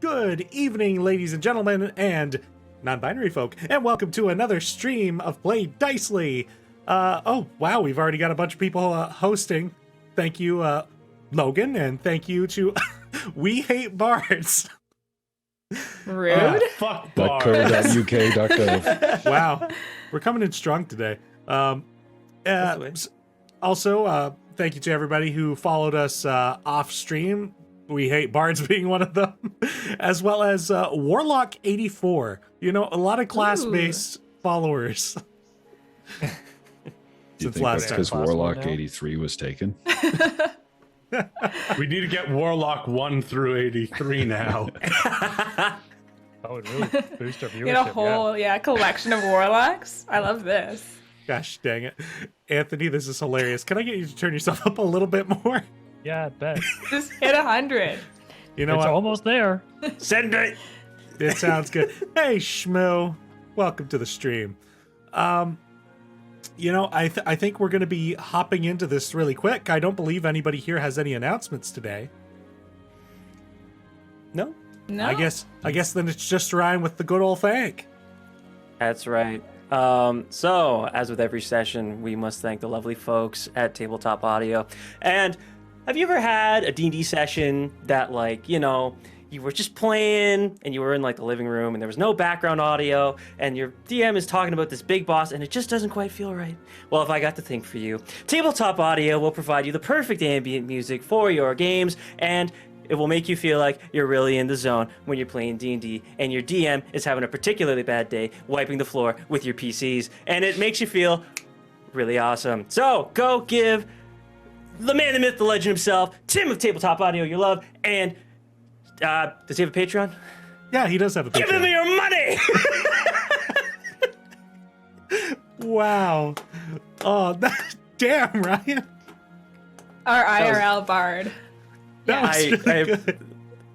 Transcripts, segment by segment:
Good evening, ladies and gentlemen, and non-binary folk, and welcome to another stream of Play Dicely. Oh, wow, we've already got a bunch of people hosting. Thank you, Logan, and thank you to We Hate Bards. Rude. Fuck bars. .co.uk.gov. Wow, we're coming in strong today. Also, thank you to everybody who followed us off stream. We Hate Bards being one of them, as well as Warlock84. You know, a lot of class-based followers. Do you think last that's because Warlock 83 was taken? We need to get Warlock 1 through 83 now. Oh, it really boost our viewership. Get a whole collection of warlocks. I love this. Gosh dang it. Anthony, this is hilarious. Can I get you to turn yourself up a little bit more? Yeah, I bet. Just hit 100. You know It's what? almost there. Send it. It sounds good. Hey, Schmo. Welcome to the stream. You know, I think we're going to be hopping into this really quick. I don't believe anybody here has any announcements today. No? No. I guess then it's just Ryan with the good old thank. That's right. So, as with every session, we must thank the lovely folks at Tabletop Audio. And have you ever had a D&D session that, like, you know, you were just playing and you were in, like, the living room and there was no background audio and your DM is talking about this big boss and it just doesn't quite feel right? Well, if I got to think for you, Tabletop Audio will provide you the perfect ambient music for your games, and it will make you feel like you're really in the zone when you're playing D&D and your DM is having a particularly bad day wiping the floor with your PCs, and it makes you feel really awesome. So go give the man, the myth, the legend himself, Tim of Tabletop Audio, your love, and does he have a Patreon? Yeah, he does have a Give him Patreon. your money! Wow. Oh, damn, Ryan. Our IRL bard. That was really good.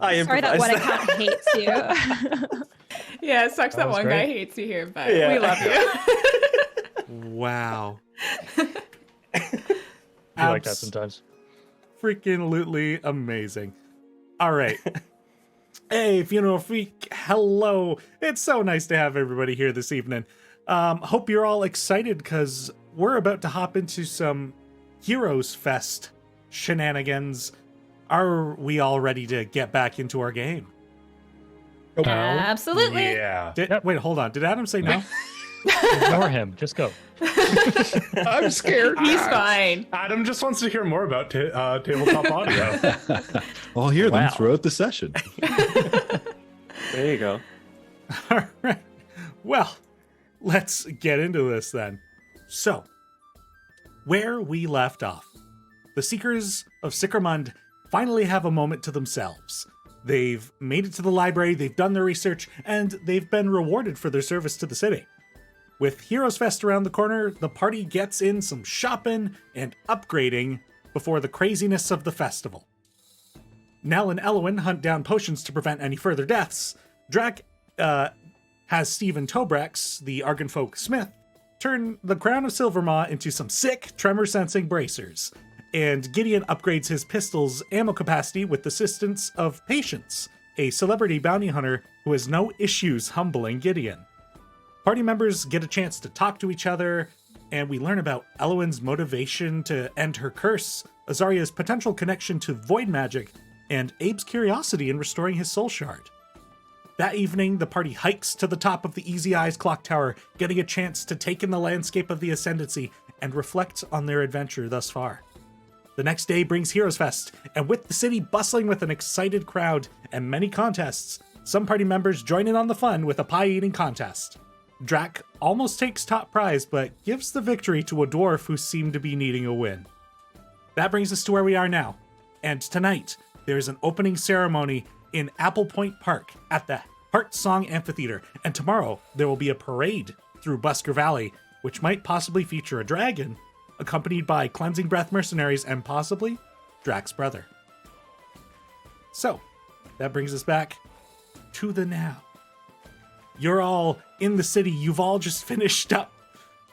I Sorry that one improvised. account hates you. Yeah, it sucks that was one great. guy hates you here, but Yeah. we love you. Wow. I like that sometimes. Freaking lootly amazing. All right. Hey, Funeral Freak, hello. It's so nice to have everybody here this evening. Hope you're all excited because we're about to hop into some Heroes Fest shenanigans. Are we all ready to get back into our game? Absolutely. Yeah. Wait, hold on. Did Adam say no? Ignore him. Just go. I'm scared. He's fine. Adam just wants to hear more about Tabletop Audio. I'll hear them Wow. throughout the session. There you go. All right. Well, let's get into this then. So, where we left off, the Seekers of Sickermund finally have a moment to themselves. They've made it to the library, they've done their research, and they've been rewarded for their service to the city. With Heroes Fest around the corner, the party gets in some shopping and upgrading before the craziness of the festival. Nell and Elwyn hunt down potions to prevent any further deaths. Draq has Stephen Tobrex, the Argonfolk smith, turn the Crown of Silvermaw into some sick tremor-sensing bracers. And Gideon upgrades his pistol's ammo capacity with the assistance of Patience, a celebrity bounty hunter who has no issues humbling Gideon. Party members get a chance to talk to each other, and we learn about Elwyn's motivation to end her curse, Azaria's potential connection to void magic, and Abe's curiosity in restoring his soul shard. That evening, the party hikes to the top of the Easy Eyes clock tower, getting a chance to take in the landscape of the Ascendancy and reflect on their adventure thus far. The next day brings Heroes Fest, and with the city bustling with an excited crowd and many contests, some party members join in on the fun with a pie-eating contest. Draq almost takes top prize, but gives the victory to a dwarf who seemed to be needing a win. That brings us to where we are now, and tonight, there is an opening ceremony in Apple Point Park at the Heart Song Amphitheater, and tomorrow there will be a parade through Busker Valley, which might possibly feature a dragon, accompanied by Cleansing Breath mercenaries and possibly Draq's brother. So, that brings us back to the now. You're all in the city. You've all just finished up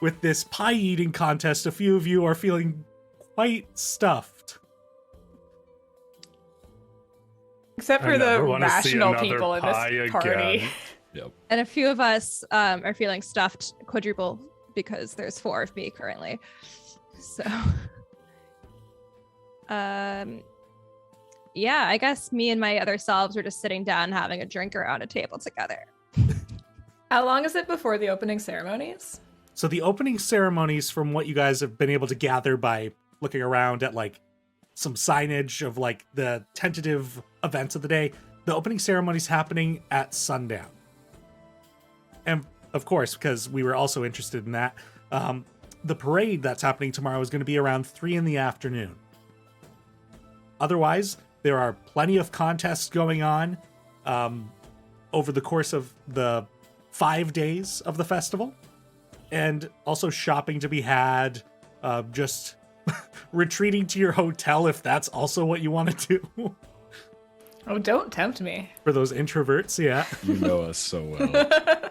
with this pie eating contest. A few of you are feeling quite stuffed. Except I for the never wanna see rational another people in pie this party. again. Yep. And a few of us are feeling stuffed quadruple because there's 4 of me currently. So, yeah, I guess me and my other selves are just sitting down having a drink around a table together. How long is it before the opening ceremonies? So the opening ceremonies, from what you guys have been able to gather by looking around at like some signage of like the tentative events of the day, the opening ceremony's happening at sundown. And of course, because we were also interested in that, the parade that's happening tomorrow is going to be around 3 in the afternoon. Otherwise, there are plenty of contests going on over the course of the 5 days of the festival, and also shopping to be had, just retreating to your hotel if that's also what you want to do. Oh, don't tempt me. For those introverts, yeah. You know us so well.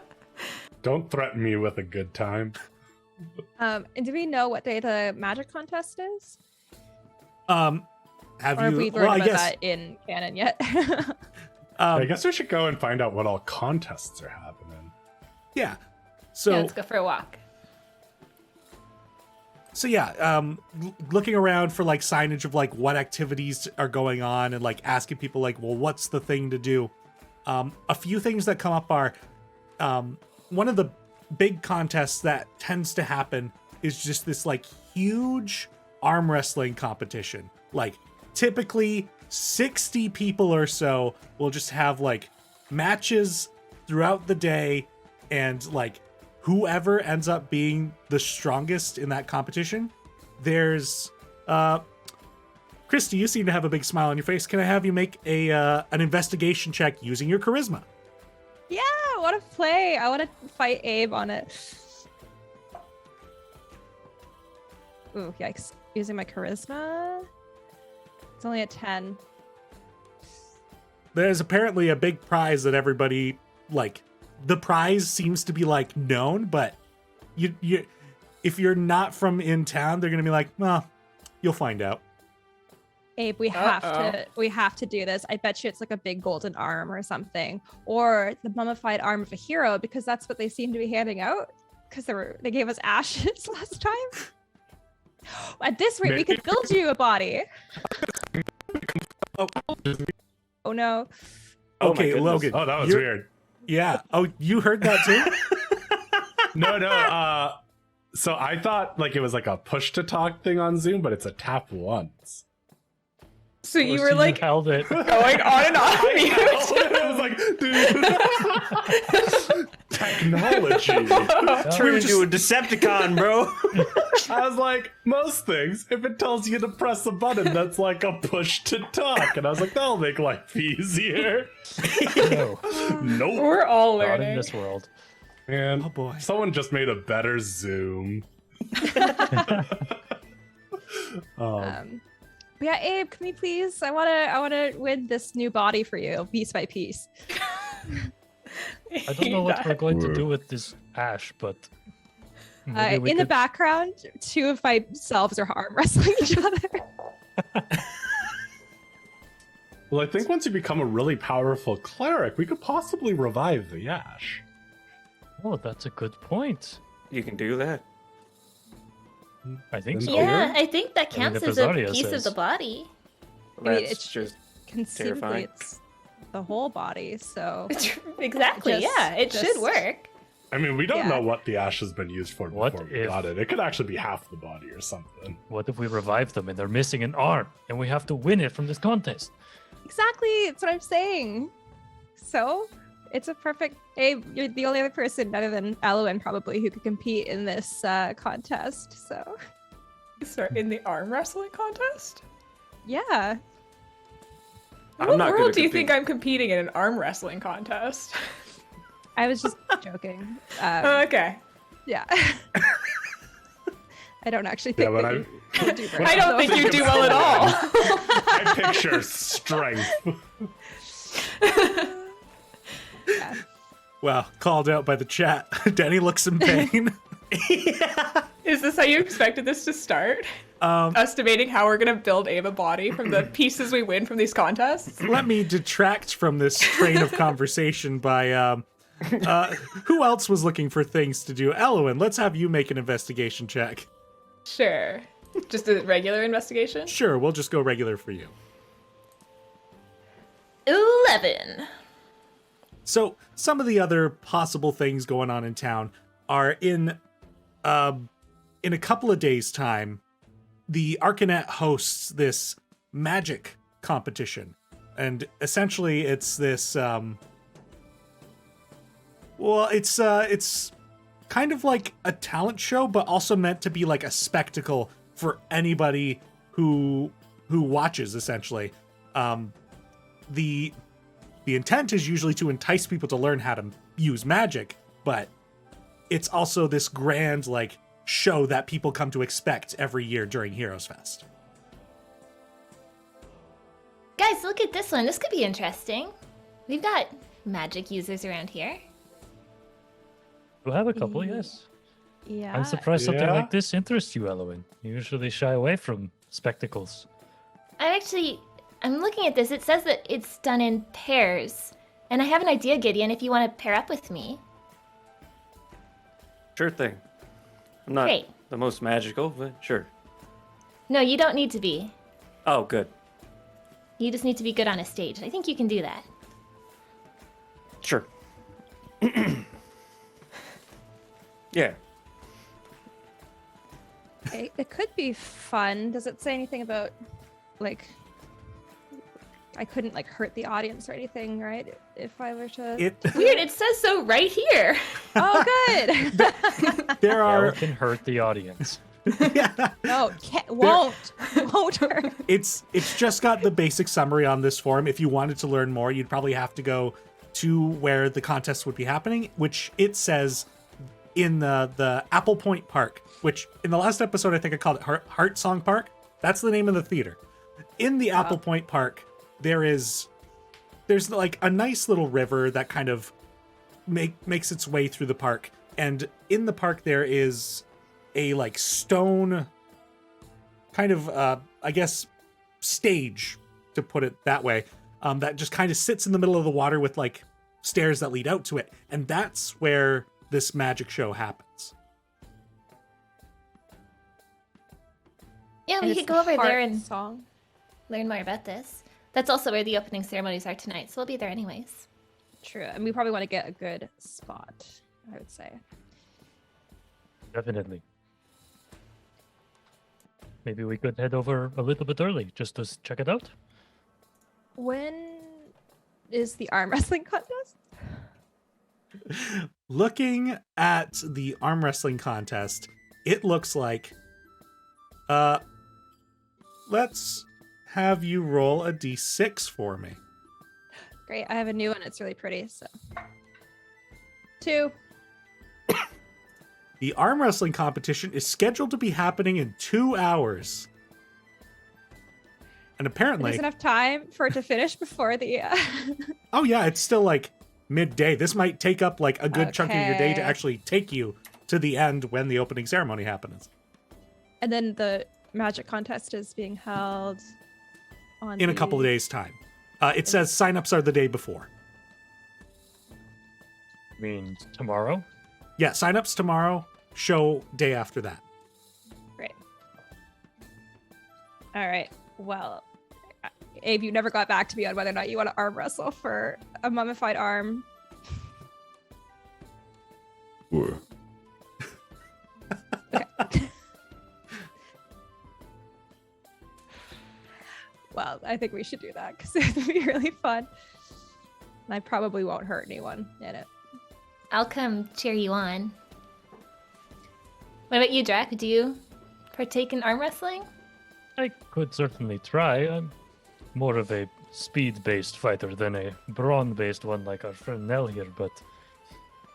Don't threaten me with a good time. And do we know what day the magic contest is? Have Or have you? we learned Well, I about guess. that in canon yet? I guess we should go and find out what all contests are happening. Yeah. So Yeah, let's go for a walk. So yeah, looking around for like signage of like what activities are going on, and like asking people like, well, what's the thing to do? A few things that come up are, one of the big contests that tends to happen is just this like huge arm wrestling competition. Like typically 60 people or so will just have like matches throughout the day, and like whoever ends up being the strongest in that competition, there's Christy, you seem to have a big smile on your face. Can I have you make a an investigation check using your charisma? Yeah, I want to play. I want to fight Abe on it. Ooh, yikes. Using my charisma? It's only a 10. There's apparently a big prize that everybody like. The prize seems to be like known, but you if you're not from in town, they're gonna be like, well, you'll find out. Abe, we have to do this. I bet you it's like a big golden arm or something, or the mummified arm of a hero, because that's what they seem to be handing out. Because they gave us ashes last time. At this rate, we could build you a body. Oh no. Oh my Okay, goodness. Logan. Oh, that was you're- weird. Yeah. Oh, you heard that too? No. So I thought like it was like a push to talk thing on Zoom, but it's a tap once. So you were like held it. going on and on mute. I was like, dude, technology. Turn into a Decepticon, bro. I was like, most things, if it tells you to press a button, that's like a push to talk. And I was like, that'll make life easier. No, Nope. We're all not in learning. this world. Man, Oh, boy. someone just made a better Zoom. But yeah, Abe, can we please? I wanna win this new body for you, piece by piece. I don't know what we're going to do with this ash, but maybe we In the could- background, 2 of my selves are arm wrestling each other. Well, I think once you become a really powerful cleric, we could possibly revive the Ash. Oh, that's a good point. You can do that. I think so. Yeah, I think that I mean, counts if as a Azaria piece says- of the body. I mean, That's it's- just Conceivably, Terrifying. it's the whole body. So Exactly, Just- yeah, it just- should work. I mean, we don't Yeah. know what the Ash has been used for What before we if- got it. It could actually be half the body or something. What if we revive them and they're missing an arm and we have to win it from this contest? exactly, it's what I'm saying. So it's a perfect. Abe, you're the only other person other than Elowen probably who could compete in this contest. So Sorry, in the arm wrestling contest? yeah. I'm What not world gonna do you compete. think I'm competing in an arm wrestling contest? I was just joking. Okay. Yeah. I don't actually think Yeah, but that I'm- you will do very I don't well. think you do well at all. I picture strength. Yeah. Well, called out by the chat. Denny looks in pain. Is this how you expected this to start? estimating how we're gonna build Abe a body from the pieces we win from these contests. Let me detract from this train of conversation by who else was looking for things to do? Elowen, let's have you make an investigation check. Sure. Just a regular investigation? Sure, we'll just go regular for you. 11. So some of the other possible things going on in town are in a couple of days' time, the Arcanet hosts this magic competition. And essentially it's this it's kind of like a talent show, but also meant to be like a spectacle for anybody who watches, essentially. The intent is usually to entice people to learn how to use magic, but it's also this grand like show that people come to expect every year during Heroes Fest. Guys, look at this one. This could be interesting. We've got magic users around here. We'll have a couple, yes. Yeah. I'm surprised something Yeah. like this interests you, Elowen. You usually shy away from spectacles. I'm looking at this. It says that it's done in pairs. And I have an idea, Gideon, if you want to pair up with me. Sure thing. I'm not Great. the most magical, but sure. No, you don't need to be. Oh, good. You just need to be good on a stage. I think you can do that. Sure. Yeah. It could be fun. Does it say anything about, like, I couldn't, like, hurt the audience or anything, right? If I were to... Weird, it says so right here. Oh, good! There are Arrow can hurt the audience. No, won't hurt. it's just got the basic summary on this form. If you wanted to learn more, you'd probably have to go to where the contest would be happening, which it says in the Apple Point Park, which in the last episode I think I called it Heart Song Park. That's the name of the theater. In the Apple Point Park, there's like a nice little river that kind of makes its way through the park, and in the park there is a like stone kind of I guess stage, to put it that way, that just kind of sits in the middle of the water with like stairs that lead out to it, and that's where this magic show happens. Yeah, And we it's could go over heart there and song. learn more about this. That's also where the opening ceremonies are tonight, so we'll be there anyways. True, and we probably want to get a good spot, I would say. Definitely. Maybe we could head over a little bit early just to check it out. When is the arm wrestling contest? Looking at the arm wrestling contest, it looks like let's have you roll a d6 for me. Great, I have a new one. It's really pretty, so. 2. The arm wrestling competition is scheduled to be happening in 2 hours. And apparently... There's enough time for it to finish before the... Oh yeah, it's still like midday. This might take up like a good chunk of your day to Okay. actually take you to the end when the opening ceremony happens. And then the magic contest is being held on In a couple of days' time. It says signups are the day before. Means tomorrow? Yeah, signups tomorrow, show day after that. Great. All right. Well, Abe, you never got back to me on whether or not you want to arm wrestle for a mummified arm. Sure. Well, I think we should do that because it would be really fun. And I probably won't hurt anyone in it. I'll come cheer you on. What about you, Drac? Do you partake in arm wrestling? I could certainly try. I'm more of a speed-based fighter than a brawn-based one like our friend Nell here, but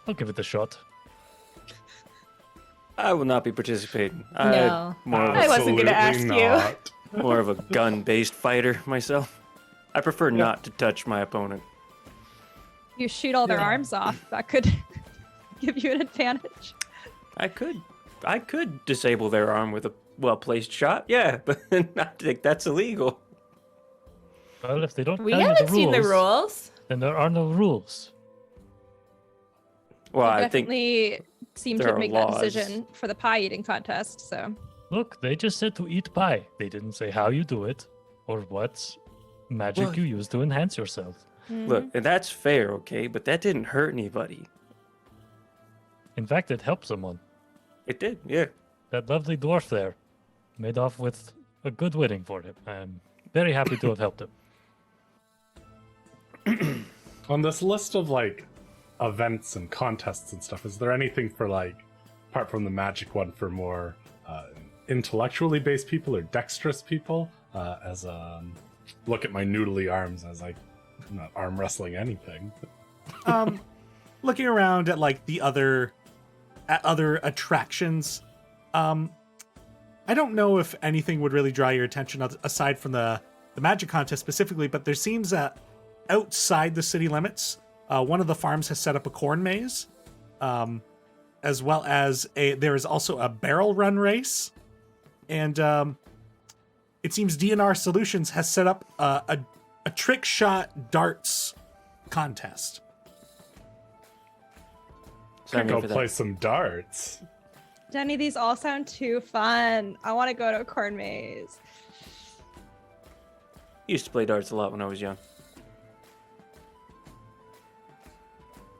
I'll give it a shot. I will not be participating. No. I wasn't gonna ask you. More of a gun-based fighter myself. I prefer not to touch my opponent. You shoot all their arms off. That could give you an advantage. I could disable their arm with a well-placed shot, yeah, but I think that's illegal. Well, if they don't We tell you haven't the seen the rules, rules. then there are no rules. Well, They I think definitely seem there to are make laws. that decision for the pie eating contest. So Look, they just said to eat pie. They didn't say how you do it or what magic Well- you use to enhance yourself. look, and that's fair, okay, but that didn't hurt anybody. In fact, it helped someone. It did, yeah. That lovely dwarf there made off with a good winning for him. I'm very happy to have helped him. On this list of like events and contests and stuff, is there anything for like, apart from the magic one, for more intellectually based people or dexterous people? Look at my noodly arms as I'm not arm wrestling anything. Looking around at like the other attractions, I don't know if anything would really draw your attention aside from the magic contest specifically, but there seems that outside the city limits, one of the farms has set up a corn maze, as well as there is also a barrel run race, and it seems DNR Solutions has set up a trick shot darts contest. So I'm Go here for play that. some darts. Jenny, these all sound too fun. I want to go to a corn maze. Used to play darts a lot when I was young.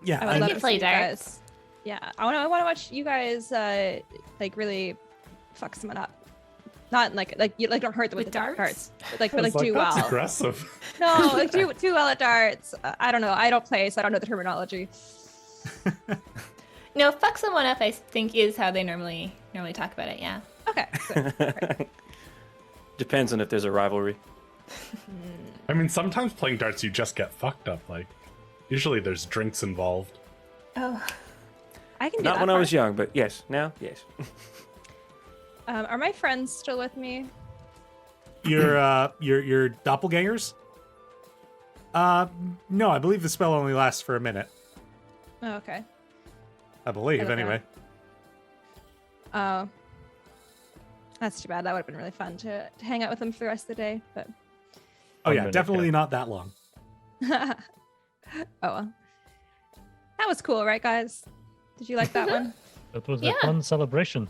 Yeah, I would and- love You to play see you darts. guys. Yeah, I want to watch you guys like really fuck someone up. Not like you don't hurt them with With the darts? but like I was do that's well. aggressive. No, like do well at darts. I don't know. I don't play, so I don't know the terminology. No, fuck someone up, I think, is how they normally talk about it, yeah. Okay. So, Depends on if there's a rivalry. I mean, sometimes playing darts you just get fucked up. Like, usually there's drinks involved. Oh. I can do Not that when I part. was young, but yes, now, yes. Are my friends still with me? your doppelgangers? No, I believe the spell only lasts for a minute. Oh, okay. I believe, Okay. anyway. Oh. That's too bad. That would have been really fun to hang out with them for the rest of the day, but Oh One yeah, minute, definitely yeah. not that long. oh well. That was cool, right, guys? Did you like that one? It was Yeah. a fun celebration.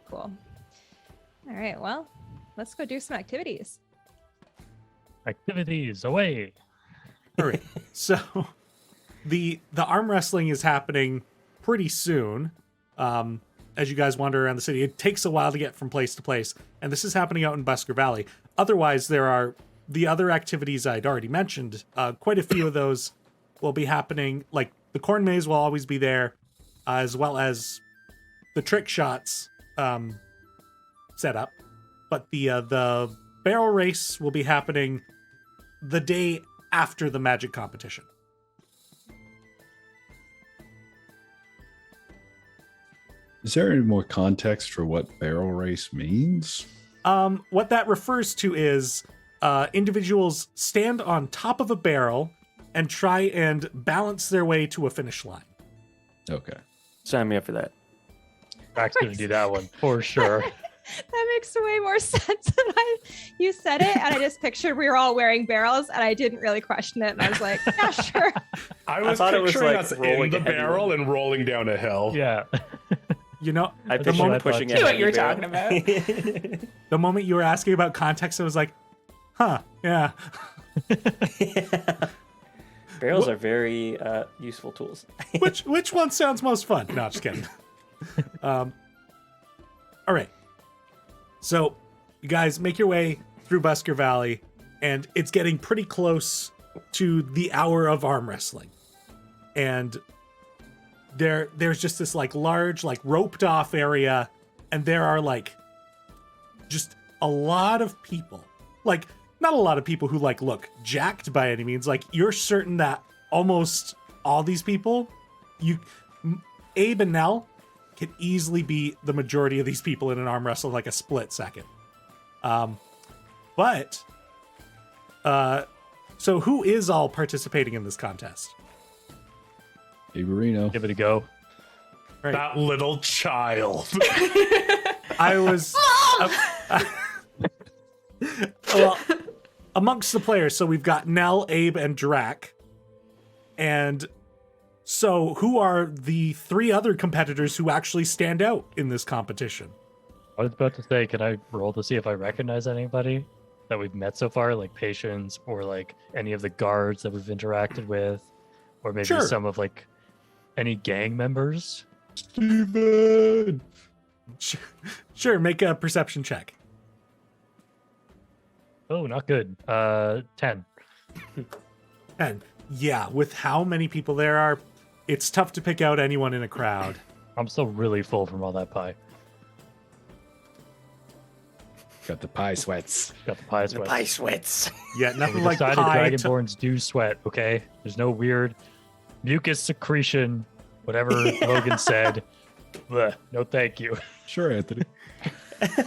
Cool. All right, well, let's go do some activities. Activities away. All right. So the arm wrestling is happening pretty soon. As you guys wander around the city, it takes a while to get from place to place, and this is happening out in Busker Valley. Otherwise, there are the other activities I'd already mentioned. Quite a few of those will be happening. Like the corn maze will always be there, as well as the trick shots set up. But the barrel race will be happening the day after the magic competition. Is there any more context for what barrel race means? What that refers to is individuals stand on top of a barrel and try and balance their way to a finish line. Okay. Sign me up for that. Max gonna do that one for sure. That makes way more sense than you said it, and I just pictured we were all wearing barrels, and I didn't really question it, and I was like, yeah, sure. I was thought it was, picturing like, us in rolling the a heavy barrel one. and rolling down a hill. Yeah. You know, I The picture moment- pushing I a thought- what you were heavy talking barrel. the moment you were asking about context, I was like, huh, yeah. Barrels are very useful tools. Which one sounds most fun? No, just kidding. All right. So you guys make your way through Busker Valley, and it's getting pretty close to the hour of arm wrestling. And there's just this like large, like roped off area, and there are like just a lot of people. Like, not a lot of people who like look jacked by any means. Like, you're certain that almost all these people, Abe and Nell can easily be the majority of these people in an arm wrestle in like a split second. So who is all participating in this contest? Averino. Give it a go. Right. That little child. I was. Well, amongst the players, so we've got Nell, Abe, and Drac. And so, who are the 3 other competitors who actually stand out in this competition? I was about to say, can I roll to see if I recognize anybody that we've met so far, like Patience, or like any of the guards that we've interacted with, or maybe Sure. some of like any gang members? Steven! Sure, make a perception check. Oh, not good. 10. And yeah, with how many people there are, it's tough to pick out anyone in a crowd. I'm still really full from all that pie. Got the pie sweats. Got the pie sweat. Pie sweats. Yeah, We nothing like decided pie. Dragonborns do sweat, okay? There's no weird mucus secretion, whatever Logan said. Blech, no thank you. Sure, Anthony.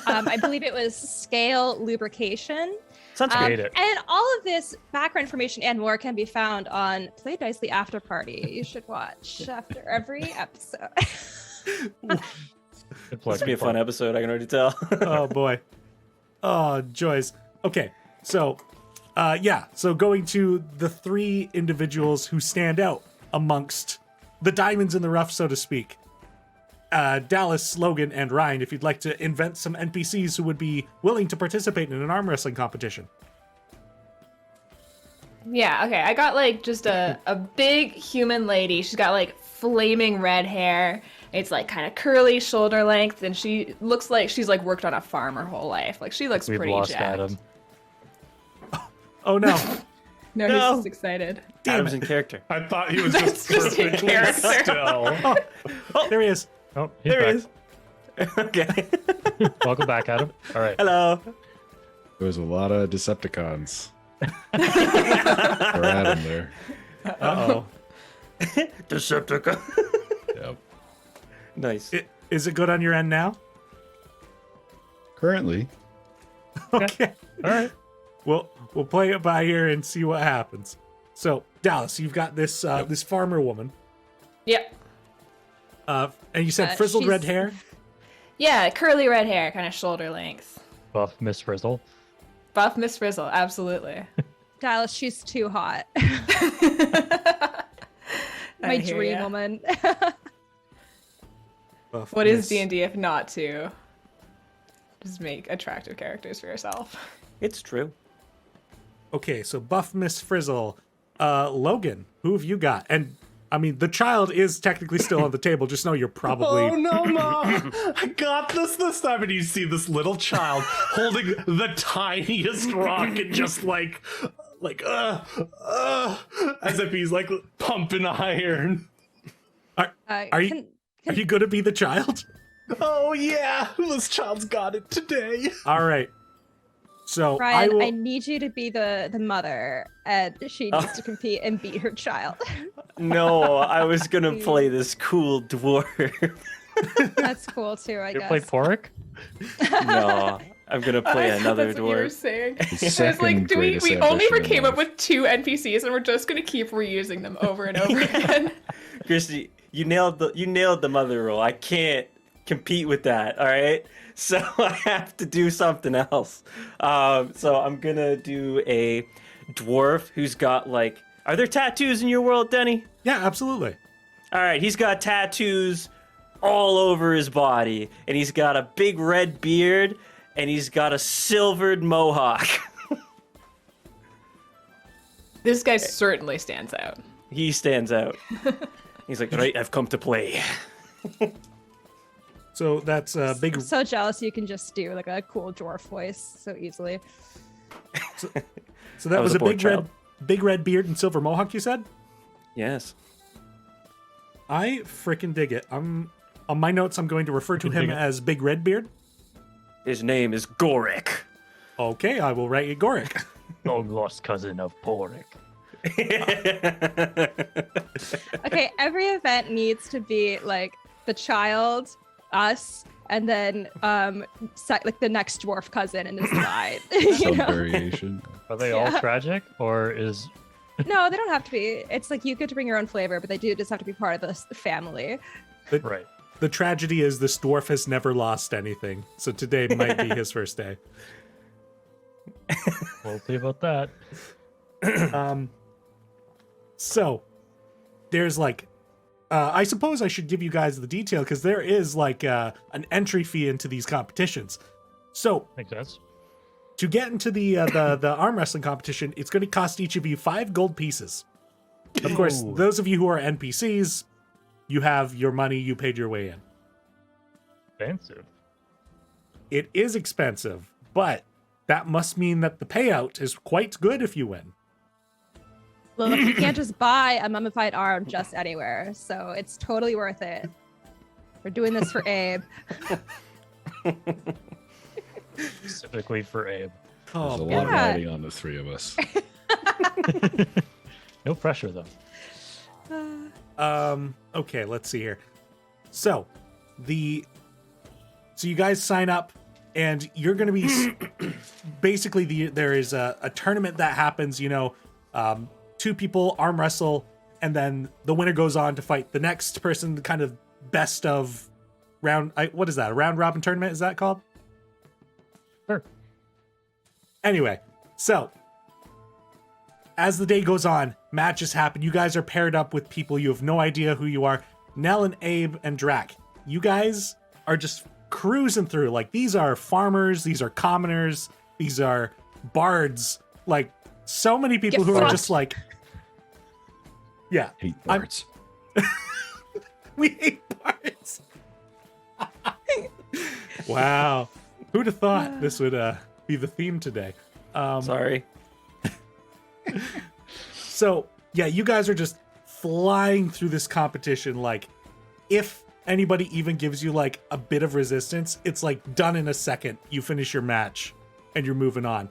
I believe it was scale lubrication. Sounds Hate it. And all of this background information and more can be found on Play Dicely After Party. You should watch after every episode. Good plug. This will be a fun episode, I can already tell. Oh boy. Oh, joys. Okay, so so going to the 3 individuals who stand out amongst the diamonds in the rough, so to speak. Dallas, Logan, and Ryan, if you'd like to invent some NPCs who would be willing to participate in an arm wrestling competition. Yeah, okay. I got like just a big human lady. She's got like flaming red hair. It's like kind of curly, shoulder length, and she looks like she's like worked on a farm her whole life. Like she looks We've pretty lost jacked. Adam. Oh no. No, No. he's just excited. Adam's in character. I thought he was That's just just in perfectly character. still. There he is. Oh, he's There he back. is. Okay. Welcome back, Adam. All right. Hello. There was a lot of Decepticons. For Adam there. Uh-oh. Decepticon. Yep. Nice. Is it good on your end now? Currently, Okay. All right. We'll play it by ear and see what happens. So, Dallas, you've got this this farmer woman. Yep. And you said frizzled she's- red hair? Yeah, curly red hair, kind of shoulder length. Buff Miss Frizzle. Buff Miss Frizzle, absolutely. Dallas, she's too hot. I My hear dream ya. woman. What is D&D if not to just make attractive characters for yourself? It's true. Okay, so buff Miss Frizzle. Logan, who have you got? And I mean, the child is technically still on the table. Just know you're probably. Oh no, Mom! I got this time, and you see this little child holding the tiniest rock and just like, as if he's like pumping iron. Are you gonna be the child? Oh yeah, this child's got it today. All right. So Ryan, I I will. need you to be the mother, and she needs to compete and beat her child. No, I was gonna play this cool dwarf. That's cool too, I You guess. play Porrick? No, I'm gonna play another That's what you were dwarf. saying. The I was second like, we greatest only ever ambition in came up life. with 2 NPCs, and we're just gonna keep reusing them over and over again. Christy, you nailed the mother role. I can't compete with that. All right, so I have to do something else. So I'm gonna do a dwarf who's got like. Are there tattoos in your world, Denny? Yeah, absolutely. All right, he's got tattoos all over his body, and he's got a big red beard, and he's got a silvered mohawk. This guy certainly stands out. He stands out. He's like, right, I've come to play. So that's a big. I'm so jealous you can just do like a cool dwarf voice so easily. So I that was was a a boy big child. big red beard and silver mohawk. You said. Yes. I freaking dig it. I'm on my notes. I'm going to refer to Freaking him dig it. as Big Red Beard. His name is Gorik. Okay, I will write you Goric. Long lost cousin of Porrick. Okay, every event needs to be like the child, us, and then like the next dwarf cousin in the side. You Some know? variation. Are they all Yeah. tragic, or is No, they don't have to be. It's like you get to bring your own flavor, but they do just have to be part of the family. right? the tragedy is this dwarf has never lost anything, so today might be his first day. We'll see about that. So there's like, I suppose I should give you guys the detail because there is like an entry fee into these competitions. So Makes sense. to get into the arm wrestling competition, it's going to cost each of you 5 gold pieces. Of course, Ooh. those of you who are NPCs, you have your money, you paid your way in. Expensive. It is expensive, but that must mean that the payout is quite good if you win. Well, look, you can't just buy a mummified arm just anywhere, so it's totally worth it. We're doing this for Abe. Specifically for Abe. There's a Oh, lot yeah. riding on the 3 of us. No pressure though. okay, let's see here. So you guys sign up and you're going to be basically there is a tournament that happens, 2 people arm wrestle, and then the winner goes on to fight the next person, the kind of best of round. What is that? A round robin tournament? Is that called? Sure. Anyway, so as the day goes on, matches happen. You guys are paired up with people. You have no idea who you are. Nell and Abe and Drac, you guys are just cruising through. Like, these are farmers, these are commoners, these are bards. Like, so many people Get who are fucked. just like, yeah, Hate bards. we hate bards. Wow. Who'd have thought this would be the theme today? Sorry. So, yeah, you guys are just flying through this competition. Like, if anybody even gives you like a bit of resistance, it's like done in a second. You finish your match and you're moving on.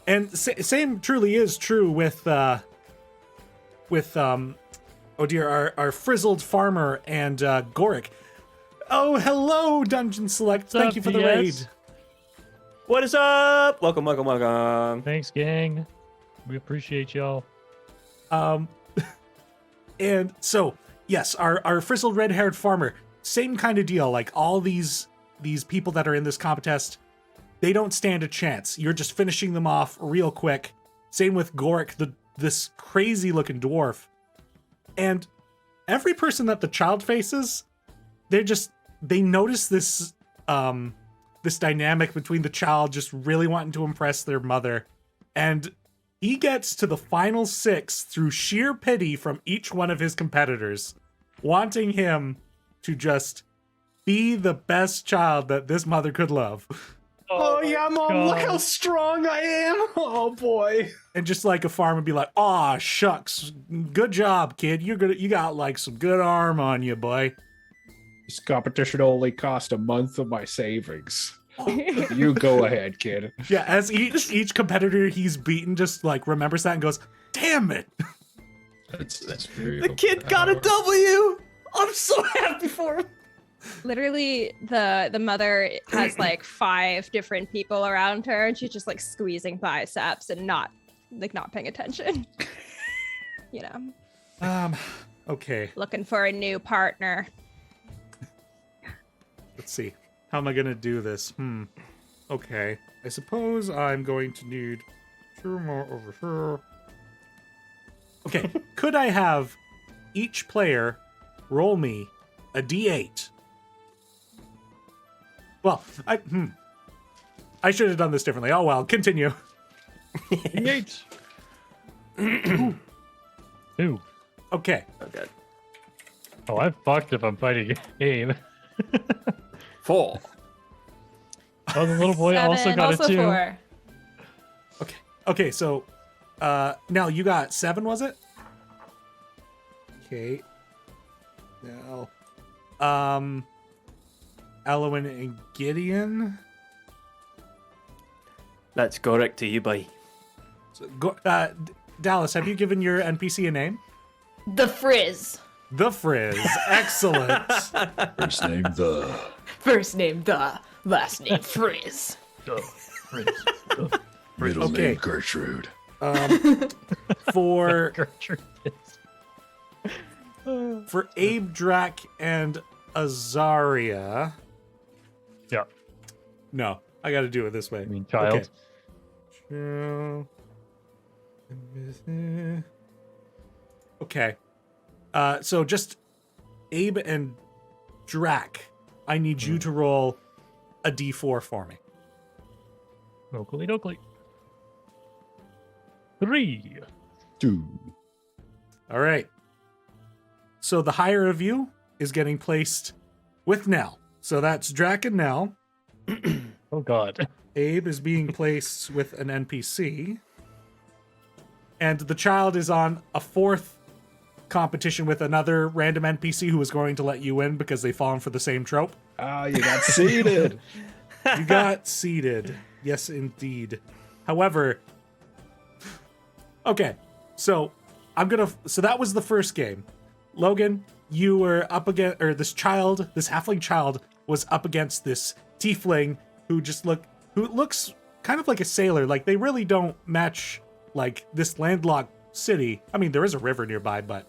And same truly is true with oh dear, our frizzled farmer and Goric. Oh, hello, Dungeon Select. Thank you for the raid. DS? What is up? Welcome, welcome, welcome. Thanks, gang. We appreciate y'all. And so, yes, our frizzled red-haired farmer, same kind of deal. Like, all these people that are in this contest, they don't stand a chance. You're just finishing them off real quick. Same with Goric, this crazy-looking dwarf. And every person that the child faces, they notice this this dynamic between the child just really wanting to impress their mother, and he gets to the final 6 through sheer pity from each one of his competitors, wanting him to just be the best child that this mother could love. Oh yeah, Mom, look how strong I am. Oh boy. And just like a farm would be like, "Aw, shucks, good job, kid. You got like some good arm on you, boy." This competition only cost a month of my savings. You go ahead, kid. Yeah, as each competitor he's beaten just like remembers that and goes, "Damn it." That's very The kid got a W. I'm so happy for him. Literally, the mother has like 5 different people around her, and she's just like squeezing biceps and not paying attention. Okay. Looking for a new partner. Let's see. How am I gonna do this? Okay. I suppose I'm going to need 2 more over here. Okay. Could I have each player roll me a d8? Well, I should have done this differently. Oh well, continue. 8. 2. Okay. Okay. Oh, I'm fucked if I'm fighting Abe. 4. Oh, the little boy also 7, got Also a 2. 4. Okay, so Nell, you got 7, was it? Okay. Now Elwin and Gideon. Let's go right to you, boy. So, Dallas, have you given your NPC a name? The Frizz. The Frizz. Excellent. First name the. First name The, last name Frizz. Duh. Frizz. Duh. Middle Okay. name Gertrude. For Gertrude is. For Abe, Drac, and Azaria. Yeah. No, I got to do it this way. I mean, child. Okay. So just Abe and Drac, I need you to roll a d4 for me. Oakley dokley. 3. 2. All right. So the higher of you is getting placed with Nell. So that's Drac and Nell. Oh god. Abe is being placed with an NPC. And the child is on a 4th competition with another random NPC who is going to let you in because they've fallen for the same trope. Ah, you got seated. You got seated. Yes, indeed. However, okay, so so that was the first game. Logan, you were up against, or this halfling child was up against this tiefling who looks kind of like a sailor. Like, they really don't match, like, this landlocked city. I mean, there is a river nearby, but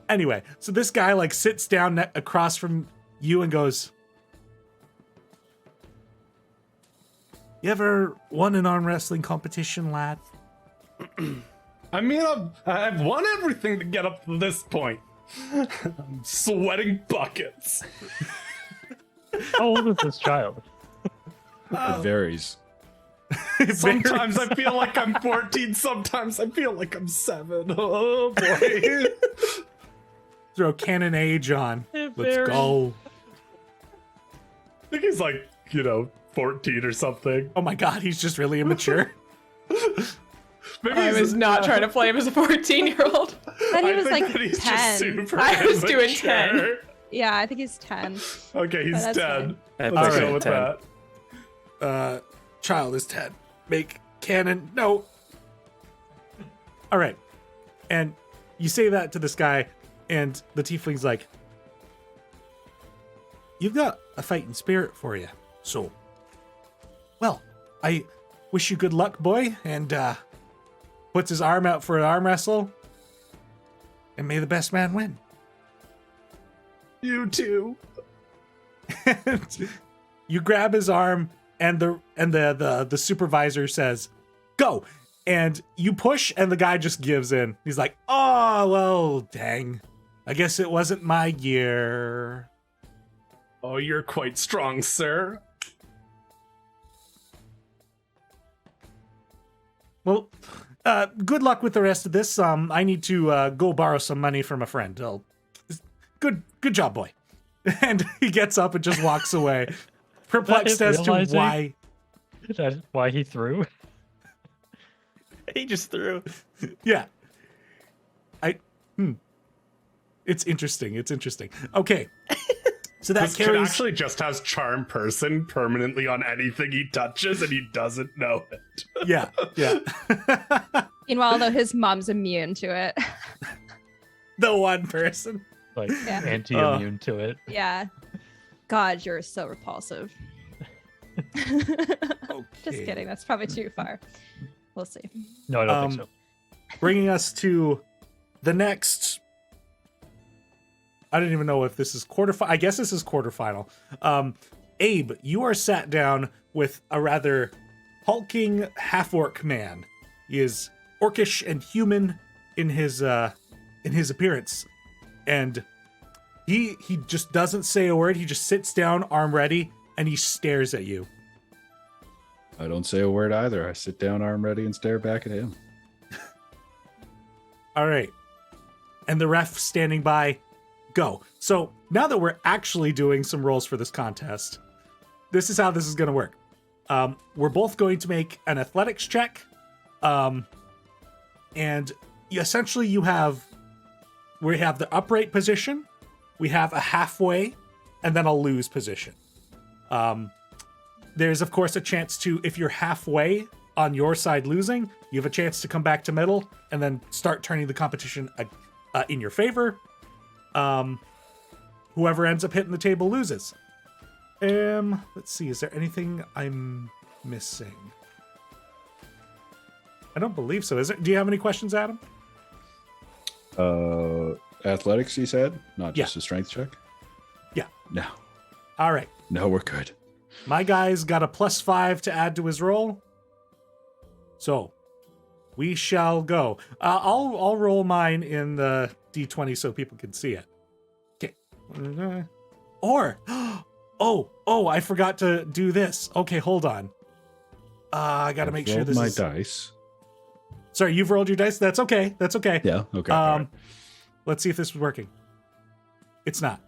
anyway, so this guy, like, sits down across from you and goes, "You ever won an arm wrestling competition, lad?" I mean, I've won everything to get up to this point. I'm sweating buckets. How old is this child? It varies. Sometimes I feel like I'm 14, sometimes I feel like I'm 7. Oh boy. Throw Canon Age on. Let's go. I think he's like, 14 or something. Oh my god, he's just really immature. Maybe I was not trying to play him as a 14-year-old. Then he was think like that he's 10. just super I was doing immature. 10. Yeah, I think he's 10. Okay, he's But that's 10. fine. Let's I go put with 10. that. Child is 10. Make canon. No. All right. And you say that to this guy, and the tiefling's like, "You've got a fighting spirit for you. So, well, I wish you good luck, boy." And puts his arm out for an arm wrestle. And may the best man win. You too. And you grab his arm, and the supervisor says, "Go!" And you push, and the guy just gives in. He's like, "Oh, well, dang. I guess it wasn't my year." Oh, you're quite strong, sir. Well, good luck with the rest of this. I need to go borrow some money from a friend. Good job, boy. And he gets up and just walks away, perplexed as to Realizing- why. That's why he threw. He just threw. Yeah. It's interesting. Okay. So that This kid carries. actually just has charm person permanently on anything he touches, and he doesn't know it. Yeah. Meanwhile, though, his mom's immune to it. The one person. Like, Yeah. anti-immune to it. Yeah. God, you're so repulsive. Just kidding. That's probably too far. We'll see. No, I don't think so. Bringing us to the next. I don't even know if this is quarterfinal. I guess this is quarterfinal. Abe, you are sat down with a rather hulking half-orc man. He is orcish and human in his appearance, and he just doesn't say a word. He just sits down, arm ready, and he stares at you. I don't say a word either. I sit down, arm ready, and stare back at him. All right. And the ref standing by, go. So now that we're actually doing some rolls for this contest, this is how this is going to work. We're both going to make an athletics check. And essentially we have the upright position, we have a halfway, and then a lose position. There's, of course, a chance to, if you're halfway on your side losing, you have a chance to come back to middle and then start turning the competition in your favor. Whoever ends up hitting the table loses. Let's see, is there anything I'm missing? I don't believe so. Is it? Do you have any questions, Adam? athletics, you said? Not Yeah. just a strength check? Yeah. No. All right. No, we're good. My guy's got a +5 to add to his roll. So we shall go. I'll roll mine in the D20 so people can see it. Okay. Or I forgot to do this. Okay, hold on. I got to make sure Rolled this my is. dice. Sorry, you've rolled your dice. That's okay. That's okay. Yeah. Okay. all right. Let's see if this is working. It's not.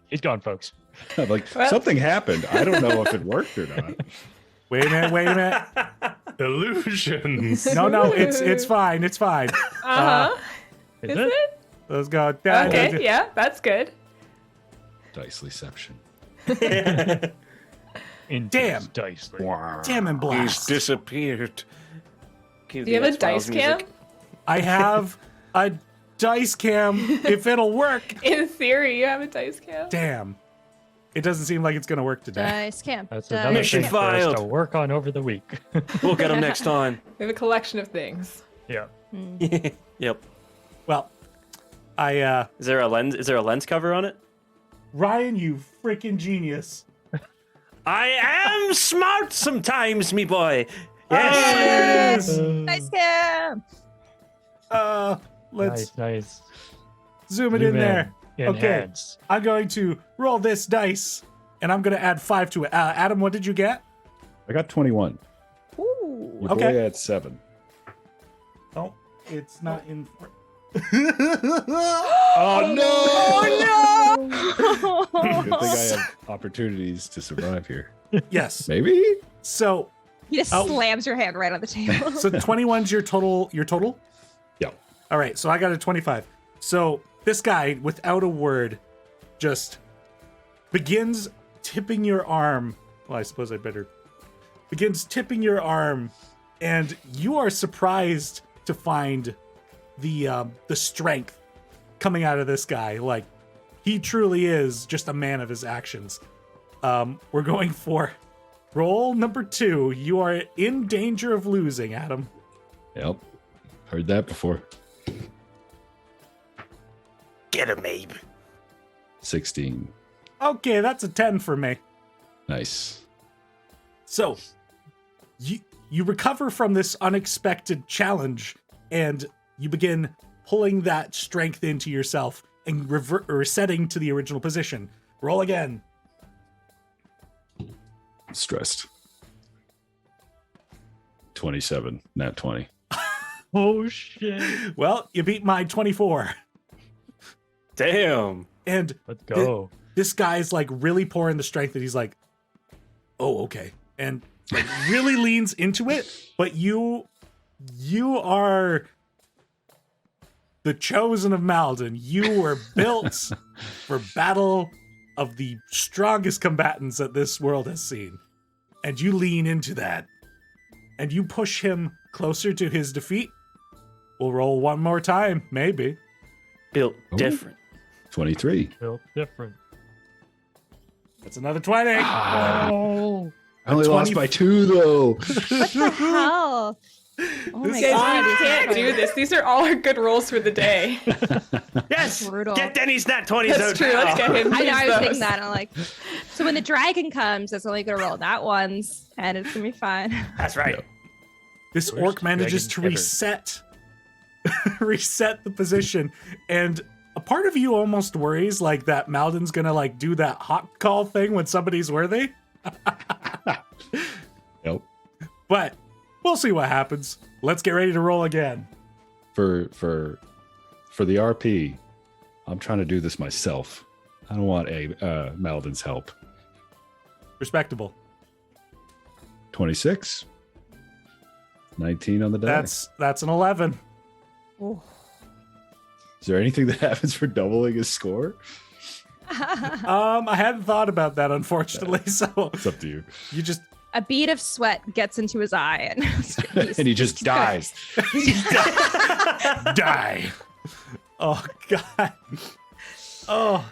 He's gone, folks. I'm like, something happened. I don't know if it worked or not. Wait a minute. Illusions. No, it's fine. It's fine. Is it? Let's go. Okay, yeah, that's good. Dice-ception. Damn. Dice. Damn and He's blast. disappeared. Cue Do the you have a X-Files dice cam? music. I have a dice cam if it'll work. In theory, you have a dice cam. Damn. It doesn't seem like it's going to work today. Dice cam. That's Dice another Mission thing for us failed. to work on over the week. We'll get them next time. We have a collection of things. Yeah. Yep. Well, Is there a lens cover on it? Ryan, you freaking genius. I am smart sometimes, me boy. Yes. Dice cam. Let's Nice. zoom it New in man. there. Okay. Enhance. I'm going to roll this dice, and I'm going to add 5 to it. Adam, what did you get? I got 21. Ooh. Your Okay. boy had 7. Oh, it's not in. Oh no! Oh Good no! thing I have opportunities to survive here. Yes. Maybe? So He just Oh. slams your hand right on the table. So 21's your total. Your total. Yeah. All right. So I got a 25. So this guy, without a word, just begins tipping your arm. Well, I suppose I better. Begins tipping your arm, and you are surprised to find the strength coming out of this guy. Like, he truly is just a man of his actions. We're going for roll number 2. You are in danger of losing, Adam. Yep. Heard that before. Get him, Abe. 16. Okay, that's a 10 for me. Nice. So, you recover from this unexpected challenge, and you begin pulling that strength into yourself and resetting to the original position. Roll again. I'm stressed. 27. Not 20. Oh shit. Well, you beat my 24. Damn. And Let's go. this guy's like really pouring the strength that he's like, oh, okay. And like really leans into it, but you are the chosen of Malden. You were built for battle of the strongest combatants that this world has seen. And you lean into that. And you push him closer to his defeat. We'll roll one more time, maybe. Built Ooh. different. 23. Built different. That's another 20. Oh. I only lost by 2, though. What the hell? Oh my Guys, god. we can't do this. These are all our good rolls for the day. Yes. Brutal. Get Denny's nat 20s That's out true. now. Let's get him. I know, I was those. thinking that. I'm like, so when the dragon comes, it's only gonna roll that once, and it's gonna be fine. That's right. Yep. This Worst orc manages to dragon ever. reset the position, and a part of you almost worries like that Malden's gonna like do that hot call thing when somebody's worthy. Yep. But we'll see what happens. Let's get ready to roll again. For the RP, I'm trying to do this myself. I don't want Malden's help. Respectable. 26. 19 on the die. That's an 11. Is there anything that happens for doubling his score? I hadn't thought about that, unfortunately. So It's up to you. you just A bead of sweat gets into his eye, and And he just dies. die. Oh God. Oh.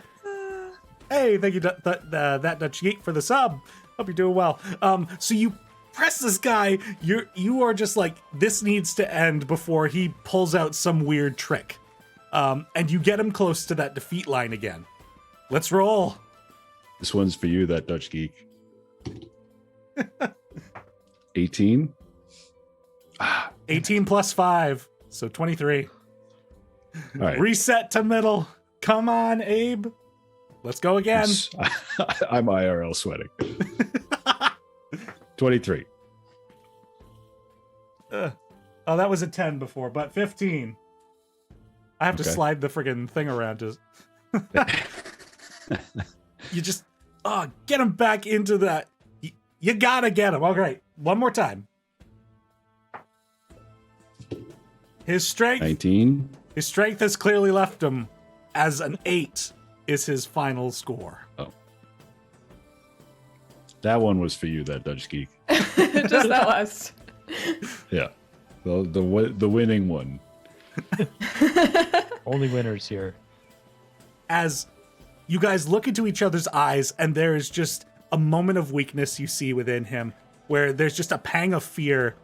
Hey, thank you, that Dutch Geek, for the sub. Hope you're doing well. So you press this guy. You are just like, this needs to end before he pulls out some weird trick. And you get him close to that defeat line again. Let's roll. This one's for you, that Dutch geek. 18. 18 plus 5, so 23. All right. Reset to middle. Come on, Abe. Let's go again. I'm IRL sweating. 23. Oh, that was a 10 before, but 15. I have to Okay. slide the friggin' thing around to... You just... Oh, get him back into that. You gotta get him. All right, one more time. His strength 19. His strength has clearly left him, as an 8 is his final score. That one was for you, that Dutch geek. Just that last. Yeah. The winning one. Only winners here. As you guys look into each other's eyes, and there is just a moment of weakness you see within him, where there's just a pang of fear,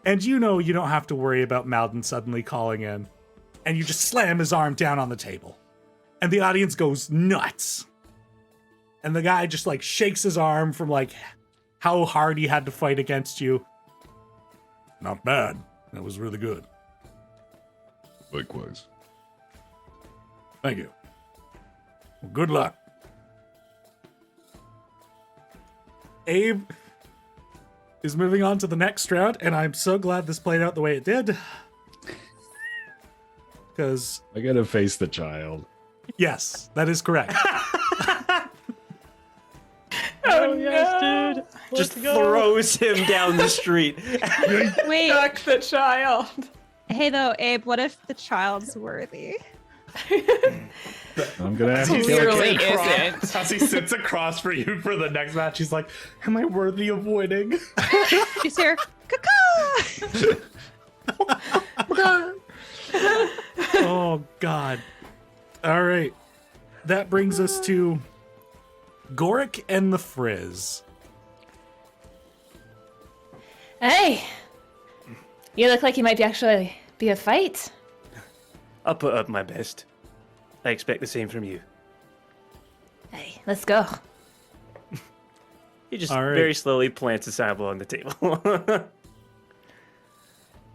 and you know you don't have to worry about Malden suddenly calling in, and you just slam his arm down on the table, and the audience goes nuts, and the guy just like shakes his arm from like how hard he had to fight against you. Not bad. That was really good. Likewise. Thank you. Well, good luck. Abe is moving on to the next round, and I'm so glad this played out the way it did. Because, I gotta face the child. yes, that is correct. Oh, yes, no. dude. Just Let's go. throws him down the street. Wait, Duck the child. hey though, Abe, what if the child's worthy? I'm gonna have to kill Clearly it. isn't. As he sits across for you for the next match, he's like, "Am I worthy of winning?" She's here. Caca! Oh, God. All right. That brings us to Goric and the Frizz. Hey, you look like you might actually be a fight. I'll put up my best. I expect the same from you. Hey, let's go. He just All right. very slowly plants a sample on the table.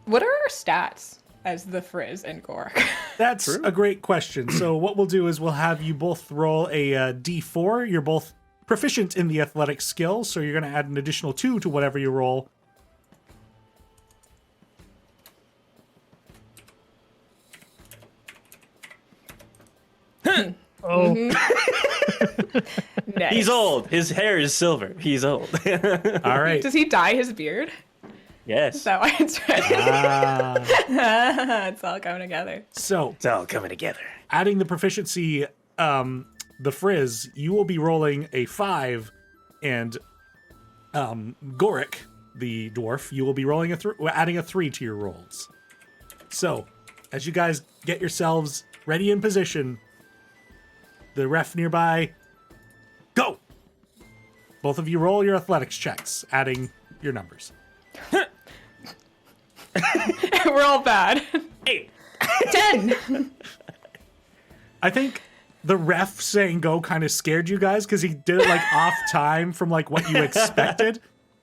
What are our stats as the Frizz and Gork? That's a great question. So what we'll do is we'll have you both roll a D4. You're both proficient in the athletic skill, so you're going to add an additional 2 to whatever you roll. Oh, Nice. He's old. His hair is silver. He's old. All right. Does he dye his beard? Yes. Is that why it's red? Ah. It's all coming together. So It's all coming together. adding the proficiency, the Frizz, you will be rolling a 5, and Goric, the dwarf, you will be rolling adding a 3 to your rolls. So, as you guys get yourselves ready in position, the ref nearby, go! Both of you roll your athletics checks, adding your numbers. We're all bad. 8. 10. I think the ref saying go kind of scared you guys because he did it like off time from like what you expected.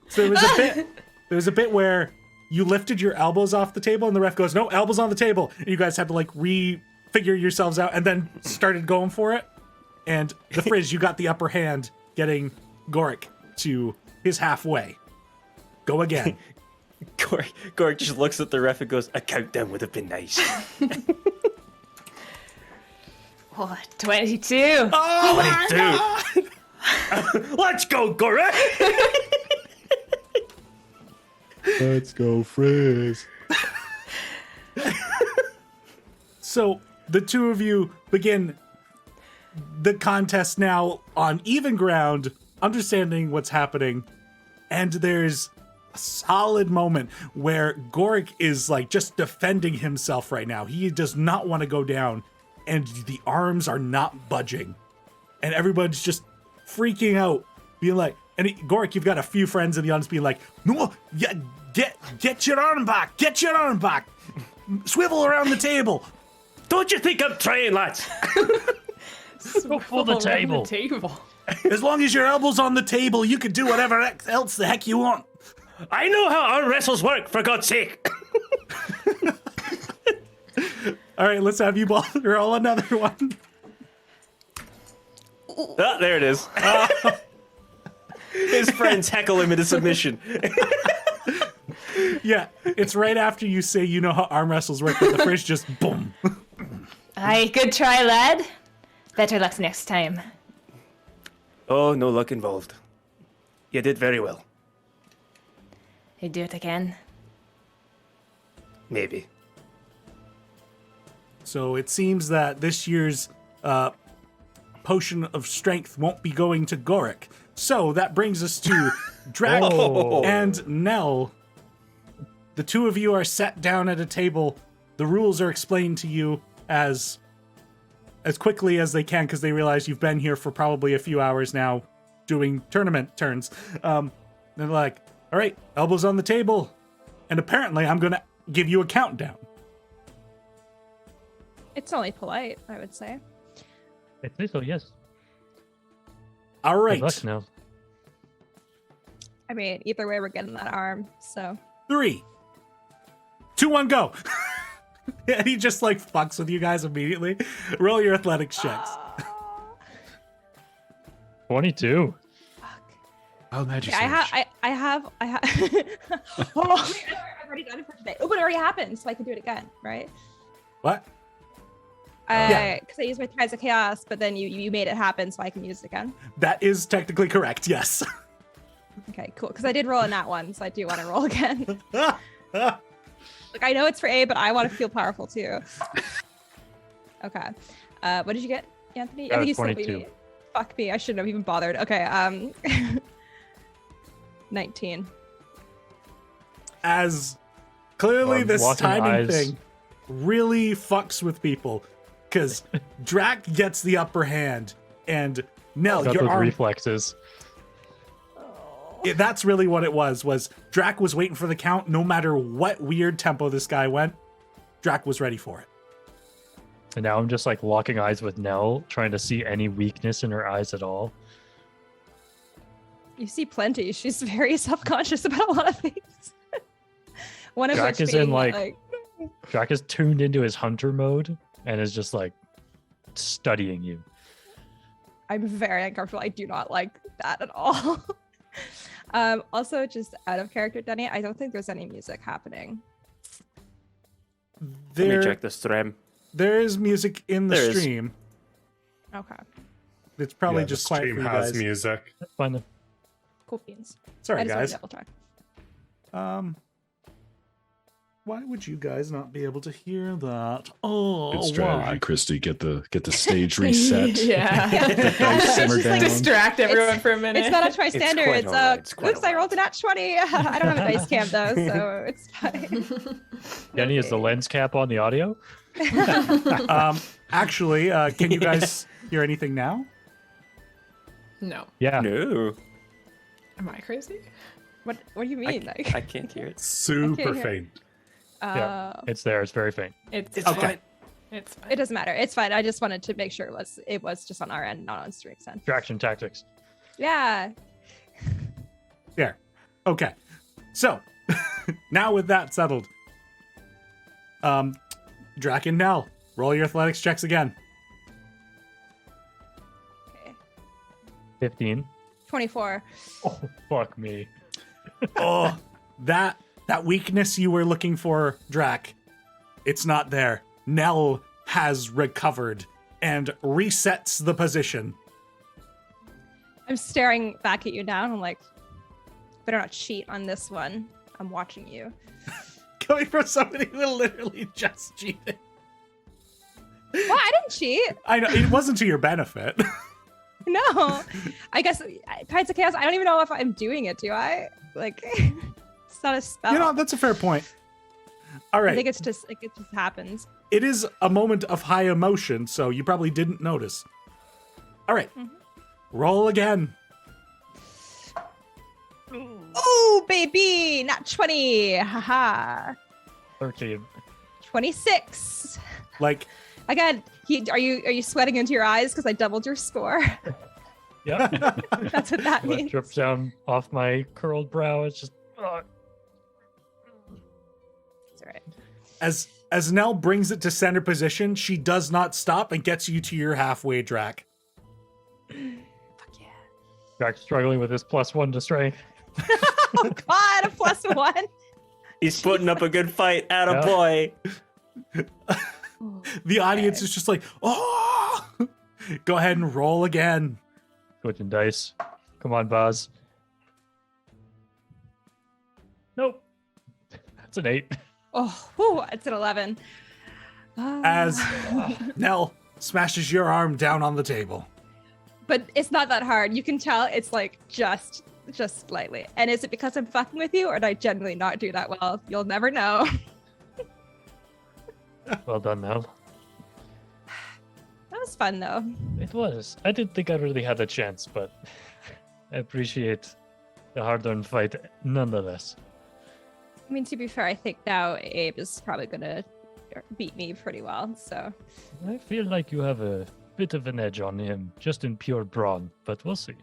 So there was a bit where you lifted your elbows off the table and the ref goes, "No, elbows on the table." And you guys had to like refigure yourselves out and then started going for it. And the Frizz, you got the upper hand, getting Goric to his halfway. Go again. Gork just looks at the ref and goes, "A countdown would have been nice." Oh, 22. Oh, 22. Let's go, Gork! Let's go, Frizz. So the two of you begin the contest now on even ground, understanding what's happening, and there's a solid moment where Goric is like just defending himself right now. He does not want to go down, and the arms are not budging, and everyone's just freaking out, being like, Goric, you've got a few friends in the audience being like, "No, yeah, get your arm back, get your arm back, swivel around the table, Don't you think I'm trying, lads? Go for the table. table. As long as your elbow's on the table, you can do whatever else the heck you want. I know how arm wrestles work, for God's sake. All right, let's have you both roll another one. Ah, there it is. His friends heckle him into submission. Yeah, it's right after you say you know how arm wrestles work, but the fridge just boom. Aye, good try, lad. Better luck next time. Oh, no luck involved. You did very well. You do it again. Maybe. So it seems that this year's potion of strength won't be going to Goric. So that brings us to Draq'ull Oh. and Nell. The two of you are sat down at a table. The rules are explained to you as quickly as they can because they realize you've been here for probably a few hours now doing tournament turns. They're like, all right, elbows on the table. And apparently I'm going to give you a countdown. It's only polite, I would say. I think so, yes. All right. Good luck now. I mean, either way, we're getting that arm. So 3, 2, 1, go. And he just like fucks with you guys immediately. Roll your athletics checks. 22. Oh, magic. I have. Oh, I've already done it for today. Oh, but it already happened, so I can do it again, right? What? Because I used my Tides of Chaos, but then you made it happen, so I can use it again. That is technically correct, yes. Okay, cool. Because I did roll in that one, so I do want to roll again. Like, I know it's for A, but I want to feel powerful too. Okay. What did you get, Anthony? I think you still beat 22. me. Fuck me. I shouldn't have even bothered. Okay. 19. As clearly I'm this locking timing eyes. thing really fucks with people. Because Drac gets the upper hand, and Nell, Got your those arm. reflexes. That's really what it was Drac was waiting for the count. No matter what weird tempo this guy went, Drac was ready for it. And now I'm just like locking eyes with Nell, trying to see any weakness in her eyes at all. You see plenty. She's very self-conscious about a lot of things. One of Drac which is being in, that, like- Drac is tuned into his hunter mode and is just like studying you. I'm very uncomfortable. I do not like that at all. Also, just out of character, Denny, I don't think there's any music happening. Let me check the stream. There is music in the There is. stream. Okay. It's probably Yeah, just the quiet for stream you has guys. music. That's fine then. Cool beans. Sorry, I just wanted guys. to double check. Why would you guys not be able to hear that? Oh, Good strategy, why? Christy. Get the stage reset. Yeah. Let dice simmer Just like down. distract everyone for a minute. It's not a tri-standard. quite It's alright, it's quite oops, I rolled a nat 20. I don't have a dice cam though, so it's fine. Denny, is the lens cap on the audio? Actually, can you guys hear anything now? No. Yeah. No. Am I crazy? What do you mean? I can't hear it. Super hear. faint. Yeah. It's there. It's very faint. It's It's Okay. fine. It's fine. It doesn't matter. It's fine. I just wanted to make sure it was just on our end, not on stream's end. Distraction tactics. Yeah. There. Okay. So, now with that settled, Drac and Nell, roll your athletics checks again. Okay. 15. 24. Oh, fuck me. Oh, that weakness you were looking for, Drac, it's not there. Nell has recovered and resets the position. I'm staring back at you now. And I'm like, better not cheat on this one. I'm watching you. Coming from somebody who literally just cheated. Well, I didn't cheat. I know, it wasn't to your benefit. No. I guess Tides of Chaos, I don't even know if I'm doing it, do I? Like, it's not a spell. You know, that's a fair point. All right. I think it just happens. It is a moment of high emotion, so you probably didn't notice. All right. Roll again. Oh, baby! Not 20. Haha. 13. 26. Like, Again, are you sweating into your eyes because I doubled your score? Yeah. That's what that What means. drips down off my curled brow. It's just. It's all right. As Nell brings it to center position, she does not stop and gets you to your halfway, Drac. Fuck yeah. Jack struggling with his +1 to strength. Oh God, a +1. He's putting up a good fight. Atta Yeah. boy. The audience is just like, oh! Go ahead and roll again. Switching dice. Come on, Buzz. Nope. That's an 8. Oh, whew, it's an 11. As Nell smashes your arm down on the table. But it's not that hard. You can tell it's like just slightly. And is it because I'm fucking with you, or did I generally not do that well? You'll never know. Well done, Mel. That was fun though. It was. I didn't think I really had a chance, but I appreciate the hard-earned fight nonetheless. I mean, to be fair, I think now Abe is probably gonna beat me pretty well. So I feel like you have a bit of an edge on him, just in pure brawn, but we'll see.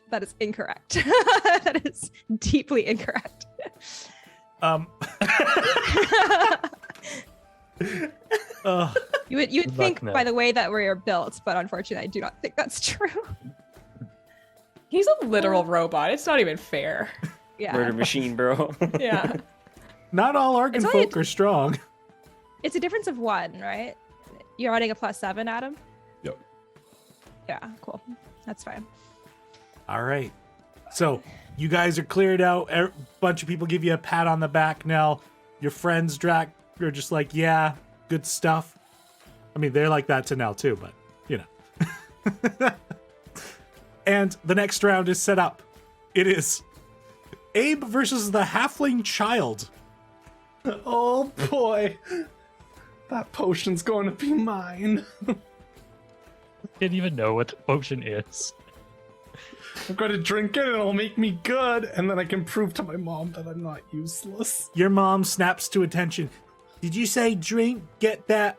that is incorrect. That is deeply incorrect. You would Good think luck, Nell. by the way that we are built, but unfortunately, I do not think that's true. He's a literal robot. It's not even fair. Yeah, Murder machine, bro. Yeah. Not all Argon It's only folk are strong. it's a difference of 1, right? You're adding a +7, Adam. Yep. Yeah, cool. That's fine. All right. So you guys are cleared out. A bunch of people give you a pat on the back now. Your friends, Drac, are just like, yeah, good stuff. I mean, they're like that to Nell too, but you know. And the next round is set up. It is Abe versus the halfling child. Oh boy. That potion's going to be mine. Can't even know what the potion is. I'm going to drink it and it'll make me good, and then I can prove to my mom that I'm not useless. Your mom snaps to attention. Did you say drink? Get that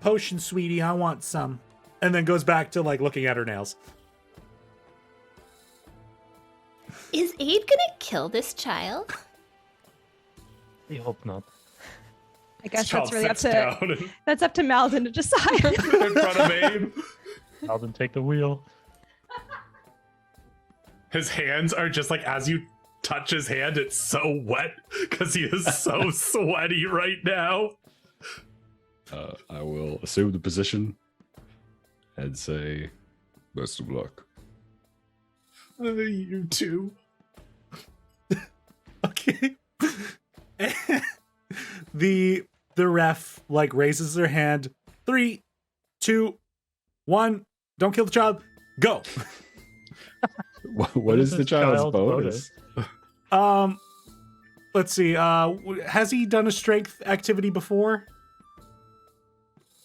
potion, sweetie. I want some. And then goes back to like looking at her nails. Is Abe gonna kill this child? I hope not. I guess Child that's really up sits to down in that's up to Malden to decide. front of Abe. Alden, take the wheel. His hands are just like, as you touch his hand, it's so wet because he is so sweaty right now. I will assume the position and say, best of luck. You too. Okay. The ref like raises their hand. 3, 2, 1. Don't kill the child. Go. What is the child's bonus? Let's see. Has he done a strength activity before?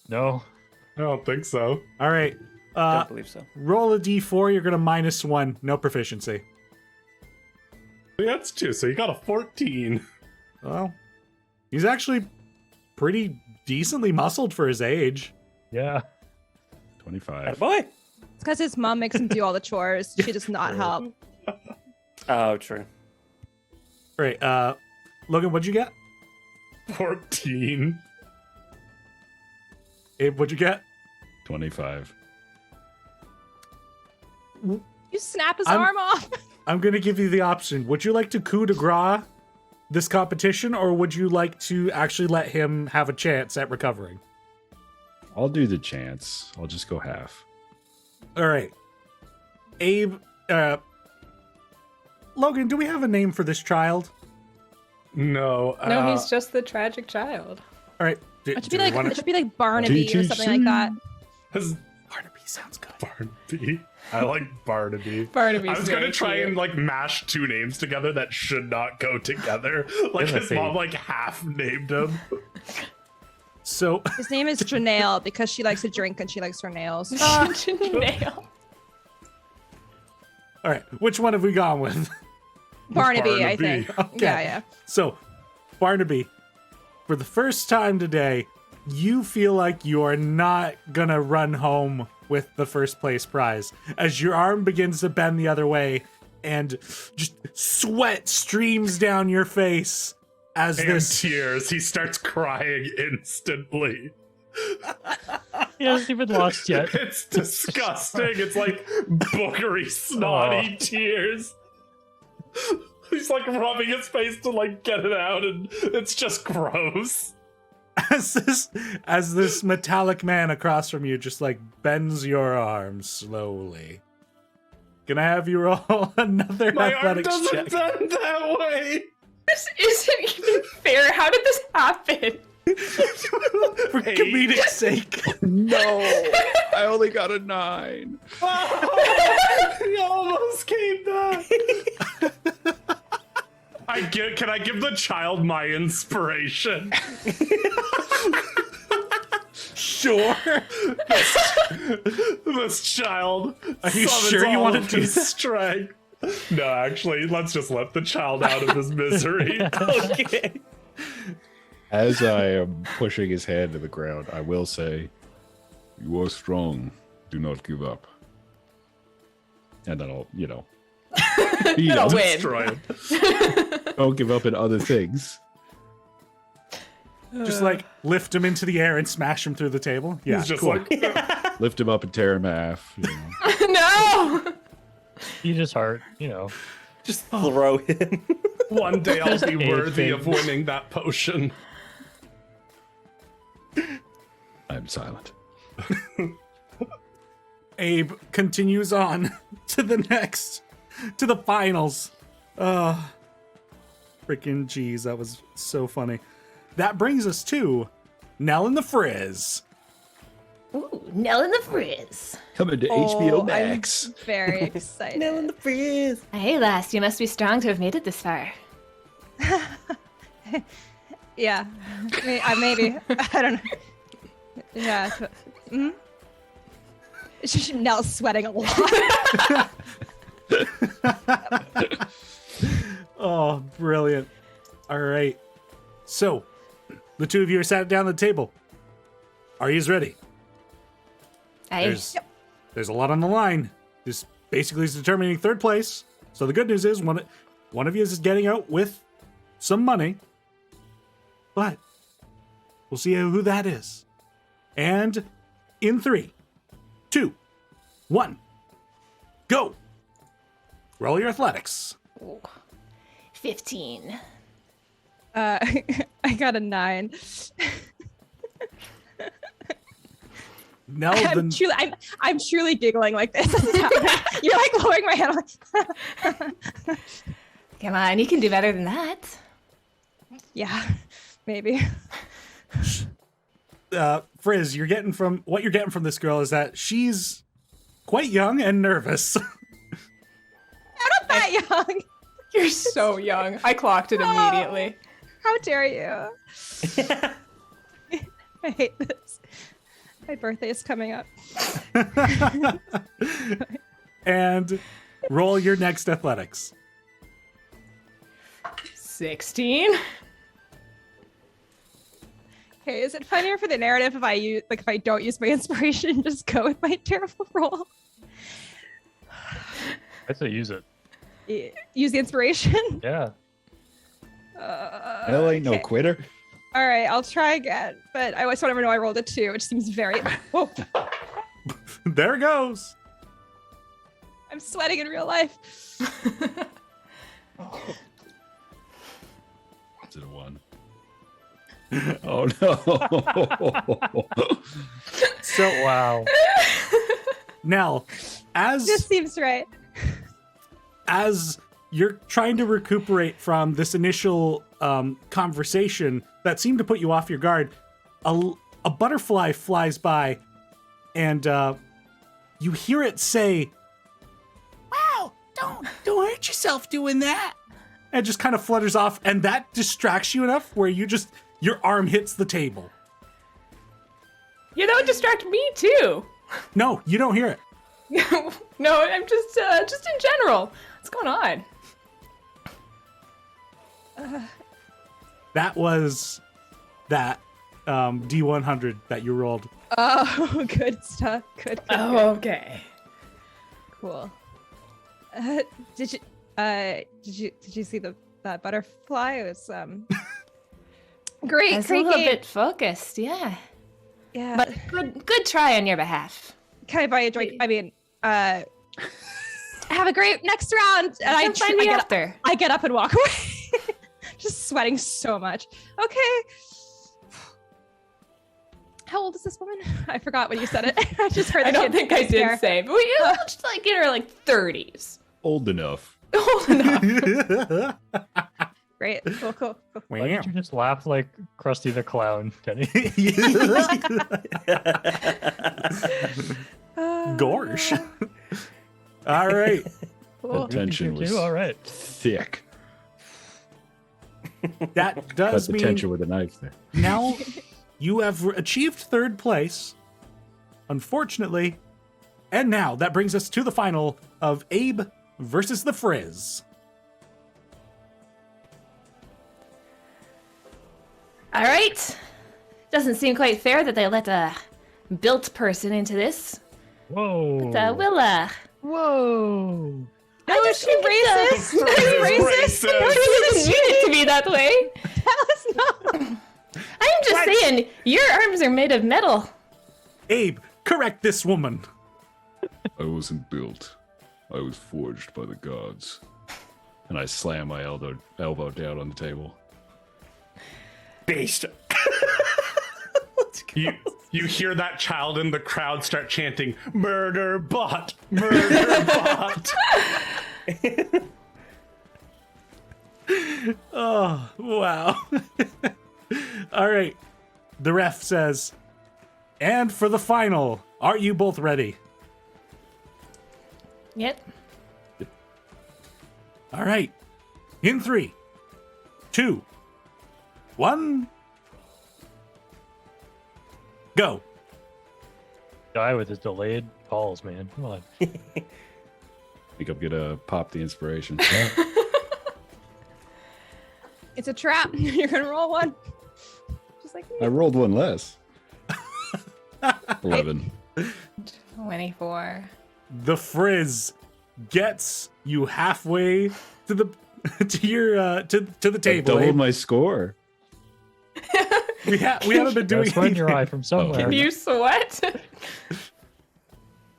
No. I don't think so. All right. Don't believe so. Roll a d4. You're gonna -1. No proficiency. Yeah, that's 2, so you got a 14. Well, he's actually pretty decently muscled for his age. Yeah. 25. Boy. It's because his mom makes him do all the chores. She does not help. Oh, true. All right. Logan, what'd you get? 14. Abe, what'd you get? 25. You snap his I'm- arm off. I'm gonna give you the option. Would you like to coup de grace this competition, or would you like to actually let him have a chance at recovering? I'll do the chance. I'll just go half. All right. Abe, Logan, do we have a name for this child? No. No, he's just the tragic child. All right. It should be like Barnaby or something like that. His Barnaby sounds good. Barnaby. I like Barnaby. Barnaby's I was gonna very try cute. and like mash 2 names together that should not go together. Like Gonna his say- mom like half named him. So, His name is Janelle because she likes to drink and she likes her nails. Nail. all right. Which one have we gone with? Barnaby, I Barnaby. think. Okay. Yeah, yeah. So, Barnaby, for the first time today, you feel like you're not gonna run home with the first place prize as your arm begins to bend the other way and just sweat streams down your face as And this tears. He starts crying instantly. He hasn't even lost yet. It's disgusting. It's like boogery, snotty tears. He's like rubbing his face to like get it out, and it's just gross. as this metallic man across from you just like bends your arm slowly. Can I have you roll another My arm athletics doesn't check? bend that way. This isn't even fair. How did this happen? For comedic sake. No, I only got a 9. He almost came back. Can I give the child my inspiration? Sure. This child. Are you summons sure you all want of to do his that? strength. No, actually, let's just let the child out of his misery. Okay. As I am pushing his hand to the ground, I will say, "You are strong. Do not give up." And then I'll, beat I'll him. win. Destroy him. Don't give up in other things. Just like lift him into the air and smash him through the table. Yeah, He's just cool. like, Lift him up and tear him half. No! He just hurt, Just throw him. one day I'll be worthy Anything. of winning that potion. I'm silent. Abe continues on to the finals. Freaking jeez, that was so funny. That brings us to Nell and the Frizz. Ooh, Nell and the Frizz. Coming to HBO Max. I'm very excited. Nail in the freeze. Hey, lass, you must be strong to have made it this far. Yeah, maybe. I don't know. Yeah. Nell's sweating a lot. Oh, brilliant. All right. So, the two of you are sat down at the table. Are you ready? There's a lot on the line. This basically is determining third place. So the good news is one of you is getting out with some money. But we'll see who that is. And in 3, 2, 1, go. Roll your athletics. Ooh. 15. I got a 9. Nell, I'm truly giggling like this. This is happening. You're like lowering my hand. Come on, you can do better than that. Yeah, maybe. Frizz, what you're getting from this girl is that she's quite young and nervous. I'm not that young. You're so young. I clocked it immediately. How dare you? I hate this. My birthday is coming up. And roll your next athletics. 16. Okay, is it funnier for the narrative if I don't use my inspiration, just go with my terrible roll? I say use it. Use the inspiration? Yeah. Hell ain't no okay. quitter. All right, I'll try again. But I just want to know I rolled a 2, which seems very. Oh, There goes. I'm sweating in real life. Is it a 1? Oh no. So Wow. Nell, This seems right. as you're trying to recuperate from this initial conversation that seemed to put you off your guard, a butterfly flies by, and you hear it say, "Wow, don't hurt yourself doing that." And it just kind of flutters off, and that distracts you enough where your arm hits the table. Yeah, that would distract me too. No, you don't hear it. No, I'm just in general. What's going on? That was that. D100 that you rolled. Oh, good stuff. Good. Oh, okay. Cool. Did you see that butterfly? It was great. That's a great little game. bit focused, yeah. Yeah. But good try on your behalf. Can I buy a drink? I mean, have a great next round. And Come find me after. I get up and walk away. Just sweating so much. Okay. How old is this woman? I forgot when you said it. I just heard. I that she don't had think I nice hair. did say, but we just like in her like 30s. Old enough. Old enough. Great. Cool. Why did you just laugh like Krusty the Clown, Kenny? Gorsh. All right. Cool. The tension was All right. thick. That Cut does the mean tension with a knife there. now you have achieved third place, unfortunately. And now that brings us to the final of Abe versus the Frizz. All right. Doesn't seem quite fair that they let a built person into this. Whoa. But Whoa. No, is she racist? Is she racist? I didn't mean it to be that way. That was not. I'm just saying, your arms are made of metal. Abe, correct this woman. I wasn't built. I was forged by the gods. And I slam my elbow down on the table. Based. You hear that child in the crowd start chanting, "Murder bot! Murder bot!" Oh, wow. All right. The ref says, and for the final, are you both ready? Yep. All right. In 3, 2, 1, go. Guy with his delayed calls, man. Come on. I think I'm gonna pop the inspiration. It's a trap. You're gonna roll one. Just like I me. rolled one less. 11. 24. The Frizz gets you halfway to the to the table. Doubled Abe. my score. We haven't been doing Gotta find your eye from somewhere. Can you sweat?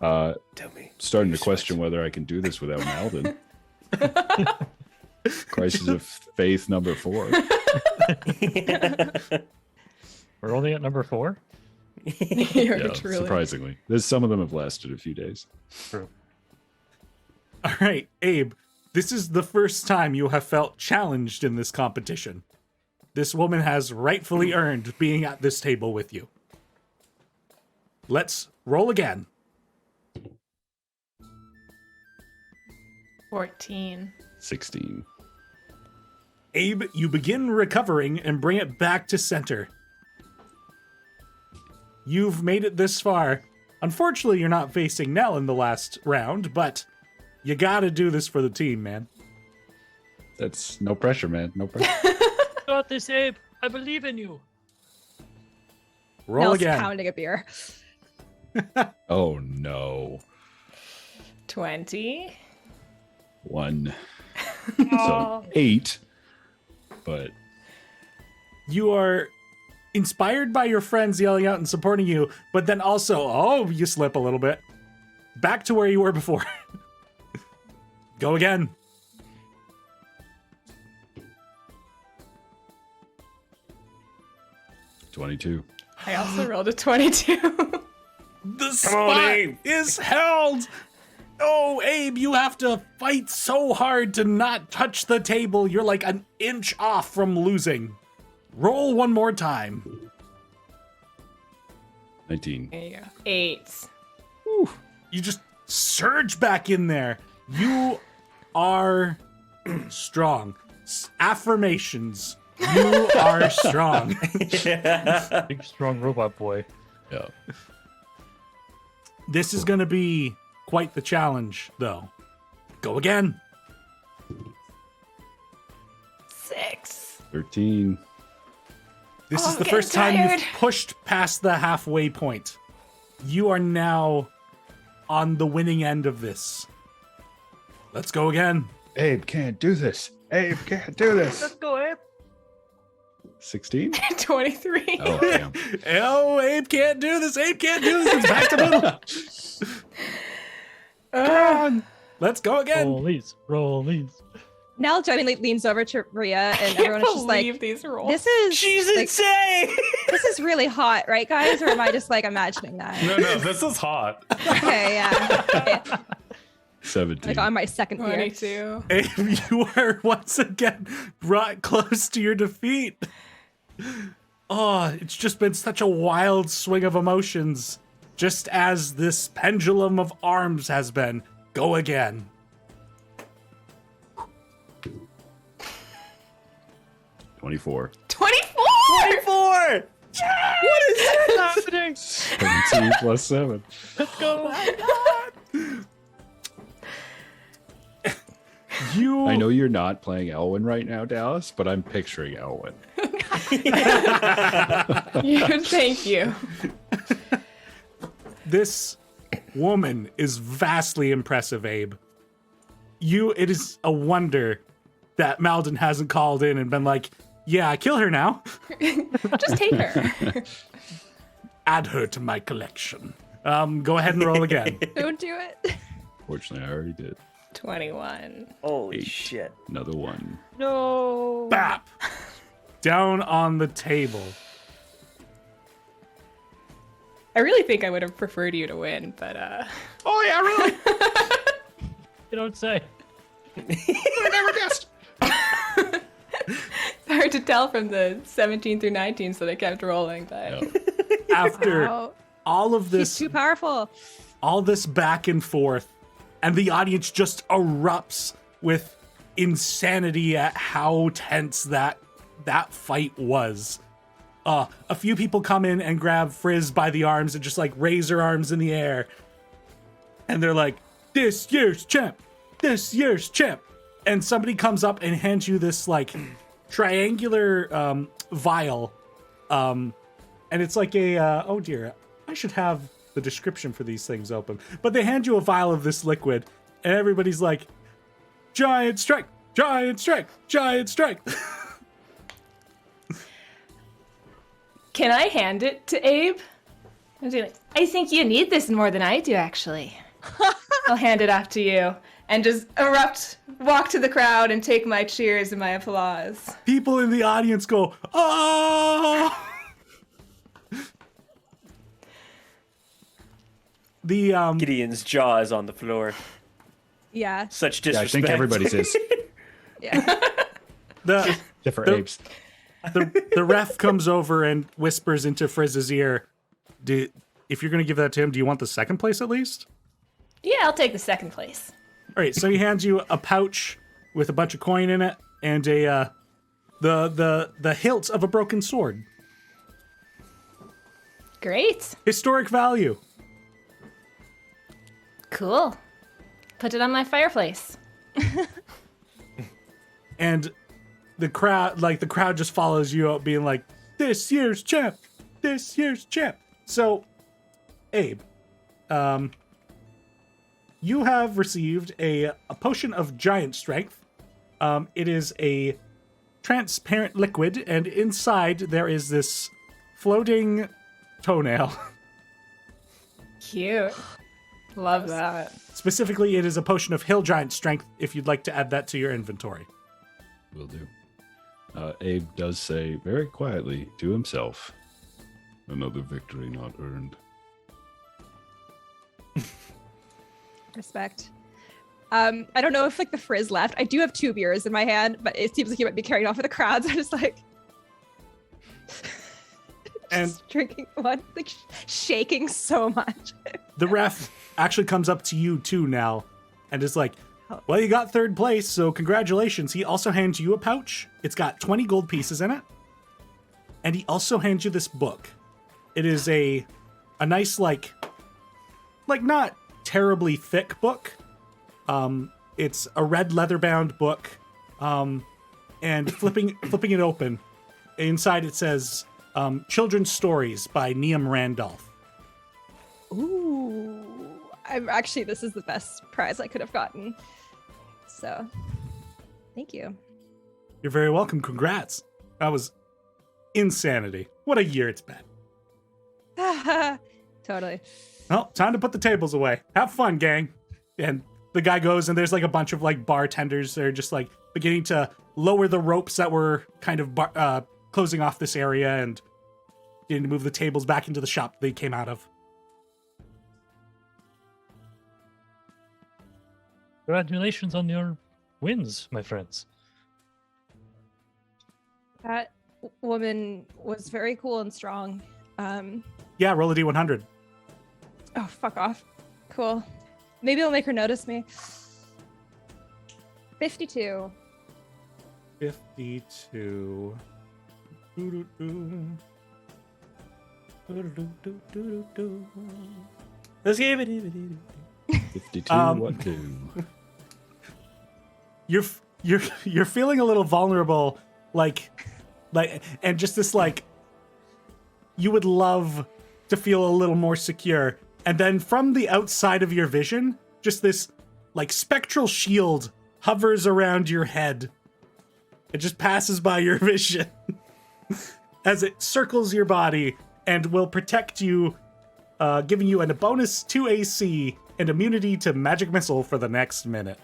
Tell me. Starting to question whether I can do this without Malden. Crisis of faith number 4. We're only at number 4? You're Yeah, truly. surprisingly. Some of them have lasted a few days. True. All right, Abe, this is the first time you have felt challenged in this competition. This woman has rightfully earned being at this table with you. Let's roll again. 14. 16. Abe, you begin recovering and bring it back to center. You've made it this far. Unfortunately, you're not facing Nell in the last round, but you gotta do this for the team, man. That's no pressure, man. No pressure. Got this, Abe. I believe in you. Roll Nell's again. pounding a beer. Oh no. 20. 1. So 8. But You are inspired by your friends yelling out and supporting you, but then also, you slip a little bit. Back to where you were before. Go again. 22. I also rolled a 22. The spot is held. Oh, Abe, you have to fight so hard to not touch the table. You're like an inch off from losing. Roll one more time. 19. There you go. 8. You just surge back in there. You are strong. Affirmations. You are strong. Big, strong robot boy. Yeah. This is going to be quite the challenge, though. Go again. 6. 13. This Oh, is I'm the getting first time tired. you've pushed past the halfway point. You are now on the winning end of this. Let's go again. Abe can't do this. Abe can't do this. go, Abe. 16? 23. Oh, damn. Oh, Abe can't do this. Abe can't do this. It's back to middle. Come on. Let's go again. Rollies. Nell genuinely leans over to Rhea, and I can't everyone is just like, believe these rolls. "This is She's like, insane. this is really hot, right, guys? Or am I just like imagining that?" No, this is hot. Okay, yeah. Okay. 17. Like on my second beer. 22. Abe, you are once again brought close to your defeat. Oh, it's just been such a wild swing of emotions, just as this pendulum of arms has been. Go again. 24. 24! 24. What is Happening. 17 plus 7. Let's go. You. I know you're not playing Elwyn right now, Dallas, but I'm picturing Elwyn. Thank you. This woman is vastly impressive, Abe. It is a wonder that Malden hasn't called in and been like, yeah, kill her now. Just take her. Add her to my collection. Go ahead and roll again. Don't do it. Fortunately, I already did. 21. Holy 8. shit. Another one. No. Bap! Down on the table. I really think I would have preferred you to win, but Oh, yeah, really? You don't say. hard to tell from the 17 through 19, so they kept rolling. But After Wow. all of He's this, too powerful. all this back and forth, and the audience just erupts with insanity at how tense that fight was. A few people come in and grab Frizz by the arms and just like raise her arms in the air. And they're like, this year's champ, this year's champ. And somebody comes up and hands you this like triangular vial. And it's like a, oh dear, I should have the description for these things open. But they hand you a vial of this liquid and everybody's like, giant strike, giant strike, giant strike. can I hand it to Abe? I think you need this more than I do, actually. I'll hand it off to you and just walk to the crowd and take my cheers and my applause. People in the audience go, oh! The Gideon's jaw is on the floor. Yeah. Such Yeah, I disrespect. think everybody's is. Yeah. the Different The- apes. the ref comes over and whispers into Frizz's ear, if you're going to give that to him, do you want the second place at least? Yeah, I'll take the second place. All right, so he hands you a pouch with a bunch of coin in it and a the hilt of a broken sword. Great. Historic value. Cool. Put it on my fireplace. And the crowd just follows you out being like, this year's champ, this year's champ. So, Abe, you have received a potion of giant strength. It is a transparent liquid, and inside there is this floating toenail. Cute. Love that. Specifically, it is a potion of hill giant strength, if you'd like to add that to your inventory. Will do. Abe does say very quietly to himself, another victory not earned. Respect. I don't know if like the Frizz left. I do have 2 beers in my hand, but it seems like he might be carrying off with the crowd. So I'm just like, And just drinking one, like shaking so much. the ref actually comes up to you too now and is like, well, you got third place, so congratulations. He also hands you a pouch. It's got 20 gold pieces in it. And he also hands you this book. It is a nice, like not terribly thick book. It's a red leather-bound book. And flipping it open, inside it says, Children's Stories by Neam Randolph. Ooh. This is the best prize I could have gotten. So, thank you. You're very welcome. Congrats. That was insanity. What a year it's been. Totally. Well, time to put the tables away. Have fun, gang. And the guy goes, and there's like a bunch of like bartenders that are just like beginning to lower the ropes that were kind of closing off this area and beginning to move the tables back into the shop they came out of. Congratulations on your wins, my friends. That woman was very cool and strong. Yeah, roll a d100. Oh, fuck off. Cool. Maybe it'll make her notice me. 52. 52. Let's give it. 52, what do? You're feeling a little vulnerable, like, and just this like, you would love to feel a little more secure, and then from the outside of your vision, just this like spectral shield hovers around your head. It just passes by your vision as it circles your body and will protect you, giving you a bonus 2 AC and immunity to magic missile for the next minute.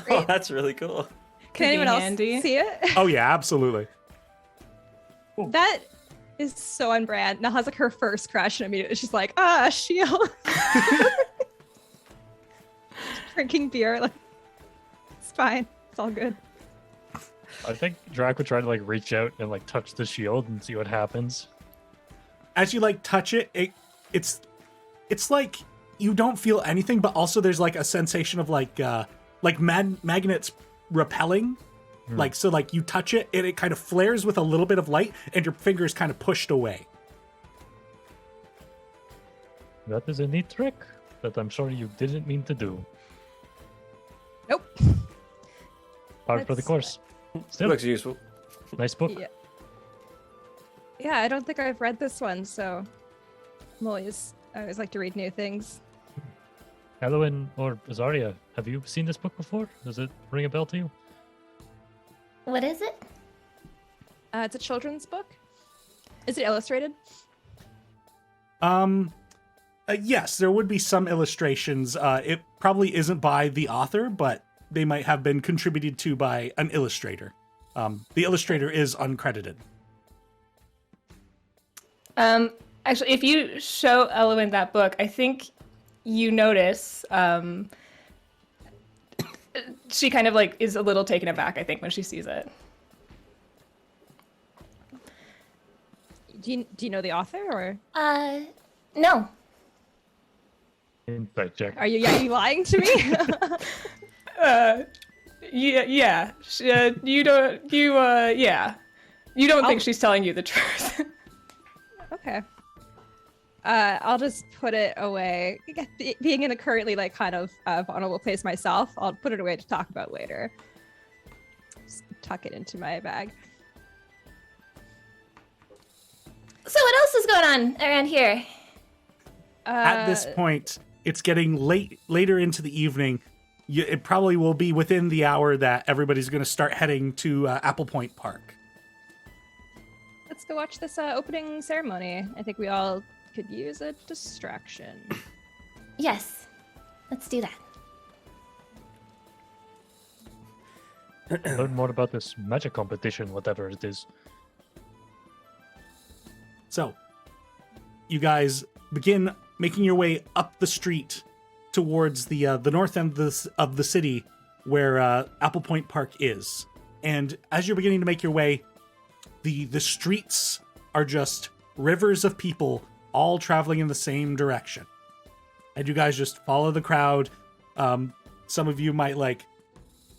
Oh, that's really cool. Can anyone else handy. see it? Oh yeah, absolutely. That is so on brand. Now has like her first crush and immediately she's like, shield. Drinking beer, like it's fine. It's all good. I think Drac would try to like reach out and like touch the shield and see what happens. As you like touch it, it's like you don't feel anything, but also there's like a sensation of like magnets repelling. Like, so like you touch it and it kind of flares with a little bit of light and your finger is kind of pushed away. That is a neat trick that I'm sure you didn't mean to do. Nope. Part for the That's- course. Still, Looks useful. nice book. Yeah, I don't think I've read this one, so I always like to read new things. Elowen or Azaria, have you seen this book before? Does it ring a bell to you? What is it? It's a children's book. Is it illustrated? Yes, there would be some illustrations. It probably isn't by the author, but they might have been contributed to by an illustrator. The illustrator is uncredited. Actually, if you show Elowen that book, I think you notice she kind of like is a little taken aback, I think, when she sees it. Do you know the author, or No. Insight check. are you lying to me? Yeah. You don't think she's telling you the truth. Okay. I'll just put it away. Being in a currently like kind of vulnerable place myself, I'll put it away to talk about later. Just tuck it into my bag. So what else is going on around here? At this point, it's getting later into the evening. It probably will be within the hour that everybody's going to start heading to Apple Point Park. Let's go watch this opening ceremony. I think we all could use a distraction. Yes. Let's do that. Learn more about this magic competition, whatever it is. So, you guys begin making your way up the street towards the north end of the city where Apple Point Park is. And as you're beginning to make your way, the streets are just rivers of people all traveling in the same direction. And you guys just follow the crowd. Some of you might like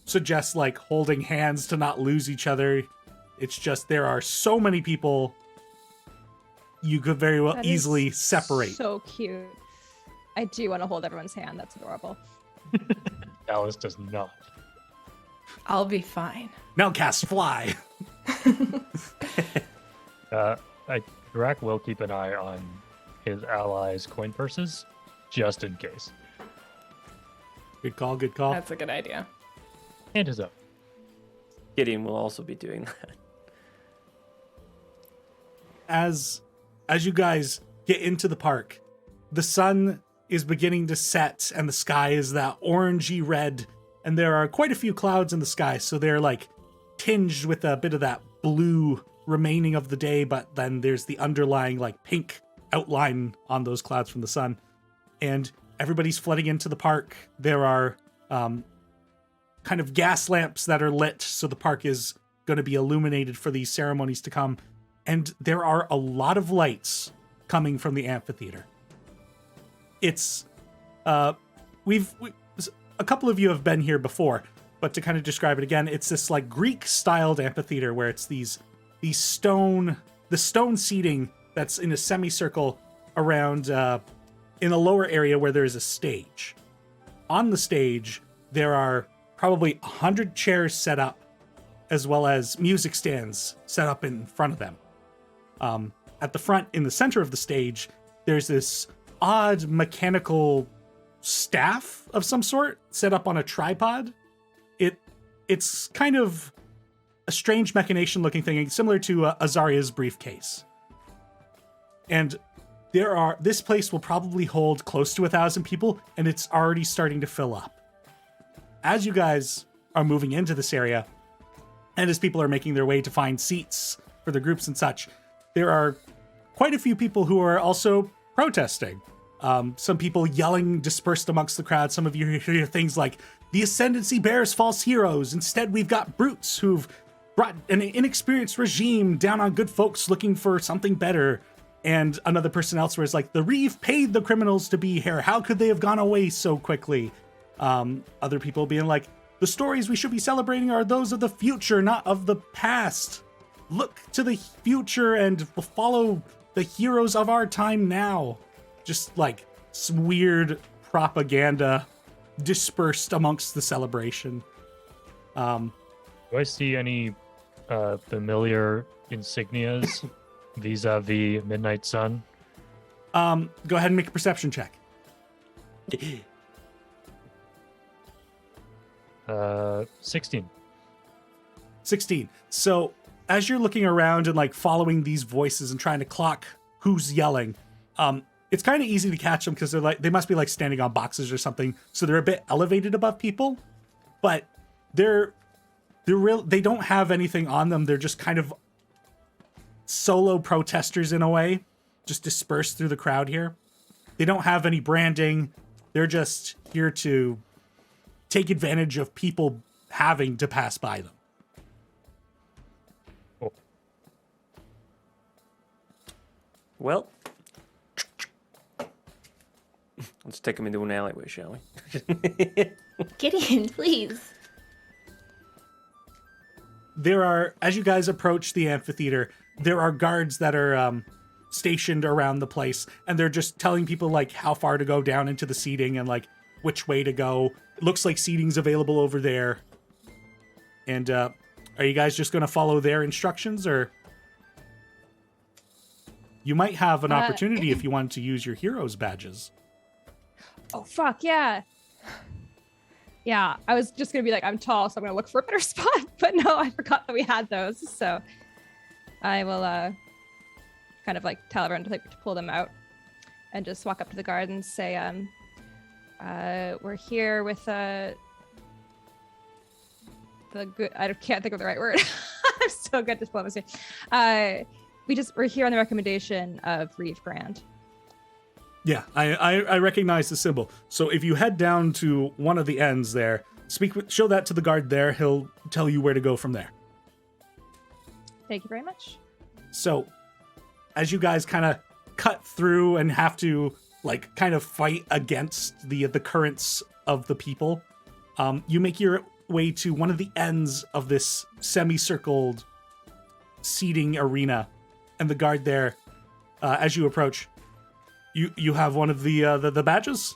suggest like holding hands to not lose each other. It's just there are so many people you could very well That is easily separate. So cute. I do want to hold everyone's hand. That's adorable. Alice does not. I'll be fine. Now cast fly. Drac will keep an eye on his allies' coin purses, just in case. Good call, good call. That's a good idea. And his own. Gideon will also be doing that. As you guys get into the park, the sun is beginning to set and the sky is that orangey red, and there are quite a few clouds in the sky, so they're like tinged with a bit of that blue remaining of the day, but then there's the underlying like pink outline on those clouds from the sun. And everybody's flooding into the park. There are kind of gas lamps that are lit, so the park is going to be illuminated for these ceremonies to come. And there are a lot of lights coming from the amphitheater. It's we've a couple of you have been here before, but to kind of describe it again, it's this like Greek-styled amphitheater where it's the stone seating that's in a semicircle around in a lower area where there is a stage. On the stage, there are probably 100 chairs set up, as well as music stands set up in front of them. At the front, in the center of the stage, there's this odd mechanical staff of some sort set up on a tripod. It's kind of a strange machination looking thing, similar to Azaria's briefcase. And this place will probably hold close to 1,000 people, and it's already starting to fill up. As you guys are moving into this area, and as people are making their way to find seats for their groups and such, there are quite a few people who are also protesting. Some people yelling dispersed amongst the crowd. Some of you hear things like, "The ascendancy bears false heroes. Instead, we've got brutes who've brought an inexperienced regime down on good folks looking for something better." And another person elsewhere is like, "The Reeve paid the criminals to be here. How could they have gone away so quickly?" Other people being like, "The stories we should be celebrating are those of the future, not of the past. Look to the future and follow the heroes of our time now." Just like some weird propaganda dispersed amongst the celebration. Do I see any familiar insignias vis-a-vis Midnight Sun? Go ahead and make a perception check. 16. 16. So as you're looking around and like following these voices and trying to clock who's yelling, it's kind of easy to catch them because they must be like standing on boxes or something, so they're a bit elevated above people, but they don't have anything on them. They're just kind of solo protesters in a way, just dispersed through the crowd here. They don't have any branding. They're just here to take advantage of people having to pass by them. Cool. Well, let's take him into an alleyway, shall we? Gideon, please. There are, as you guys approach the amphitheater, there are guards that are stationed around the place, and they're just telling people like how far to go down into the seating and like which way to go. It looks like seating's available over there. And are you guys just going to follow their instructions, or you might have an opportunity if you wanted to use your heroes badges? Oh, fuck, yeah. Yeah, I was just going to be like, I'm tall, so I'm going to look for a better spot. But no, I forgot that we had those. So I will kind of like tell everyone to pull them out and just walk up to the guard and say, we're here with the good, can't think of the right word. I'm so good at diplomacy. We're here on the recommendation of Reeve Grand. Yeah, I recognize the symbol. So if you head down to one of the ends there, show that to the guard there. He'll tell you where to go from there. Thank you very much. So as you guys kind of cut through and have to like kind of fight against the currents of the people, you make your way to one of the ends of this semicircled seating arena, and the guard there, as you approach, you have one of the badges.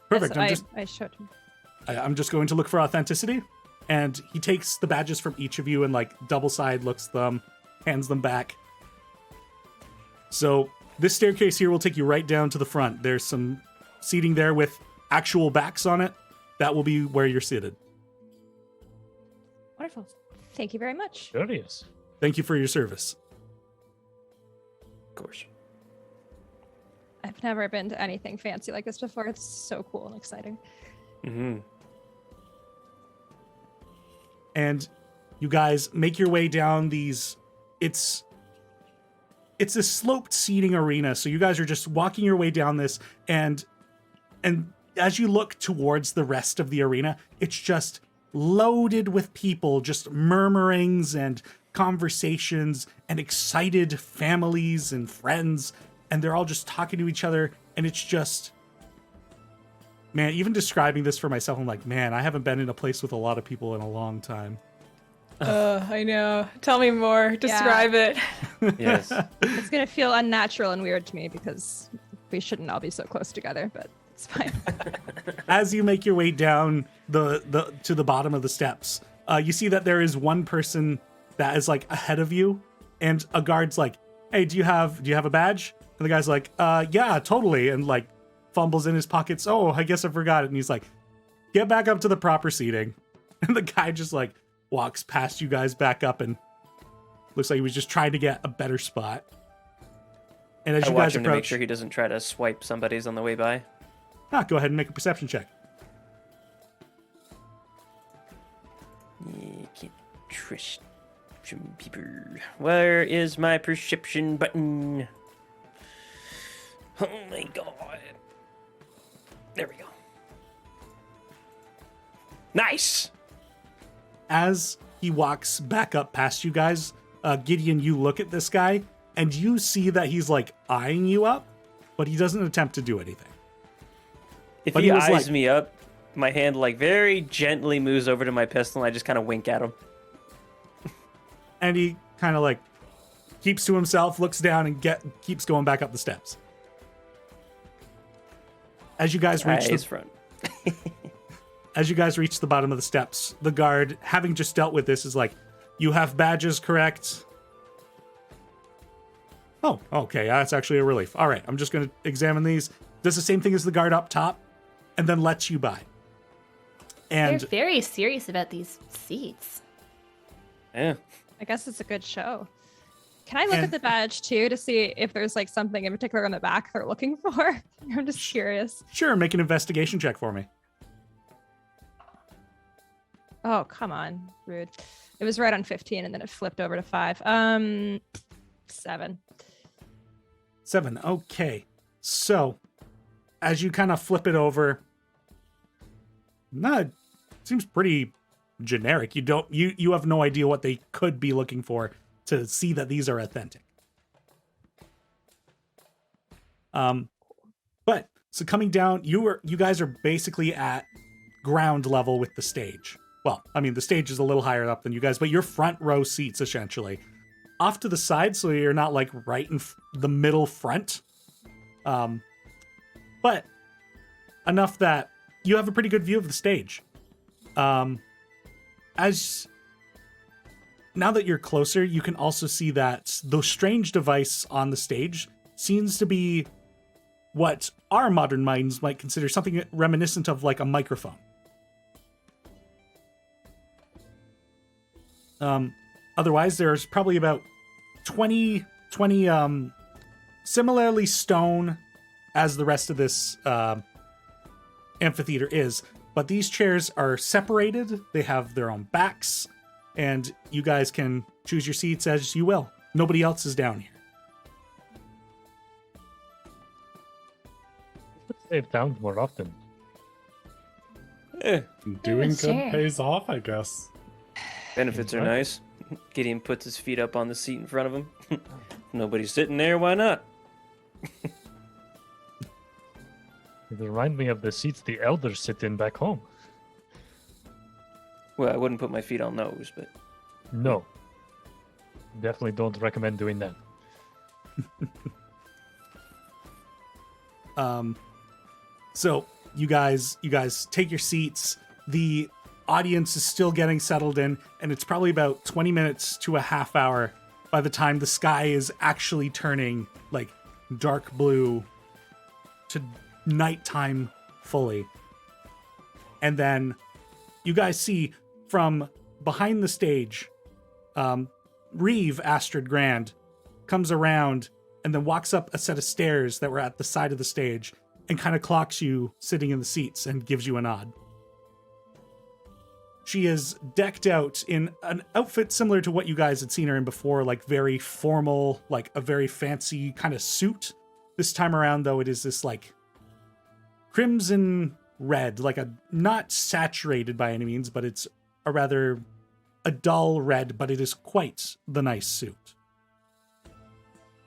Perfect. Yes, I showed him. I'm just going to look for authenticity. And he takes the badges from each of you and like double side looks them, hands them back. So this staircase here will take you right down to the front. There's some seating there with actual backs on it. That will be where you're seated. Wonderful. Thank you very much. Curious. Thank you for your service. Of course. I've never been to anything fancy like this before. It's so cool and exciting. Mm-hmm. And you guys make your way down these. It's a sloped seating arena, so you guys are just walking your way down this, and as you look towards the rest of the arena, it's just loaded with people, just murmurings and conversations and excited families and friends, and they're all just talking to each other, and it's just, man, even describing this for myself, I'm like, man, I haven't been in a place with a lot of people in a long time. I know. Tell me more. Describe it. Yes. It's gonna feel unnatural and weird to me because we shouldn't all be so close together, but it's fine. As you make your way down the to the bottom of the steps, you see that there is one person that is like ahead of you, and a guard's like, "Hey, do you have a badge?" And the guy's like, "Yeah, totally," and like fumbles in his pockets. "Oh, I guess I forgot it." And he's like, "Get back up to the proper seating." And the guy just like walks past you guys back up, and looks like he was just trying to get a better spot. And as I you watch guys him to make approach, sure he doesn't try to swipe somebody's on the way by. go ahead and make a perception check. You can't trust some people. Where is my perception button? Oh my god. There we go. Nice! As he walks back up past you guys, Gideon, you look at this guy and you see that he's like eyeing you up, but he doesn't attempt to do anything. If But he he was eyes like- me up, my hand like very gently moves over to my pistol and I just kind of wink at him. And he kind of like keeps to himself, looks down, and keeps going back up the steps. As you guys reach Eyes the front. As you guys reach the bottom of the steps, the guard, having just dealt with this, is like, "You have badges, correct?" Oh, okay, that's actually a relief. All right, I'm just going to examine these. Does the same thing as the guard up top, and then lets you by. And They're very serious about these seats. Yeah. I guess it's a good show. Can I look And- at the badge too to see if there's like something in particular on the back they're looking for? I'm just curious. sure, make an investigation check for me. Oh, come on. Rude. It was right on 15 and then it flipped over to 5. 7. 7. Okay. So, as you kind of flip it over, it seems pretty generic. You have no idea what they could be looking for to see that these are authentic. But so coming down, you guys are basically at ground level with the stage. Well, I mean, the stage is a little higher up than you guys, but you're front row seats essentially. Off to the side, so you're not like right in the middle front. But enough that you have a pretty good view of the stage. As now that you're closer, you can also see that the strange device on the stage seems to be what our modern minds might consider something reminiscent of like a microphone. Otherwise, there's probably about 20 similarly stone as the rest of this amphitheater is, but these chairs are separated. They have their own backs, and you guys can choose your seats as you will. Nobody else is down here. Let's save down more often. Doing good sure. pays off, I guess. Benefits are nice. Gideon puts his feet up on the seat in front of him. Nobody's sitting there, why not? It reminds me of the seats the elders sit in back home. Well, I wouldn't put my feet on those, but No. Definitely don't recommend doing that. So you guys take your seats. The audience is still getting settled in, and it's probably about 20 minutes to a half hour by the time the sky is actually turning like dark blue to nighttime fully. And then you guys see from behind the stage, Reeve Astrid Grand comes around and then walks up a set of stairs that were at the side of the stage and kind of clocks you sitting in the seats and gives you a nod. She is decked out in an outfit similar to what you guys had seen her in before, like very formal, like a very fancy kind of suit. This time around, though, it is this like crimson red, like a not saturated by any means, but it's a dull red, but it is quite the nice suit.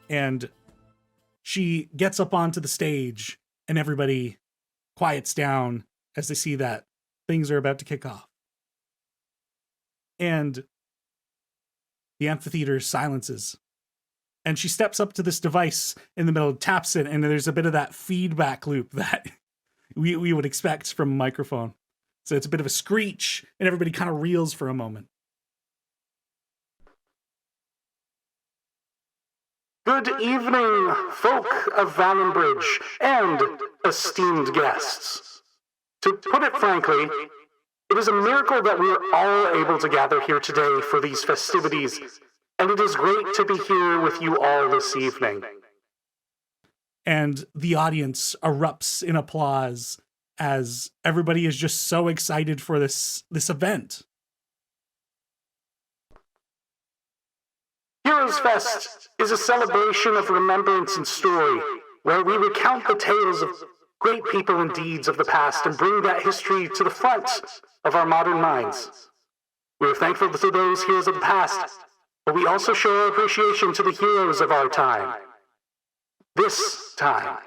And she gets up onto the stage and everybody quiets down as they see that things are about to kick off. And the amphitheater silences. And she steps up to this device in the middle, taps it, and there's a bit of that feedback loop that we would expect from a microphone. So it's a bit of a screech, and everybody kind of reels for a moment. Good evening, folk of Valenbridge, and esteemed guests. To put it frankly, it is a miracle that we are all able to gather here today for these festivities, and it is great to be here with you all this evening. And the audience erupts in applause as everybody is just so excited for this event. Heroes Fest is a celebration of remembrance and story, where we recount the tales of great people and deeds of the past and bring that history to the front of our modern minds. We are thankful to those heroes of the past, but we also show our appreciation to the heroes of our time. This time.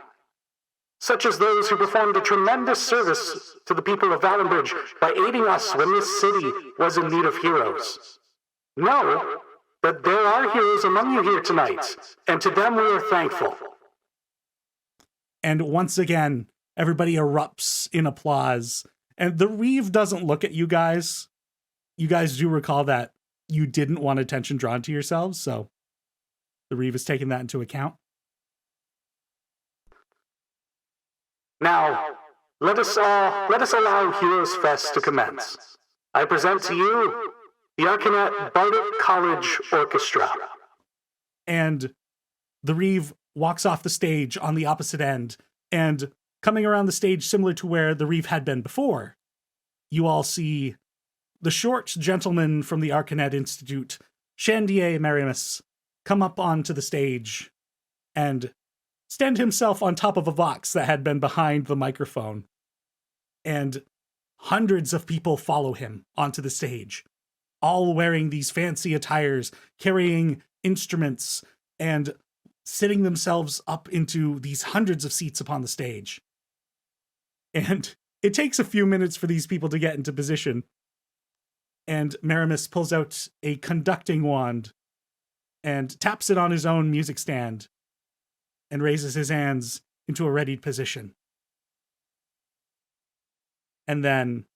Such as those who performed a tremendous service to the people of Valenbridge by aiding us when this city was in need of heroes. Know that there are heroes among you here tonight, and to them we are thankful. And once again, everybody erupts in applause. And the Reeve doesn't look at you guys. You guys do recall that you didn't want attention drawn to yourselves, so the Reeve is taking that into account. Now, let us allow Heroes Fest to commence. I present to you the Arcanet Bardic College Orchestra. And the Reeve walks off the stage on the opposite end, and coming around the stage similar to where the Reeve had been before, you all see the short gentleman from the Arcanet Institute, Shandier Marimus, come up onto the stage and stand himself on top of a box that had been behind the microphone. And hundreds of people follow him onto the stage, all wearing these fancy attires, carrying instruments, and sitting themselves up into these hundreds of seats upon the stage. And it takes a few minutes for these people to get into position. And Marimus pulls out a conducting wand and taps it on his own music stand and raises his hands into a readied position. And then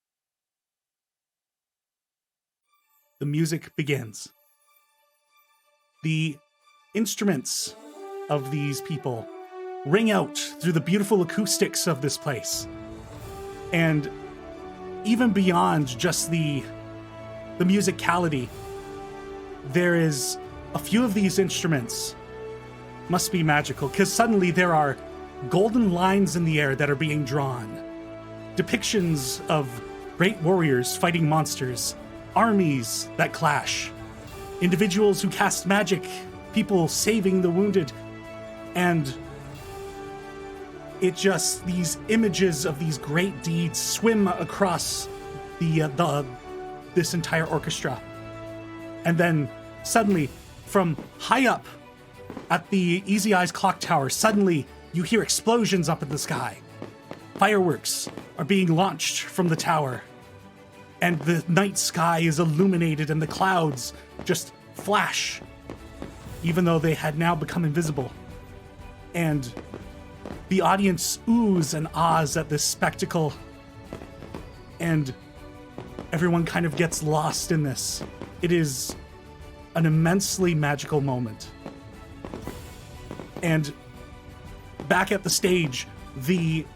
the music begins. The instruments of these people ring out through the beautiful acoustics of this place. And even beyond just the musicality, there is a few of these instruments must be magical, because suddenly there are golden lines in the air that are being drawn. Depictions of great warriors fighting monsters, armies that clash, individuals who cast magic, people saving the wounded, and it just, these images of these great deeds swim across this entire orchestra. And then suddenly, from high up at the Easy Eyes clock tower, suddenly you hear explosions up in the sky. Fireworks are being launched from the tower, and the night sky is illuminated and the clouds just flash, even though they had now become invisible. And the audience oohs and ahs at this spectacle, and everyone kind of gets lost in this. It is an immensely magical moment. And back at the stage, the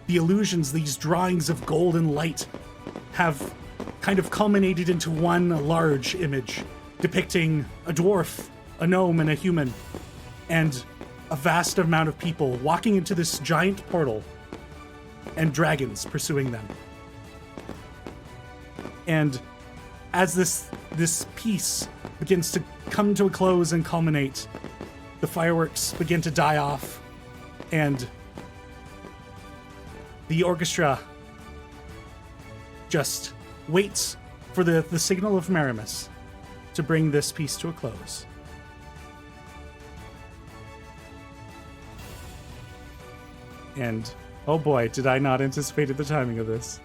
illusions, these drawings of golden light, have kind of culminated into one large image depicting a dwarf, a gnome, and a human, and a vast amount of people walking into this giant portal, and dragons pursuing them. And as this piece begins to come to a close and culminate, the fireworks begin to die off, and the orchestra just waits for the signal of Marimus to bring this piece to a close. And, oh boy, did I not anticipate the timing of this.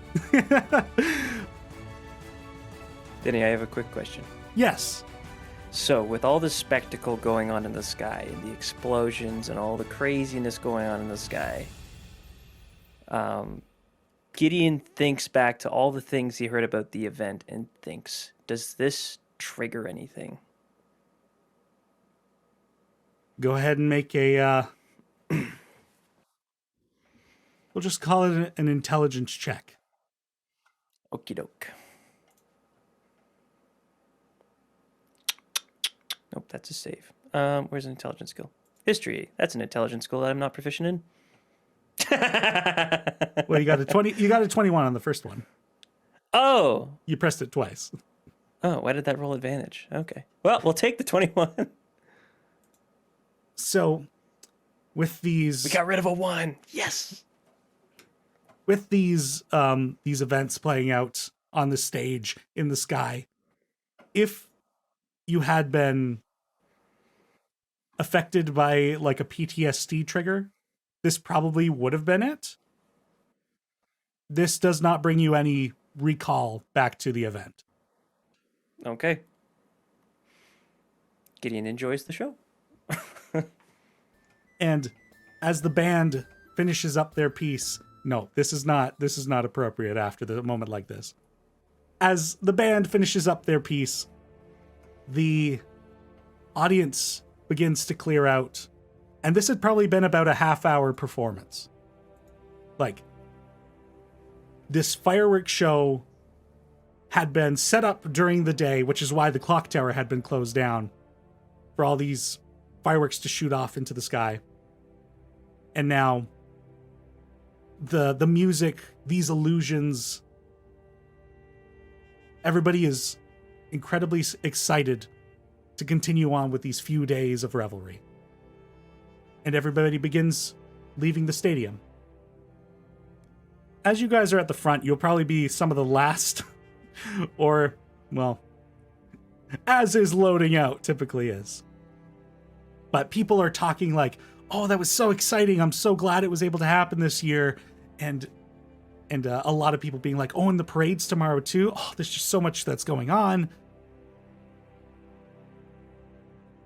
Denny, I have a quick question. Yes. So, with all this spectacle going on in the sky, and the explosions and all the craziness going on in the sky, Gideon thinks back to all the things he heard about the event and thinks, does this trigger anything? Go ahead and make a, we'll just call it an intelligence check. Okie doke. Nope, that's a save. Where's an intelligence skill? History. That's an intelligence skill that I'm not proficient in. Well, you got a 20. You got a 21 on the first one. Oh. You pressed it twice. Oh, why did that roll advantage? Okay. Well, we'll take the 21. So, with these, We got rid of a 1. Yes. with these events playing out on the stage in the sky, if you had been affected by like a PTSD trigger, this probably would have been it. This does not bring you any recall back to the event. Okay. Gideon enjoys the show. And as the band finishes up their piece, no, this is not appropriate after the moment like this. As the band finishes up their piece, the audience begins to clear out, and this had probably been about a half-hour performance. Like, this fireworks show had been set up during the day, which is why the clock tower had been closed down for all these fireworks to shoot off into the sky. And now the music, these illusions, everybody is incredibly excited to continue on with these few days of revelry. And everybody begins leaving the stadium. As you guys are at the front, you'll probably be some of the last, or, well, as is loading out typically is. But people are talking like, oh, that was so exciting. I'm so glad it was able to happen this year. And a lot of people being like, oh, and the parade's tomorrow too. Oh, there's just so much that's going on.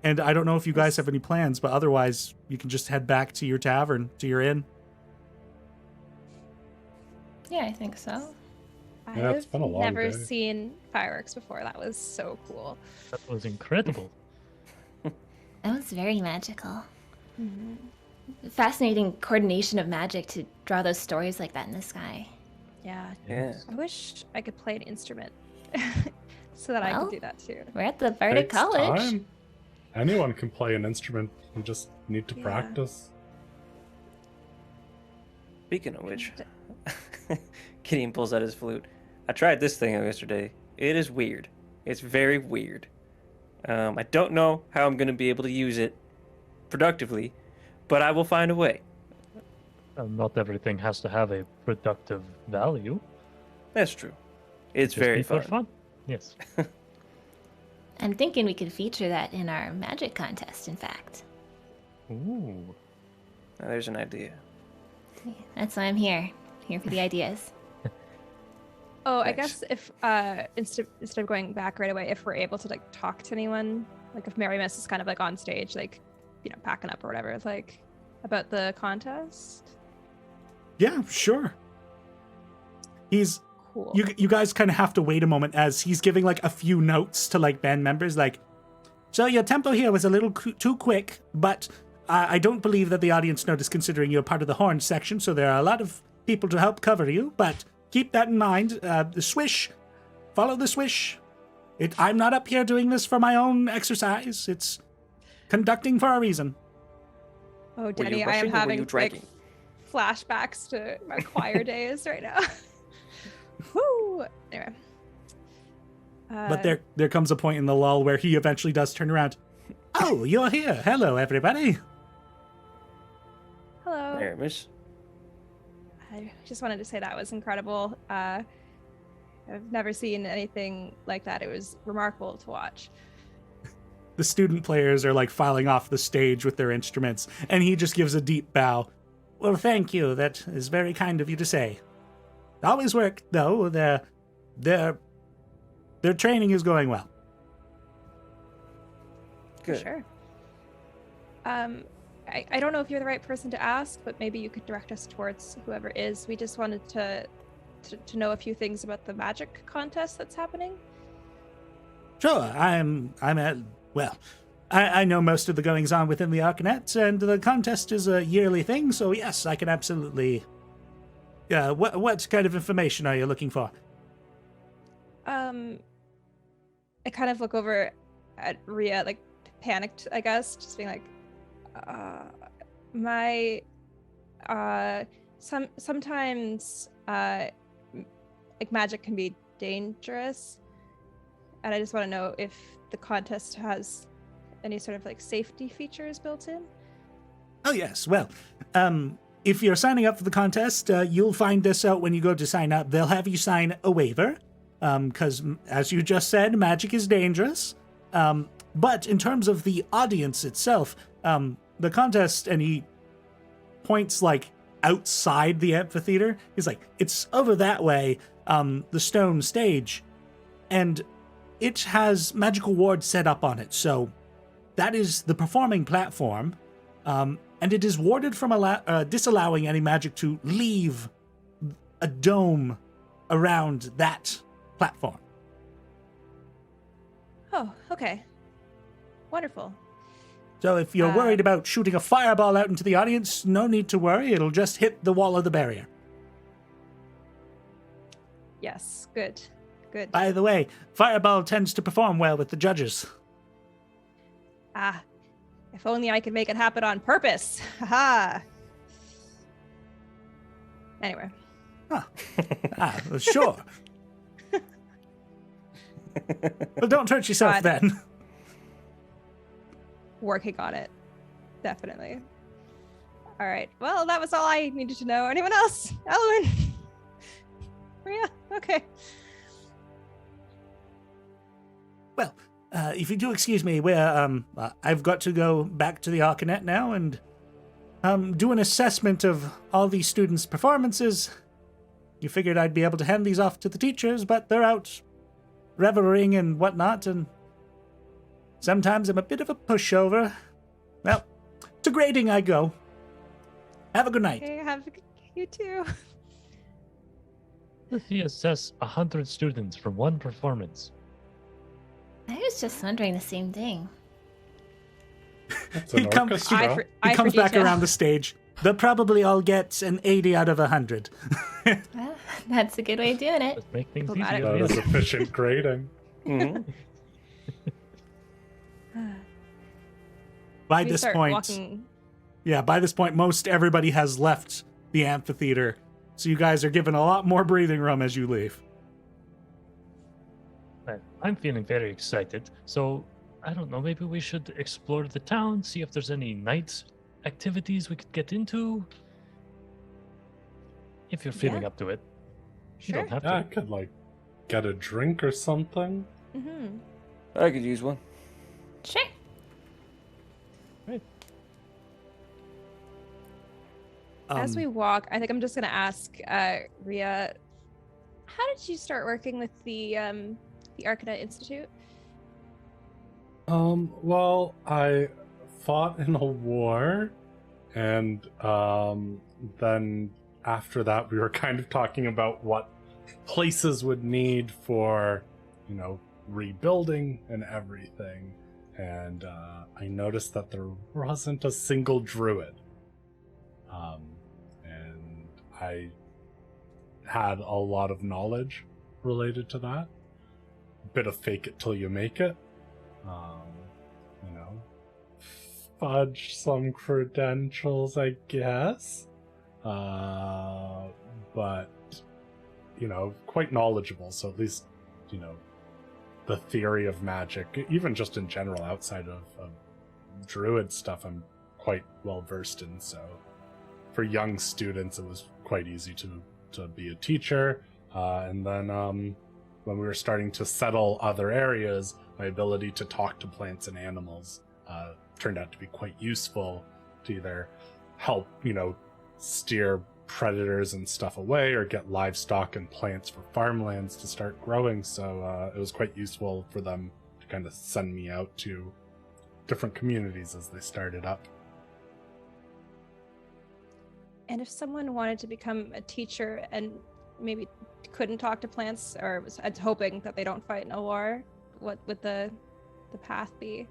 And I don't know if you guys have any plans, but otherwise you can just head back to your tavern, to your inn. Yeah, I think so. Yeah, it's I've been a long never day. seen fireworks before. That was so cool. That was incredible. That was very magical. Mm-hmm. Fascinating coordination of magic to draw those stories like that in the sky. Yeah. Yeah. I wish I could play an instrument so that I Well, could do that too. We're at the Bardic Takes College. time. Anyone can play an instrument. You just need to Yeah. practice. Speaking of which, Gideon pulls out his flute. I tried this thing yesterday. It is weird. It's very weird. I don't know how I'm going to be able to use it productively, but I will find a way. Not everything has to have a productive value. That's true. It's Just very be for fun. Yes. I'm thinking we could feature that in our magic contest, in fact. Ooh. Now, there's an idea. That's why I'm here. Here for the ideas. Oh, I Thanks. guess if instead of going back right away, if we're able to like talk to anyone, like if Marimus is kind of like on stage, like, you know, packing up or whatever, like about the contest. Yeah, sure. He's Cool. You guys kind of have to wait a moment as he's giving like a few notes to like band members, like, so your tempo here was a little too quick, but I don't believe that the audience noticed considering you're part of the horn section, so there are a lot of people to help cover you, but keep that in mind. The swish, follow the swish. I'm not up here doing this for my own exercise. It's conducting for a reason. Oh, Were you Denny, I am rushing or were you having like dragging? flashbacks to my choir days right now. Woo! Anyway. But there comes a point in the lull where he eventually does turn around. Oh, you're here. Hello, everybody. Hello. There, miss. I just wanted to say that was incredible. I've never seen anything like that. It was remarkable to watch. The student players are like filing off the stage with their instruments, and he just gives a deep bow. Well, thank you. That is very kind of you to say. Always work, though. Their training is going well. Good. Sure. I don't know if you're the right person to ask, but maybe you could direct us towards whoever is. We just wanted to know a few things about the magic contest that's happening. Sure, I know most of the goings on within the Arcanet, and the contest is a yearly thing, so yes, I can absolutely. What kind of information are you looking for? I kind of look over at Rhea, like panicked, I guess, just being like, sometimes like magic can be dangerous, and I just want to know if the contest has any sort of like safety features built in. Oh yes, well, if you're signing up for the contest, you'll find this out when you go to sign up. They'll have you sign a waiver, because as you just said, magic is dangerous. But in terms of the audience itself, the contest, and he points like outside the amphitheater. He's like, it's over that way, the stone stage, and it has magical wards set up on it. So that is the performing platform, and it is warded from disallowing any magic to leave a dome around that platform. Oh, okay. Wonderful. So if you're worried about shooting a fireball out into the audience, no need to worry. It'll just hit the wall of the barrier. Yes, good. Good. By the way, fireball tends to perform well with the judges. If only I could make it happen on purpose. Haha. Anyway. Sure. Well, don't hurt yourself then. Working on it. Definitely. All right. Well, that was all I needed to know. Anyone else? Elowen? Rhea? Okay. Well, if you do excuse me, I've got to go back to the Arcanet now and do an assessment of all these students' performances. You figured I'd be able to hand these off to the teachers, but they're out revelrying and whatnot, and sometimes I'm a bit of a pushover. Well, to grading I go. Have a good night. Okay, you too. He assess 100 students from one performance. I was just wondering the same thing. That's an He comes orchestra. back detail. around the stage. They'll probably all get an 80 out of 100. Well, that's a good way of doing it. Let's make things Diplomatic. easier. That is efficient grading. Mhm. By We this start point, walking- by this point, most everybody has left the amphitheater. So you guys are given a lot more breathing room as you leave. I'm feeling very excited. So, I don't know, maybe we should explore the town, see if there's any night activities we could get into. If you're feeling Yeah. up to it. You Sure. don't have Yeah, I to. could like get a drink or something. Mm-hmm. I could use one. Sure. As we walk, I think I'm just gonna ask Rhea, how did you start working with the Arcanet Institute? Well, I fought in a war, and then after that, we were kind of talking about what places would need for, rebuilding and everything. And I noticed that there wasn't a single druid. And I had a lot of knowledge related to that. A bit of fake it till you make it. Fudge some credentials, I guess. But, quite knowledgeable. So at least, the theory of magic, even just in general, outside of druid stuff, I'm quite well versed in. So for young students, it was quite easy to be a teacher. And then when we were starting to settle other areas, my ability to talk to plants and animals turned out to be quite useful to either help, steer predators and stuff away or get livestock and plants for farmlands to start growing. So it was quite useful for them to kind of send me out to different communities as they started up. And if someone wanted to become a teacher and maybe couldn't talk to plants or was hoping that they don't fight in a war, what would the path be?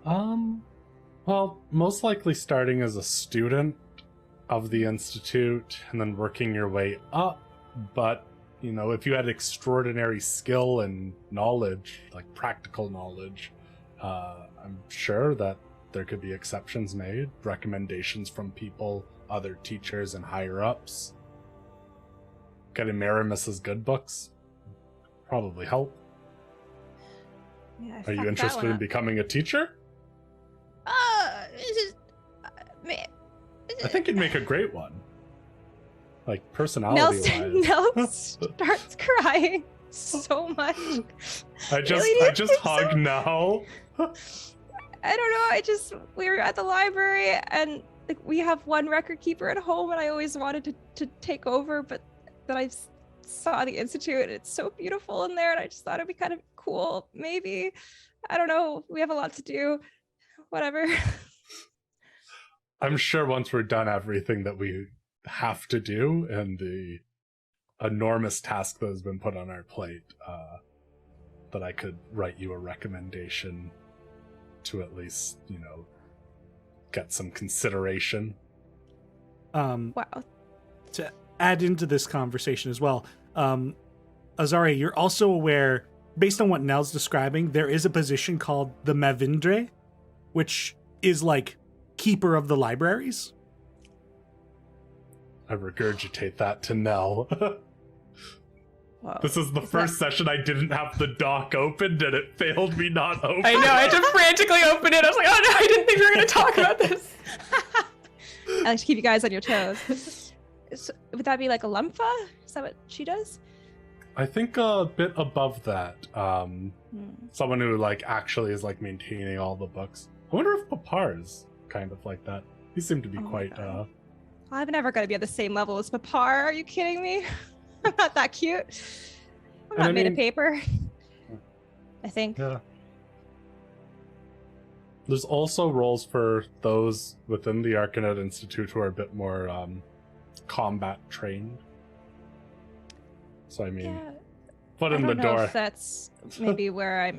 Well, most likely starting as a student of the Institute and then working your way up. But, if you had extraordinary skill and knowledge, like practical knowledge, I'm sure that there could be exceptions made, recommendations from people, other teachers and higher ups. Getting Maramis's good books probably help. Yeah, Are you interested in becoming a teacher? I think you'd make a great one. Like, personality-wise. Nelson starts crying so much. I just hug now. I don't know. We were at the library and we have one record keeper at home and I always wanted to take over, but then I saw the Institute and it's so beautiful in there and I just thought it'd be kind of cool. Maybe. I don't know. We have a lot to do. Whatever. I'm sure once we're done everything that we have to do and the enormous task that has been put on our plate, that I could write you a recommendation to at least, get some consideration. Wow. To add into this conversation as well, Azari, you're also aware, based on what Nell's describing, there is a position called the Mavindre, which is like keeper of the libraries. I regurgitate that to Nell. Whoa. This is the first session I didn't have the doc opened and it failed me not open. I know, I had to frantically open it. I was like, oh no, I didn't think we were going to talk about this. I like to keep you guys on your toes. So, would that be like a Lumpha? Is that what she does? I think a bit above that. Someone who actually is maintaining all the books. I wonder if Papar is kind of like that. He seemed to be quite I'm never going to be at the same level as Papar. Are you kidding me? I'm not that cute. I'm not made of paper. I think. Yeah. There's also roles for those within the Arcanet Institute who are a bit more combat trained. So foot in the door. I don't know if that's maybe where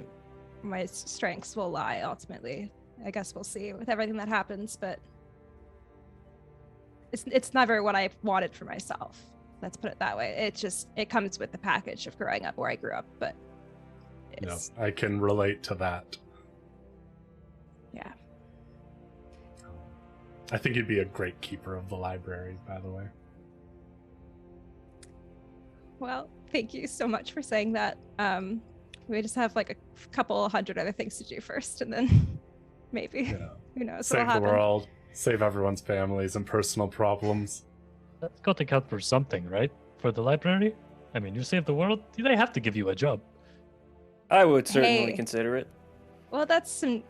my strengths will lie ultimately. I guess we'll see with everything that happens, but it's never what I wanted for myself. Let's put it that way. It comes with the package of growing up where I grew up, but I can relate to that. Yeah. I think you'd be a great keeper of the library, by the way. Well, thank you so much for saying that. We just have a couple hundred other things to do first, and then maybe who knows Save what'll the happen. world, save everyone's families and personal problems. That's got to count for something, right? For the library? I mean, you save the world, they have to give you a job. I would certainly Hey. consider it. Well, that's some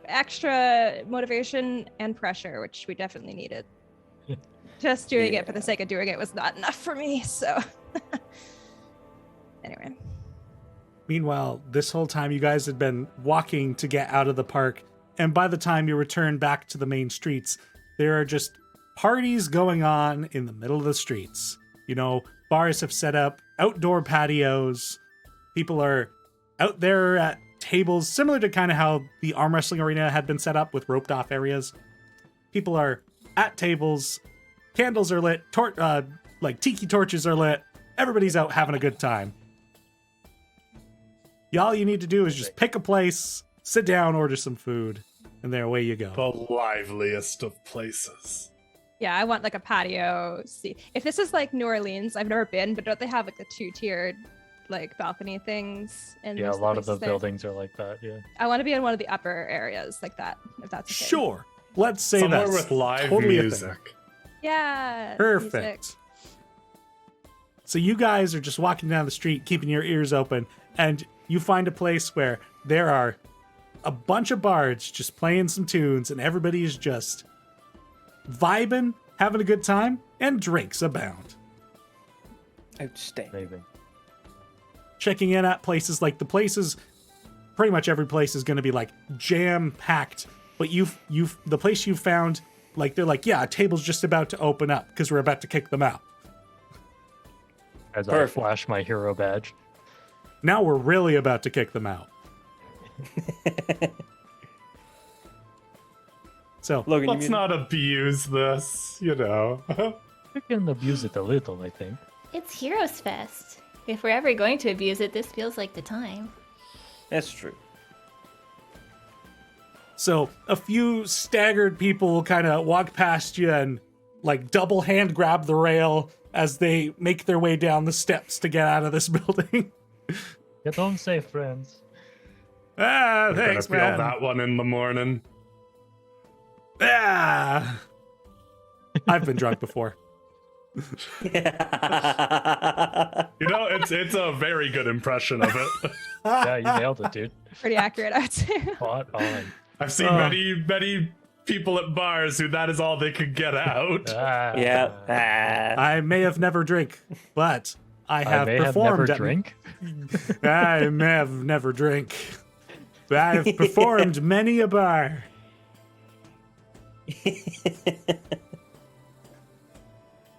extra motivation and pressure, which we definitely needed. Just doing it for the sake of doing it was not enough for me, so anyway. Meanwhile, this whole time you guys had been walking to get out of the park, and by the time you return back to the main streets, there are just parties going on in the middle of the streets. Bars have set up outdoor patios. People are out there at tables, similar to kind of how the arm wrestling arena had been set up with roped off areas. People are at tables. Candles are lit. Like tiki torches are lit. Everybody's out having a good time. All you need to do is just pick a place, sit down, order some food, and there away you go. The liveliest of places. Yeah, I want like a patio seat. If this is like New Orleans, I've never been, but don't they have like the 2-tiered like balcony things? And Yeah, a lot of the buildings are like that. Yeah. I want to be in one of the upper areas like that, if that's okay. Sure. Let's say Somewhere that's with live totally a thing. music. Yeah. Perfect. music. So you guys are just walking down the street, keeping your ears open, and you find a place where there are a bunch of bards just playing some tunes, and everybody is just vibing, having a good time, and drinks abound. Outstanding. Amazing. Checking in at places like pretty much every place is going to be like jam packed, but the place you found, like they're like, yeah, a table's just about to open up because we're about to kick them out. As Perfect. I flash my hero badge. Now we're really about to kick them out. So Logan, Let's not abuse this, you know. We can abuse it a little, I think. It's Heroes Fest. If we're ever going to abuse it, this feels like the time. That's true. So a few staggered people kind of walk past you and like double hand grab the rail as they make their way down the steps to get out of this building. Get home safe, friends. Thanks, Feel man. that one in the morning. I've been drunk before. You know, it's a very good impression of it. Yeah, you nailed it, dude. Pretty accurate, I would say. Spot on. I've seen many people at bars who that is all they could get out. Yeah. I may have never drank, but I have may performed. have never drink. I may have never drank. But I have performed many a bar.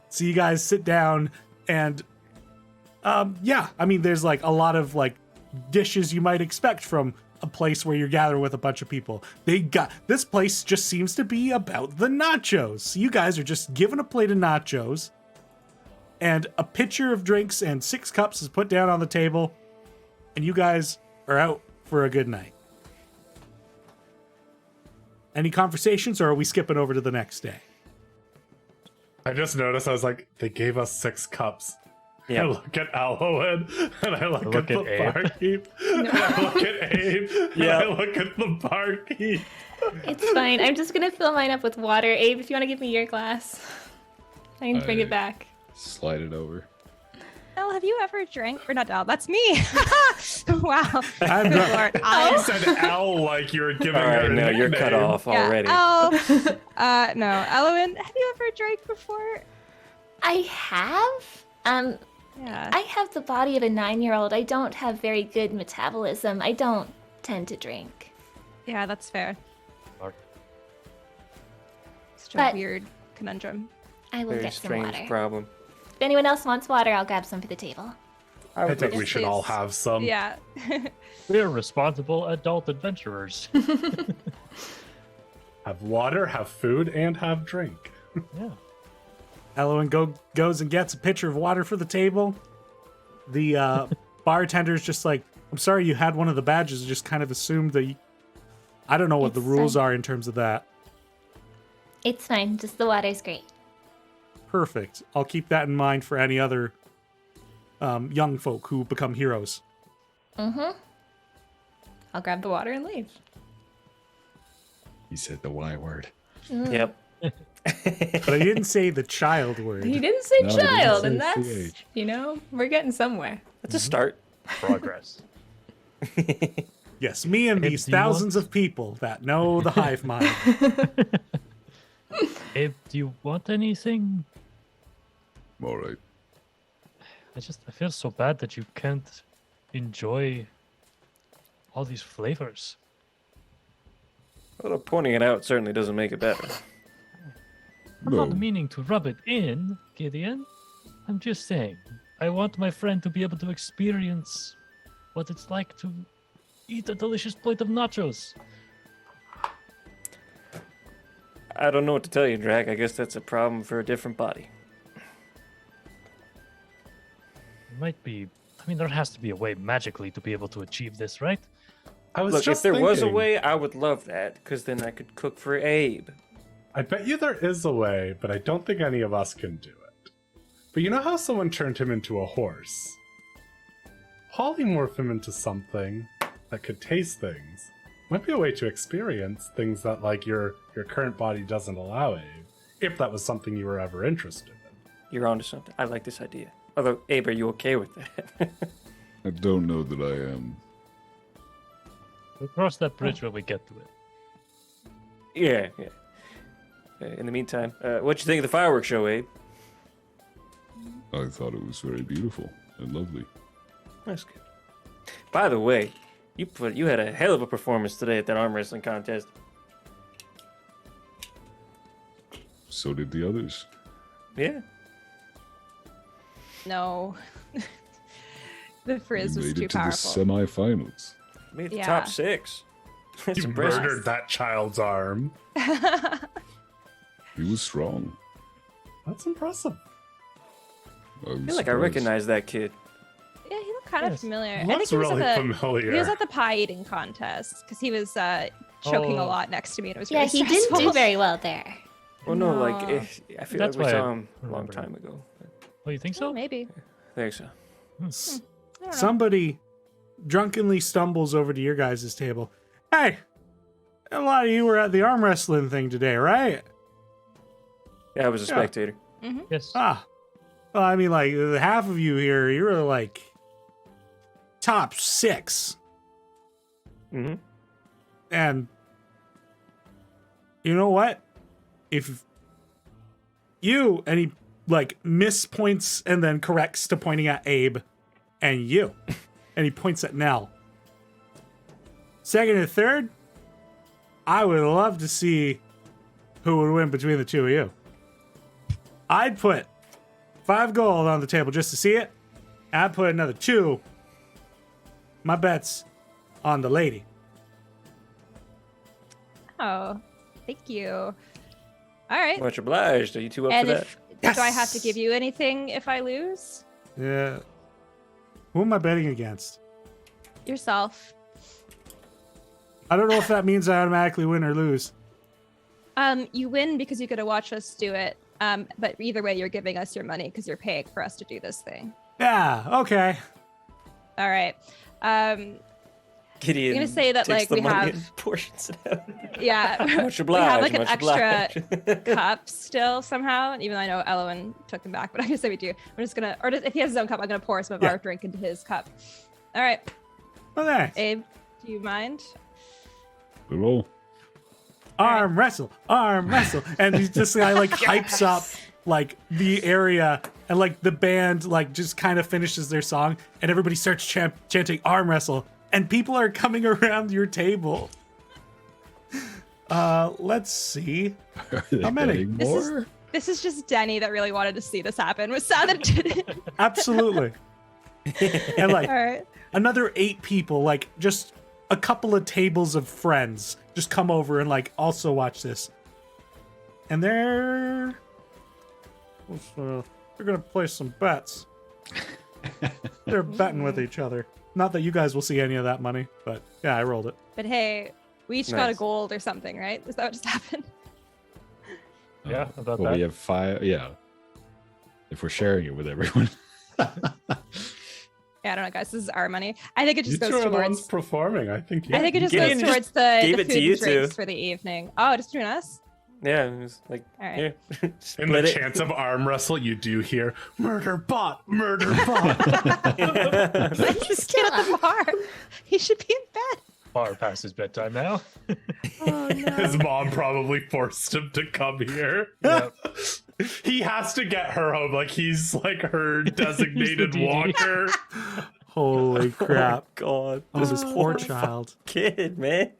So you guys sit down and yeah, I mean there's like a lot of like dishes you might expect from a place where you're gathering with a bunch of people. This place just seems to be about the nachos. So you guys are just given a plate of nachos and a pitcher of drinks and 6 cups is put down on the table and you guys are out for a good night. Any conversations or are we skipping over to the next day? I just noticed, I was like, they gave us 6 cups. Yeah. I look at Alohan, and I look at the Abe. barkeep, and I look at Abe, and Yeah. I look at the barkeep. It's fine. I'm just gonna fill mine up with water. Abe, if you want to give me your glass, I can bring it back. Slide it over. Elle, have you ever drank? Or not Elle, that's me. Wow. I'm Good not- Lord. You Elle. said Al like you were giving All her right, a no, you're cut nickname. off already. Yeah, Elle. No, Elowen, have you ever drank before? I have. Yeah. I have the body of a 9-year-old. I don't have very good metabolism. I don't tend to drink. Yeah, that's fair. Mark. Such a But- weird conundrum. I will Very get some strange water. problem. If anyone else wants water, I'll grab some for the table. I think we Yes, should all please. have some. Yeah. We're responsible adult adventurers. Have water, have food, and have drink. Yeah. Elowen goes and gets a pitcher of water for the table. The bartender's just like, I'm sorry you had one of the badges. Just kind of assumed that I don't know what the It's rules fine. are in terms of that. It's fine. Just the water's great. Perfect. I'll keep that in mind for any other young folk who become heroes. I'll grab the water and leave. He said the Y word. Yep. But I didn't say the child word. He didn't say No, he didn't child, say and that's, CH. we're getting somewhere. That's a start. Progress. Yes, me and Hey, these do you want- thousands of people that know the hive mind. Abe, do you want anything? All right. I feel so bad that you can't enjoy all these flavors. Although pointing it out certainly doesn't make it better. I'm not No. meaning to rub it in, Gideon. I'm just saying, I want my friend to be able to experience what it's like to eat a delicious plate of nachos. I don't know what to tell you, Drac. I guess that's a problem for a different body. It might be. I mean, there has to be a way magically to be able to achieve this, right? I was Look, just if there was a thinking, way, I would love that, because then I could cook for Abe. I bet you there is a way, but I don't think any of us can do it. But you know how someone turned him into a horse? Polymorph him into something that could taste things. Might be a way to experience things that, like, your current body doesn't allow, Abe, if that was something you were ever interested in. You're onto something. I like this idea. Although, Abe, are you okay with that? I don't know that I am. We'll cross that bridge when we get to it. Yeah. In the meantime, what'd you think of the fireworks show, Abe? I thought it was very beautiful and lovely. That's good. By the way, you had a hell of a performance today at that arm wrestling contest. So did the others. Yeah. No. The frizz We was made too it to powerful. the semifinals. Made the Yeah. top 6. That's You impressive. murdered that child's arm. He was strong. That's impressive. I feel like I recognize that kid. Yeah, he looked kind of Yes. familiar. I think Looks he was really at the familiar. he was at the pie eating contest because he was choking a Oh. lot next to me and it was Yeah, really he didn't stressful. do very well there. Well, no, No. like, I feel That's like we why I saw him a long remember time ago. Oh, you think Oh, so? maybe. I think so. S- I don't know. Somebody drunkenly stumbles over to your guys' table. Hey, a lot of you were at the arm wrestling thing today, right? Yeah, I was a Yeah. spectator. Yes. Ah, well, I mean, like half of you here, you're like top 6, Mm-hmm. and you know what? If you and he like mispoints and then corrects to pointing at Abe, and you, and he points at Nell. Second and third, I would love to see who would win between the two of you. I'd put 5 gold on the table just to see it. I'd put another 2. My bet's on the lady. Oh, thank you. All right. Much obliged. Are you two up And for that? if do I have to give you anything if I lose? Yeah. Who am I betting against? Yourself. I don't know if that means I automatically win or lose. You win because you get to watch us do it. But either way, you're giving us your money because you're paying for us to do this thing. Yeah, okay. All right. Gideon I'm gonna say that, takes like, the we money have- and portions it out. Yeah. Much We have like obliged, an much extra obliged. cup still somehow, and even though I know Elowen took them back, but I'm gonna say we do. I'm just gonna, or if he has his own cup, I'm gonna pour some of Yeah. our drink into his cup. All right, Well, thanks. Abe, do you mind? Good roll. Arm wrestle, and he's just like hypes up like the area, and like the band like just kind of finishes their song, and everybody starts chanting arm wrestle, and people are coming around your table. Let's see. Are they How many? betting This is- more? This is just Denny that really wanted to see this happen. Was sad that it didn't. Absolutely. And like All right. another 8 people, like just a couple of tables of friends, just come over and like also watch this. And they're gonna play some bets. They're betting with each other. Not that you guys will see any of that money, but yeah, I rolled it. But hey, we each got a Nice. gold or something, right? Is that what just happened? Yeah, about Well, that. we have 5. Yeah. If we're sharing it with everyone. Yeah, I don't know, guys. This is our money. I think it You just two goes are the ones towards. performing. I think. I think it just Gideon goes just towards the gave food it to you and drinks two. for the evening. Oh, just between us. Yeah, it was like, All right. yeah. In the Split it. chance of arm wrestle, you do hear murder bot, murder bot. He's still at the bar. He should be in bed. Far past his bedtime now. Oh no. His mom probably forced him to come here. Yeah. He has to get her home. Like he's like her designated DD. walker. Holy crap. God, Oh, this this poor child. kid, man.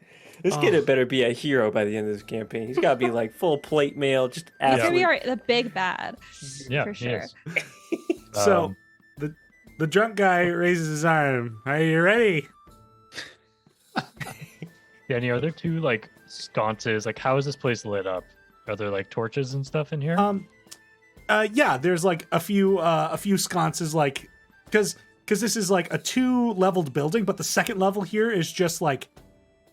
This kid had better be a hero by the end of this campaign. He's got to be like full plate mail, just He's gonna be absolutely. the big bad. Yeah, for he sure. is. So the drunk guy raises his arm. Are you ready? Danny, are there two like sconces? Like, how is this place lit up? Are there like torches and stuff in here? Yeah, there's like a few sconces, like because this is like a 2-leveled building, but the second level here is just like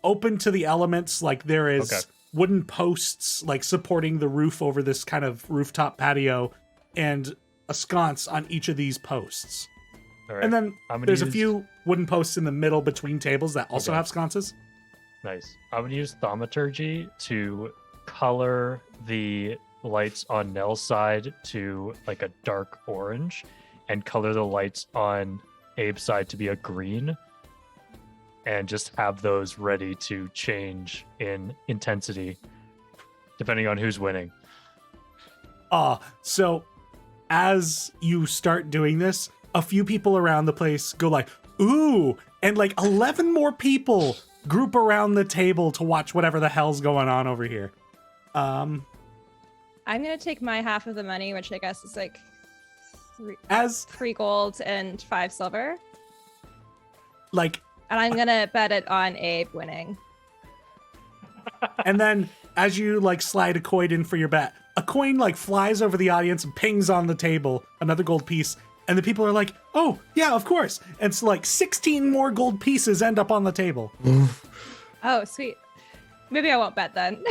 open to the elements. Like there is wooden posts like supporting the roof over this kind of rooftop patio, and a sconce on each of these posts. All right. And then there's a use- few wooden posts in the middle between tables that also Okay. have sconces. Nice. I'm gonna use thaumaturgy to color the lights on Nell's side to like a dark orange, and color the lights on Abe's side to be a green, and just have those ready to change in intensity depending on who's winning. So as you start doing this, a few people around the place go like, ooh, and like 11 more people group around the table to watch whatever the hell's going on over here. I'm gonna take my half of the money, which I guess is like As 3 gold and 5 silver, like, and I'm gonna bet it on Abe winning. and then as you like slide a coin in for your bet, a coin like flies over the audience and pings on the table, another gold piece, and the people are like, oh yeah, of course. And so like 16 more gold pieces end up on the table. Oh, sweet. Maybe I won't bet then.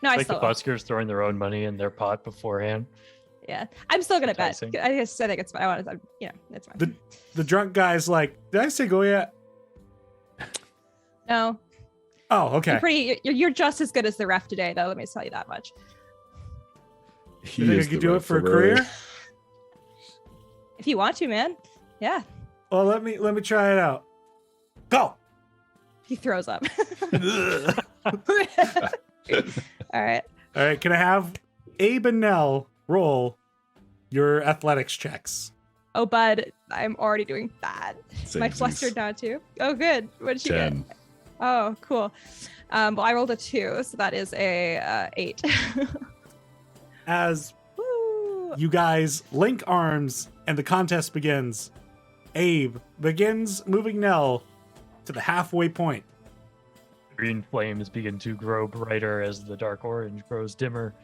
No, I Like the still won't. buskers throwing their own money in their pot beforehand. Yeah, I'm still gonna bet. Enticing. I just think it's fine. I want to, it's fine. The drunk guy's like, did I say go yet? No, Oh, okay. you're just as good as the ref today, though. Let me tell you that much. You think I could do it for a career? If you want to, man. Yeah. Well, let me try it out. Go. He throws up. All right. All right, can I have Abe and Nell roll your athletics checks? Oh, bud, I'm already doing bad. My Samesies. flustered now too. Oh, good. What did you get? 10. Oh, cool. Well, I rolled a 2, so that is a 8. As Woo. you guys link arms and the contest begins, Abe begins moving Nell to the halfway point. Green flames begin to grow brighter as the dark orange grows dimmer.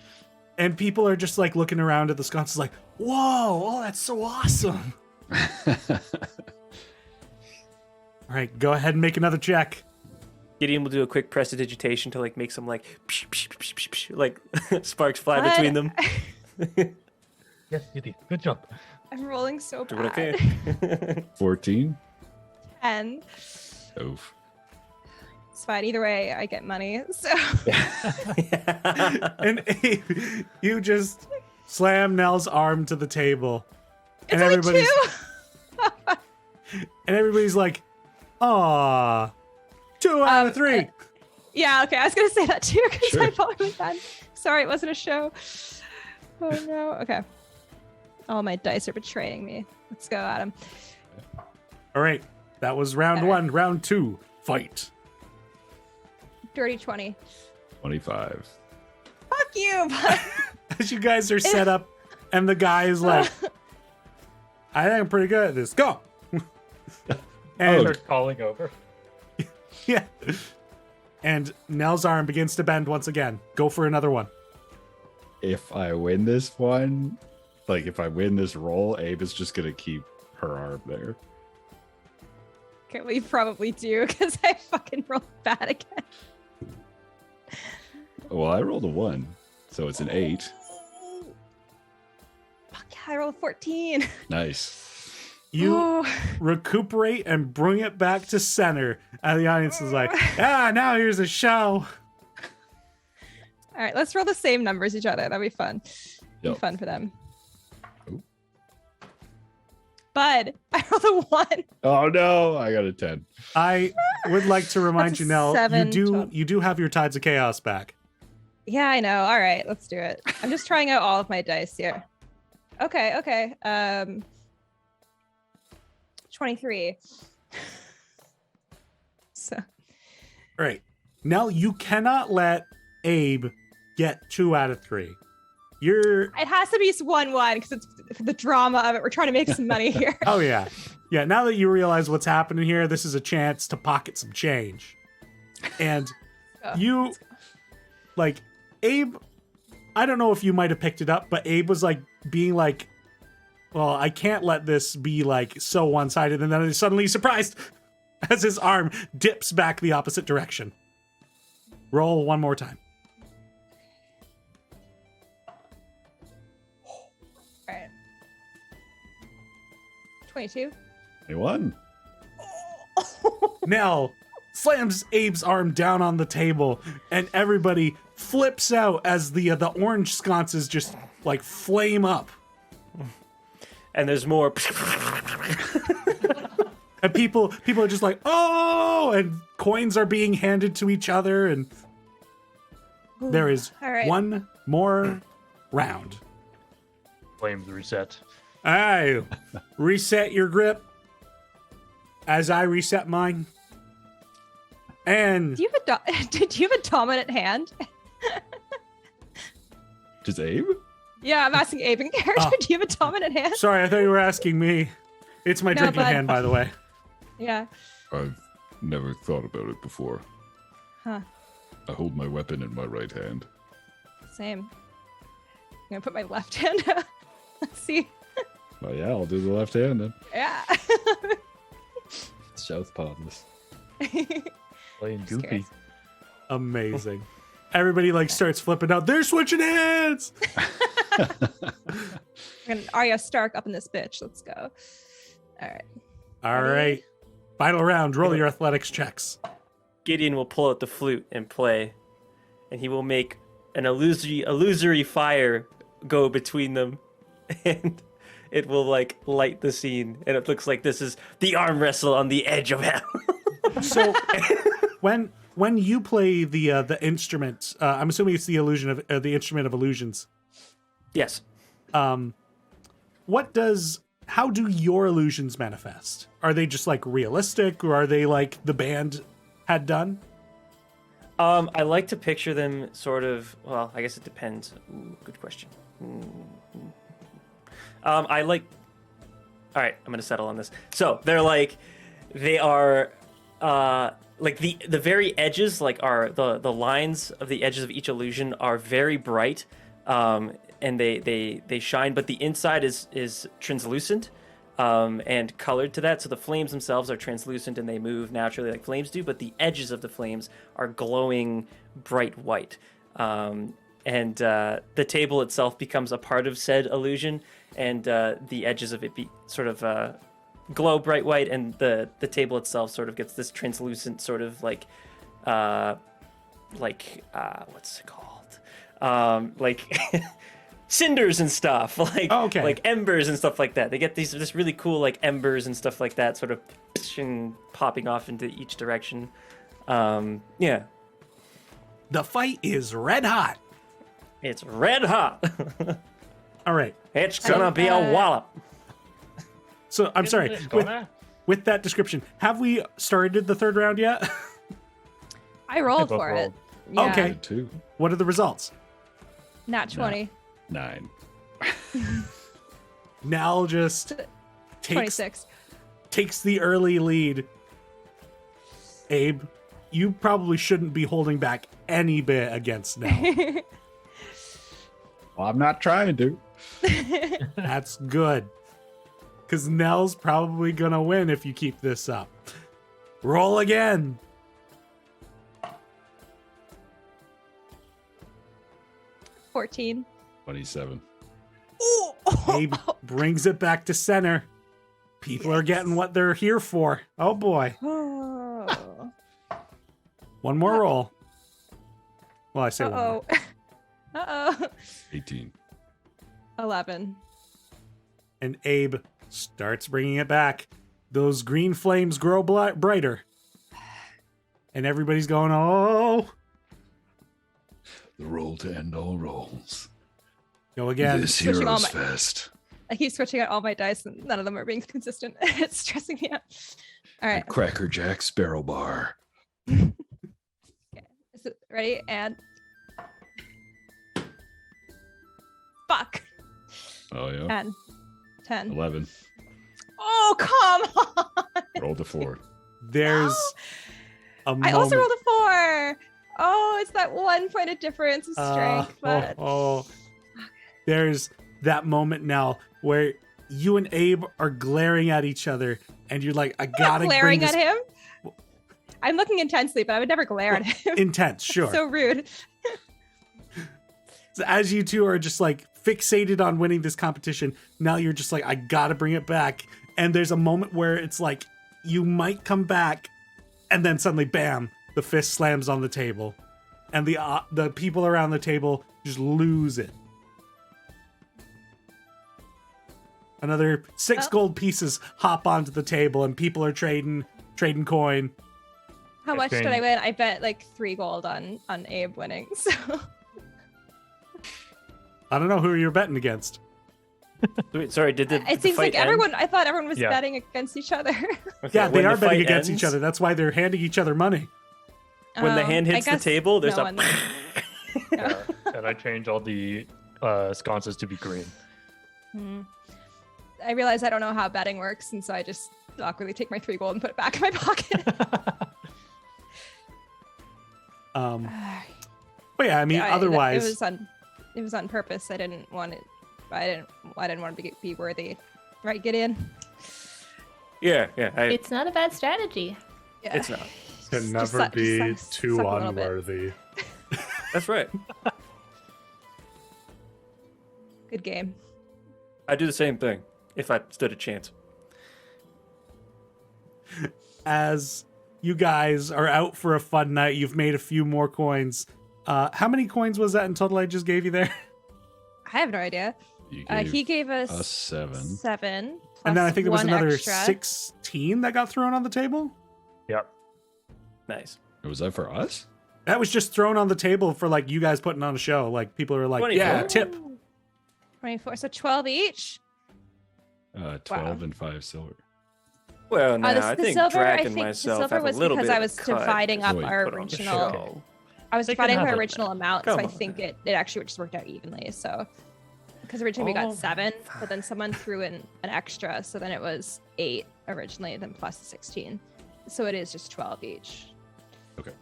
And people are just like looking around at the sconces like, whoa, oh, that's so awesome. All right, go ahead and make another check. Gideon will do a quick prestidigitation to like make some like psh, psh, psh, psh, psh, like sparks fly Bud, between them. Yes, you did. Good job. I'm rolling so Doing bad. okay. 14. 10. Oof. It's fine. Either way, I get money. So And Abe, you just slam Nell's arm to the table. it's And only everybody's 2. and everybody's like, aw, 2 out of 3. Yeah, okay. I was gonna say that too because Sure. I probably was bad. Sorry, it wasn't a show. Oh no. Okay. All my dice are betraying me. Let's go, Adam. All right, that was round All right. 1. Round 2, fight. Dirty 20. 25. Fuck you. Bud. As you guys are set up, and the guy is like, I think I'm pretty good at this. Go. And Start calling over. yeah. And Nell's arm begins to bend once again. Go for another one. If I win this one, like if I win this roll, Abe is just gonna keep her arm there. Okay, well, you probably do because I fucking rolled bad again. Well, I rolled a 1, so it's an 8. Fuck yeah, I rolled 14. Nice. You Oh. recuperate and bring it back to center. And the audience is like, now here's a show. All right, let's roll the same numbers each other. That'd be fun. Be Yep. fun for them. Ooh. Bud, I rolled a 1. Oh no, I got a 10. I would like to remind That's you, a Nell, 7, 12. you do have your Tides of Chaos back. Yeah, I know. All right, let's do it. I'm just trying out all of my dice here. Okay. 23. So, All right. Nell, you cannot let Abe get 2 out of 3. You're It has to be 1-1 because it's for the drama of it. We're trying to make some money here. oh yeah. Yeah, now that you realize what's happening here, this is a chance to pocket some change. And you like Abe, I don't know if you might have picked it up, but Abe was like being like, well, I can't let this be like so one-sided, and then he's suddenly surprised as his arm dips back the opposite direction. Roll one more time. All right. 22. 21. Nell slams Abe's arm down on the table, and everybody flips out as the orange sconces just like flame up. And there's more. And people are just like, oh, and coins are being handed to each other, and there is All right. one more round. Flames reset. Aye, reset your grip as I reset mine. And Do you have did you have a dominant hand? Just Abe? Yeah, I'm asking Abe in character. Oh. Do you have a dominant hand? sorry, I thought you were asking me. It's my No, drinking bud. hand, by the way. Yeah. I've never thought about it before. Huh. I hold my weapon in my right hand. Same. I'm gonna put my left hand out. Let's see. Well, yeah, I'll do the left hand then. Yeah. Southpaw this. Playing Just goopy. curious. Amazing. Everybody like starts flipping out. They're switching hands. And Arya Stark up in this bitch. Let's go. All right. All right. Final round. Roll your athletics checks. Gideon will pull out the flute and play, and he will make an illusory fire go between them, and it will like light the scene, and it looks like this is the arm wrestle on the edge of hell. So when you play the instrument, I'm assuming it's the illusion of the instrument of illusions. Yes. How do your illusions manifest? Are they just like realistic, or are they like the band had done? I like to picture them sort of. Well, I guess it depends. Ooh, good question. I like. All right, I'm gonna settle on this. So they are like the very edges, like are the lines of the edges of each illusion are very bright, and they shine, but the inside is translucent. And colored to that, so the flames themselves are translucent and they move naturally like flames do, but the edges of the flames are glowing bright white. And the table itself becomes a part of said illusion, and the edges of it sort of glow bright white, and the table itself sort of gets this translucent sort of like what's it called? Like cinders and stuff, like like embers and stuff like that. They get this really cool like embers and stuff like that, sort of popping off into each direction. Yeah. The fight is red hot. It's red hot. All right. It's gonna be a wallop. So I'm sorry. With that description, have we started the third round yet? I rolled for it. Yeah. Okay. Two. What are the results? Nat 20. 9. Nal just takes 26. the early lead. Abe, you probably shouldn't be holding back any bit against Nell. Well, I'm not trying to. That's good. Because Nell's probably going to win if you keep this up. Roll again. 14. 27. Abe brings it back to center. People are getting what they're here for. Oh boy. Oh. One more roll. Well, I say one more. Uh-oh. 18. 11. And Abe starts bringing it back. Those green flames grow brighter. And everybody's going, oh. The roll to end all rolls. Go again. This Switching all hero's my- fest. I keep switching out all my dice and none of them are being consistent. It's stressing me out. All right. Cracker Jack Sparrow Bar. Is it ready? And Fuck. Oh yeah. 10. 10. 11. Oh, come on. Roll the 4. There's a moment. I also rolled a 4. Oh, it's that 1 point of difference of strength. But There's that moment now where you and Abe are glaring at each other, and you're like, I gotta glaring bring this at him. I'm looking intensely, but I would never glare at him. intense, sure. So rude. So as you two are just like fixated on winning this competition, now you're just like, I gotta bring it back. And there's a moment where it's like, you might come back, and then suddenly, bam, the fist slams on the table. And the people around the table just lose it. Another 6 gold pieces hop onto the table, and people are trading coin. How much did I win? I bet like 3 gold on Abe winning. So I don't know who you're betting against. Wait, sorry, did the it seems fight like end? I thought everyone was Yeah. betting against each other. Okay, Yeah, they when are the betting fight against ends, each other. That's why they're handing each other money. When the hand I hits the guess table, there's no a. one- Yeah, and I changed all the sconces to be green. I realize I don't know how betting works, and so I just awkwardly take my 3 gold and put it back in my pocket. But yeah, I mean, otherwise, it was on purpose. I didn't want it. I didn't want to be worthy, right, Gideon? Yeah. It's not a bad strategy. Yeah. It's not. Can Just never suck- be just too suck a little bit. unworthy. That's right. Good game. I'd do the same thing if I stood a chance. as you guys are out for a fun night, you've made a few more coins. How many coins was that in total I just gave you there? I have no idea. He gave us 7. 7. And then I plus think there was 1 another extra. 16 that got thrown on the table. Yep. Nice. Was that for us? That was just thrown on the table for like you guys putting on a show. Like people are like, 24. yeah, tip. 24. So 12 each. 12 and 5 silver. Well, now The I think silver, Drac I and think myself the silver have a was little because bit I of was a cut dividing up Wait, our put on the original. show. I was They can dividing up have our it original then. amount, Come so I on. think it actually just worked out evenly. So because originally we got 7, but then someone threw in an extra, so then it was 8 originally, then plus the 16. So it is just 12 each. Okay.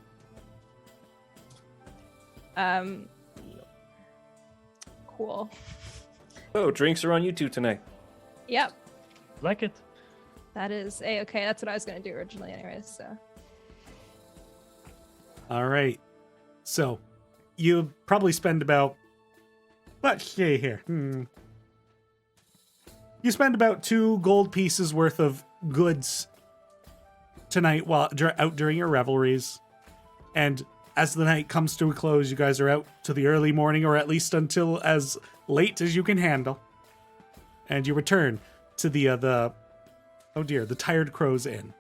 Cool. Oh, drinks are on YouTube tonight. Yep. Like it. That is okay. That's what I was gonna do originally, anyways. So All right. So you probably spend about, let's see here. You spend about 2 gold pieces worth of goods tonight while out during your revelries. And as the night comes to a close, you guys are out to the early morning, or at least until as late as you can handle. And you return to the Tired Crows Inn.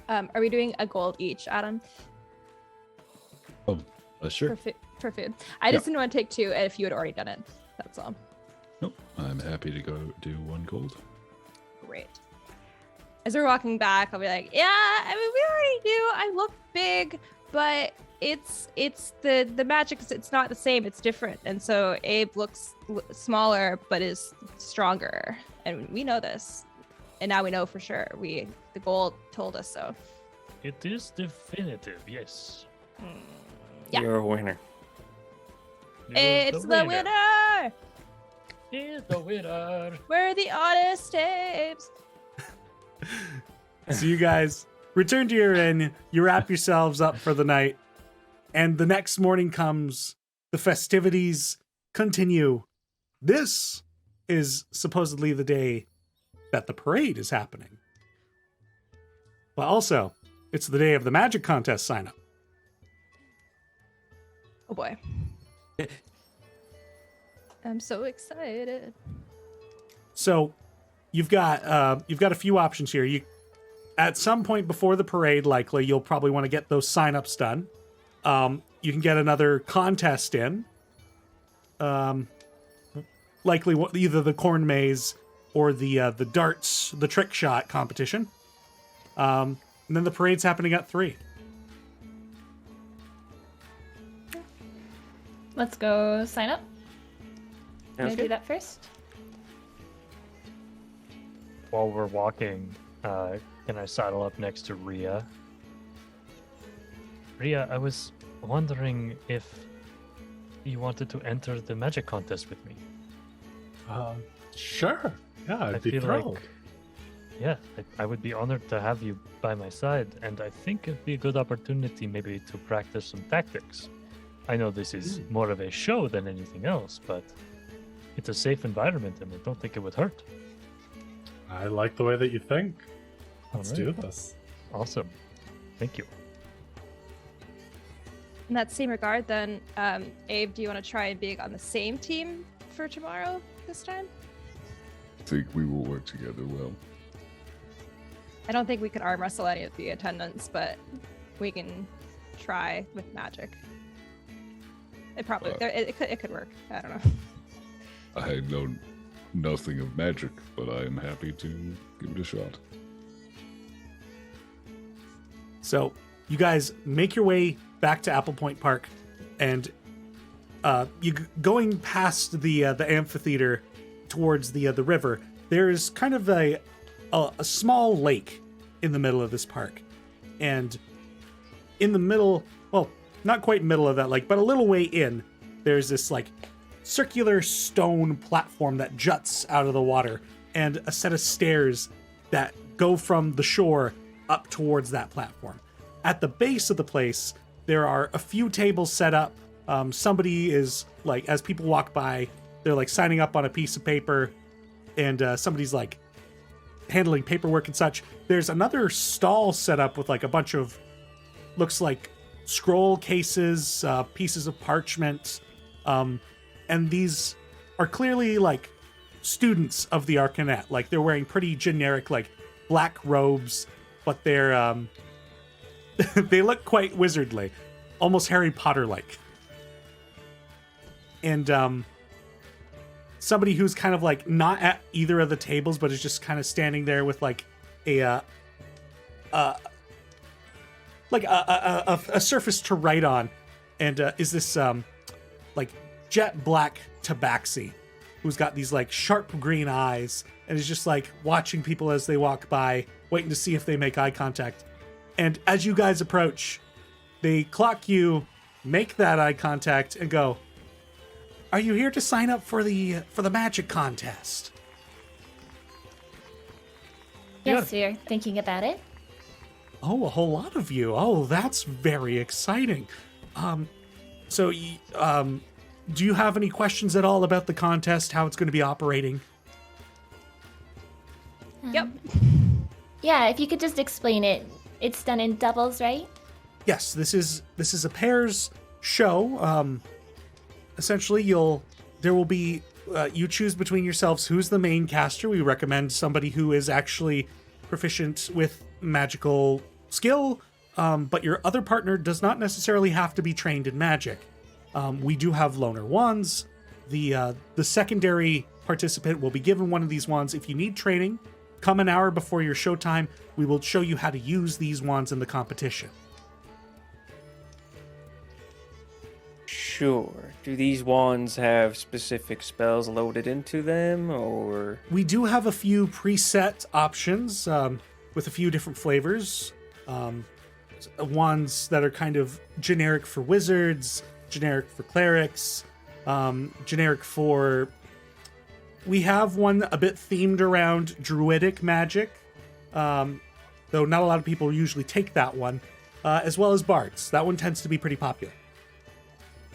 are we doing a gold each, Adam? Sure. For food. I just didn't want to take 2 if you had already done it. That's all. Nope. I'm happy to go do 1 gold. Great. As we're walking back, I'll be like, yeah, I mean, we already do. I look big, but it's the magic. It's not the same. It's different. And so Abe looks smaller, but is stronger. And we know this. And now we know for sure. The gold told us so. It is definitive, yes. Yeah. You're a winner. You're It's the winner. He's the winner. We're the honest Abes. So you guys return to your inn, you wrap yourselves up for the night, and the next morning comes, the festivities continue. This is supposedly the day that the parade is happening. But also, it's the day of the magic contest sign up. Oh boy. I'm so excited. So you've got a few options here. You at some point before the parade, likely you'll probably want to get those signups done. You can get another contest in. Likely either the corn maze or the darts, the trick shot competition. And then the parade's happening at 3. Let's go sign up. Can I Sounds do good. that first? While we're walking, can I saddle up next to Ria? Ria, I was wondering if you wanted to enter the magic contest with me. Sure. Yeah, I'd I be feel thrilled. like, yeah, I would be honored to have you by my side, and I think it'd be a good opportunity maybe to practice some tactics. I know this is more of a show than anything else, but it's a safe environment, and I don't think it would hurt. I like the way that you think. Let's do Alright. this. Awesome. Thank you. In that same regard, then, Abe, do you want to try and be on the same team for tomorrow this time? I think we will work together well. I don't think we could arm wrestle any of the attendants, but we can try with magic. It probably it could work. I don't know. I know nothing of magic, but I am happy to give it a shot. So you guys make your way back to Apple Point Park, and going past the amphitheater towards the river. There's kind of a small lake in the middle of this park, and in the middle, well, not quite middle of that lake, but a little way in, there's this like circular stone platform that juts out of the water, and a set of stairs that go from the shore up towards that platform. At the base of the place, there are a few tables set up. Somebody is like, as people walk by, they're like signing up on a piece of paper, and somebody's like handling paperwork and such. There's another stall set up with like a bunch of, looks like scroll cases, pieces of parchment, and these are clearly like students of the Arcanet. Like they're wearing pretty generic like black robes, but they're they look quite wizardly, almost Harry Potter like. And somebody who's kind of like not at either of the tables, but is just kind of standing there with like a surface to write on, and is this like jet black tabaxi who's got these like sharp green eyes and is just like watching people as they walk by, waiting to see if they make eye contact. And as you guys approach, they clock you, make that eye contact, and go, "Are you here to sign up for the magic contest?" Yes, we're thinking about it. Oh, a whole lot of you. Oh, that's very exciting. So, do you have any questions at all about the contest, how it's going to be operating? Yep. Yeah, if you could just explain it. It's done in doubles, right? Yes, this is a pairs show. Essentially, there will be you choose between yourselves who's the main caster. We recommend somebody who is actually proficient with magical skill, but your other partner does not necessarily have to be trained in magic. We do have loner wands. The secondary participant will be given one of these wands. If you need training, come an hour before your showtime. We will show you how to use these wands in the competition. Sure. Do these wands have specific spells loaded into them, or? We do have a few preset options with a few different flavors. Wands that are kind of generic for wizards, generic for clerics, generic for... We have one a bit themed around druidic magic, though not a lot of people usually take that one, as well as bards. That one tends to be pretty popular.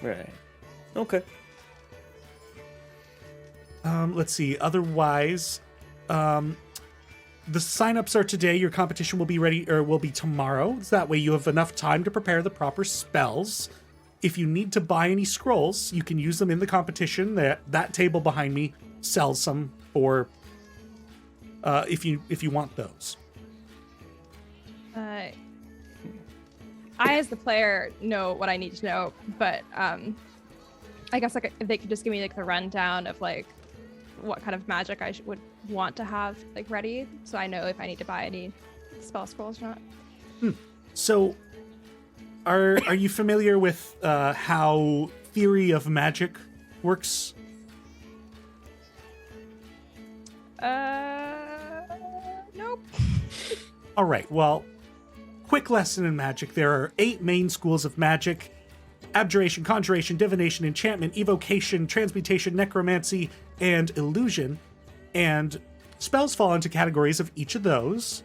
Right. Okay. Let's see. Otherwise, the signups are today. Your competition will be ready, or will be tomorrow. So that way you have enough time to prepare the proper spells. If you need to buy any scrolls, you can use them in the competition. That table behind me sells some for if you want those. I, as the player, know what I need to know, but I guess like if they could just give me like the rundown of like what kind of magic I would want to have like ready, so I know if I need to buy any spell scrolls or not. So, are you familiar with how theory of magic works? Nope. All right, well, quick lesson in magic. There are 8 main schools of magic: abjuration, conjuration, divination, enchantment, evocation, transmutation, necromancy, and illusion. And spells fall into categories of each of those.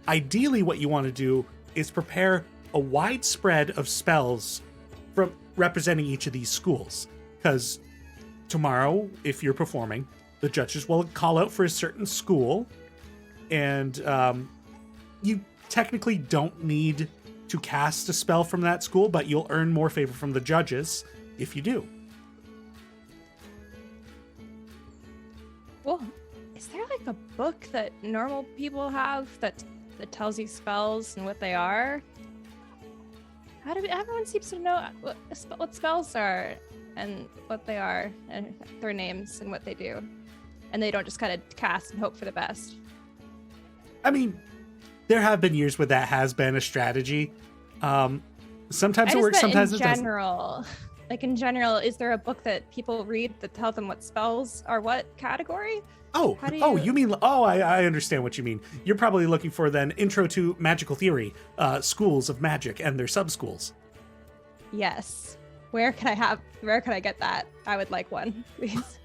Ideally, what you want to do is prepare a wide spread of spells from representing each of these schools. Because tomorrow, if you're performing, the judges will call out for a certain school, and you technically don't need to cast a spell from that school, but you'll earn more favor from the judges if you do. Well, is there like a book that normal people have that tells you spells and what they are? Everyone seems to know what spells are and what they are and their names and what they do, and they don't just kind of cast and hope for the best. I mean, there have been years where that has been a strategy. Sometimes it works, sometimes it doesn't. In general, is there a book that people read that tell them what spells are what category? You mean, I understand what you mean. You're probably looking for then Intro to Magical Theory, schools of magic and their sub-schools. Yes. Where can I get that? I would like one, please.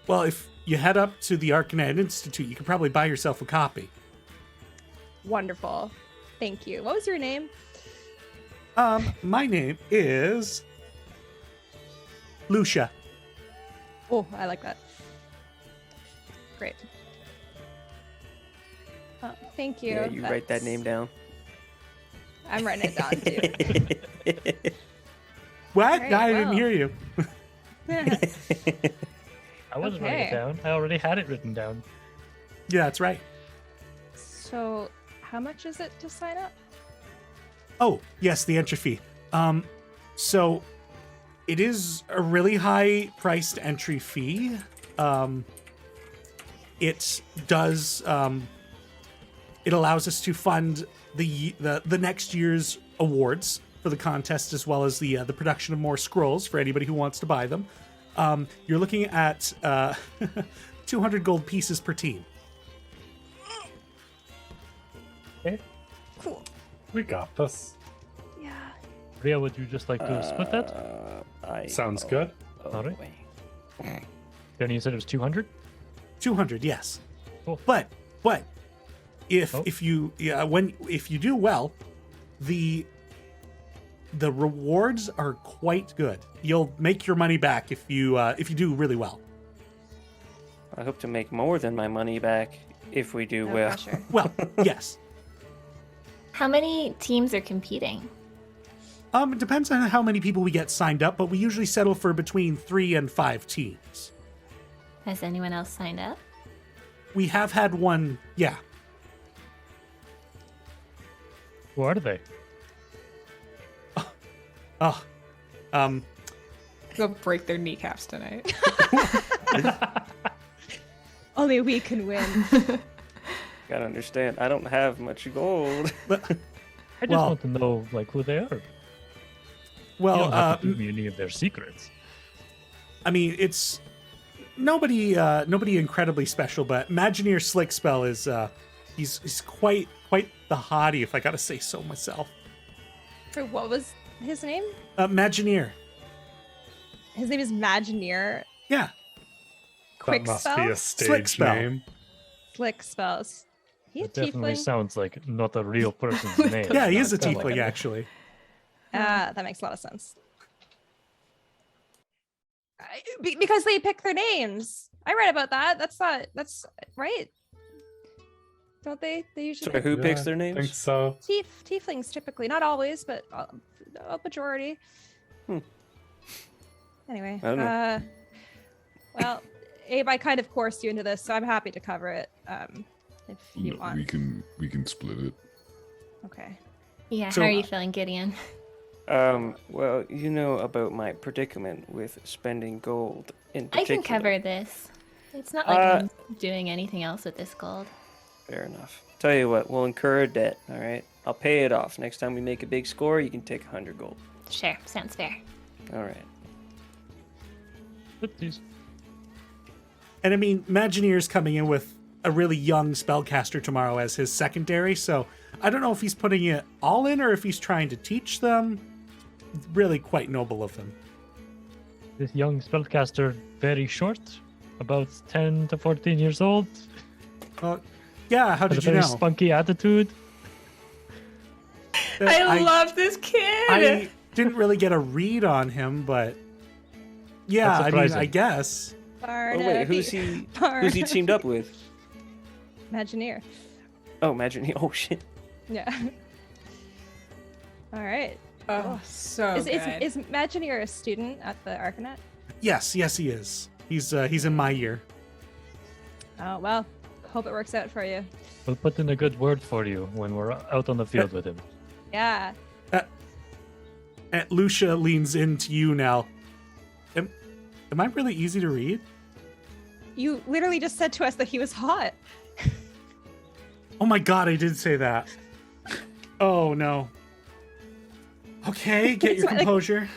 Well, if you head up to the Arcanet Institute, you can probably buy yourself a copy. Wonderful. Thank you. What was your name? My name is Lucia. Oh, I like that. Great. Oh, thank you. Yeah, you write that name down. I'm writing it down too. What? Right, I didn't hear you. I wasn't writing it down. I already had it written down. Yeah, that's right. So, how much is it to sign up? Oh, yes, the entry fee. So it is a really high priced entry fee. It does it allows us to fund the next year's awards for the contest, as well as the production of more scrolls for anybody who wants to buy them. You're looking at 200 gold pieces per team. Okay. Cool. We got this. Yeah. Rhea, would you just like to split that? Sounds good. All right. Then you said it was 200? 200, yes. Cool. But if you do well, the rewards are quite good. You'll make your money back if you do really well. I hope to make more than my money back if we do No well. pressure. Well, yes. How many teams are competing? It depends on how many people we get signed up, but we usually settle for between 3 and 5 teams. Has anyone else signed up? We have had one, yeah. Who are they? They'll break their kneecaps tonight. Only we can win. Gotta understand, I don't have much gold. I just want to know who they are. You don't have to give me any of their secrets. I mean, it's nobody incredibly special, but Imagineer Slickspell is he's quite the hottie, if I gotta say so myself. What was his name? Imagineer. His name is Imagineer. Yeah. Quick That must spell? be a stage Slick spell. name. Slick spells. He a It definitely tiefling? sounds like not a real person's name. Yeah, he is a Not like tiefling, actually. That makes a lot of sense. Because they pick their names. I read about that. That's right. Don't they? They usually Sorry, who picks Yeah, their I think names? so. tieflings typically, not always, but a majority. Anyway, I don't know. well, Abe, I kind of coursed you into this, so I'm happy to cover it. If you No, want. we can split it. Okay. Yeah, So, how are you feeling, Gideon? Well, you know about my predicament with spending gold in I particular. can cover this. It's not like I'm doing anything else with this gold. Fair enough. Tell you what, we'll incur a debt, all right? I'll pay it off. Next time we make a big score, you can take 100 gold. Sure, sounds fair. All right. Oopsies. And I mean, Imagineer's coming in with a really young spellcaster tomorrow as his secondary, so I don't know if he's putting it all in or if he's trying to teach them. Really quite noble of him. This young spellcaster, very short, about 10 to 14 years old. Yeah, how Has did a you very know? spunky attitude. I love this kid. I didn't really get a read on him, but yeah, That's I mean, surprising. I guess. Oh wait, who's he teamed up with? Imagineer. Oh, imagine. Oh shit. Yeah. All right. Oh, so Is good. Imagineer a student at the Arcanet? Yes, he is. He's in my year. Oh, well, hope it works out for you. We'll put in a good word for you when we're out on the field with him. Yeah. And Lucia leans into you now. Am I really easy to read? You literally just said to us that he was hot. Oh my god, I did say that. Oh no. Okay, get It's your like- composure.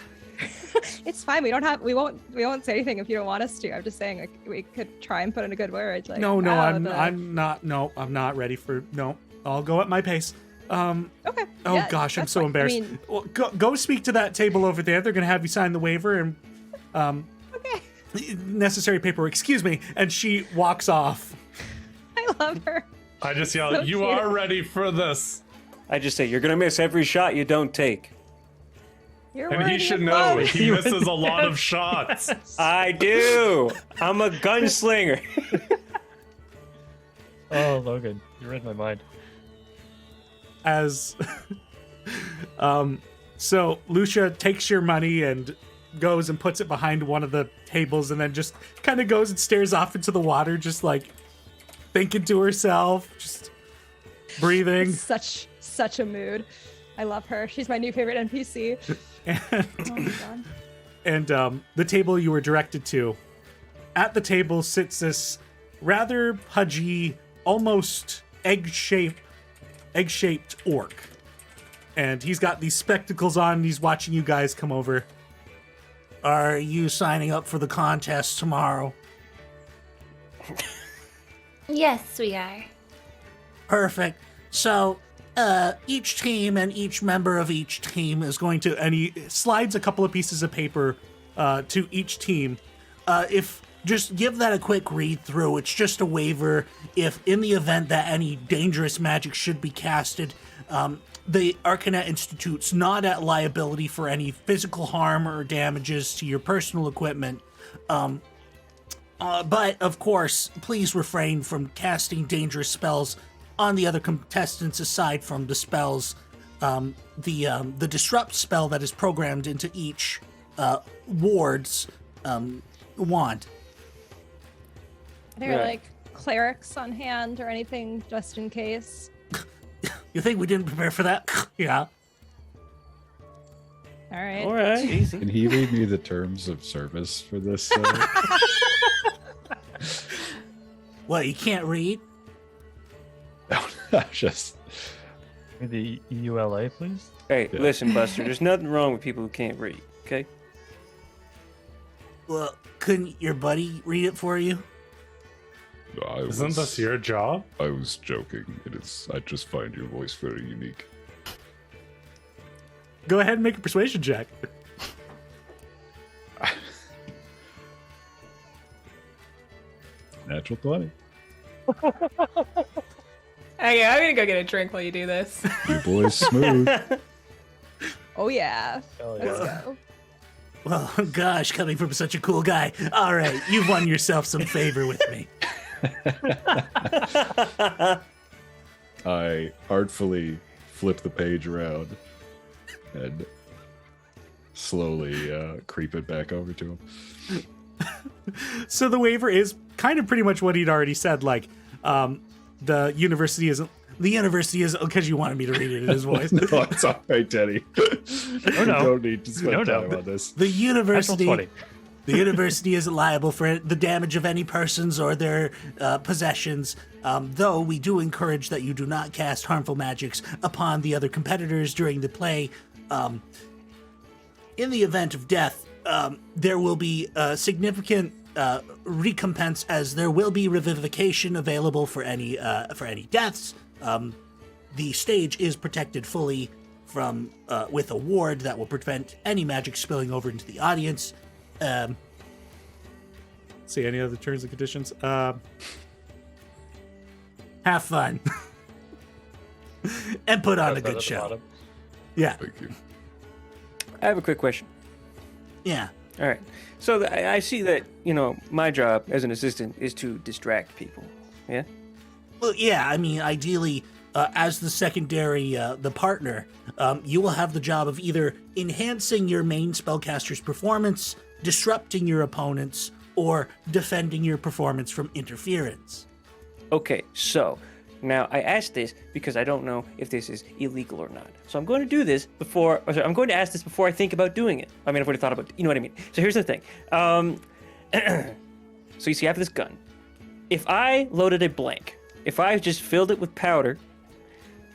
It's fine. We won't say anything if you don't want us to. I'm just saying like we could try and put in a good word. Like, No, wow, I'm not ready for no. I'll go at my pace. Okay. Oh yeah, gosh, I'm that's so fine. embarrassed. I mean, Well, go speak to that table over there. They're gonna have you sign the waiver and okay. necessary paperwork. Excuse me. And she walks off. I love her. I just yell, So "You cute. are ready for this!" I just say you're gonna miss every shot you don't take. You're And he worthy should of know love. he misses a lot of shots. I do. I'm a gunslinger. Oh, Logan, you read my mind. As so Lucia takes your money and goes and puts it behind one of the tables and then just kind of goes and stares off into the water, just like thinking to herself, just breathing. Such a mood. I love her. She's my new favorite NPC. And, Oh my god. and the table you were directed to, at the table sits this rather pudgy, almost egg-shaped orc. And he's got these spectacles on and he's watching you guys come over. Are you signing up for the contest tomorrow? Yes, we are. Perfect. So, each team and each member of each team is going to, and he slides a couple of pieces of paper to each team. If just give that a quick read through. It's just a waiver. If in the event that any dangerous magic should be casted, the Arcanet Institute's not at liability for any physical harm or damages to your personal equipment. But of course, please refrain from casting dangerous spells on the other contestants aside from the spells, the disrupt spell that is programmed into each ward's wand. Are there Right. like clerics on hand or anything just in case? You think we didn't prepare for that? Yeah. All right. All right, easy. Can he read me the terms of service for this? What, you can't read? Just The EULA, please. Hey, Yeah. listen, Buster. There's nothing wrong with people who can't read. Okay. Well, couldn't your buddy read it for you? Isn't this your job? I was joking. It is. I just find your voice very unique. Go ahead and make a persuasion check. Natural 20. Okay, I'm gonna go get a drink while you do this. You boys smooth. Oh yeah. Hell Let's yeah. go. Well, gosh, coming from such a cool guy. All right, you've won yourself some favor with me. I artfully flip the page around and slowly creep it back over to him. So the waiver is kind of pretty much what he'd already said. Like, the university isn't because you wanted me to read it in his voice. No, it's all right, Teddy. You no. don't need to spend No, no. time on this. The Natural university 20. The university isn't liable for the damage of any persons or their possessions, though we do encourage that you do not cast harmful magics upon the other competitors during the play. In the event of death, there will be significant recompense, as there will be revivification available for any deaths. The stage is protected fully from with a ward that will prevent any magic spilling over into the audience. See any other terms and conditions? Have fun and put on a good show. Yeah, Thank you. I have a quick question. yeah. All right. So I see that, my job as an assistant is to distract people. Yeah? Well, yeah. I mean, ideally, as the secondary, the partner, you will have the job of either enhancing your main spellcaster's performance, disrupting your opponents, or defending your performance from interference. Okay, so now I asked this because I don't know if this is illegal or not. So I'm going to do this I'm going to ask this before I think about doing it. I mean, I've already thought about it. You know what I mean? So here's the thing. So you see, I have this gun. If I loaded a blank, if I just filled it with powder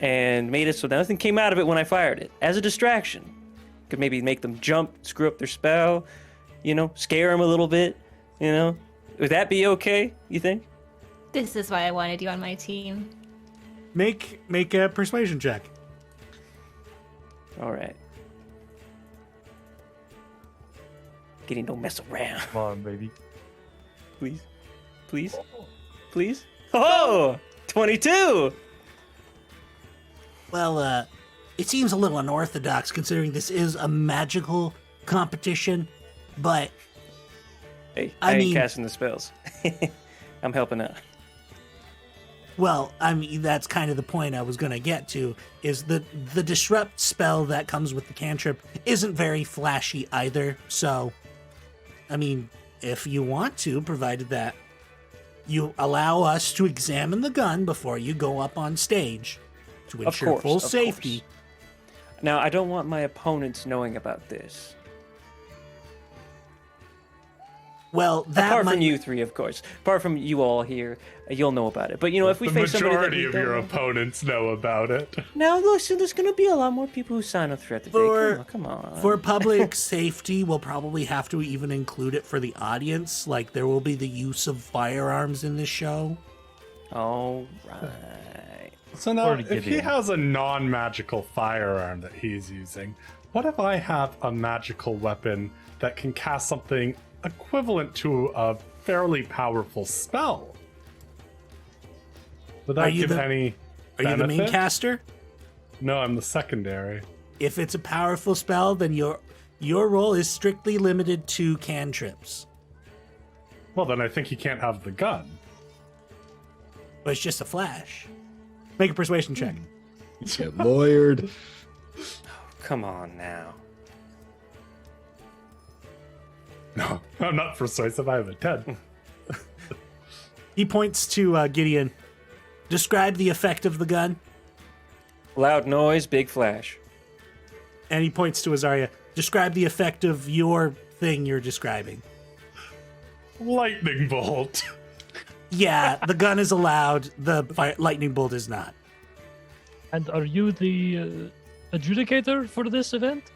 and made it so nothing came out of it when I fired it, as a distraction, could maybe make them jump, screw up their spell, scare them a little bit, Would that be okay, you think? This is why I wanted you on my team. Make a persuasion check. All right. Getting don't mess around. Come on, baby. Please. Please. Please. Oh! 22! Well, it seems a little unorthodox considering this is a magical competition, but Hey, I I ain't mean- casting the spells. I'm helping out. well, I mean, that's kind of the point I was going to get to, is the disrupt spell that comes with the cantrip isn't very flashy either, so, I mean, if you want to, provided that you allow us to examine the gun before you go up on stage to ensure course, full of safety. course. Now, I don't want my opponents knowing about this. Well, that Apart might... from you three, of course. Apart from you all here, you'll know about it. But, if we The face somebody that majority we of don't your know- opponents know about it. Now, listen, there's going to be a lot more people who sign up throughout the day. Come on. For public safety, we'll probably have to even include it for the audience. Like, there will be the use of firearms in this show. All right. So now, Or to if give he you- has a non-magical firearm that he's using, what if I have a magical weapon that can cast something equivalent to a fairly powerful spell? Would Are that you give the- any Are you the main benefit? caster? No, I'm the secondary. If it's a powerful spell, then your role is strictly limited to cantrips. Well, then I think he can't have the gun. But it's just a flash. Make a persuasion check. Get lawyered. Come on now. No, I'm not persuasive. I have a 10. He points to Gideon. Describe the effect of the gun. Loud noise, big flash. And he points to Azaria. Describe the effect of your thing you're describing. Lightning bolt. Yeah, the gun is allowed. The lightning bolt is not. And are you the adjudicator for this event?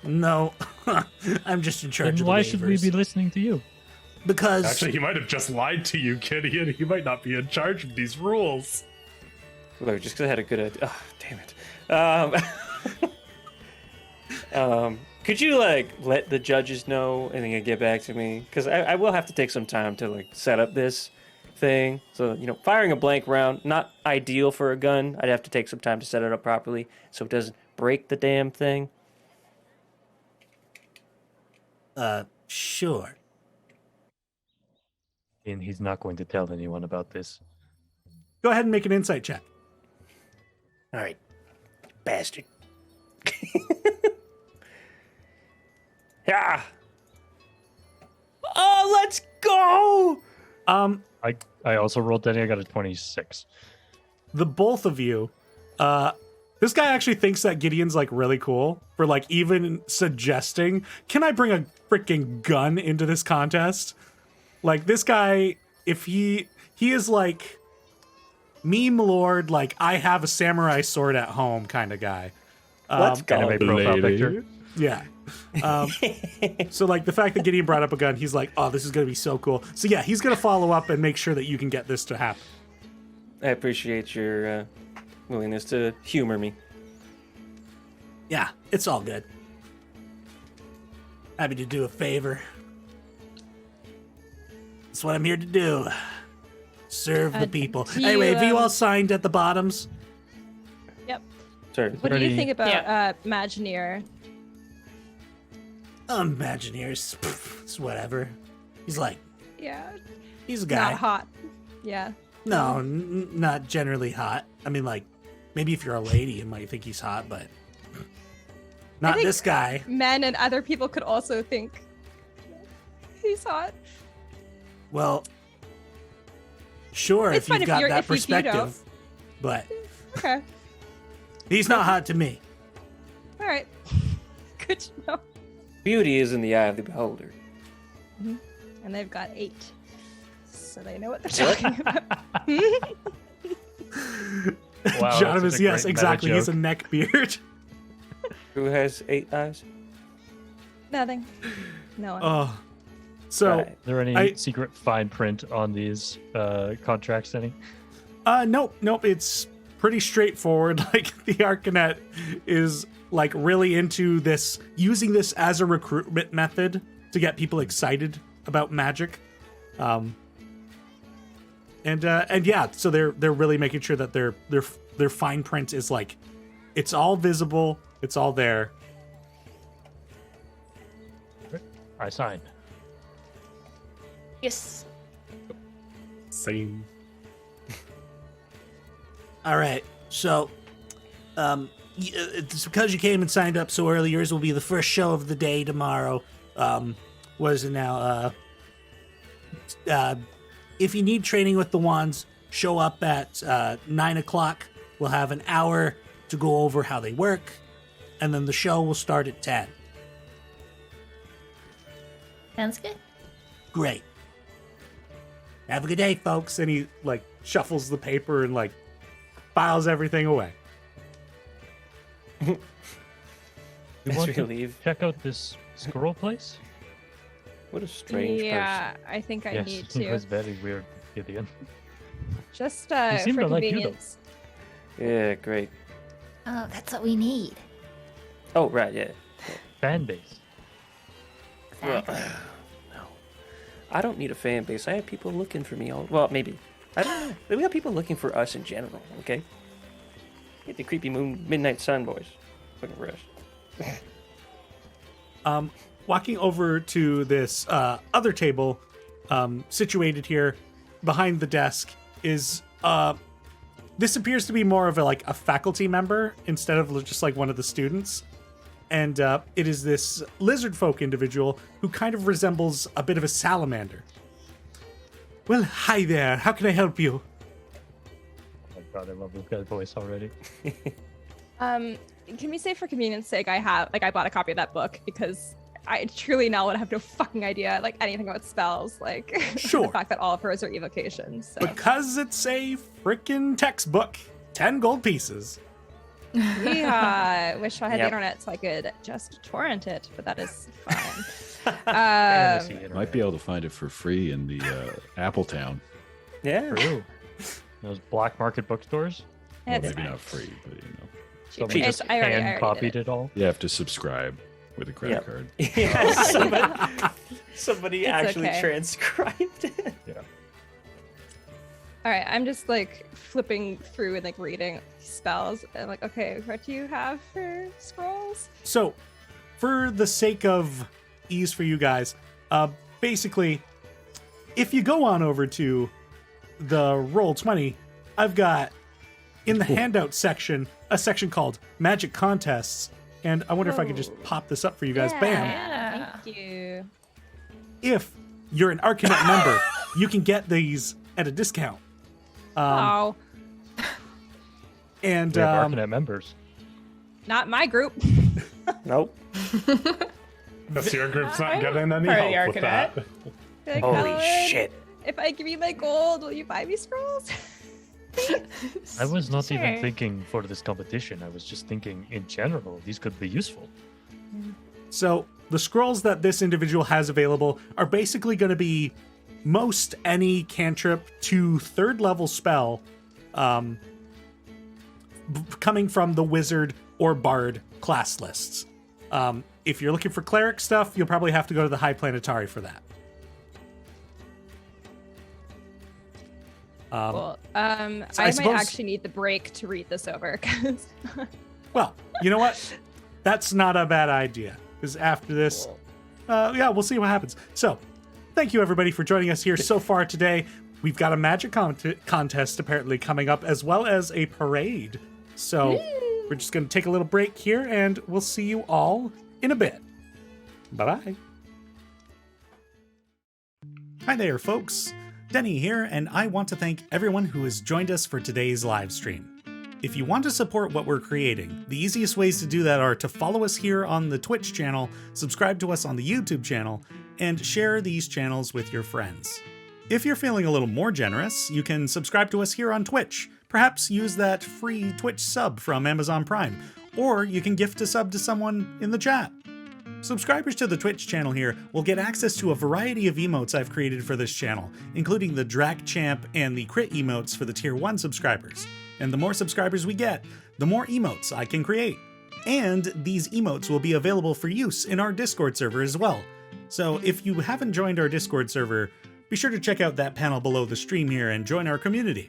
No, I'm just in charge Then of why the should we be waivers. listening to you? Because Actually, he might have just lied to you, Gideon. He might not be in charge of these rules. Look, just because I had a good idea. Oh, damn it. Could you, let the judges know and then get back to me? Because I will have to take some time to, set up this thing. So, firing a blank round, not ideal for a gun. I'd have to take some time to set it up properly so it doesn't break the damn thing. sure. And he's not going to tell anyone about this. Go ahead and make an insight check. All right, bastard. Yeah. Oh, let's go! I also rolled that. I got a 26. The both of you, this guy actually thinks that Gideon's really cool for even suggesting, can I bring a freaking gun into this contest? This guy, if he is meme lord, I have a samurai sword at home kind of guy. Let's go. Anime profile lady. picture. Yeah. So like the fact that Gideon brought up a gun, he's like, oh, this is going to be so cool. So yeah, he's going to follow up and make sure that you can get this to happen. I appreciate your willingness to humor me. Yeah, it's all good. Happy to do a favor. That's what I'm here to do. Serve the people. do you, Anyway, have you all signed at the bottoms? Yep. Sorry. What do you Pretty- think about Imagineer? Imagineers. It's whatever. He's like, Yeah. he's a guy. Not hot. Yeah. No, not generally hot. I mean, like, maybe if you're a lady, you might think he's hot, but not think- this guy. Men and other people could also think he's hot. Well, sure, It's if fine you've if got you're- that if you don't. perspective, but Okay. he's not hot to me. All right. Good to know. Beauty is in the eye of the beholder. And they've got 8. So they know what they're talking about. Wow, Jonavis, that's a yes, great exactly. meta He has a joke. neck beard. Who has 8 eyes? Nothing. No one. Oh. So, Right. Is there any I- secret fine print on these contracts, any? nope. It's pretty straightforward. Like the Arcanet is like really into this, using this as a recruitment method to get people excited about magic. And yeah, so they're really making sure that their fine print is like, it's all visible, it's all there. I signed. Yes. Same. All right. So, it's because you came and signed up so early. Yours will be the first show of the day tomorrow. What is it now? If you need training with the wands, show up at 9 o'clock. We'll have an hour to go over how they work, and then the show will start at 10. Sounds good. Great. Have a good day, folks. And he like shuffles the paper and like files everything away. You As want we to leave. check out this Scroll place? What a strange yeah, I think I yes, need it to. was very weird, Gideon. Just He seemed for to like you, though. convenience. person. Yeah, great. Oh, that's what we need. Oh, right, yeah. Fan base. Well, Exactly. no. I don't need a fan base. I have people looking for me all. Well, maybe. I don't know. We got people looking for us in general, okay? Get the creepy moon, midnight sun boys looking for us. Walking over to this other table situated here behind the desk is this appears to be more of a faculty member instead of just like one of the students, and it is this lizard folk individual who kind of resembles a bit of a salamander. Well, hi there, how can I help you? Oh my god, I love this guy's voice already. Can we say for convenience sake, I bought a copy of that book because I truly now would have no fucking idea anything about spells, Sure. the fact that all of hers are evocations. So. Because it's a freaking textbook, 10 gold pieces. Yeah, wish I had the Yep. internet so I could just torrent it, but that is fine. Fantasy um, internet. Might be able to find it for free in the Appletown. Yeah. True. Those black market bookstores. Well, it's maybe fine. not free, but you know, Somebody It's- just I already hand copied did it all. you have to subscribe with a credit Yep. card. Yeah, somebody It's actually okay. transcribed it. All right, I'm just flipping through and reading spells. And okay, what do you have for scrolls? So, for the sake of ease for you guys, basically, if you go on over to the Roll20, I've got in the handout section a section called Magic Contests, and I wonder if I could just pop this up for you guys. Bam! Yeah. Thank you. If you're an Arcanet member, you can get these at a discount. Oh, And We have Arcanet members. not my group. Nope. Guess your group's not getting any Part of the help with that. Holy Helen, shit. If I give you my gold, will you buy me scrolls? I was not even Sure. thinking for this competition. I was just thinking in general, these could be useful. So the scrolls that this individual has available are basically going to be most any cantrip to 3rd level spell coming from the wizard or bard class lists. If you're looking for cleric stuff, you'll probably have to go to the High Planetary for that. Cool. so I I might suppose- actually need the break to read this over. 'Cause Well, you know what? That's not a bad idea. Because after this, yeah, we'll see what happens. So, thank you everybody for joining us here so far today. We've got a magic contest apparently coming up, as well as a parade. So, we're just going to take a little break here, and we'll see you all in a bit. Bye-bye. Hi there, folks. Denny here, and I want to thank everyone who has joined us for today's live stream. If you want to support what we're creating, the easiest ways to do that are to follow us here on the Twitch channel, subscribe to us on the YouTube channel, and share these channels with your friends. If you're feeling a little more generous, you can subscribe to us here on Twitch. Perhaps use that free Twitch sub from Amazon Prime, or you can gift a sub to someone in the chat. Subscribers to the Twitch channel here will get access to a variety of emotes I've created for this channel, including the Draq Champ and the Crit emotes for the Tier 1 subscribers. And the more subscribers we get, the more emotes I can create. And these emotes will be available for use in our Discord server as well. So if you haven't joined our Discord server, be sure to check out that panel below the stream here and join our community.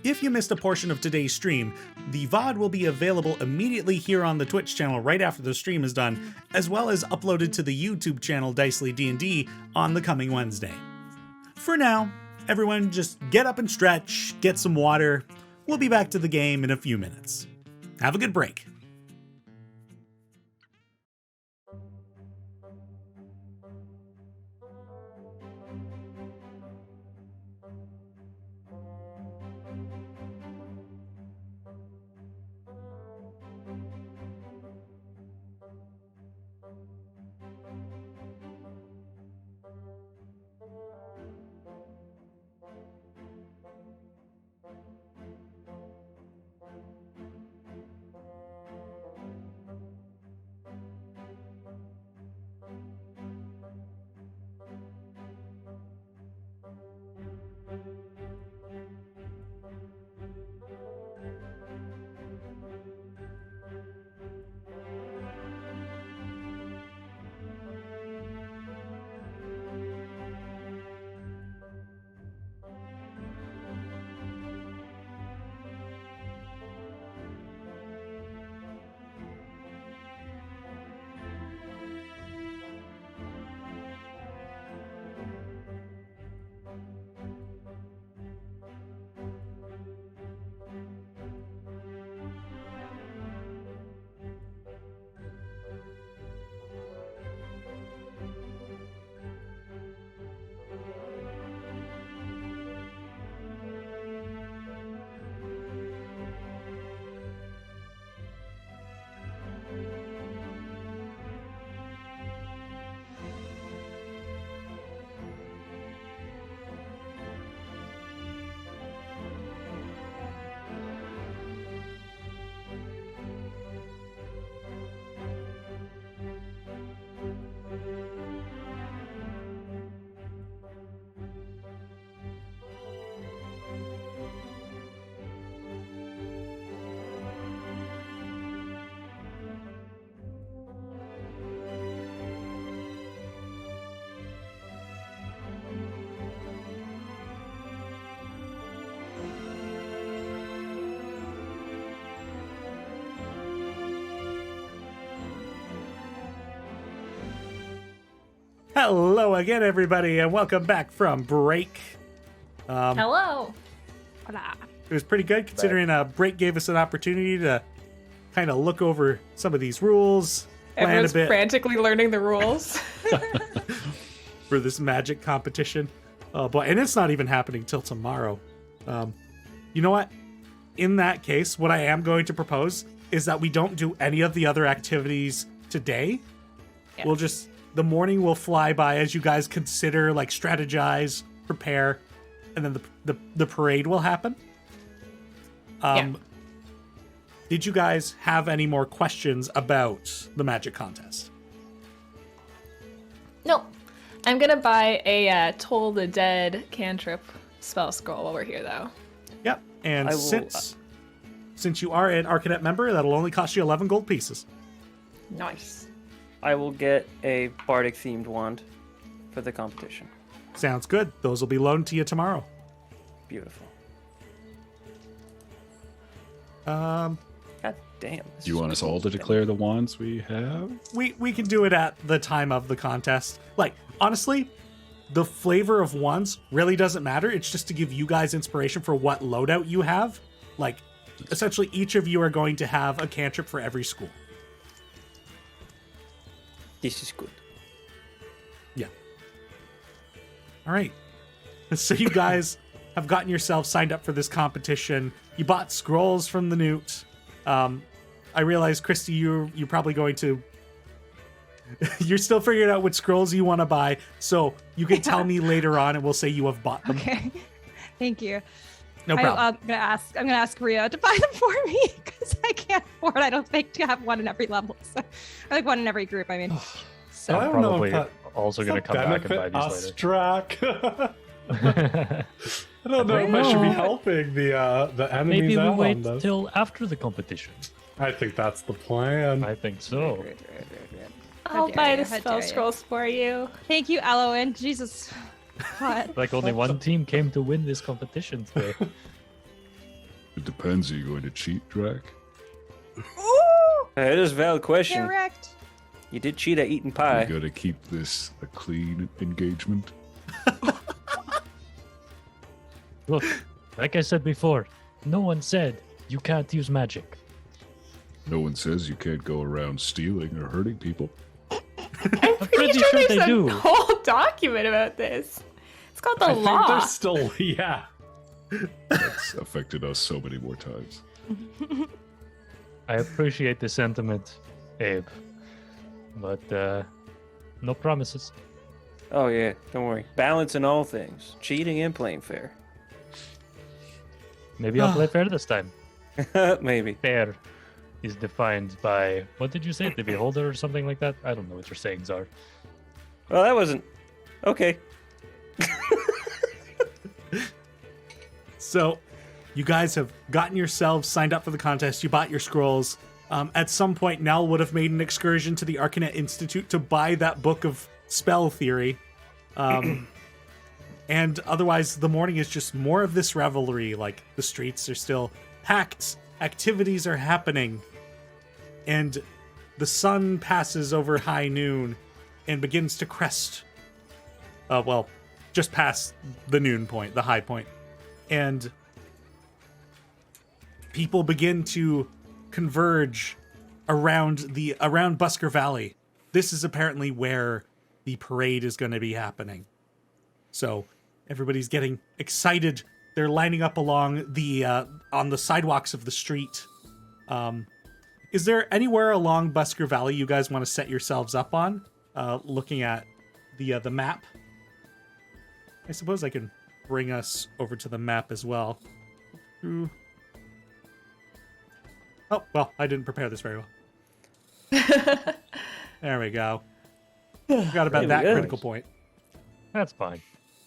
If you missed a portion of today's stream, the VOD will be available immediately here on the Twitch channel right after the stream is done, as well as uploaded to the YouTube channel Dicely D&D on the coming Wednesday. For now, everyone just get up and stretch, get some water. We'll be back to the game in a few minutes. Have a good break. Hello again, everybody, and welcome back from break. Hello. Hola. It was pretty good considering break gave us an opportunity to kind of look over some of these rules, plan a Everyone's bit frantically learning the rules. for this magic competition. Oh boy, and it's not even happening till tomorrow. You know what? In that case, what I am going to propose is that we don't do any of the other activities today. Yeah. We'll just, the morning will fly by as you guys consider, like, strategize, prepare, and then the parade will happen. Yeah. Did you guys have any more questions about the magic contest? No, I'm gonna buy a Toll the Dead cantrip spell scroll while we're here, though. Yep. And I will- since you are an Arcanet member, that'll only cost you 11 gold pieces. Nice. I will get a bardic themed wand for the competition. Sounds good. Those will be loaned to you tomorrow. Beautiful. Um, God damn. this You is want us cool. all to declare the wands we have? we can do it at the time of the contest. Like, honestly, the flavor of wands really doesn't matter. It's just to give you guys inspiration for what loadout you have. Like, essentially, each of you are going to have a cantrip for every school. This is good. Yeah. All right. So you guys have gotten yourselves signed up for this competition. You bought scrolls from the Newt. I realize, Christy, you're probably going to... You're still figuring out what scrolls you want to buy, so you can tell me later on, and we'll say you have bought them. Okay. Thank you. No problem. I'm gonna ask Rio to buy them for me because I can't afford. I don't think to have one in every level. So, I like one in every group. I mean, so I don't know Probably if that also going to come back and buy benefit these us, Drac. I don't know if I should be helping the enemies Maybe we out wait on this. till after the competition. I think that's the plan. I think so. I'll dare buy you, the how spell dare you. scrolls for you. thank you, Eloin. Jesus. God. Like only one team came to win this competition today. It depends. Are you going to cheat, Drac? It is a valid question. Correct. You did cheat at eating You pie. got to keep this a clean engagement. Look, like I said before, no one said you can't use magic. No one says you can't go around stealing or hurting people. I'm pretty sure sure there's they a do. whole document about this. It's called the I think law. there's still, yeah. That's affected us so many more times. I appreciate the sentiment, Abe, but no promises. Oh yeah, don't worry. Balance in all things. Cheating and playing fair. Maybe I'll play fair this time. Maybe. Fair is defined by, what did you say, the beholder or something like that? I don't know what your sayings are. Well, that wasn't okay. So, you guys have gotten yourselves signed up for the contest. You bought your scrolls. At some point, Nell would have made an excursion to the Arcanet Institute to buy that book of spell theory. And otherwise, the morning is just more of this revelry. Like, the streets are still packed. Activities are happening. And the sun passes over high noon and begins to crest. Well, just past the noon point, the high point. And people begin to converge around Busker Valley. This is apparently where the parade is going to be happening. So everybody's getting excited. They're lining up along the on the sidewalks of the street. Is there anywhere along Busker Valley you guys want to set yourselves up on? Looking at the map. I suppose I can bring us over to the map as well. Ooh. Oh, well, I didn't prepare this very well. There we go. Forgot about that Very good. critical point. That's fine.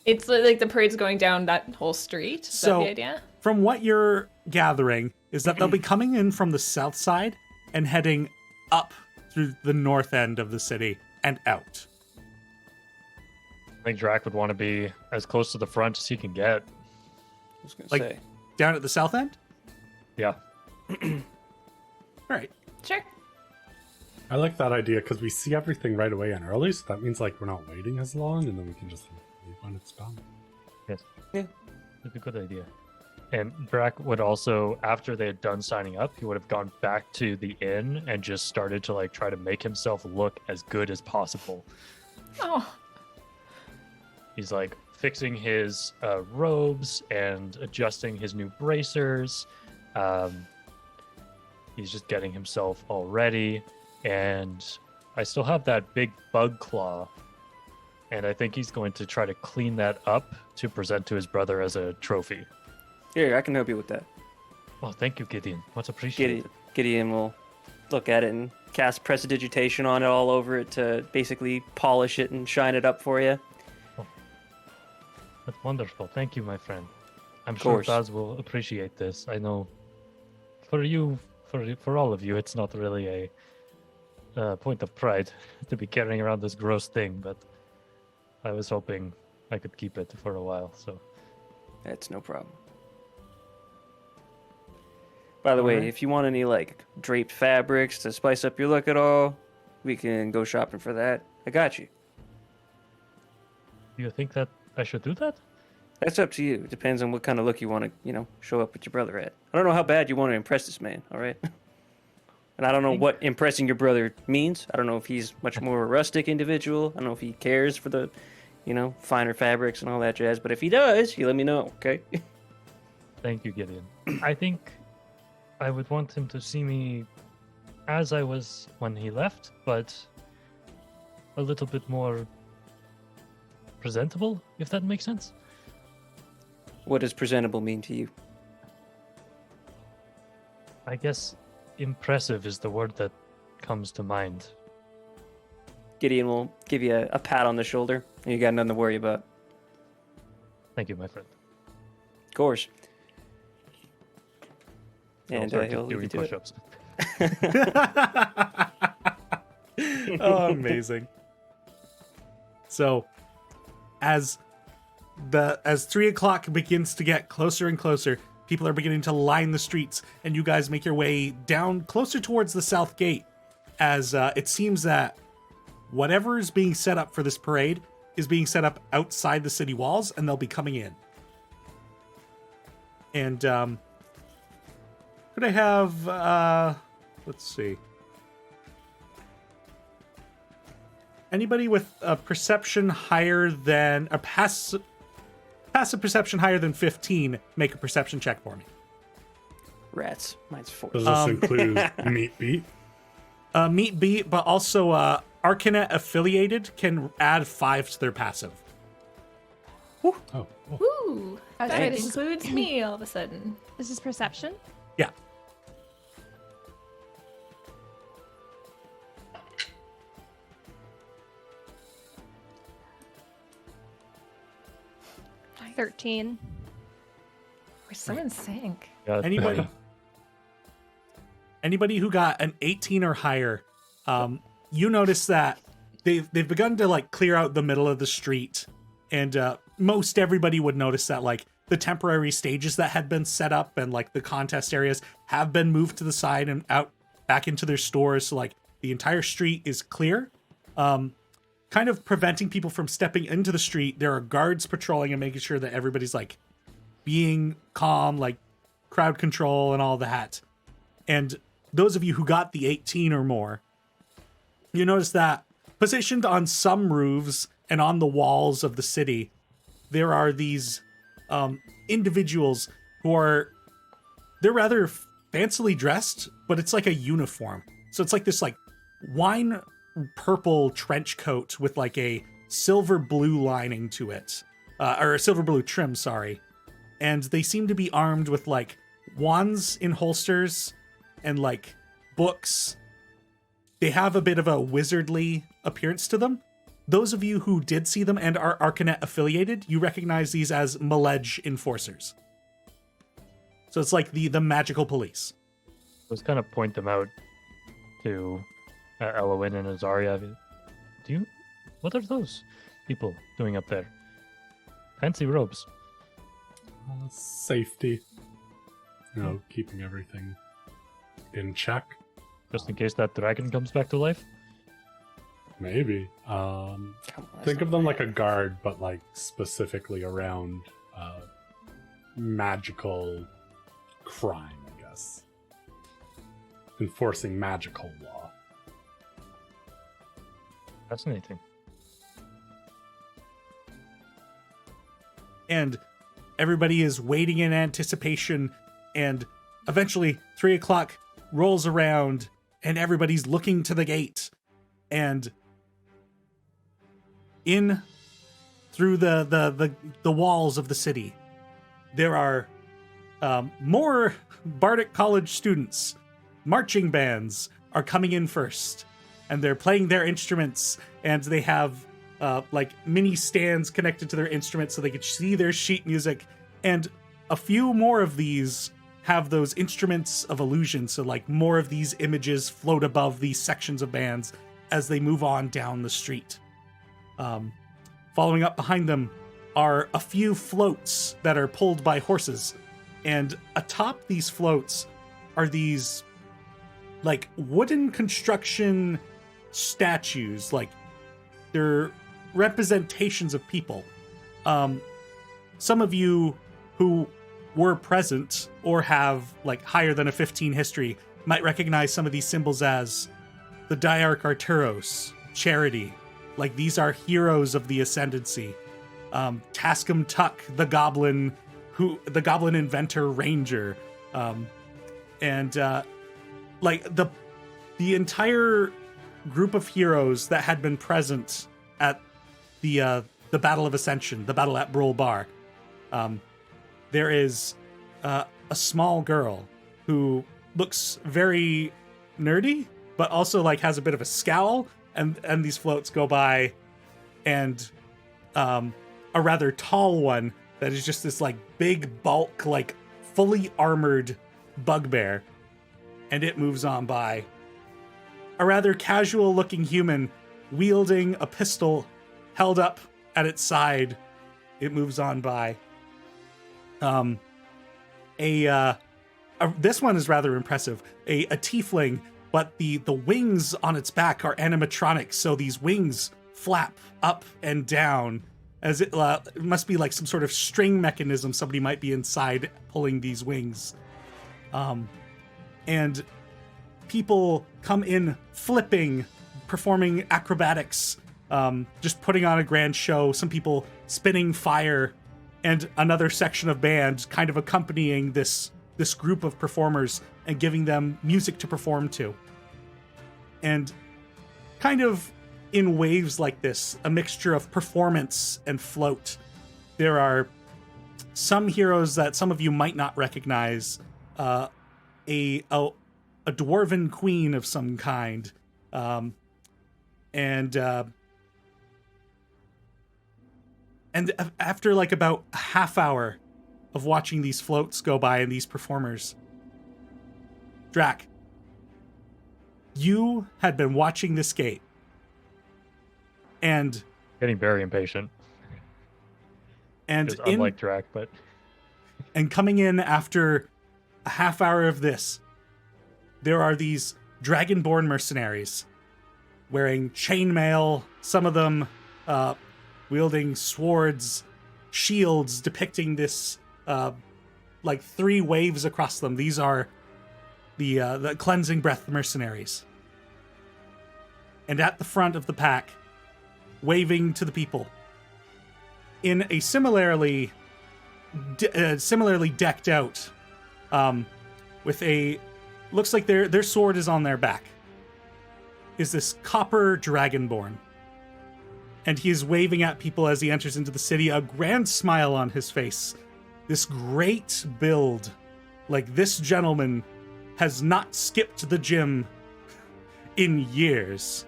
It's like the parade's going down that whole street. Is that So- the idea? From what you're gathering is that they'll be coming in from the south side and heading up through the north end of the city and out. I think Drac would want to be as close to the front as he can get. I was gonna Like- say. Down at the south end? Yeah. All right. Sure. I like that idea because we see everything right away and early, so that means like we're not waiting as long, and then we can just leave when it's done. Yes. Yeah. That's a good idea. And Drac would also, after they had done signing up, he would have gone back to the inn and just started to like try to make himself look as good as possible. Oh, He's like fixing his robes and adjusting his new bracers. He's just getting himself all ready. And I still have that big bug claw. And I think he's going to try to clean that up to present to his brother as a trophy. Here, I can help you with that. Oh, thank you, Gideon. Much appreciated. Gideon will look at it and cast prestidigitation on it all over it to basically polish it and shine it up for you. That's wonderful. Thank you, my friend. I'm Of sure course. Baz will appreciate this. I know for you, for all of you, it's not really a point of pride to be carrying around this gross thing, but I was hoping I could keep it for a while, so... That's no problem. By the way, Alright. if you want any like draped fabrics to spice up your look at all, we can go shopping for that. I got you. Do you think that I should do that? That's up to you. It depends on what kind of look you want to, show up with your brother at. I don't know how bad you want to impress this man, all right? And I don't know what impressing your brother means. I don't know if he's much more a rustic individual. I don't know if he cares for the, finer fabrics and all that jazz. But if he does, you let me know, okay? Thank you, Gideon. I think I would want him to see me as I was when he left, but a little bit more presentable, if that makes sense. What does presentable mean to you? I guess impressive is the word that comes to mind. Gideon will give you a pat on the shoulder, and you got nothing to worry about. Thank you, my friend. Of course. I'll And start he'll leave you doing to it. push-ups. Oh, amazing. So, as 3 o'clock begins to get closer and closer, people are beginning to line the streets, and you guys make your way down closer towards the south gate, as it seems that whatever is being set up for this parade is being set up outside the city walls, and they'll be coming in. And could I have let's see, anybody with a perception higher than a passive perception higher than 15 make a perception check for me. Rats. Mine's 4. Does this include meat beat? Meat beat, but also Arcanet affiliated can add 5 to their passive. Oh, Ooh, that Thanks. includes me all of a sudden. This is perception. Yeah. Nice. 13. We're so in sync. Yeah, Anybody? Anybody who got an 18 or higher, you notice that they've begun to like clear out the middle of the street, and most everybody would notice that like the temporary stages that had been set up and like the contest areas have been moved to the side and out back into their stores. So like the entire street is clear, kind of preventing people from stepping into the street. There are guards patrolling and making sure that everybody's like being calm, like crowd control and all that. And those of you who got the 18 or more, you notice that positioned on some roofs and on the walls of the city, there are these individuals who are, they're rather fancily dressed, but it's like a uniform. So it's like this like wine purple trench coat with like a silver blue lining to it, or a silver blue trim, sorry. And they seem to be armed with like wands in holsters and like books. They have a bit of a wizardly appearance to them. Those of you who did see them and are Arcanet affiliated, you recognize these as Maledge enforcers. So it's like the magical police. Let's kind of point them out to Elowin and Azaria. What are those people doing up there? Fancy robes. Safety. Keeping everything in check. Just in case that dragon comes back to life? Maybe. Think of them like a guard, but like specifically around magical crime, I guess. Enforcing magical law. Fascinating. And everybody is waiting in anticipation, and eventually 3 o'clock rolls around and everybody's looking to the gate, and in through the walls of the city there are more Bardic College students. Marching bands are coming in first, and they're playing their instruments, and they have like mini stands connected to their instruments so they can see their sheet music, and a few more of these have those instruments of illusion, so like more of these images float above these sections of bands as they move on down the street. Following up behind them are a few floats that are pulled by horses, and atop these floats are these like wooden construction statues, like they're representations of people. Some of you who were present or have like higher than a 15 history might recognize some of these symbols as the Diarch Arturos, Charity. Like these are heroes of the Ascendancy. Tascum Tuck, the goblin inventor ranger. And like the entire group of heroes that had been present at the Battle of Ascension, the battle at Brule Bar. There is a small girl who looks very nerdy, but also like has a bit of a scowl, and these floats go by, and a rather tall one that is just this like big bulk, like fully armored bugbear, and it moves on by. A rather casual looking human wielding a pistol held up at its side, it moves on by. This one is rather impressive. A tiefling, but the wings on its back are animatronics, so these wings flap up and down as it must be like some sort of string mechanism. Somebody might be inside pulling these wings. And people come in flipping, performing acrobatics, just putting on a grand show. Some people spinning fire, and another section of band kind of accompanying this group of performers and giving them music to perform to. And kind of in waves like this, a mixture of performance and float, there are some heroes that some of you might not recognize. A dwarven queen of some kind, and after like about a half hour of watching these floats go by and these performers, Drac, you had been watching this gate, and Getting very impatient. And Just unlike Drac, but and coming in after a half hour of this, there are these dragonborn mercenaries wearing chainmail, some of them wielding swords, shields depicting this like three waves across them. These are the Cleansing Breath mercenaries. And at the front of the pack, waving to the people, in a similarly decked out, with a, looks like their sword is on their back, is this copper dragonborn. And he is waving at people as he enters into the city, a grand smile on his face. This great build. Like, this gentleman has not skipped the gym in years.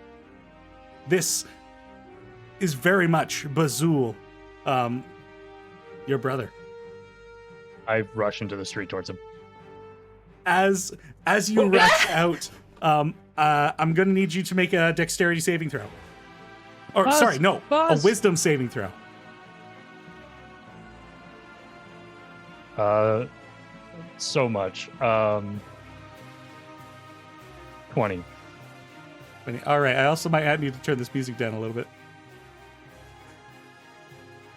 This is very much Bazul, your brother. I rush into the street towards him. As you rush out, I'm gonna need you to make a dexterity saving throw. Or Buzz, sorry, no, Buzz. a wisdom saving throw. So much. 20. All right, I also might need to turn this music down a little bit.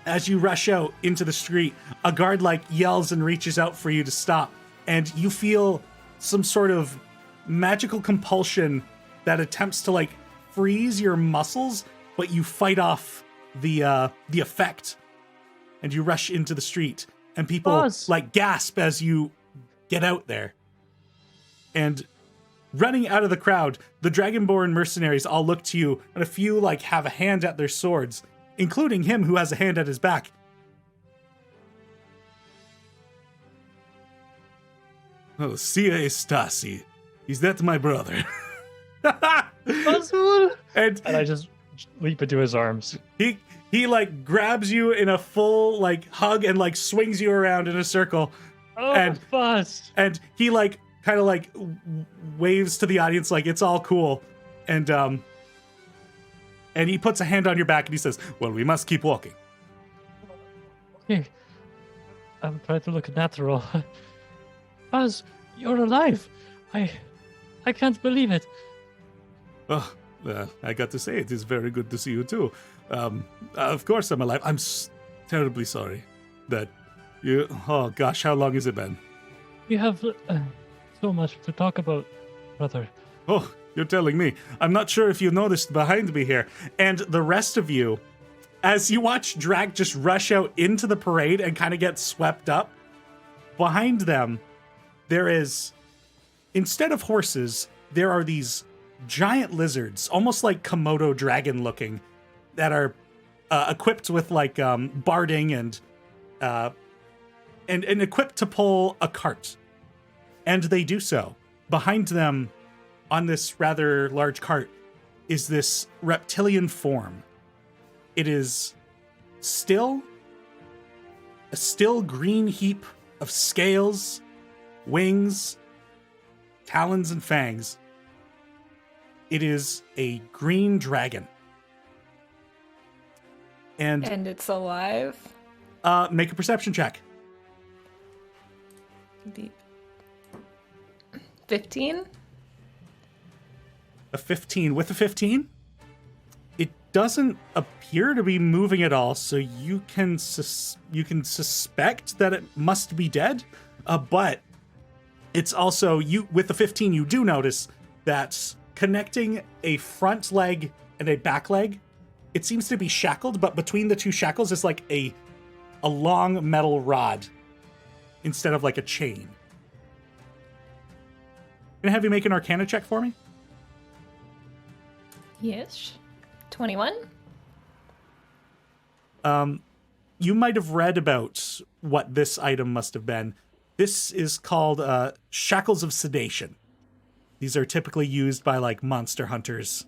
As you rush out into the street, a guard yells and reaches out for you to stop, and you feel some sort of magical compulsion that attempts to freeze your muscles, but you fight off the effect, and you rush into the street, and people Buzz. gasp as you get out there. And running out of the crowd, the Dragonborn mercenaries all look to you, and a few have a hand at their swords, including him who has a hand at his back. Oh, Sia Estasi. Is that my brother? Azul! And And I just leap into his arms. he like grabs you in a full like hug and like swings you around in a circle. Oh, And- Buzz! And he like kind of like waves to the audience like it's all cool. And he puts a hand on your back and he says, "Well, we must keep walking." Okay. I'm trying to look natural. Buzz, you're alive. I can't believe it. Oh, I got to say, it is very good to see you too. Of course I'm alive. I'm terribly sorry that you... Oh gosh, how long has it been? We have so much to talk about, brother. Oh, you're telling me. I'm not sure if you noticed behind me here. And the rest of you, as you watch Drac just rush out into the parade and kind of get swept up, behind them, there is, instead of horses, there are these giant lizards, almost like Komodo dragon looking, that are equipped with like barding and equipped to pull a cart. And they do so. Behind them, on this rather large cart, is this reptilian form. It is still a still green heap of scales, wings, talons, and fangs. It is a green dragon. And it's alive. make a perception check. 15? A 15. With a 15, it doesn't appear to be moving at all, so you can suspect that it must be dead. But it's also, you with the 15, you do notice that connecting a front leg and a back leg, it seems to be shackled, but between the two shackles is like a long metal rod instead of like a chain. Gonna have you make an Arcana check for me? Yes. 21? You might have read about what this item must have been. This is called shackles of sedation. These are typically used by like monster hunters,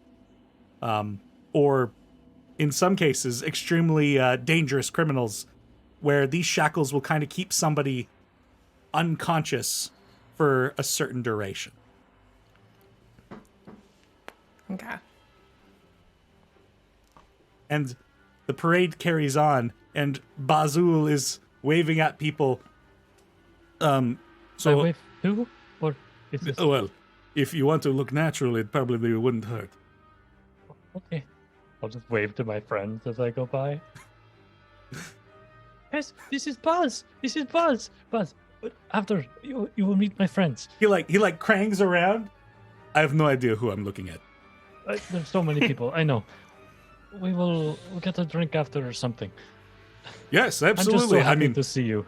or in some cases, extremely dangerous criminals, where these shackles will kind of keep somebody unconscious for a certain duration. Okay. And the parade carries on, and Bazul is waving at people. So wave who? Or is this... Well, if you want to look natural, it probably wouldn't hurt. Okay. I'll just wave to my friends as I go by. Yes, this is Buzz. This is Buzz. Buzz, after you will meet my friends. He crangs around. I have no idea who I'm looking at. There's so many people. I know. We'll get a drink after or something. Yes, I'm absolutely. just so happy to see you.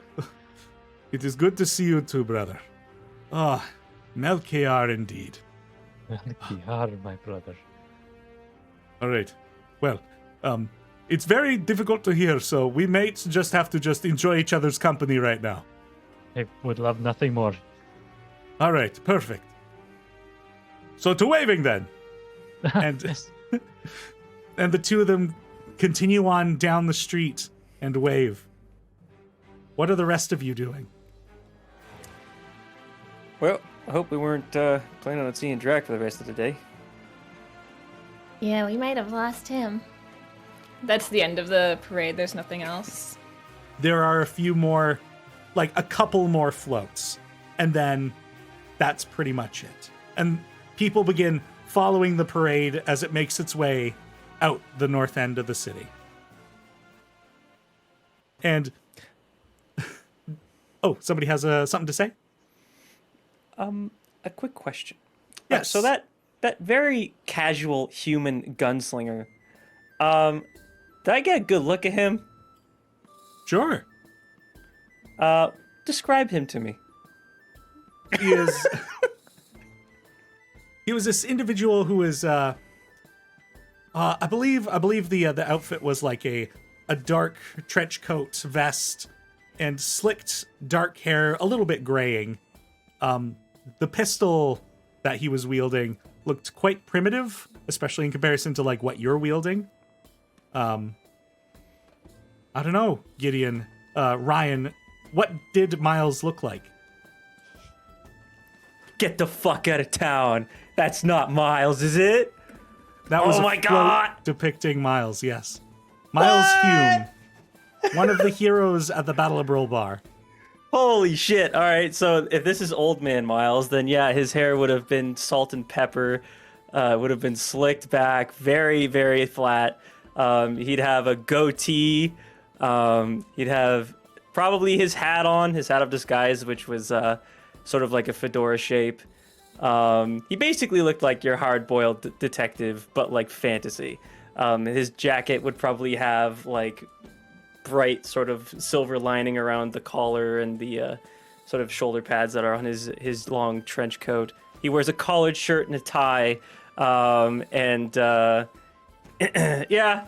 It is good to see you too, brother. Ah, Melchior indeed. Melchior, my brother. All right. Well, it's very difficult to hear, so we may just have to enjoy each other's company right now. I would love nothing more. All right, perfect. So to waving then. And Yes. and the two of them continue on down the street and wave. What are the rest of you doing? Well, I hope we weren't planning on seeing Drac for the rest of the day. Yeah, we might have lost him. That's the end of the parade. There's nothing else. There are a few more, like a couple more floats, and then that's pretty much it. And people begin following the parade as it makes its way out the north end of the city. And oh, somebody has something to say? A quick question. Yes. So that very casual human gunslinger, did I get a good look at him? Sure. Describe him to me. He is. He was this individual who is. I believe the outfit was like a dark trench coat, vest, and slicked dark hair, a little bit graying. The pistol that he was wielding looked quite primitive, especially in comparison to like what you're wielding. I don't know, Gideon, Ryan, what did Miles look like? Get the fuck out of town. That's not Miles, is it? That was Oh a my float God. depicting Miles, yes. Miles Hume, one of the heroes at the Battle of Brill Bar. Holy shit. All right, so if this is old man Miles, then yeah, his hair would have been salt and pepper, would have been slicked back, very, very flat. He'd have a goatee. He'd have probably his hat on, his hat of disguise, which was sort of like a fedora shape. He basically looked like your hard-boiled detective, but like fantasy. His jacket would probably have like bright sort of silver lining around the collar and the sort of shoulder pads that are on his long trench coat. He wears a collared shirt and a tie, and yeah,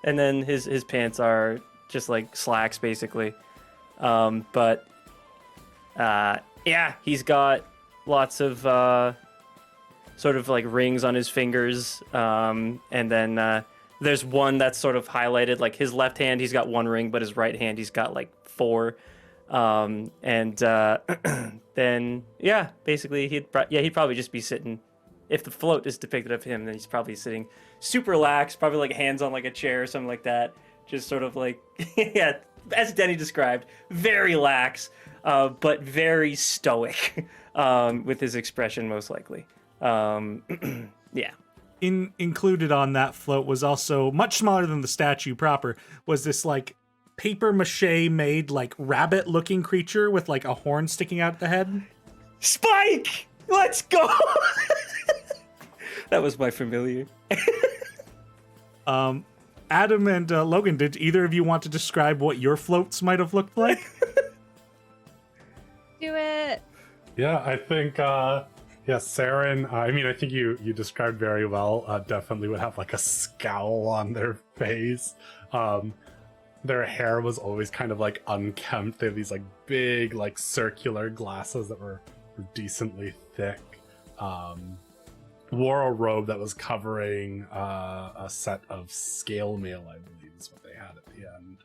and then his pants are just like slacks basically. But yeah, he's got lots of sort of like rings on his fingers, and then there's one that's sort of highlighted, like his left hand he's got one ring, but his right hand he's got like four. And then yeah, basically he'd probably just be sitting. If the float is depicted of him, then he's probably sitting super lax, probably like hands on like a chair or something like that, just sort of like yeah, as Denny described, very lax, but very stoic with his expression most likely. Yeah. Included on that float was also much smaller than the statue proper, was this like paper mache made like rabbit looking creature with like a horn sticking out the head. Spike! Let's go! That was my familiar. Adam and Logan, did either of you want to describe what your floats might have looked like? Do it. Yeah, I think Saren, I mean, I think you described very well. Definitely would have like a scowl on their face. Their hair was always kind of like unkempt. They have these like big like circular glasses that were decently thick. Wore a robe that was covering a set of scale mail, I believe is what they had at the end.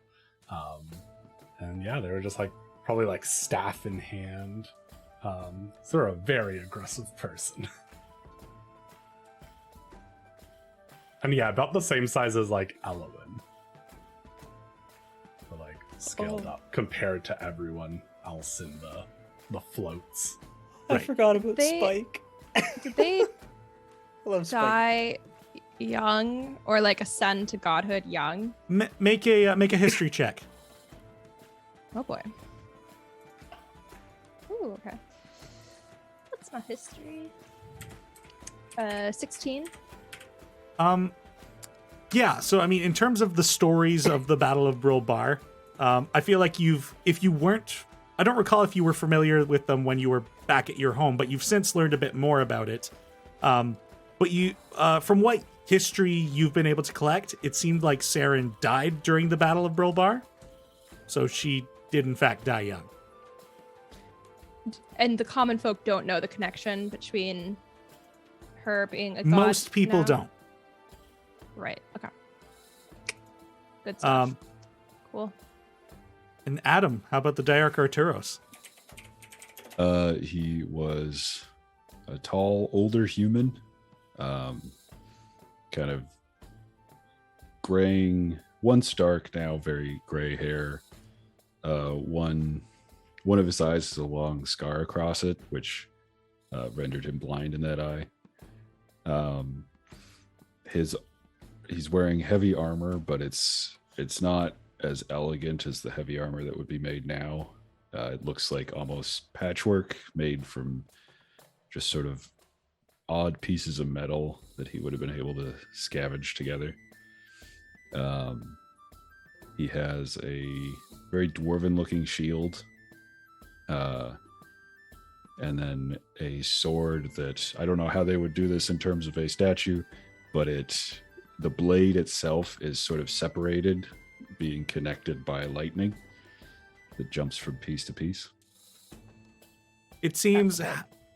And yeah, they were just like probably like staff in hand. So they're a very aggressive person. And yeah, about the same size as like Elowen. But like scaled up compared to everyone else in the floats. I forgot about They- Spike. Did they I love Spike. die young or like ascend to godhood young? Make a history check. Oh boy. Ooh, okay. That's not history. 16. Yeah, so I mean, in terms of the stories of the Battle of Brill Bar, I feel like I don't recall if you were familiar with them when you were back at your home, but you've since learned a bit more about it. But you, from what history you've been able to collect, it seemed like Saren died during the Battle of Brill Bar. So she did in fact die young. And the common folk don't know the connection between her being a god. Most people now? don't. Right. Okay. Good stuff. Um, Cool. And Adam, how about the Diarch Arturos? He was a tall, older human, kind of graying, once dark, now very gray hair. One of his eyes is a long scar across it, which rendered him blind in that eye. He's wearing heavy armor, but it's not as elegant as the heavy armor that would be made now. It looks like almost patchwork made from just sort of odd pieces of metal that he would have been able to scavenge together. He has a very dwarven looking shield, and then a sword that I don't know how they would do this in terms of a statue, but the blade itself is sort of separated, being connected by lightning that jumps from piece to piece. It seems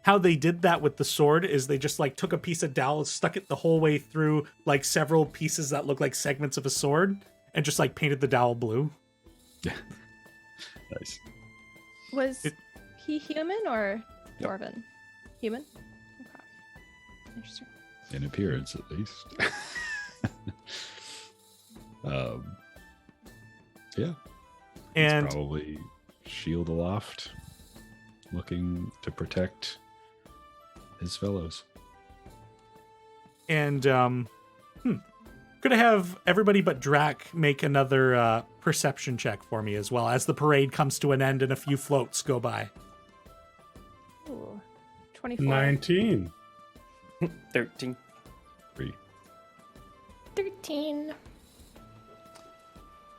how they did that with the sword is they just like took a piece of dowel, stuck it the whole way through like several pieces that look like segments of a sword, and just like painted the dowel blue. Nice. Was It- he human or Yep. dwarven? Human? Okay. Interesting. In appearance, at least. Yeah. And It's probably shield aloft, looking to protect his fellows. gonna have everybody but Drac make another perception check for me as well as the parade comes to an end and a few floats go by. Ooh. 24. 19. 13. 3. 13.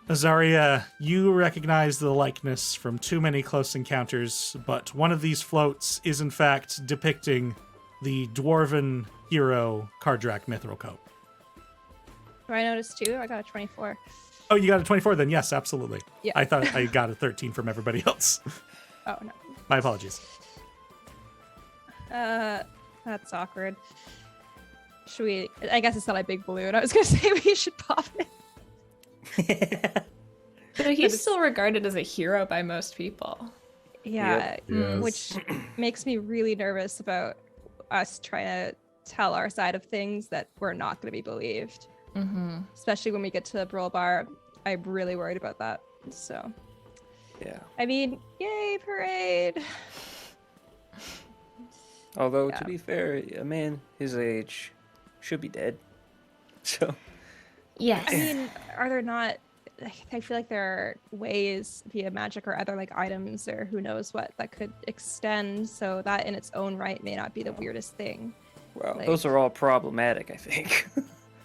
Azaria, you recognize the likeness from too many close encounters, but one of these floats is in fact depicting the dwarven hero Kardrak Mithril Coat. Do I notice too? I got a 24. Oh, you got a 24 then? Yes, absolutely. Yeah. I thought I got a 13 from everybody else. Oh, no. My apologies. That's awkward. Should we? I guess it's not a big balloon. I was gonna say we should pop it. So he's still regarded as a hero by most people. Yeah, Yes. which makes me really nervous about us trying to tell our side of things that we're not going to be believed. Mm-hmm. Especially when we get to the Brawl Bar. I'm really worried about that. So, Yeah. I mean, yay, parade! Although, Yeah. to be fair, a man his age should be dead. So, Yes. I mean, are there not? I feel like there are ways via magic or other like items or who knows what that could extend. So that in its own right may not be the weirdest thing. well, Like- those are all problematic, I think.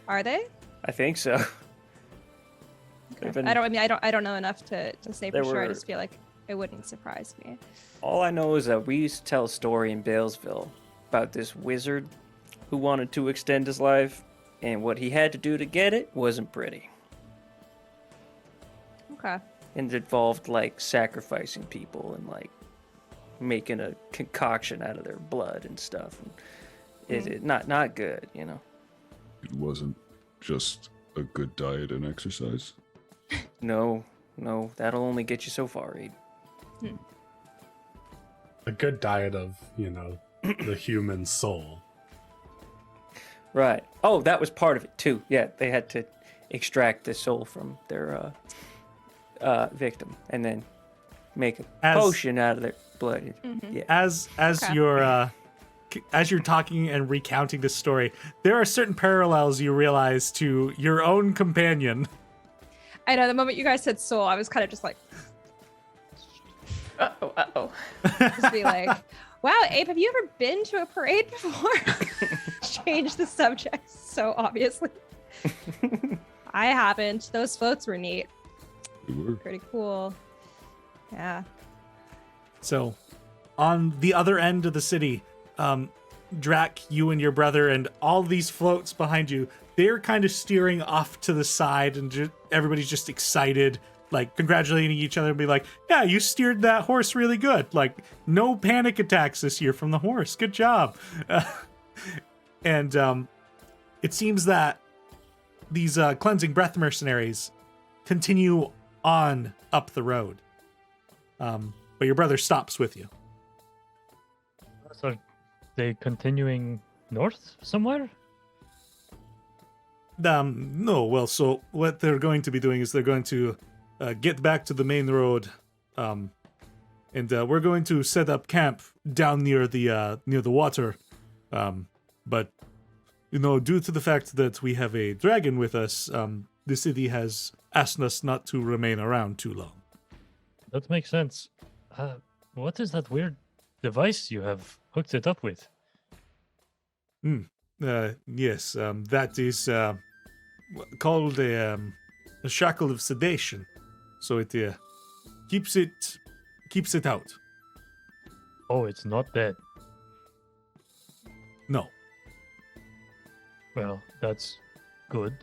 Are they? I think so. They've been- I don't know enough to say for There sure. I were- just feel like it wouldn't surprise me. All I know is that we used to tell a story in Balesville about this wizard who wanted to extend his life, and what he had to do to get it wasn't pretty. Okay. And it involved like sacrificing people and like making a concoction out of their blood and stuff. And it not good, you know. It wasn't just a good diet and exercise. No, that'll only get you so far, Reed. A good diet of, the human soul. Right. Oh, that was part of it too. Yeah, they had to extract the soul from their victim and then make a potion out of their blood. Yeah. As Okay. you're talking and recounting this story, there are certain parallels you realize to your own companion. I know the moment you guys said soul, I was kind of just like, Uh-oh. just be like, wow, Abe, have you ever been to a parade before? Change the subject so obviously. I haven't. Those floats were neat. We were. Pretty cool. Yeah. So, on the other end of the city, Drac, you and your brother, and all these floats behind you, they're kind of steering off to the side, and everybody's just excited, like congratulating each other and be like, yeah, you steered that horse really good. Like, no panic attacks this year from the horse. Good job. And it seems that these cleansing breath mercenaries continue on up the road. But your brother stops with you. So, are they continuing north somewhere? No, well, so what they're going to be doing is they're going to get back to the main road, and we're going to set up camp down near the water. But due to the fact that we have a dragon with us, the city has asked us not to remain around too long. That makes sense. What is that weird device you have hooked it up with? Yes, that is called a shackle of sedation. So it keeps it out. Oh, it's not dead. No. Well, that's good.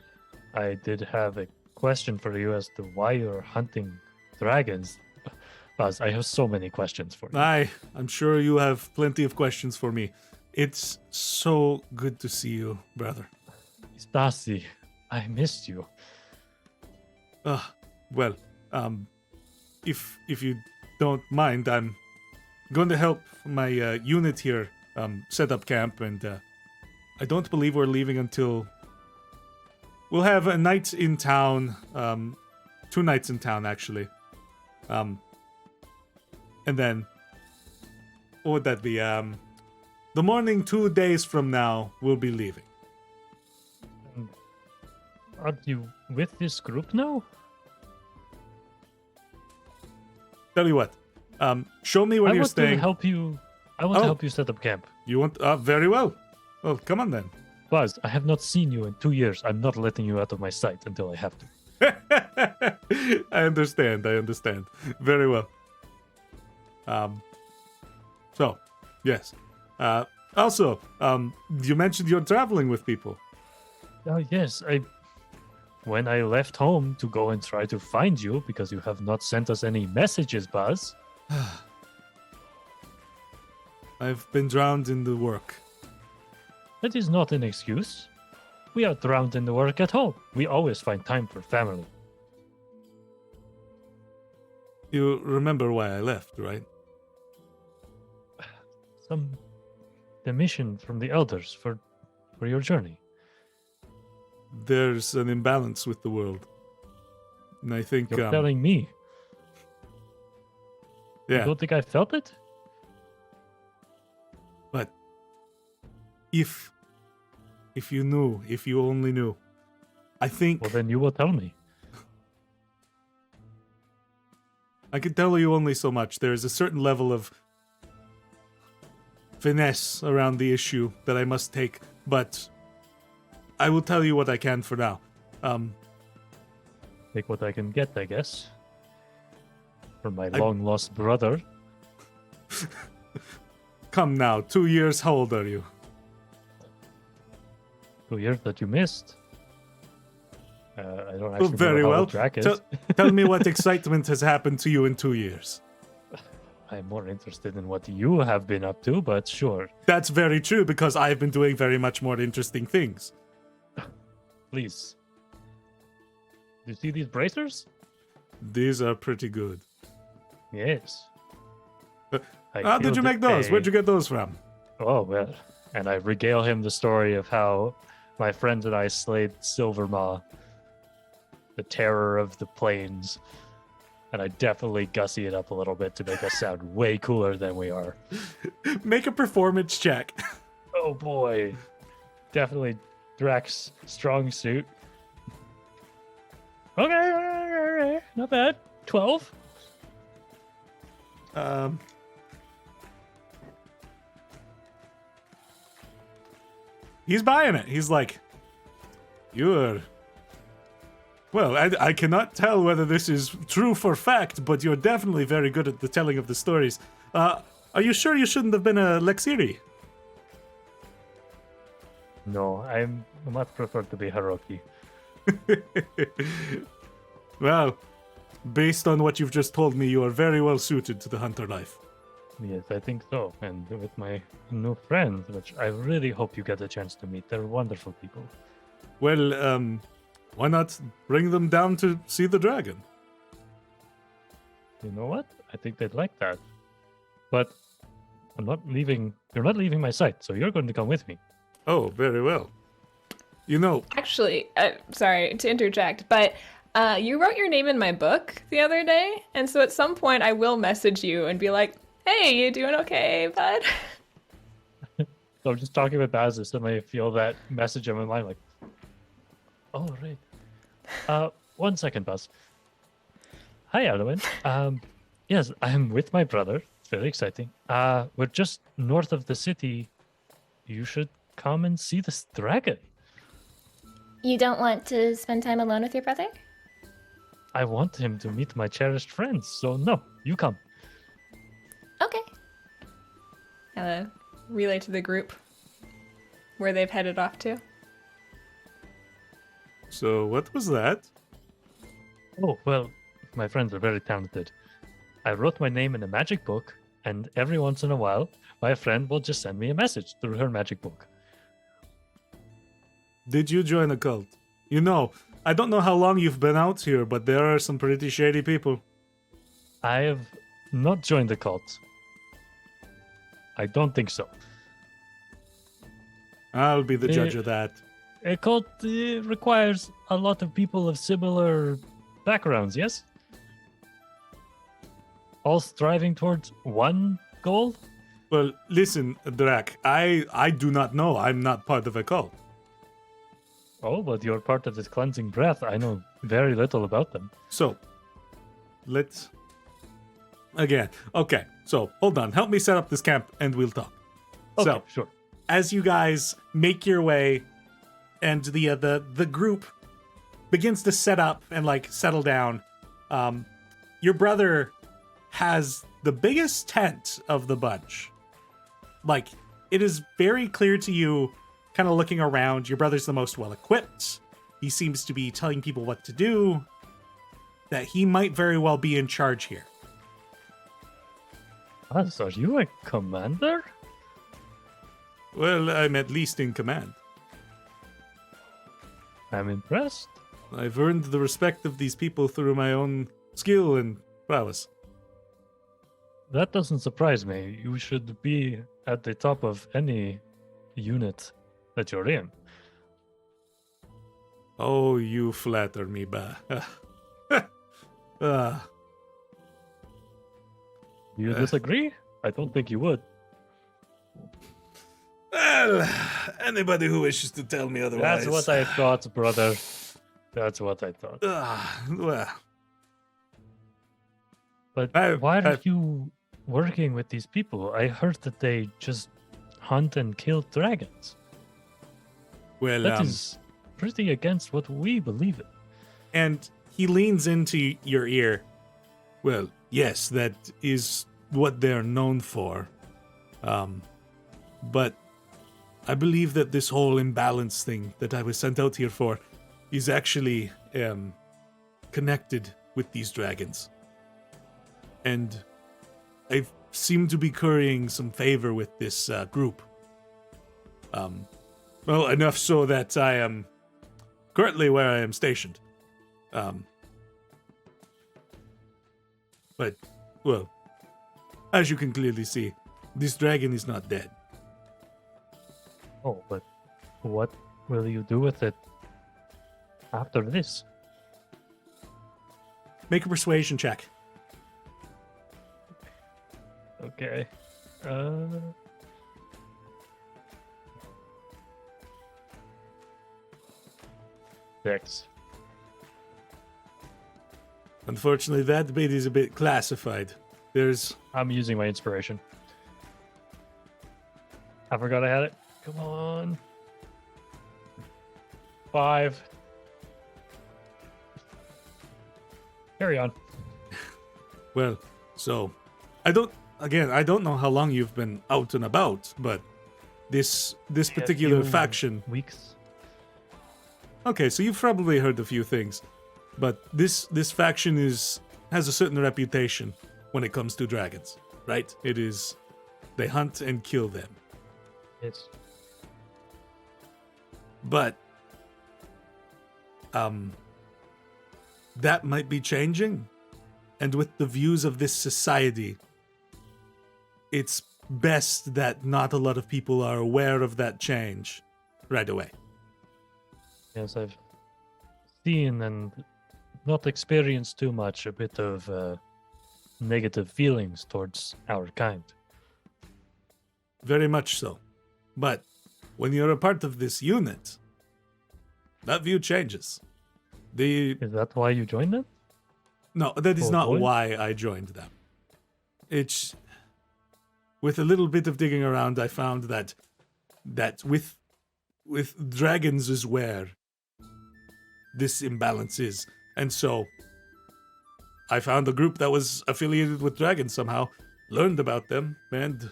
I did have a question for you as to why you're hunting dragons. Buzz, I have so many questions for you. I'm sure you have plenty of questions for me. It's so good to see you, brother. Stasi, I missed you. Well, if you don't mind, I'm going to help my unit here set up camp, and I don't believe we're leaving until we'll have a night in town, 2 nights in town actually, and then what would that be? The morning 2 days from now, we'll be leaving. Are you with this group now? Tell you what, show me where I you're want staying. to help you. I want to help you set up camp. You want? Very well. Well, come on then. Buzz, I have not seen you in 2 years. I'm not letting you out of my sight until I have to. I understand. Very well. So, yes. Also, you mentioned you're traveling with people. Oh, yes. When I left home to go and try to find you because you have not sent us any messages, Buzz. I've been drowned in the work. That is not an excuse. We are drowned in the work at home. We always find time for family. You remember why I left, right? The mission from the elders for your journey. There's an imbalance with the world. And I think... You're telling me. Yeah. You don't think I felt it? But if you knew, if you only knew, I think... Well, then you will tell me. I can tell you only so much. There is a certain level of finesse around the issue that I must take, but I will tell you what I can for now. Take what I can get, I guess. For my long-lost brother. Come now, 2 years, how old are you? 2 years that you missed. I don't actually very know how well. old Drac is. Tell me what excitement has happened to you in 2 years. I'm more interested in what you have been up to, but sure. That's very true, because I've been doing very much more interesting things. Please. Do you see these bracers? These are pretty good. Yes. How did you make those? Where'd you get those from? Oh, well. And I regale him the story of how my friends and I slayed Silvermaw, the terror of the plains. And I definitely gussy it up a little bit to make us sound way cooler than we are. Make a performance check. Oh boy. Definitely Drac's strong suit. Okay, not bad. 12. He's buying it. He's like, you're... Well, I cannot tell whether this is true for fact, but you're definitely very good at the telling of the stories. Are you sure you shouldn't have been a Lexiri? No, I much prefer to be Haruki. Well, based on what you've just told me, you are very well suited to the hunter life. Yes, I think so. And with my new friends, which I really hope you get a chance to meet. They're wonderful people. Well, why not bring them down to see the dragon? You know what? I think they'd like that. But I'm not leaving. You're not leaving my sight, so you're going to come with me. Oh, very well. You know... Actually, sorry to interject, but you wrote your name in my book the other day, and so at some point I will message you and be like, hey, you doing okay, bud? So I'm just talking with Baz, and suddenly I feel that message in my mind, like, oh, right. 1 second, Buzz. Hi, Erwin. Yes, I'm with my brother. It's very exciting. We're just north of the city. You should come and see this dragon. You don't want to spend time alone with your brother? I want him to meet my cherished friends, so no, you come. Okay. Relay to the group where they've headed off to. So, what was that? Oh, well, my friends are very talented. I wrote my name in a magic book, and every once in a while, my friend will just send me a message through her magic book. Did you join a cult? You know, I don't know how long you've been out here, but there are some pretty shady people. I have not joined the cult. I don't think so. I'll be the judge of that. A cult requires a lot of people of similar backgrounds, yes? All striving towards one goal? Well, listen, Drac, I do not know. I'm not part of a cult. Oh, but you're part of this cleansing breath. I know very little about them. So, let's... Again, okay, so, hold on. Help me set up this camp, and we'll talk. Okay, So, sure. as you guys make your way, and the group begins to set up and, like, settle down, your brother has the biggest tent of the bunch. Like, it is very clear to you, kind of looking around, your brother's the most well-equipped. He seems to be telling people what to do, that he might very well be in charge here. So are you a commander? Well, I'm at least in command. I'm impressed. I've earned the respect of these people through my own skill and prowess. That doesn't surprise me. You should be at the top of any unit that you're in. Oh, you flatter me, bah. You disagree? I don't think you would. Well, anybody who wishes to tell me otherwise. That's what I thought, brother. That's what I thought. Well, But why are you working with these people? I heard that they just hunt and kill dragons. well, That is pretty against what we believe in. and he leans into your ear. Well, yes, that is what they're known for. But I believe that this whole imbalance thing that I was sent out here for is actually connected with these dragons. And I seem to be currying some favor with this group. Well, enough so that I am currently where I am stationed. But, well, as you can clearly see, this dragon is not dead. Oh, but what will you do with it after this? Make a persuasion check. Okay. 6. Unfortunately, that bit is a bit classified. There's... I'm using my inspiration. I forgot I had it. Come on. 5. Carry on. Well, so... I don't know how long you've been out and about, but this particular faction... Weeks. Okay, so you've probably heard a few things, but this faction has a certain reputation when it comes to dragons, right? It is... They hunt and kill them. Yes. But that might be changing. And with the views of this society, it's best that not a lot of people are aware of that change right away. Yes, I've seen and not experienced too much a bit of negative feelings towards our kind. Very much so. But when you're a part of this unit, that view changes. Is that why you joined them? No, that is Oh, not boy. why I joined them. It's... With a little bit of digging around, I found that with dragons is where this imbalance is. And so I found a group that was affiliated with dragons somehow, learned about them, and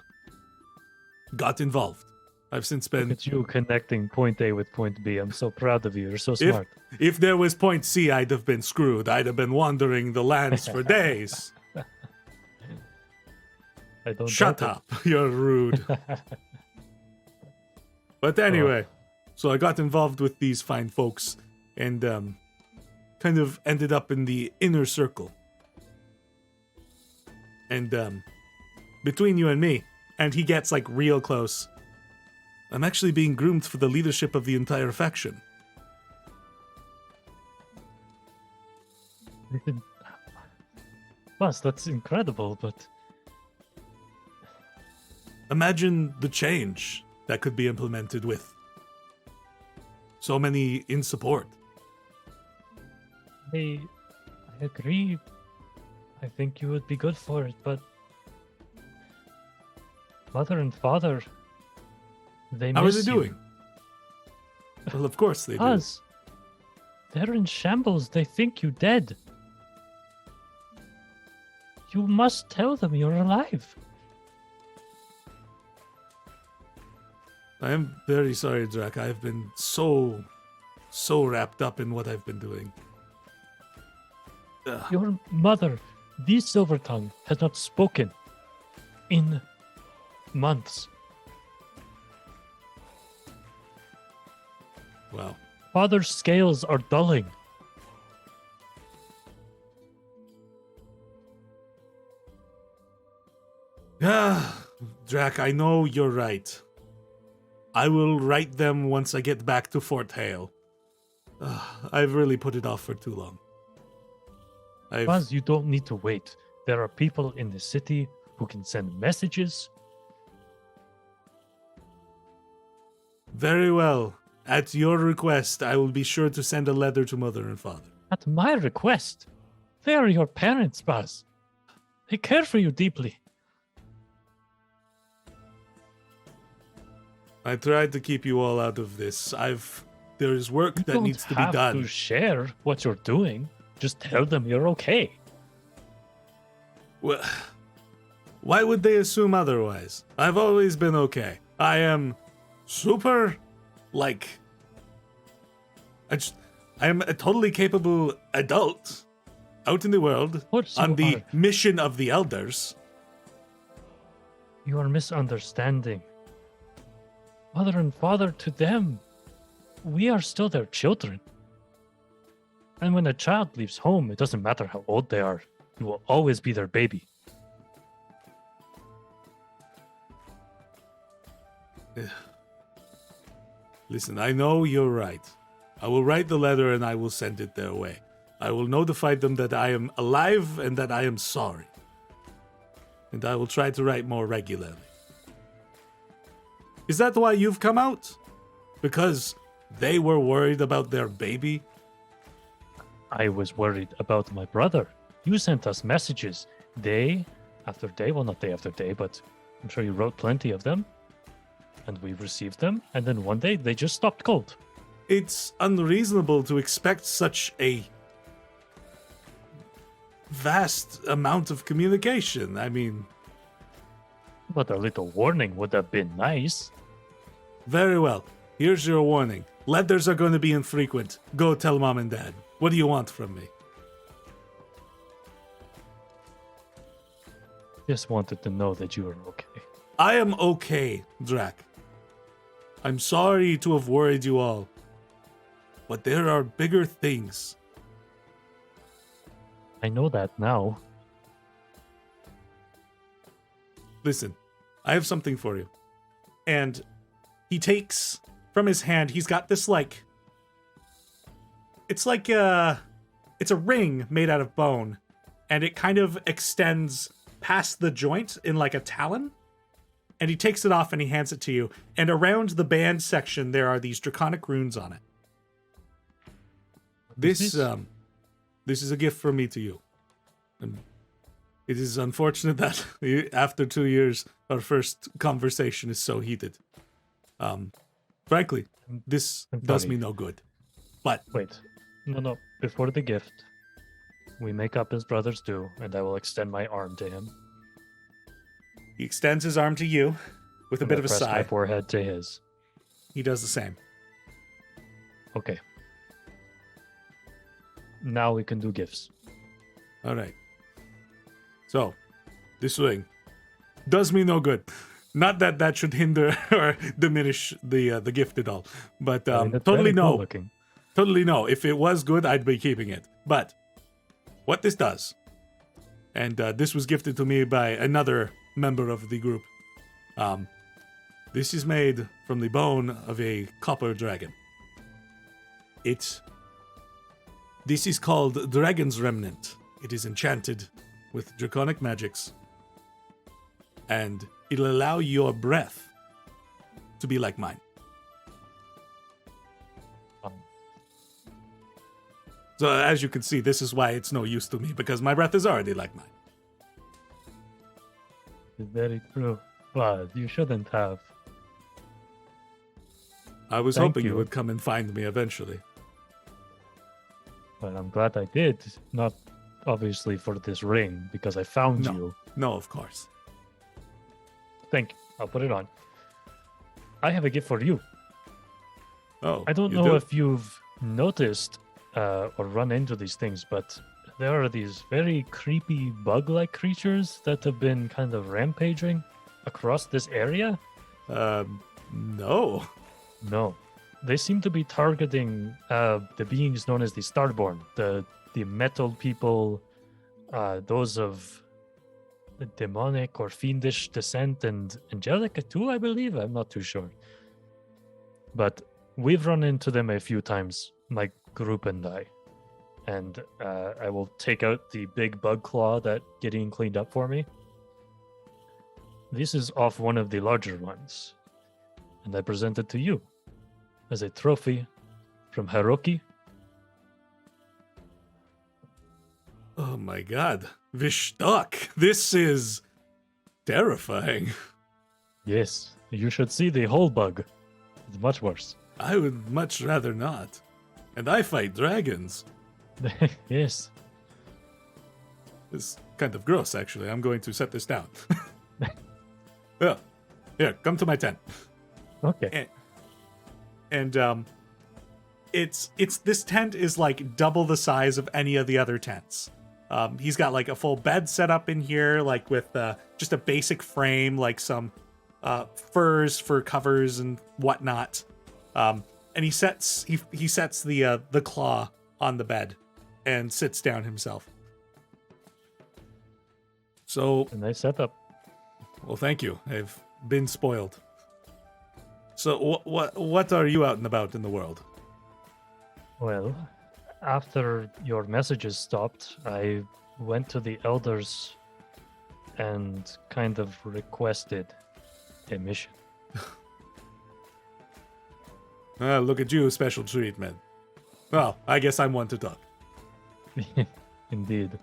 got involved. I've since been... Look at you connecting point A with point B. I'm so proud of you. You're so smart. If there was point C, I'd have been screwed. I'd have been wandering the lands for days. I don't Shut doubt up. You're rude. it. But anyway, so I got involved with these fine folks and kind of ended up in the inner circle. And between you and me, and he gets like real close, I'm actually being groomed for the leadership of the entire faction. Boss, that's incredible, but Imagine the change that could be implemented with so many in support. I agree. I think you would be good for it, but mother and father, they How are miss they you. doing? Well, of course they do. Us. They're in shambles. They think you dead. You must tell them you're alive. I am very sorry, Drac. I've been so wrapped up in what I've been doing. Ugh. Your mother, the Silver Tongue, has not spoken in months. Wow. Father's scales are dulling. Ah, Drac, I know you're right. I will write them once I get back to Fort Hale. I've really put it off for too long. Buzz, you don't need to wait. There are people in the city who can send messages. Very well. At your request, I will be sure to send a letter to Mother and Father. At my request. They are your parents, Buzz. They care for you deeply. I tried to keep you all out of this. There's work that needs to be You don't have done. to share what you're doing. Just tell them you're okay. Well, why would they assume otherwise? I've always been okay. I am super, I am a totally capable adult out in the world on the mission of the elders. You are misunderstanding. Mother and father, to them, we are still their children. And when a child leaves home, it doesn't matter how old they are. You will always be their baby. Listen, I know you're right. I will write the letter and I will send it their way. I will notify them that I am alive and that I am sorry. And I will try to write more regularly. Is that why you've come out? Because they were worried about their baby? I was worried about my brother. You sent us messages day after day. Well, not day after day, but I'm sure you wrote plenty of them. And we received them. And then one day they just stopped cold. It's unreasonable to expect such a vast amount of communication. I mean, but a little warning would have been nice. Very well. Here's your warning. Letters are going to be infrequent. Go tell Mom and Dad. What do you want from me? Just wanted to know that you were okay. I am okay, Drac. I'm sorry to have worried you all. But there are bigger things. I know that now. Listen, I have something for you. And he takes from his hand, he's got this it's a ring made out of bone, and it kind of extends past the joint in like a talon. And he takes it off and he hands it to you. And around the band section, there are these draconic runes on it. This is a gift from me to you. And it is unfortunate that after 2 years, our first conversation is so heated. Frankly, this does me no good. But wait, no. Before the gift, we make up as brothers do, and I will extend my arm to him. He extends his arm to you with a bit of a press sigh. my forehead to his. He does the same. Okay. Now we can do gifts. All right. So, this ring, does me no good. Not that that should hinder or diminish the gift at all, but I mean, it's totally very cool no. looking. Totally no. If it was good, I'd be keeping it. But what this does, and this was gifted to me by another member of the group. This is made from the bone of a copper dragon. This is called Dragon's Remnant. It is enchanted with draconic magics, and it'll allow your breath to be like mine. So as you can see, this is why it's no use to me, because my breath is already like mine. It's very true. But you shouldn't have. I was Thank hoping you you. would come and find me eventually. But I'm glad I did. Not obviously for this ring, because I found No. you. No, of course. Thank you. I'll put it on. I have a gift for you. Oh, I don't you know do? if you've noticed or run into these things, but there are these very creepy bug-like creatures that have been kind of rampaging across this area. No. No, they seem to be targeting the beings known as the Starborn, the metal people, those of demonic or fiendish descent, and Angelica too, I believe. I'm not too sure, but we've run into them a few times, my group and I. And I will take out the big bug claw that Gideon cleaned up for me. This is off one of the larger ones, and I present it to you as a trophy from Haruki. Oh my god. Vishtak. This is terrifying. Yes, you should see the whole bug. It's much worse. I would much rather not. And I fight dragons. Yes. It's kind of gross, actually. I'm going to set this down. Well, here, come to my tent. Okay. And it's this tent is like double the size of any of the other tents. He's got like a full bed set up in here, like with just a basic frame, like some furs for covers and whatnot. And he sets the claw on the bed and sits down himself. So, A nice setup. well, thank you. I've been spoiled. So, what are you out and about in the world? Well, after your messages stopped, I went to the elders and kind of requested a mission. Look at you, special treatment. Well, I guess I'm one to talk. Indeed.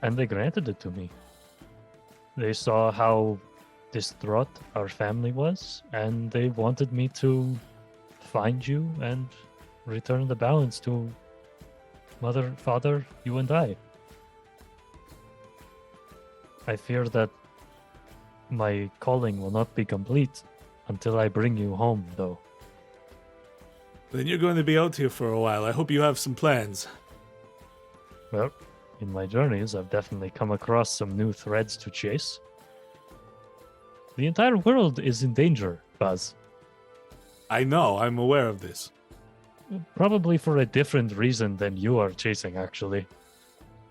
And they granted it to me. They saw how distraught our family was, and they wanted me to find you and return the balance to Mother, Father, you and I. I fear that my calling will not be complete until I bring you home, though. Then you're going to be out here for a while. I hope you have some plans. Well, in my journeys, I've definitely come across some new threads to chase. The entire world is in danger, Buzz. I know, I'm aware of this. Probably for a different reason than you are chasing, actually.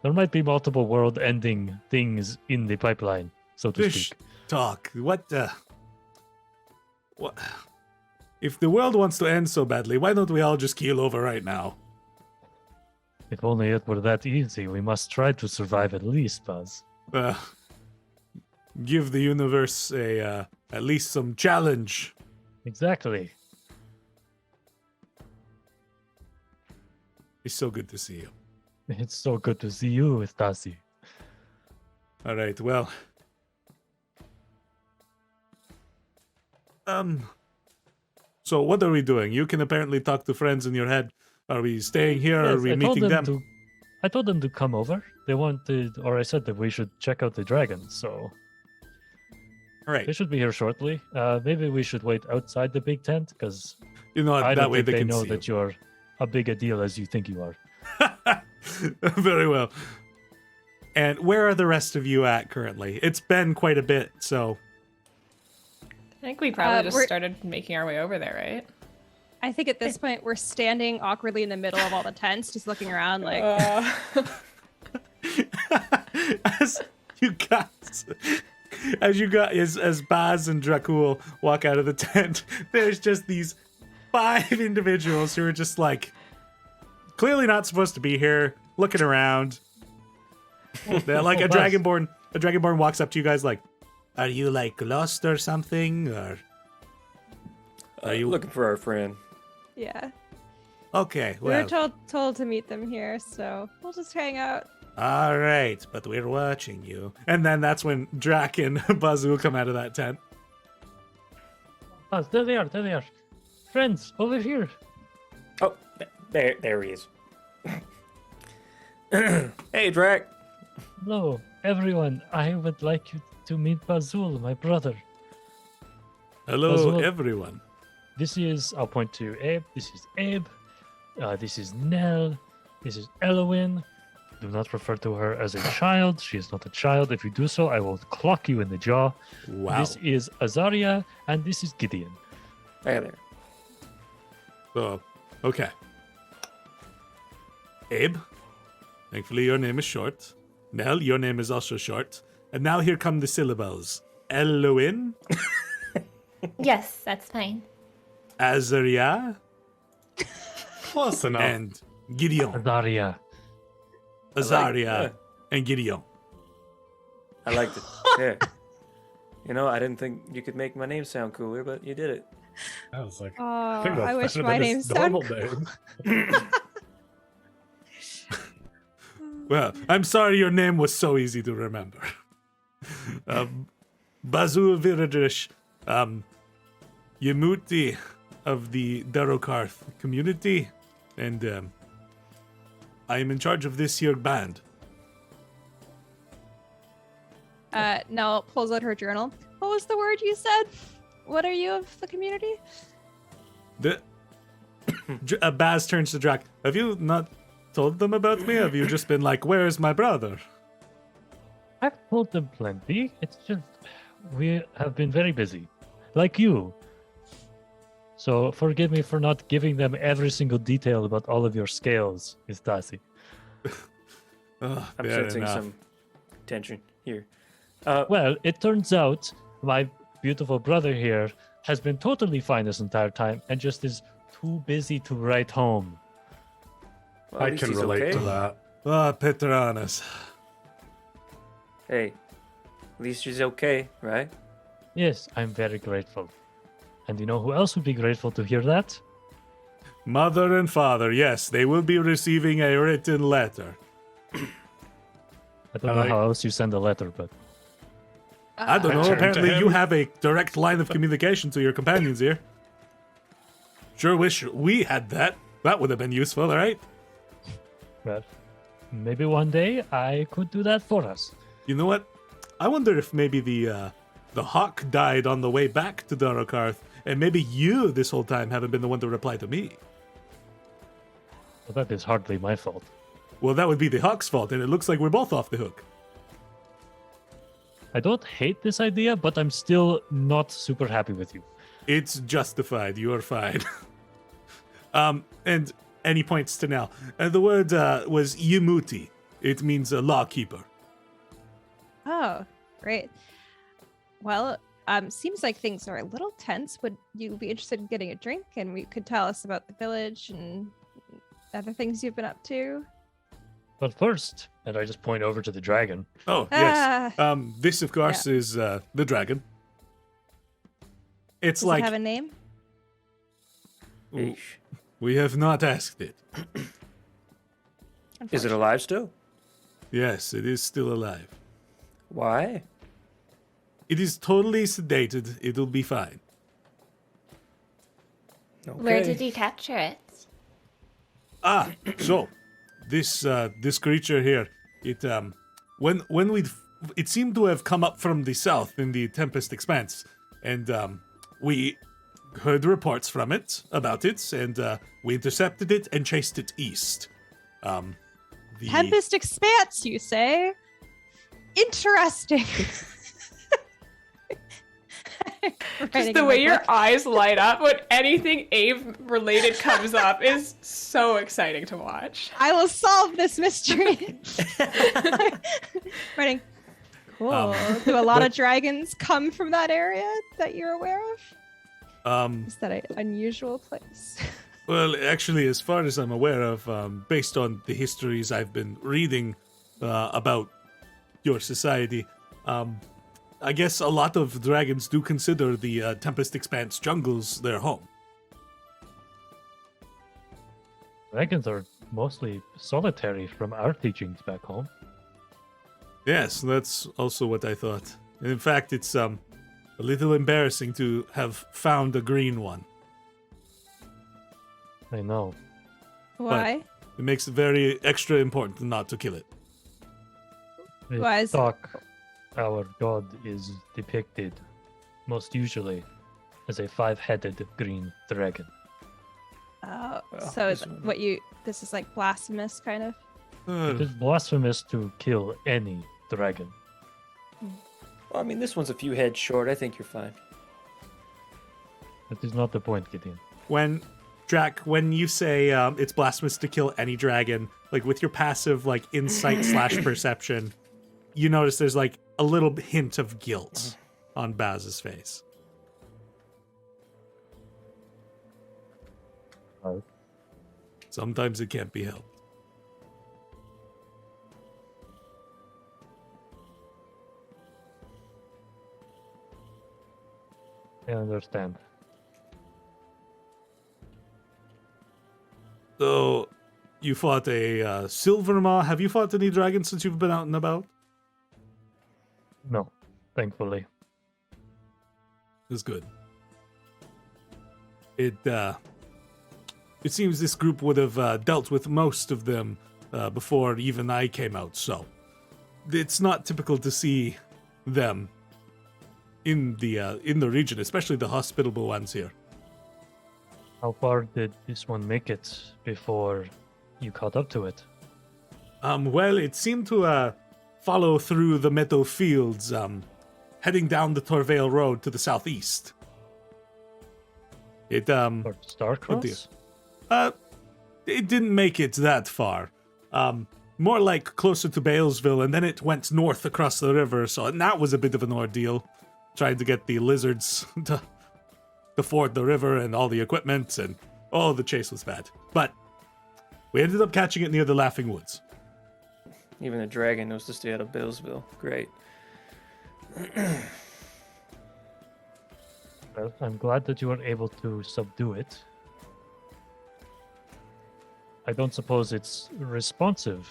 There might be multiple world-ending things in the pipeline, so to Fish speak. talk. What? If the world wants to end so badly, why don't we all just keel over right now? If only it were that easy, we must try to survive at least, Buzz. Give the universe at least some challenge. Exactly. It's so good to see you. It's so good to see you, Stasi. All right, well. So what are we doing? You can apparently talk to friends in your head. Are we staying here? Or are Yes, we I told meeting them? I told them to come over. They wanted, or I said that we should check out the dragon, so All right. they should be here shortly. Maybe we should wait outside the big tent, because You know, I that don't way think they they can know see that you're a big a deal as you think you are. Very well. And where are the rest of you at currently? It's been quite a bit, so I think we probably just we're- started making our way over there, right? I think at this point we're standing awkwardly in the middle of all the tents, just looking around like. as you guys, as Baz and Draq'ull walk out of the tent, there's just these 5 individuals who are just like clearly not supposed to be here, looking around. They're like a dragonborn. A dragonborn walks up to you guys like, "Are you like lost or something, or are you looking for our friend?" Yeah. Okay, We well, were told to meet them here, so we'll just hang out. all right, but we're watching you." And then that's when Drac and Bazoo come out of that tent. Oh, there they are. Friends, over here. Oh, there he is. Hey, Drac. Hello, everyone. I would like you to meet Bazul, my brother. Hello, Bazoo. everyone. This is, I'll point to Abe. This is Abe. This is Nell. This is Elowin. Do not refer to her as a child. She is not a child. If you do so, I will clock you in the jaw. Wow. This is Azaria, and this is Gideon. Hey there. So, okay. Abe, thankfully your name is short. Nell, your name is also short. And now here come the syllables. Elowin, Yes, that's fine. Azaria, Close enough. and Gideon. Azaria. Azaria yeah. and Gideon. I liked it. Yeah. You know, I didn't think you could make my name sound cooler, but you did it. I was like, Oh, think that's I wish better my than name his normal sounded. name. Well, I'm sorry your name was so easy to remember. Bazoo Viradrish, Yamuti of the Darokarth community, and I am in charge of this here band. Nell pulls out her journal. What was the word you said? What are you of the community? Baz turns to Drac. Have you not told them about me? Have you just been like, where's my brother? I've told them plenty. It's just we have been very busy, like you. So forgive me for not giving them every single detail about all of your scales, Istasi. Oh, I'm fair sensing enough. some tension here. Well, it turns out my beautiful brother here has been totally fine this entire time and just is too busy to write home. Well, at I least can he's relate okay. to that. Ah, Petranas. Hey, at least she's okay, right? Yes, I'm very grateful. And you know who else would be grateful to hear that? Mother and father, yes, they will be receiving a written letter. I don't know how else you send a letter, but I don't I know, turn to apparently you him. have a direct line of communication to your companions here. Sure wish we had that. That would have been useful, right? well, maybe one day I could do that for us. You know what? I wonder if maybe the hawk died on the way back to Darokarth, and maybe you this whole time haven't been the one to reply to me. Well, that is hardly my fault. Well, that would be the hawk's fault, and it looks like we're both off the hook. I don't hate this idea, but I'm still not super happy with you. It's justified. You're fine. And he points to Nell. The word was Yamuti. It means a lawkeeper. Oh, great. Well, seems like things are a little tense. Would you be interested in getting a drink? And we could tell us about the village and other things you've been up to. But first, and I just point over to the dragon. Oh, yes. This, of course, Yeah. is the dragon. It's Does like it have a name? Ooh, we have not asked it. Is it alive still? Yes, it is still alive. Why? It is totally sedated. It'll be fine. Okay. Where did you capture it? Ah, so this creature here, it it seemed to have come up from the south in the Tempest Expanse, and we heard reports from it about it, and we intercepted it and chased it east. The Tempest Expanse, you say? interesting. Just the way your eyes light up when anything Ave related comes up is so exciting to watch. I will solve this mystery. Writing. Cool. Do a lot of dragons come from that area that you're aware of? Is that an unusual place? Well, actually, as far as I'm aware of, based on the histories I've been reading about your society, I guess a lot of dragons do consider the Tempest Expanse jungles their home. Dragons are mostly solitary from our teachings back home. Yes, that's also what I thought. And in fact, it's a little embarrassing to have found a green one. I know. Why? It makes it very extra important not to kill it. Why is- Thok, our god, is depicted most usually as a 5-headed green dragon. Oh, Well, so is this one- what you? This is like blasphemous, kind of. It is blasphemous to kill any dragon. Well, I mean, this one's a few heads short. I think you're fine. That is not the point, Gideon. When when you say it's blasphemous to kill any dragon, like with your passive like insight / perception, you notice there's like a little hint of guilt on Baz's face. Oh. Sometimes it can't be helped. I understand. So, you fought a Silvermaw. Have you fought any dragons since you've been out and about? No, thankfully. Is good. It seems this group would have dealt with most of them before even I came out, so it's not typical to see them in the region, especially the hospitable ones here. How far did this one make it before you caught up to it? Well, it seemed to follow through the meadow fields, heading down the Torvale Road to the southeast. It Or Starcross? It didn't make it that far. More like closer to Balesville, and then it went north across the river, and that was a bit of an ordeal, trying to get the lizards to ford the river and all the equipment, and the chase was bad. But we ended up catching it near the Laughing Woods. Even a dragon knows to stay out of Billsville. Great. Well, I'm glad that you were able to subdue it. I don't suppose it's responsive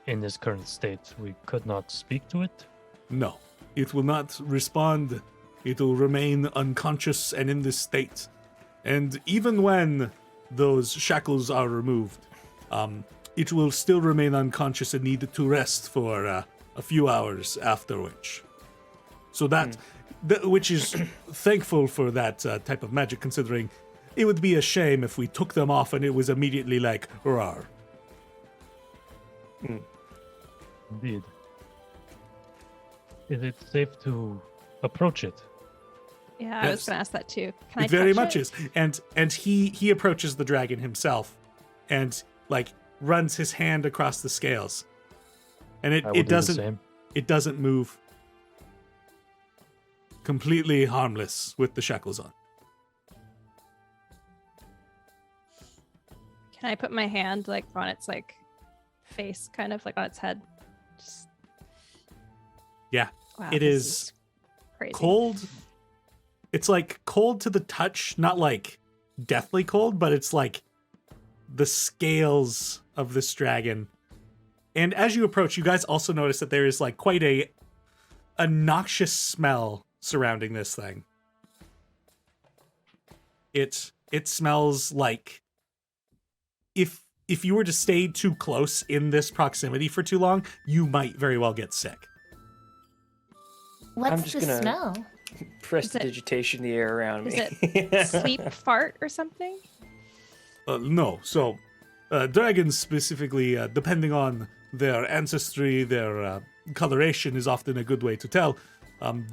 in this current state. We could not speak to it. No, it will not respond. It will remain unconscious and in this state. And even when those shackles are removed, it will still remain unconscious and need to rest for a few hours after which. So which is thankful for that type of magic, considering it would be a shame if we took them off and it was immediately like, rawr. Indeed. Is it safe to approach it? Yeah, I was Yes. gonna ask that too. Can I It very touch much it? is. And he approaches the dragon himself and like runs his hand across the scales. And I will it do the doesn't same. it doesn't move. Completely harmless with the shackles on. Can I put my hand like on its like face, kind of like on its head? Just... Yeah. Wow, It this is crazy. cold. It's like cold to the touch, not like deathly cold, but it's like the scales of this dragon. And as you approach, you guys also notice that there is like quite a noxious smell surrounding this thing. It smells like if you were to stay too close in this proximity for too long, you might very well get sick. What's just the gonna- smell? Prestidigitation the air around Is me. it sleep fart or something? No, so dragons specifically, depending on their ancestry, their coloration is often a good way to tell.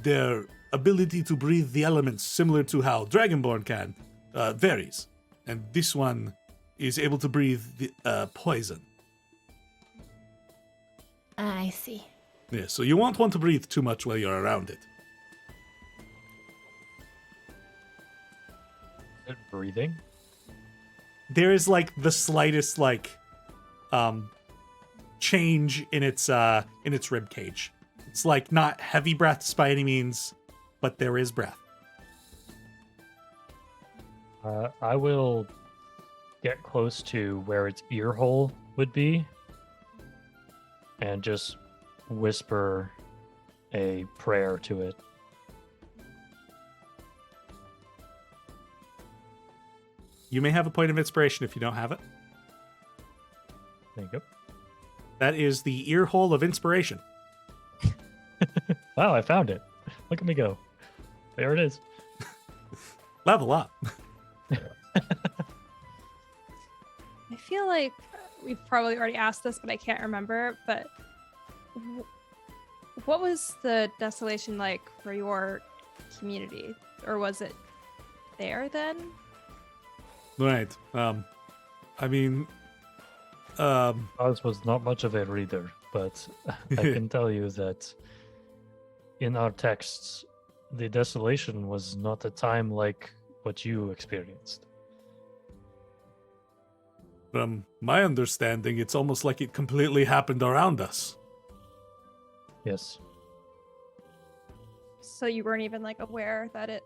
Their ability to breathe the elements, similar to how Dragonborn can, varies. And this one is able to breathe the poison. I see. Yeah, so you won't want to breathe too much while you're around it. Is it breathing? There is like the slightest change in its rib cage. It's like not heavy breaths by any means, but there is breath. I will get close to where its ear hole would be and just whisper a prayer to it. You may have a point of inspiration if you don't have it. There you go. That is the ear hole of inspiration. Wow, I found it. Look at me go. There it is. Level up. I feel like we've probably already asked this, but I can't remember. But what was the desolation like for your community? Or was it there then? Right. I mean, Oz was not much of a reader, but I can tell you that in our texts, the desolation was not a time like what you experienced. from my understanding, it's almost like it completely happened around us. Yes. So you weren't even like aware that it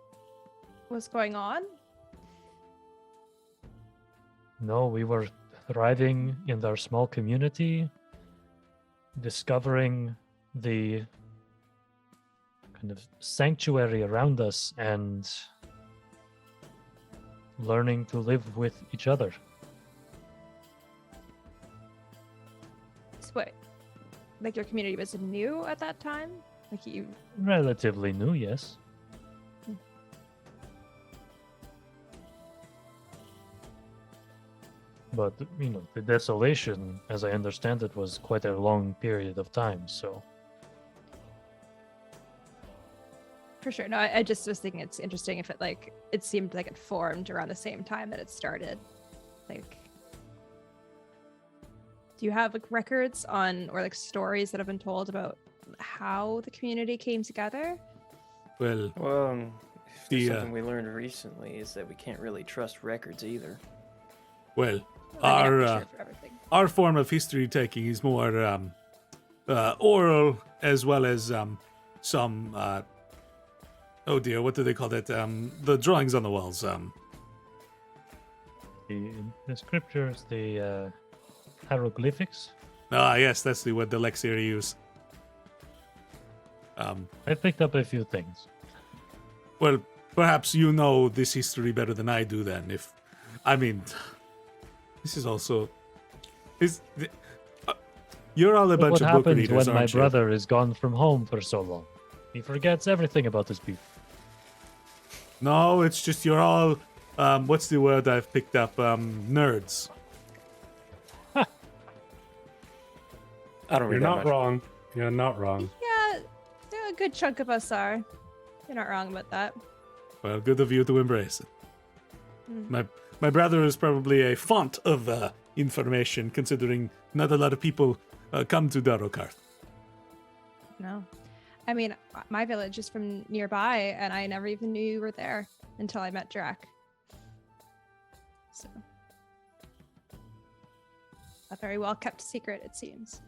was going on? No, we were thriving in our small community, discovering the kind of sanctuary around us and learning to live with each other. So what, like your community was new at that time? Like you Relatively new, yes. But, you know, the desolation, as I understand it, was quite a long period of time, so... For sure. No, I just was thinking it's interesting if it seemed like it formed around the same time that it started. Like, do you have like records on or like stories that have been told about how the community came together? Well, something we learned recently is that we can't really trust records either. well, I mean, I'm not sure for everything. our form of history taking is more oral, as well as some oh dear, what do they call that? The drawings on the walls. The scriptures, the hieroglyphics. Ah, yes, that's the word the Lexir use. I picked up a few things. Well, perhaps you know this history better than I do. Then, I mean, this is also you're all a Look bunch what of book happens readers, when my aren't you? brother is gone from home for so long. He forgets everything about his people. No, it's just you're all what's the word I've picked up? Nerds. I don't You're read that not much. wrong. You're not wrong. Yeah, a good chunk of us are. You're not wrong about that. Well, good of you to embrace it. My brother is probably a font of information, considering not a lot of people come to Darokar. No. I mean, my village is from nearby, and I never even knew you were there until I met Drac. So, a very well kept secret, it seems.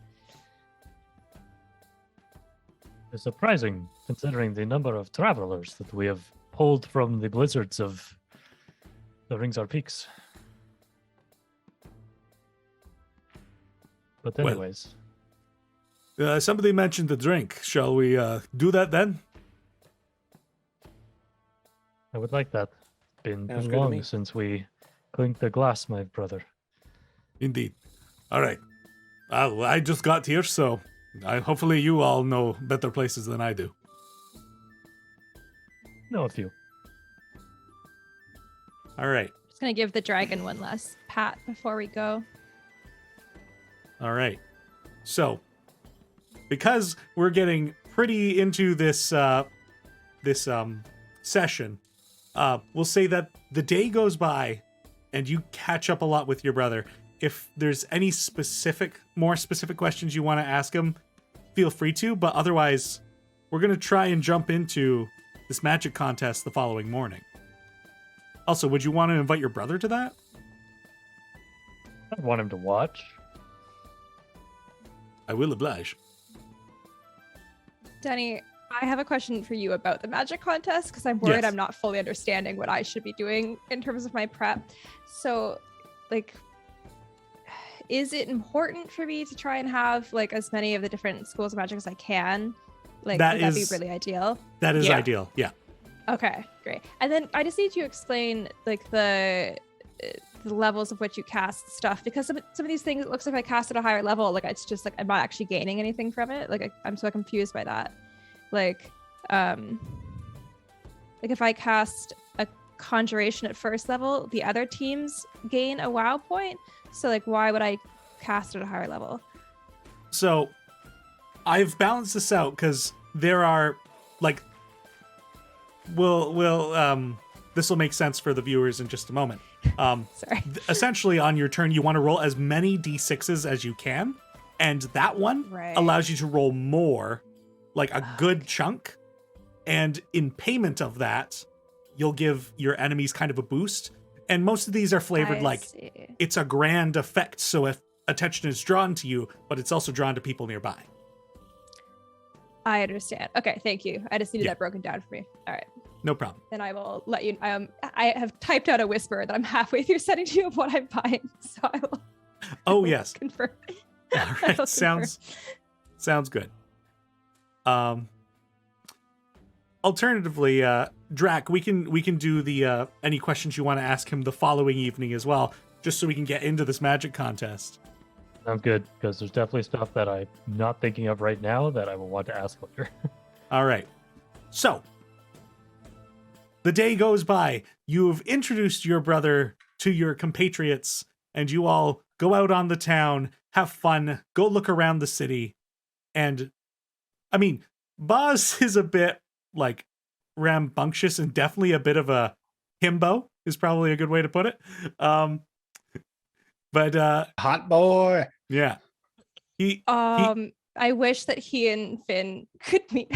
It's surprising, considering the number of travelers that we have pulled from the blizzards of the Ringsar Peaks. But Well, anyways, Somebody mentioned the drink. Shall we do that then? I would like that. Been Sounds too good to me. long since we clinked the glass, my brother. Indeed. All right. I just got here, so hopefully you all know better places than I do. Know a few. All right. Just gonna give the dragon one last pat before we go. All right. So, because we're getting pretty into this session, we'll say that the day goes by and you catch up a lot with your brother. If there's any more specific questions you want to ask him, feel free to, but otherwise, we're going to try and jump into this magic contest the following morning. Also, would you want to invite your brother to that? I want him to watch. I will oblige. Danny, I have a question for you about the magic contest because I'm worried Yes. I'm not fully understanding what I should be doing in terms of my prep. So, like, is it important for me to try and have like as many of the different schools of magic as I can? Like, That would that be is- really ideal? That is Yeah. ideal. Yeah. Okay, great. And then I just need you to explain like the levels of which you cast stuff, because some of these things, it looks like if I cast at a higher level, like it's just like I'm not actually gaining anything from it. Like I'm so confused by that. Like if I cast a conjuration at first level, the other teams gain a WoW point. So like, why would I cast at a higher level? So I've balanced this out because there are like this will make sense for the viewers in just a moment. Sorry. Essentially on your turn you want to roll as many d6s as you can, and that one Right. allows you to roll more, like a good chunk, and in payment of that you'll give your enemies kind of a boost. And most of these are flavored I like see. it's a grand effect, so if attention is drawn to you, but it's also drawn to people nearby. I understand. Okay, thank you. I just needed Yeah. that broken down for me. All right. No problem. Then I will let you. I have typed out a whisper that I'm halfway through sending to you of what I'm buying, so I will. Oh yes. Confirm. All I will right. confirm. Sounds good. Alternatively, Drac, we can do the any questions you want to ask him the following evening as well, just so we can get into this magic contest. Sounds good, because there's definitely stuff that I'm not thinking of right now that I will want to ask later. All right. So, the day goes by. You've introduced your brother to your compatriots, and you all go out on the town, have fun, go look around the city. And, I mean, Boz is a bit, like, rambunctious and definitely a bit of a himbo, is probably a good way to put it. But, Hot boy. yeah. He I wish that he and Finn could meet.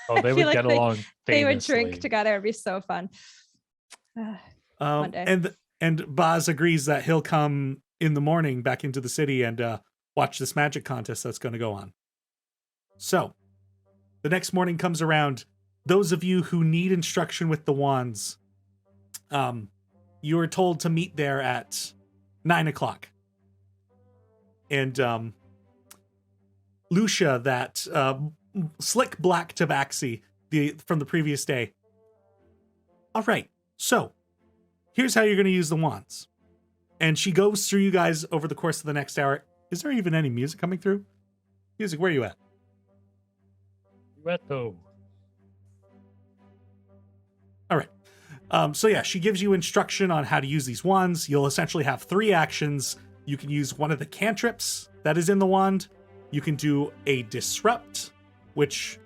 Oh, I they feel would like get along They would drink famously. together. It'd be so fun. One day. and Boz agrees that he'll come in the morning back into the city and watch this magic contest that's going to go on. So, the next morning comes around. Those of you who need instruction with the wands, you are told to meet there at 9:00. And Lucia, that slick black tabaxi from the previous day. All right, so here's how you're going to use the wands. And she goes through you guys over the course of the next hour. Is there even any music coming through? Music, where are you at? Duetto. All right. So yeah, she gives you instruction on how to use these wands. You'll essentially have 3 actions. You can use one of the cantrips that is in the wand. You can do a disrupt, which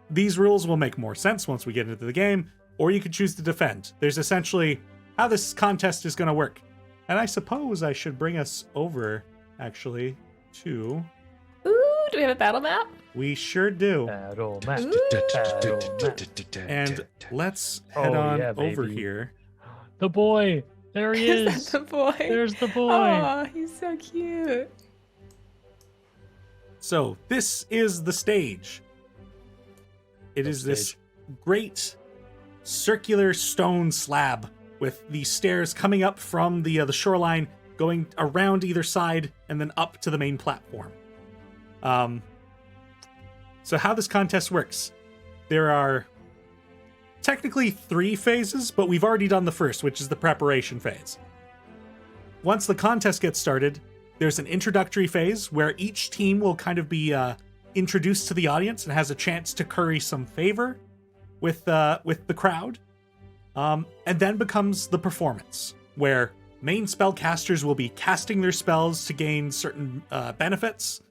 these rules will make more sense once we get into the game, or you can choose to defend. There's essentially how this contest is going to work. And I suppose I should bring us over, actually, to... Ooh, do we have a battle map? We sure do. Battle map. Ooh. Battle map. And let's head Oh, on yeah, over baby. here. The boy. There he Is is. that the boy? There's the boy. Oh, he's so cute. So this is the stage. It is this great circular stone slab with the stairs coming up from the shoreline, going around either side, and then up to the main platform. So how this contest works, there are technically 3 phases, but we've already done the first, which is the preparation phase. Once the contest gets started, there's an introductory phase where each team will kind of be introduced to the audience and has a chance to curry some favor with the crowd. And then becomes the performance, where main spellcasters will be casting their spells to gain certain benefits.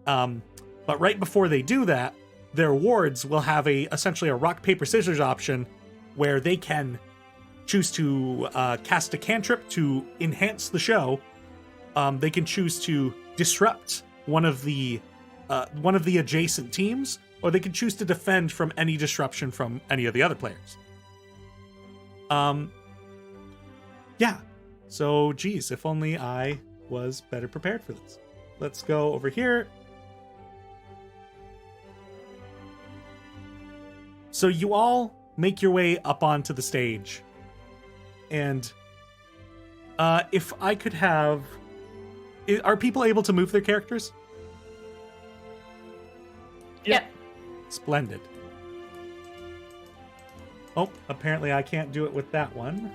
But right before they do that, their wards will have essentially a rock, paper, scissors option where they can choose to cast a cantrip to enhance the show. They can choose to disrupt one of the adjacent teams, or they can choose to defend from any disruption from any of the other players. Yeah. So, geez, if only I was better prepared for this. Let's go over here. So you all make your way up onto the stage. And if I could have... Are people able to move their characters? Yep. Splendid. Oh, apparently I can't do it with that one.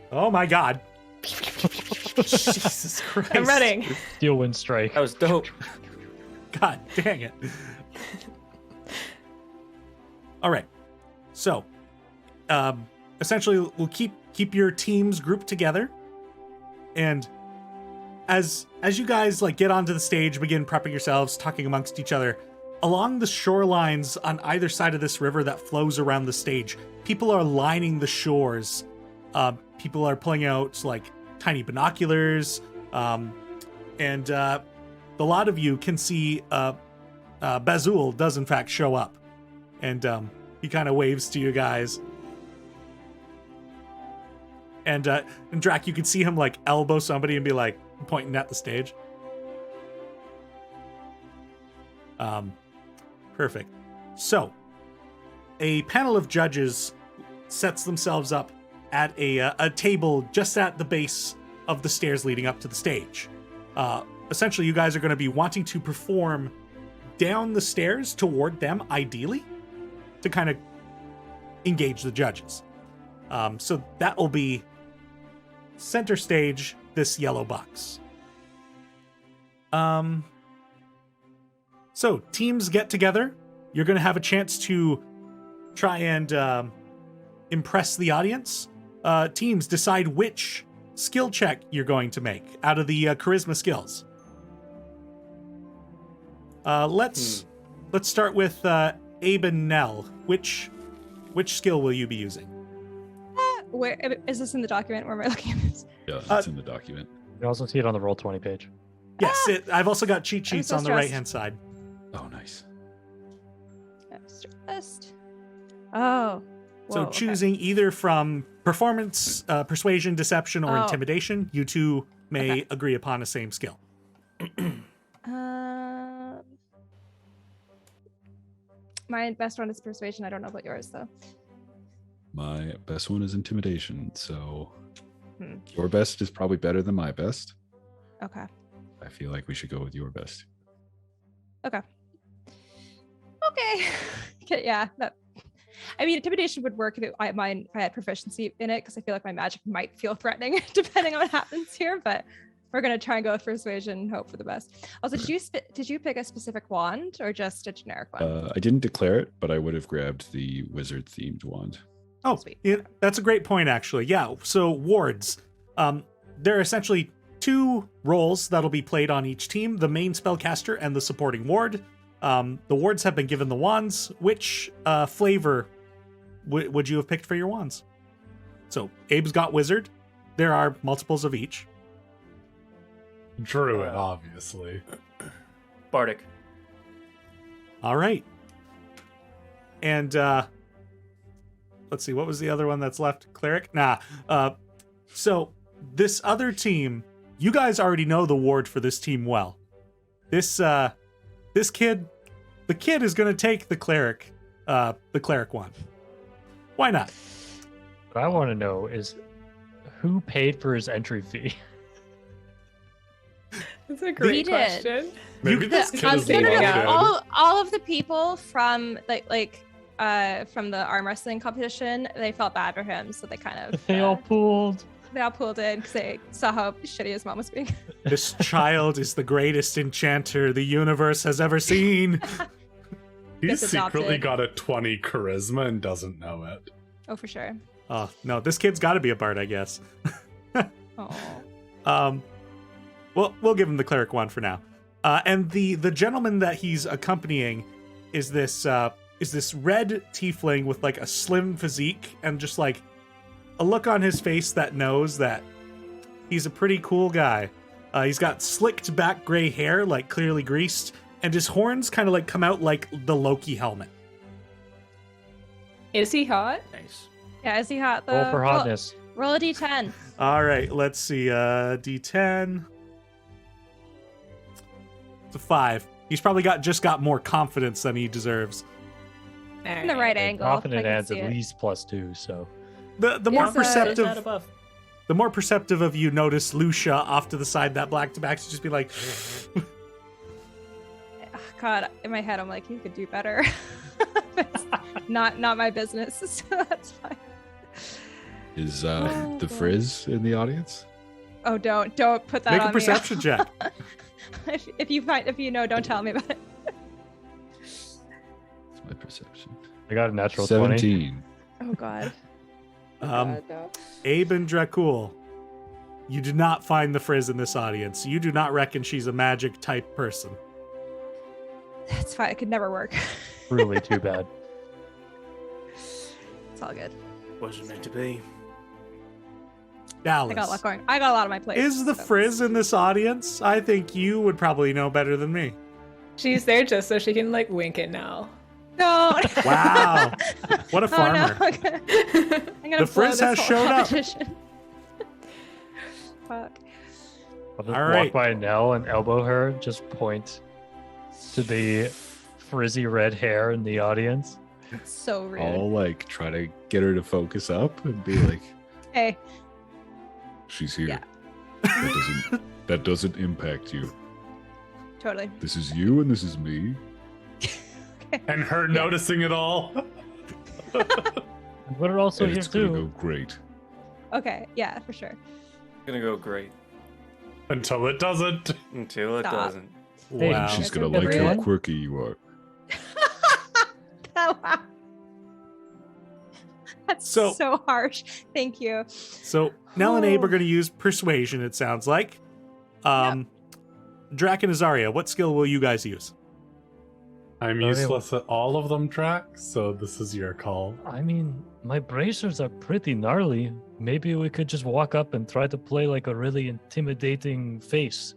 Oh my god. Jesus Christ. I'm running. Steel wind strike. That was dope. God dang it. All right. So, essentially, we'll keep your teams grouped together, and as you guys get onto the stage, begin prepping yourselves, talking amongst each other, along the shorelines on either side of this river that flows around the stage, people are lining the shores. People are pulling out tiny binoculars, and a lot of you can see Bazul does in fact show up, and he kind of waves to you guys. And Drac, you can see him elbow somebody and be pointing at the stage. Perfect. So, a panel of judges sets themselves up at a table just at the base of the stairs leading up to the stage. Essentially, you guys are going to be wanting to perform down the stairs toward them, ideally, to kind of engage the judges. So that will be center stage, this yellow box. So teams get together. You're going to have a chance to try and impress the audience. Teams decide which skill check you're going to make out of the charisma skills. Let's start with Abe and Nell. Which skill will you be using? Where is this in the document? Where am I looking at this? Yeah, it's in the document. You also see it on the Roll20 page. Yes, I've also got cheat sheets so on the stressed. right-hand side. Oh, nice. I'm stressed. Oh. So Whoa, okay. choosing either from performance, persuasion, deception, or intimidation, you two may agree upon a same skill. My best one is persuasion. I don't know about yours though. My best one is intimidation, so your best is probably better than my best. Okay. I feel like we should go with your best. Okay. Yeah. I mean, intimidation would work if I had proficiency in it, because I feel like my magic might feel threatening depending on what happens here. But we're gonna try and go with persuasion and hope for the best. Also, did you pick a specific wand or just a generic one? I didn't declare it, but I would have grabbed the wizard-themed wand. Oh, Sweet. yeah, that's a great point, actually. Yeah, so wards. There are essentially two roles that'll be played on each team, the main spellcaster and the supporting ward. The wards have been given the wands. Which flavor would you have picked for your wands? So, Abe's got wizard. There are multiples of each. Druid, obviously. Bardic. All right. And let's see, what was the other one that's left? Cleric? Nah. So this other team, you guys already know the ward for this team well. This kid, the kid is going to take the cleric one. Why not? What I want to know is who paid for his entry fee? That's a great did. question. Maybe this kid is figuring loaded. out. all of the people from from the arm wrestling competition, they felt bad for him, so they kind of They all pooled. in because they saw how shitty his mom was being. This child is the greatest enchanter the universe has ever seen. He's Gets secretly adopted. got a 20 charisma and doesn't know it. Oh, for sure. Oh, no, this kid's got to be a bard, I guess. Oh. We'll give him the cleric one for now. And the gentleman that he's accompanying is this red tiefling with like a slim physique and just like a look on his face that knows that he's a pretty cool guy. He's got slicked back gray hair, like clearly greased, and his horns kind of like come out like the Loki helmet. Is he hot? Nice. Yeah, is he hot though? Roll for hotness. Roll a d10. All right, let's see. D10. It's a 5. He's probably just got more confidence than he deserves. In the right angle. Confident I can adds see at it. least +2, so. The more Is, perceptive, Not above. the more perceptive of you notice Lucia off to the side, that black tobacco, just be like, Oh, God, in my head, I'm like, you could do better. It's not my business, so that's fine. Is Oh, the God. Frizz in the audience? Oh, don't put that make on a perception me. check. if you know, don't tell me about it. It's my perception. I got a natural 20. 17. Oh God. Abe and Draq'ull, you do not find the Frizz in this audience. You do not reckon she's a magic type person. That's fine. It could never work. Really too bad. It's all good. Wasn't meant to be. Dallas, I got a lot going. I got a lot on my plate. is the so- Frizz in this audience? I think you would probably know better than me. She's there just so she can like wink it now. No. Wow. What a farmer. Oh, no. I'm gonna The blow Frizz this has whole showed up. competition. Fuck. I'll just All walk right. by Nell and elbow her, just point to the frizzy red hair in the audience. It's so rude. I'll like try to get her to focus up and be like, Hey. she's here. Yeah. That doesn't impact you. Totally. This is you and this is me. And her noticing it all. We're also and here it's gonna too. go great. Okay. Yeah, for sure. Gonna go great Until it doesn't. until it Stop. doesn't. Hey, Wow. She's Guys gonna are like how rude. quirky you are. Oh, wow. That's So- so harsh. Thank you. So Nell and Abe are Oh. going to use persuasion, it sounds like. Drac and Azaria, what skill will you guys use? I'm Okay, useless at all of them, Drac, so this is your call. I mean, my bracers are pretty gnarly. Maybe we could just walk up and try to play like a really intimidating face.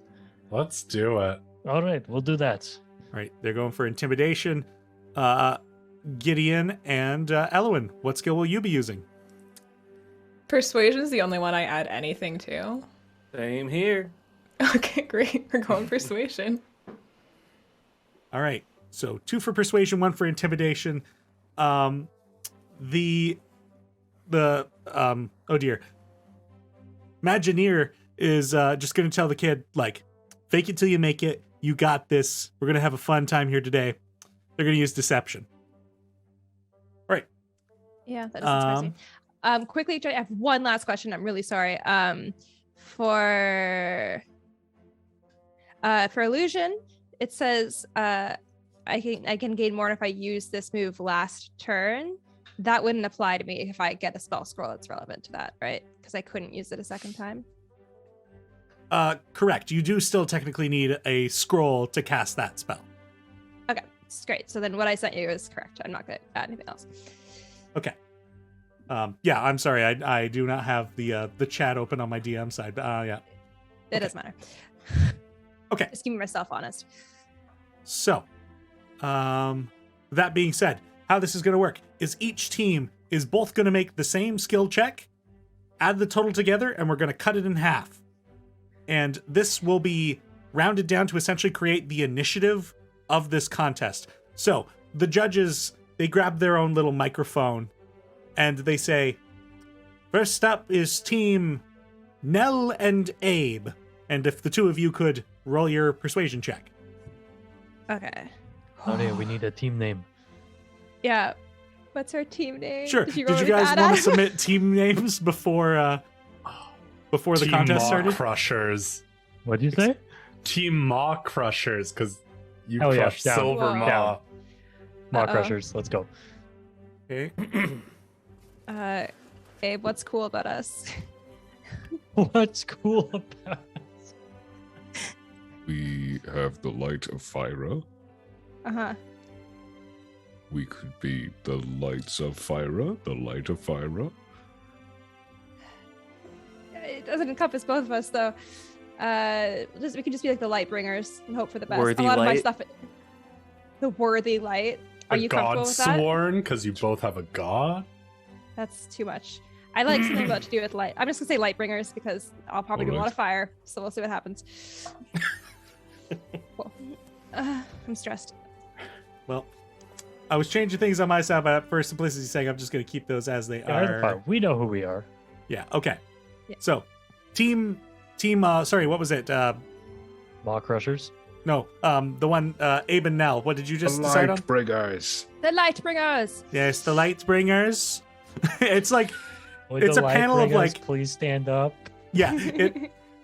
Let's do it. All right, we'll do that. All right, they're going for intimidation. Gideon and Elwyn, what skill will you be using? Persuasion's the only one I add anything to. Same here. Okay, great. We're going persuasion. All right, so 2 for persuasion, 1 for intimidation. Oh dear. Imagineer is just going to tell the kid, like, fake it till you make it. You got this. We're going to have a fun time here today. They're going to use deception. Yeah, that doesn't surprise me. Quickly, I have one last question. I'm really sorry. For illusion, it says I can gain more if I use this move last turn. That wouldn't apply to me if I get a spell scroll that's relevant to that, right? Because I couldn't use it a second time. Correct. You do still technically need a scroll to cast that spell. Okay, it's great. So then what I sent you is correct. I'm not going to add anything else. Okay. Yeah, I'm sorry. I do not have the chat open on my DM side. But, yeah. It doesn't matter. Okay. Just keeping myself honest. So, that being said, how this is going to work is each team is both going to make the same skill check, add the total together, and we're going to cut it in half. And this will be rounded down to essentially create the initiative of this contest. So, the judges, they grab their own little microphone and they say, first up is team Nell and Abe. And if the two of you could roll your persuasion check. Okay. Claudia, we need a team name. Yeah. What's our team name? Sure. Did Did you, you roll guys that want out? to submit team names before the Team contest Maw started? Crushers. What'd you say? Team Maw Crushers, because you Hell yeah, crush down. Silver Whoa. Maw. Down. Maw Uh-oh. Crushers, let's go. Okay. Abe, what's cool about us? What's cool about We have the light of Fyra. Uh-huh. We could be the lights of Fyra, the light of Fyra. It doesn't encompass both of us, though. We could just be like the light bringers and hope for the best. Worthy a lot of my light? stuff. The worthy light. Are you comfortable with that? God-sworn, because you both have a god? That's too much. I like something about to do with light. I'm just gonna say light bringers because I'll probably do a lot of fire. So we'll see what happens. Cool. I'm stressed. Well, I was changing things on my side, but for simplicity's sake, I'm just going to keep those as they are. We know who we are. Yeah. Okay. Yeah. So, team. Sorry, what was it? Maw Crushers. No. The one. Abe and Nell. What did you just decide on? Light bringers. The light bringers. Yes, the light bringers. It's like Would It's the a light panel of, bringers like- Please stand up. yeah.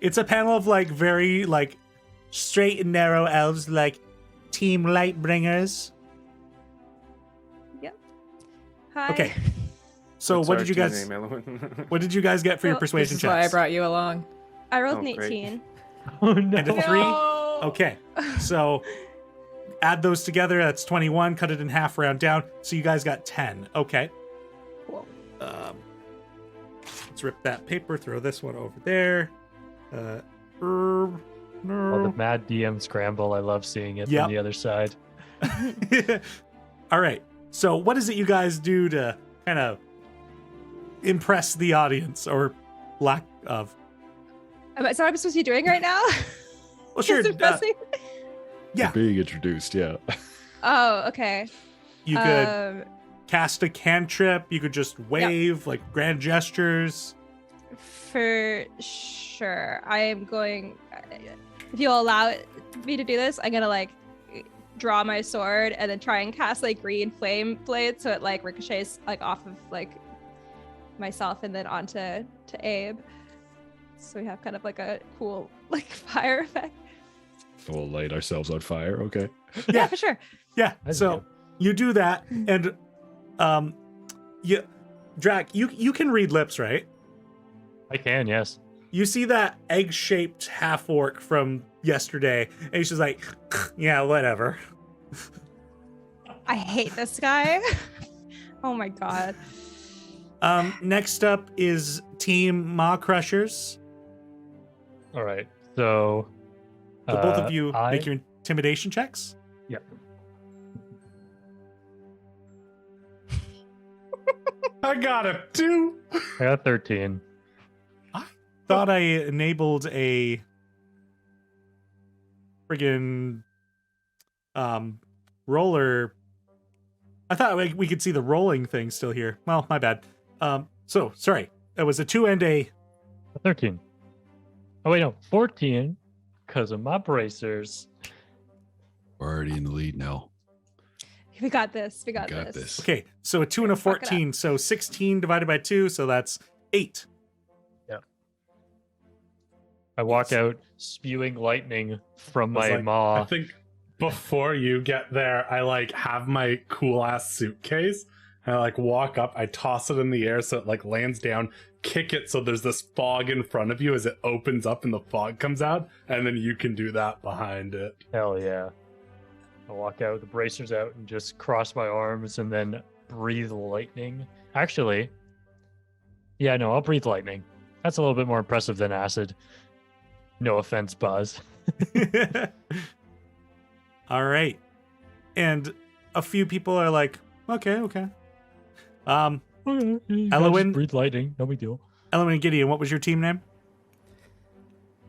It's a panel of like very like straight and narrow elves, like team light bringers. Hi. Okay. So What's what our did you team guys? name, Elowen? What did you guys get for your Well, This persuasion is why I checks? brought you along. I rolled Oh, an great. 18. Oh no. And a 3. No. Okay. So add those together. That's 21. Cut it in half, round down. So you guys got 10. Okay. Cool. Let's rip that paper. Throw this one over there. Oh, the mad DM scramble. I love seeing it Yep. from the other side. All right. So what is it you guys do to kind of impress the audience or lack of? Is that what I'm supposed to be doing right now? Well, sure. Just impressing? Yeah. Being introduced, yeah. Oh, okay. You could cast a cantrip. You could just wave like grand gestures. For sure. I am going. If you'll allow me to do this, I'm gonna like draw my sword and then try and cast like green flame blade so it like ricochets like off of like myself and then onto Abe. So we have kind of like a cool like fire effect. We'll light ourselves on fire. Okay. Yeah, for sure. Yeah. That's So good. you do that, and Drac, you can read lips, right? I can, yes. You see that egg-shaped half-orc from yesterday, and he's just like, yeah, whatever. I hate this guy. Oh my god. Next up is Team Maw Crushers. All right. So, So both of you I- make your intimidation checks. Yeah. I got a 2. I got 13. Thought I enabled a friggin' roller. I thought we could see the rolling thing still here. Well, my bad. So sorry. It was a 2 and a 13. Oh, wait, no. 14 because of my bracers. We're already in the lead now. We got this. We got, Got this. this. Okay, so a 2 and a Fuck it up. 14. So 16 divided by 2, so that's 8. I walk out spewing lightning from I was my like, maw. I think before you get there, I like have my cool ass suitcase. And I like walk up, I toss it in the air so it like lands down, kick it so there's this fog in front of you as it opens up and the fog comes out, and then you can do that behind it. Hell yeah. I walk out with the bracers out and just cross my arms and then breathe lightning. Actually, yeah, no, I'll breathe lightning. That's a little bit more impressive than acid. No offense, Buzz. All right. And a few people are like, okay. Okay, you guys Elowen? breathe lightning, no big deal. Element and Gideon, what was your team name?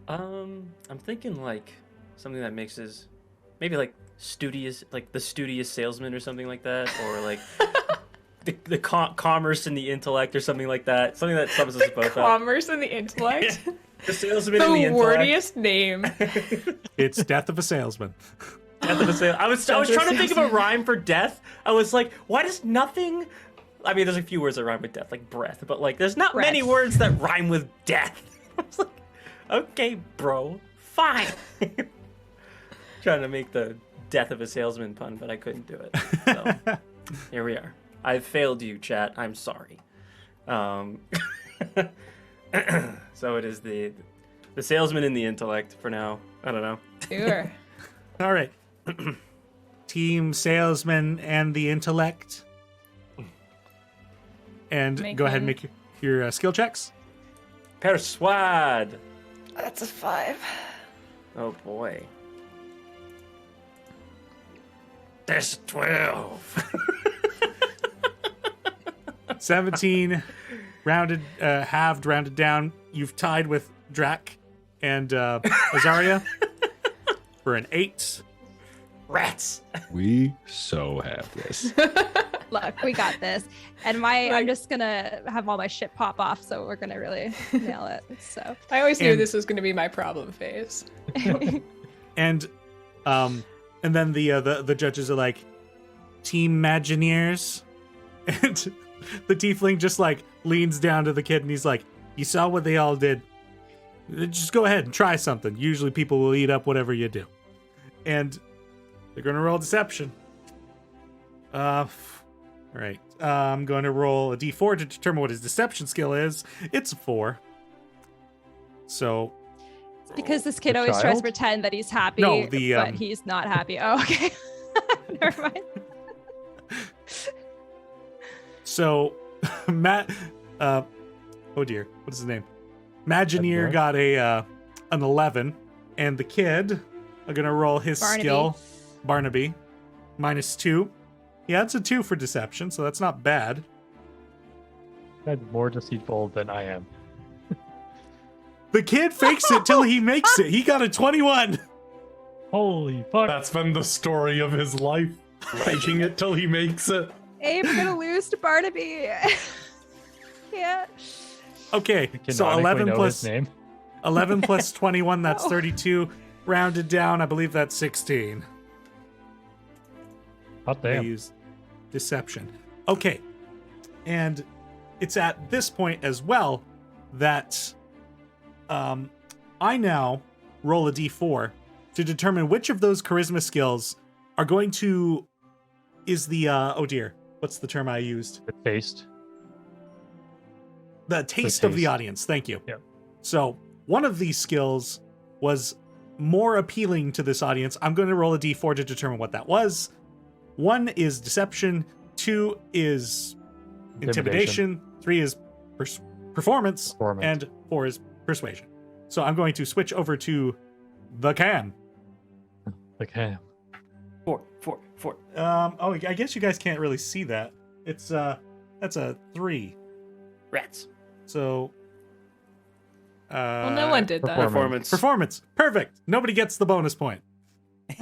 I'm thinking like something that mixes maybe like studious, like the studious salesman or something like that, or like the commerce and the intellect or something like that. Something that sums us both up. Commerce and the intellect. The salesman The and the intellect. wordiest name. It's Death of a Salesman. Death of a sale. I was trying to think of a rhyme for death. I was like, why does nothing? I mean, there's a few words that rhyme with death, like breath, but like, there's not many Breath. words that rhyme with death. I was like, okay, bro, fine. Trying to make the death of a salesman pun, but I couldn't do it. So here we are. I failed you, chat. I'm sorry. So it is the salesman and the intellect for now. I don't know. Sure. All right. Team salesman and the intellect. And go ahead and make your skill checks. Persuade. That's a 5. Oh boy. That's 12. 17 rounded, halved, rounded down. You've tied with Drac and Azaria for an 8. Rats. We so have this. Look, we got this. And I'm just gonna have all my shit pop off, so we're gonna really nail it. So I always knew And- this was going to be my problem phase. And then the judges are like, Team Imagineers. And the tiefling just like leans down to the kid and he's like, you saw what they all did. Just go ahead and try something. Usually people will eat up whatever you do. And they're going to roll deception. All right. I'm going to roll a d4 to determine what his deception skill is. It's a 4. So because this kid The always tries to child? pretend that he's happy, No, the, but he's not happy. Oh, okay. Never mind. So, Matt, oh dear, what is his name? Imagineer Edward. got an 11, and the kid are gonna roll his Barnaby. skill, Barnaby, -2. Yeah, it's a 2 for deception, so that's not bad. That's more deceitful than I am. The kid fakes it till he makes it. He got a 21. Holy fuck. That's been the story of his life. Faking it till he makes it. Abe's gonna lose to Barnaby. Yeah. Okay, We so canonically 11 know plus his name. 11 plus 21, that's No. 32. Rounded down, I believe that's 16. Hot I damn. use deception. Okay. And it's at this point as well that I now roll a d4 to determine which of those charisma skills are going to is the oh dear, what's the term I used? The taste. The taste of the taste. audience. Thank you. Yep. So one of these skills was more appealing to this audience. I'm going to roll a d4 to determine what that was. 1 is deception, 2 is intimidation, 3 is performance, Performance. and 4 is persuasion. So I'm going to switch over to the cam. Like, hey. 4. Oh, I guess you guys can't really see that. It's that's a 3. Rats. So Well, no one did that. Performance. performance. Perfect. Nobody gets the bonus point.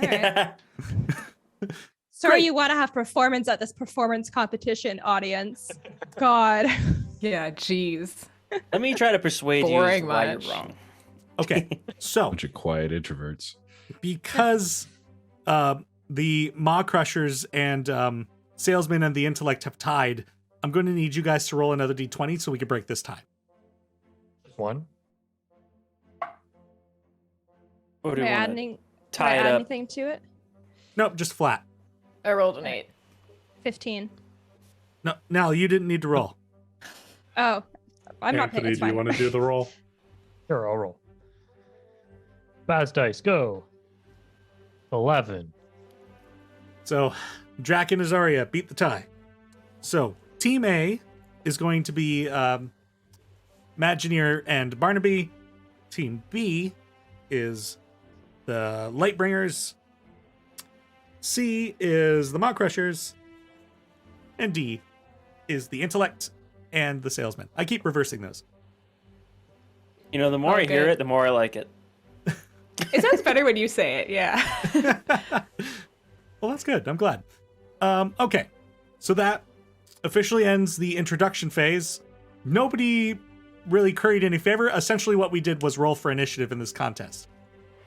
All right. Sorry, Great. you want to have performance at this performance competition, audience. God. Yeah, jeez. Let me try to persuade you as Boring to why much. you're wrong. Okay. So Bunch of quiet introverts. because the Maw Crushers and Salesman and the Intellect have tied, I'm going to need you guys to roll another d20 so we can break this tie. 1. Or do Can I you add wanna anything, tie it add up? anything to it? Nope, just flat. I rolled an 8. 15. No, Nell, you didn't need to roll. Oh, I'm not Anthony, paying. It's do you fine. want to do the roll? Sure, I'll roll. Baz dice, go. 11. So Drac and Azaria beat the tie. So Team A is going to be Imagineer and Barnaby. Team B is the Lightbringers. C is the Maw Crushers. And D is the Intellect and the Salesman. I keep reversing those. You know, the more I hear Okay. it, the more I like it. It sounds better when you say it, yeah. Well, that's good. I'm glad. Okay. So that officially ends the introduction phase. Nobody really curried any favor. Essentially, what we did was roll for initiative in this contest.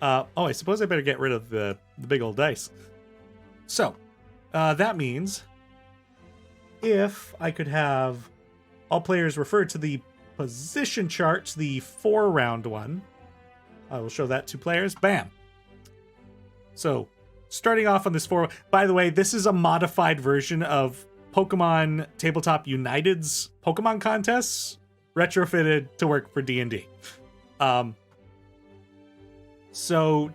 I suppose I better get rid of the big old dice. So, that means if I could have all players refer to the position chart, the 4-round one, I will show that to players. Bam. So, starting off on this 4. By the way, this is a modified version of Pokemon Tabletop United's Pokemon contests retrofitted to work for D&D. So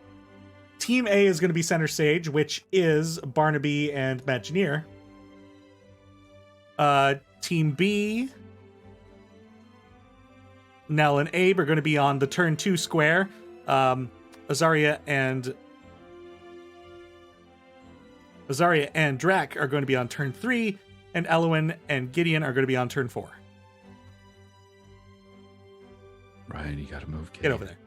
Team A is going to be center stage, which is Barnaby and Imagineer. Team B, Nell and Abe are going to be on the turn 2 square. Azaria and Drac are going to be on turn 3, and Elwyn and Gideon are going to be on turn 4. Ryan, you gotta move. Get over there.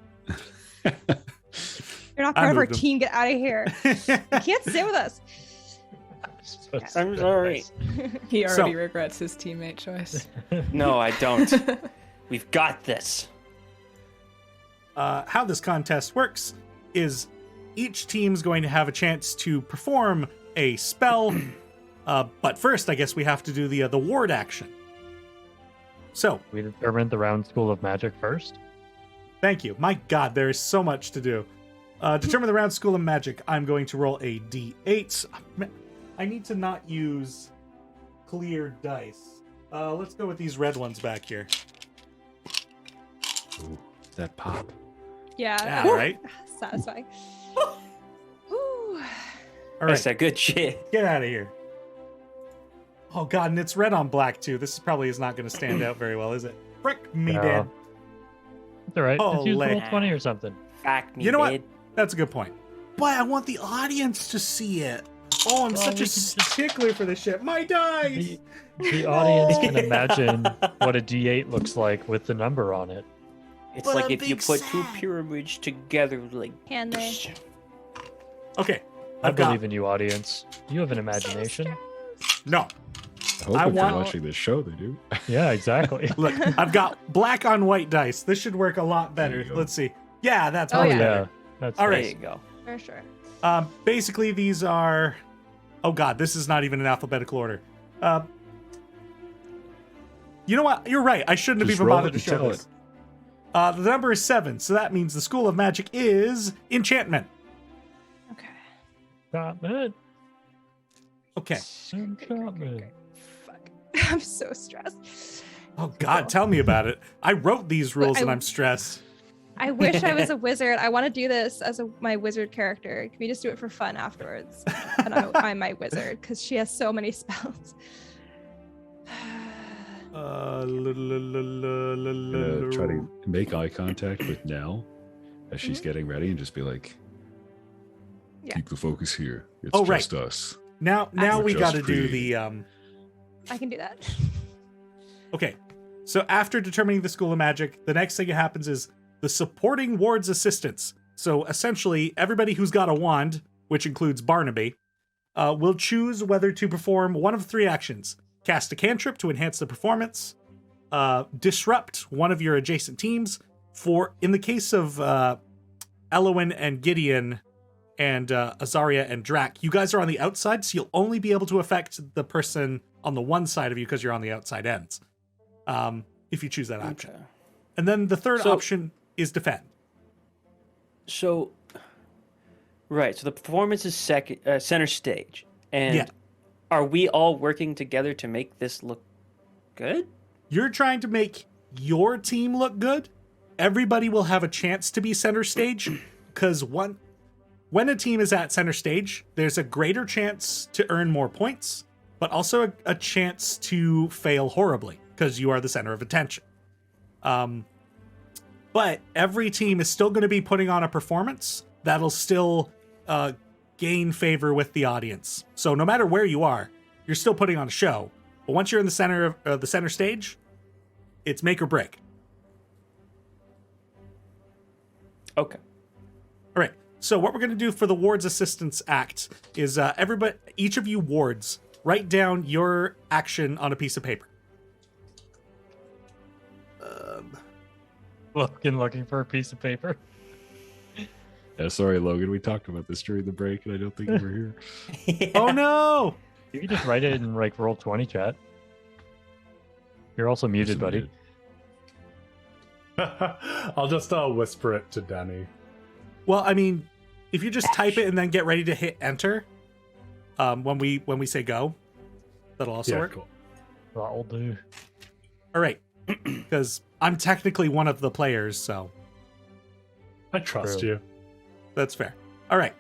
You're not I part of our moved him. team. Get out of here. You can't sit with us. I'm sorry. He already So- regrets his teammate choice. No, I don't. We've got this. How this contest works is each team's going to have a chance to perform a spell, but first, I guess we have to do the ward action. So, We determined the round school of magic first. thank you. My God, there is so much to do. Determine the round school of magic. I'm going to roll a d8. I need to not use clear dice. Let's go with these red ones back here. Ooh, that pop. Yeah. Yeah, right? Satisfying. Whew. All That's right, that good shit. get out of here. Oh God, and it's red on black too. This probably is not going to stand out very well, is it? Frick me, No. Dan. It's all right. Just use Ole. roll 20 or something. Fuck me, You know what? dude. That's a good point. Boy, I want the audience to see it. Oh, I'm Well, such we a can just- stickler for this shit. My dice! The audience can imagine what a D8 looks like with the number on it. It's But like I'm if you big put two sad. pyramids together, like. Can they? Okay. I I've got... believe in you, audience. You have an imagination. No. I hope I if want- you're watching this show, they do. Yeah, exactly. Look, I've got black on white dice. This should work a lot better. There you go. Let's see. Yeah, that's Oh, much yeah. better. That's All There right. you go. For sure. Basically, these are... Oh God, this is not even in alphabetical order. You know what? You're right. I shouldn't have Just even roll bothered it to and show tell this. The number is 7, so that means the School of Magic is enchantment. Okay. Enchantment. Okay. Enchantment. Fuck. I'm so stressed. Oh God, tell me about it. I wrote these rules and I'm stressed. I wish I was a wizard. I want to do this as my wizard character. Can we just do it for fun afterwards? And I'm my wizard because she has so many spells. Gonna try to make eye contact with Nell as she's getting ready and just be like, Yeah. keep the focus here. It's Oh, right. just us. Now We're we just got to do creating. the I can do that. Okay. So after determining the School of Magic, the next thing that happens is the supporting ward's assistants. So essentially, everybody who's got a wand, which includes Barnaby, will choose whether to perform one of 3 actions. Cast a cantrip to enhance the performance, disrupt one of your adjacent teams. In the case of Elwyn and Gideon and Azaria and Drac, you guys are on the outside, so you'll only be able to affect the person on the one side of you because you're on the outside ends. If you choose that option. Okay. And then the third So- option is defend. So, right. So the performance is center stage, and Yeah. are we all working together to make this look good? You're trying to make your team look good. Everybody will have a chance to be center stage because when a team is at center stage, there's a greater chance to earn more points, but also a chance to fail horribly because you are the center of attention. But every team is still going to be putting on a performance that'll still gain favor with the audience. So no matter where you are, you're still putting on a show. But once you're in the center of the center stage, it's make or break. Okay. All right. So what we're going to do for the Wards Assistance Act is each of you wards, write down your action on a piece of paper. Looking for a piece of paper. Yeah, sorry, Logan. We talked about this during the break, and I don't think you were here. Oh no! You can just write it in like roll 20 chat. You're also muted, buddy. I'll just whisper it to Danny. Well, I mean, if you just type it and then get ready to hit enter, when we say go, that'll also Yeah, work. cool. That'll do. All right. Because I'm technically one of the players, so I trust you. that's fair. All right.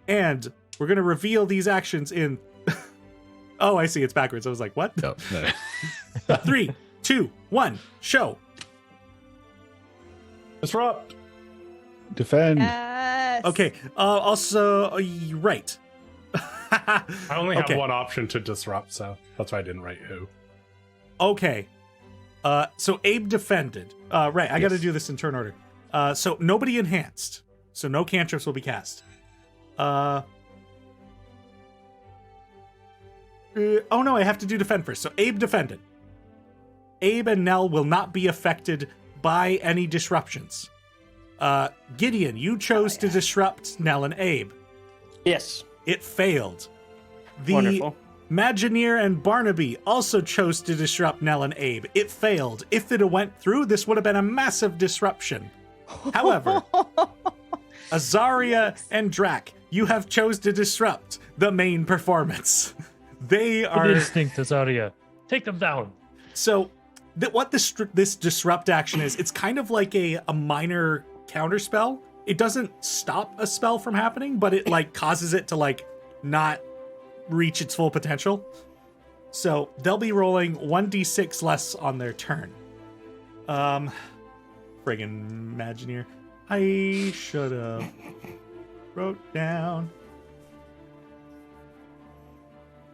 And we're going to reveal these actions in... Oh, I see. It's backwards. I was like, what? No. 3, 2, 1, show. Disrupt. Defend. Yes. Okay. Also, you're right. I only have Okay. one option to disrupt, so that's why I didn't write who. Okay. So Abe defended. Right. I got to Yes. do this in turn order. So nobody enhanced. So no cantrips will be cast. Oh no, I have to do defend first. So Abe defended. Abe and Nell will not be affected by any disruptions. Gideon, you chose to disrupt Nell and Abe. Yes. It failed. The Wonderful. Imagineer and Barnaby also chose to disrupt Nell and Abe. It failed. If it had went through, this would have been a massive disruption. However, Azaria and Drac, you have chose to disrupt the main performance. They Good are... instinct, Azaria. Take them down. So, what this disrupt action is, it's kind of like a minor counterspell. It doesn't stop a spell from happening, but it like causes it to like not reach its full potential. So they'll be rolling 1d6 less on their turn. Friggin' Imagineer. I should have wrote down.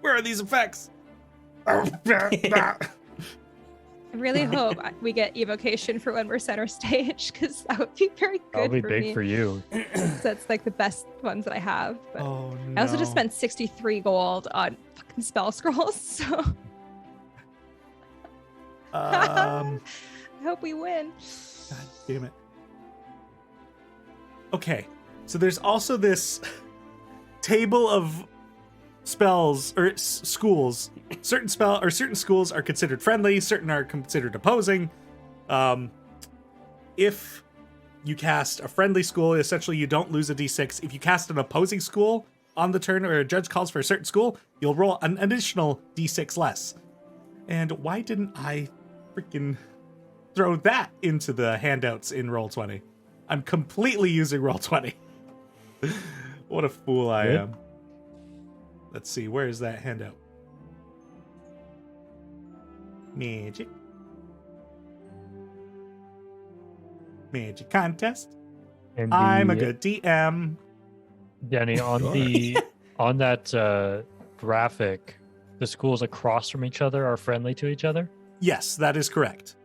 Where are these effects? I really hope we get evocation for when we're center stage, because that would be very good That'll be for big me. for you. So that's like the best ones that I have. But Oh no. I also just spent 63 gold on fucking spell scrolls, so I hope we win. God damn it. Okay, so there's also this table of spells or schools. Certain schools are considered friendly, certain are considered opposing. If you cast a friendly school, essentially you don't lose a d6. If you cast an opposing school on the turn, or a judge calls for a certain school, you'll roll an additional d6 less. And why didn't I freaking throw that into the handouts in Roll20? I'm completely using Roll20. What a fool I am. Let's see, where is that handout? Magic. Magic contest. And I'm a the- good DM. Danny, on that graphic, the schools across from each other are friendly to each other? Yes, that is correct.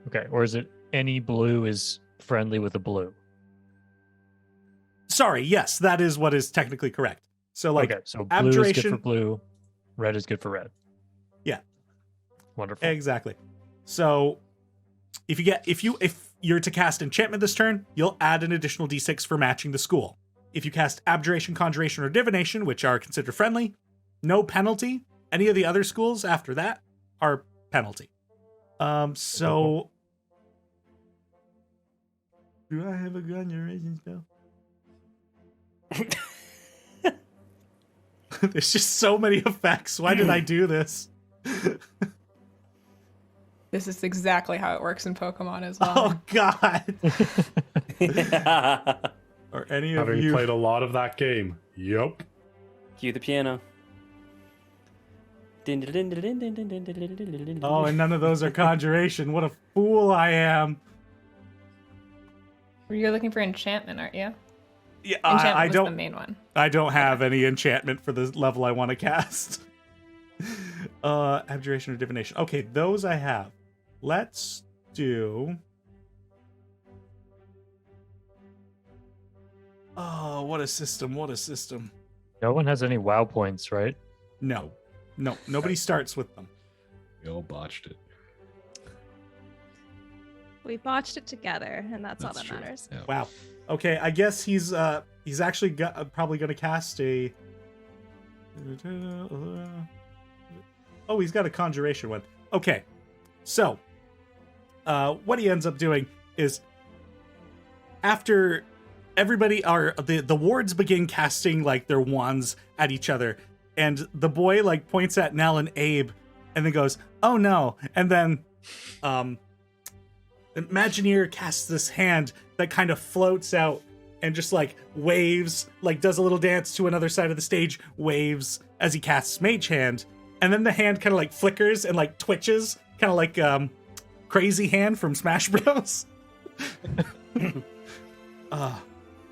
Okay, or is it any blue is friendly with a blue? Sorry, yes, that is what is technically correct. So like Okay, so blue is good for abjuration. blue, red is good for red. Yeah. Wonderful. Exactly. So if you're to cast enchantment this turn, you'll add an additional d6 for matching the school. If you cast abjuration, conjuration, or divination, which are considered friendly, no penalty. Any of the other schools after that are penalty. So do I have a conjuration spell? There's just so many effects. Why did I do this? This is exactly how it works in Pokemon as well. Oh God. Or any of Having you played a lot of that game. Yup. Cue the piano. Oh, and none of those are conjuration. What a fool I am. You're looking for enchantment, aren't you? Yeah, Enchantment I was don't. the main one. I don't have any enchantment for the level I want to cast. Abjuration or divination. Okay, those I have. Let's do. Oh, what a system! What a system! No one has any WoW points, right? No, nobody starts with them. We all botched it. We botched it together, and that's all that true. matters. Yeah. Wow. Okay, I guess he's actually probably going to cast a. Oh, he's got a conjuration one. Okay, so what he ends up doing is after everybody the wards begin casting like their wands at each other, and the boy like points at Nell and Abe, and then goes, "Oh no!" and then Imagineer casts this hand that kind of floats out and just like waves, like does a little dance to another side of the stage, waves as he casts Mage Hand, and then the hand kind of like flickers and like twitches, kind of like Crazy Hand from Smash Bros.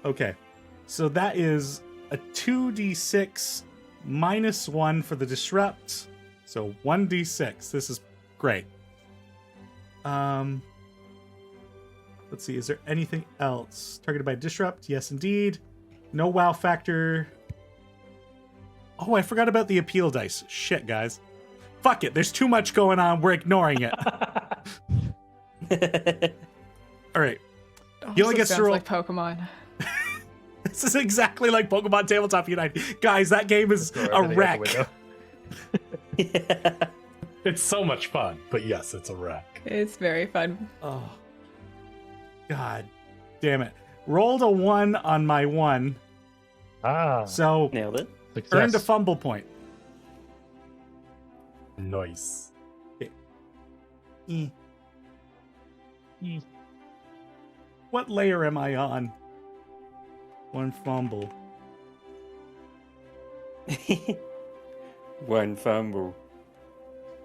Okay, so that is a 2d6 minus 1 for the disrupt, so 1d6. This is great. Let's see, is there anything else? Targeted by disrupt? Yes, indeed. No wow factor. Oh, I forgot about the appeal dice. Shit, guys. Fuck it, there's too much going on. We're ignoring it. All right. You only get to roll. Like Pokemon. This is exactly like Pokemon Tabletop Unite. Guys, that game is a wreck. Yeah. It's so much fun, but yes, it's a wreck. It's very fun. Oh. God damn it. Rolled a 1 on my 1. So nailed it. Success. Earned a fumble point. Nice. Okay. What layer am I on? 1 fumble. 1 fumble.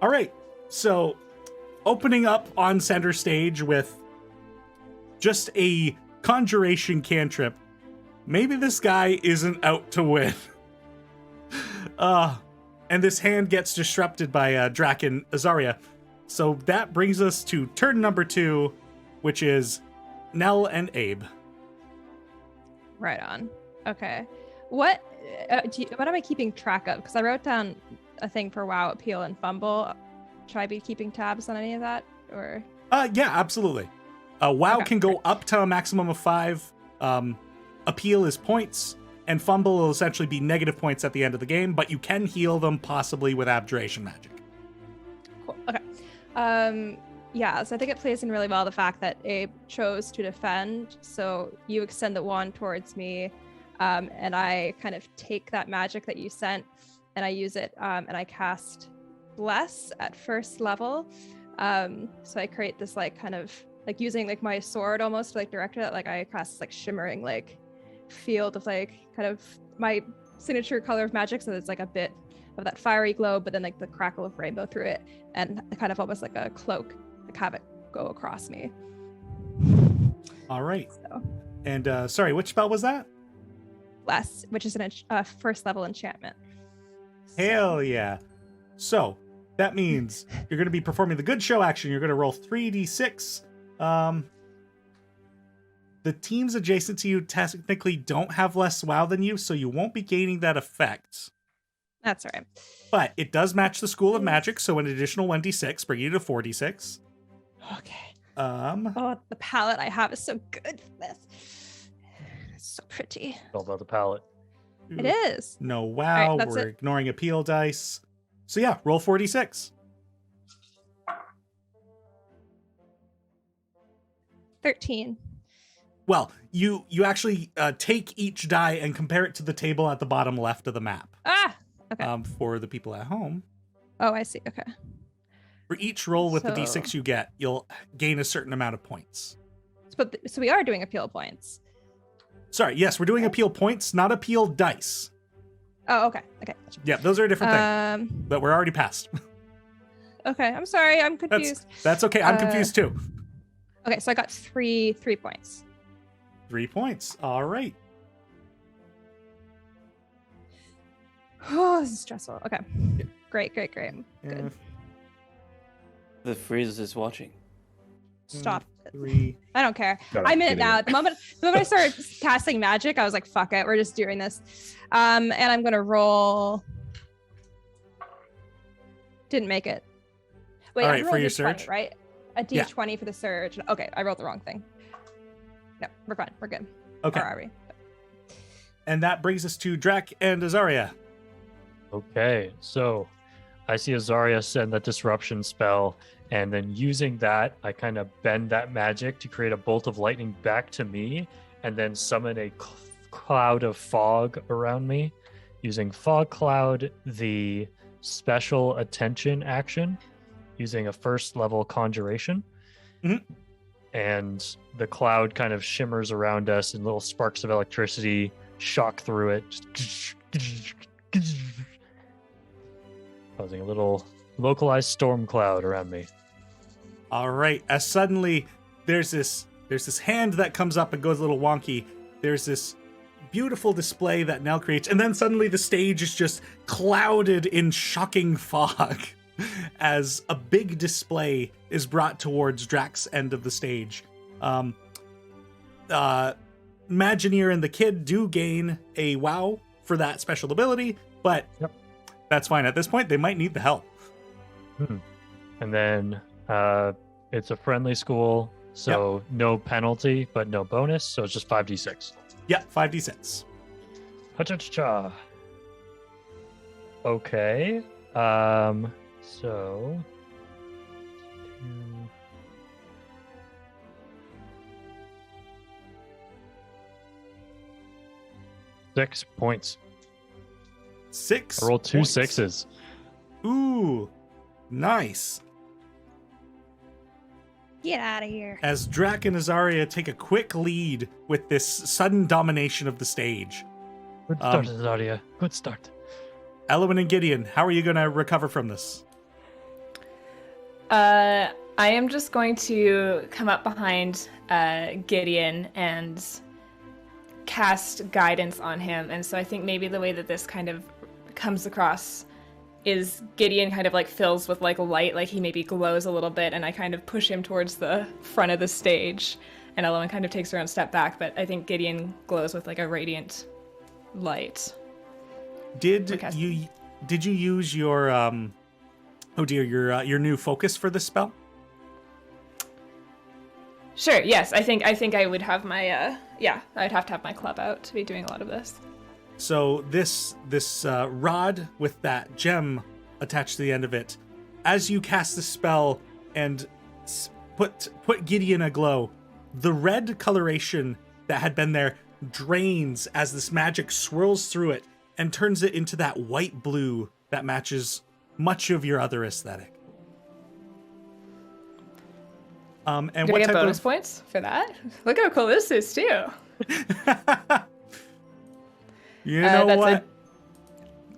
All right. So opening up on center stage with just a conjuration cantrip. Maybe this guy isn't out to win. And this hand gets disrupted by Draq and Azaria. So that brings us to turn number 2, which is Nell and Abe. Right on. Okay. What am I keeping track of? Because I wrote down a thing for WoW, Appeal, and Fumble. Should I be keeping tabs on any of that? Or Yeah, absolutely. WoW Okay, can go great. up to a maximum of 5. Appeal is points, and Fumble will essentially be negative points at the end of the game, but you can heal them possibly with Abjuration Magic. Cool. Okay. Yeah, so I think it plays in really well the fact that Abe chose to defend. So you extend the wand towards me, and I kind of take that magic that you sent, and I use it, and I cast Bless at first level. So I create this like kind of like using like my sword almost to like direct it. Like I cast this like shimmering like field of like kind of my signature color of magic. So there's like a bit of that fiery glow, but then like the crackle of rainbow through it, and kind of almost like a cloak, like have it go across me. All right. So And sorry, which spell was that? Bless, which is an first level enchantment. Hell yeah. So that means you're going to be performing the good show action. You're going to roll 3d6. The teams adjacent to you technically don't have less WoW than you, so you won't be gaining that effect. That's all right. But it does match the School of Magic, so an additional 1d6, bringing you to 4d6. Okay. Um, the palette I have is so good for this. It's so pretty. All about the palette. It is. No WoW. All right, that's We're it. ignoring appeal dice. So yeah, roll 4d6. 13. Well, you actually take each die and compare it to the table at the bottom left of the map. Ah! Okay. For the people at home. Oh, I see. Okay. For each roll with the So- d6 you get, you'll gain a certain amount of points. So we are doing appeal points. Sorry, yes, we're doing appeal points, not appeal dice. Oh, okay. Okay. Gotcha. Yeah, those are a different thing, but we're already past. Okay. I'm sorry. I'm confused. That's okay. I'm confused too. Okay. So I got three points. 3 points. All right. Oh, this is stressful. Okay. Great. Good. Yeah, The freeze is watching. Stop. 3. I don't care. Gotta I'm in it get now. The moment I started casting magic, I was like, fuck it. We're just doing this. And I'm going to roll. Didn't make it. Wait, All I right, rolled for your a D20, surge? right? A Yeah. D20 for the surge. Okay, I rolled the wrong thing. No, we're fine. We're good. Okay. Or are we? And that brings us to Draq and Azaria. Okay, so I see Azaria send that disruption spell, and then using that, I kind of bend that magic to create a bolt of lightning back to me, and then summon a cloud of fog around me. Using Fog Cloud, the special attention action, using a first level conjuration. Mhm. And the cloud kind of shimmers around us, and little sparks of electricity shock through it, causing a little localized storm cloud around me. All right. As suddenly there's this hand that comes up and goes a little wonky. There's this beautiful display that Nell creates, and then suddenly the stage is just clouded in shocking fog as a big display is brought towards Drax's end of the stage. Imagineer and the kid do gain a wow for that special ability, but that's fine. At this point, they might need the help. And then it's a friendly school, so no penalty, but no bonus, so it's just 5d6. Yeah, 5d6. Ha-cha-cha-cha. Okay. So 6 points. 6. I rolled 2 points. 6s. Ooh, nice. Get out of here. As Draq and Azaria take a quick lead with this sudden domination of the stage. Good start, Azaria. Good start. Elwin and Gideon, how are you going to recover from this? I am just going to come up behind Gideon and cast guidance on him. And so I think maybe the way that this kind of comes across is Gideon kind of like fills with like light, like he maybe glows a little bit, and I kind of push him towards the front of the stage, and Elwin kind of takes her own step back, but I think Gideon glows with like a radiant light. Did you use your your new focus for this spell? Sure, yes. I think I would have my I'd have to have my club out to be doing a lot of this. So this rod with that gem attached to the end of it, as you cast the spell and put Gideon aglow, the red coloration that had been there drains as this magic swirls through it and turns it into that white blue that matches much of your other aesthetic. And Do what I get type bonus of points for that? Look how cool this is too. You know that's what?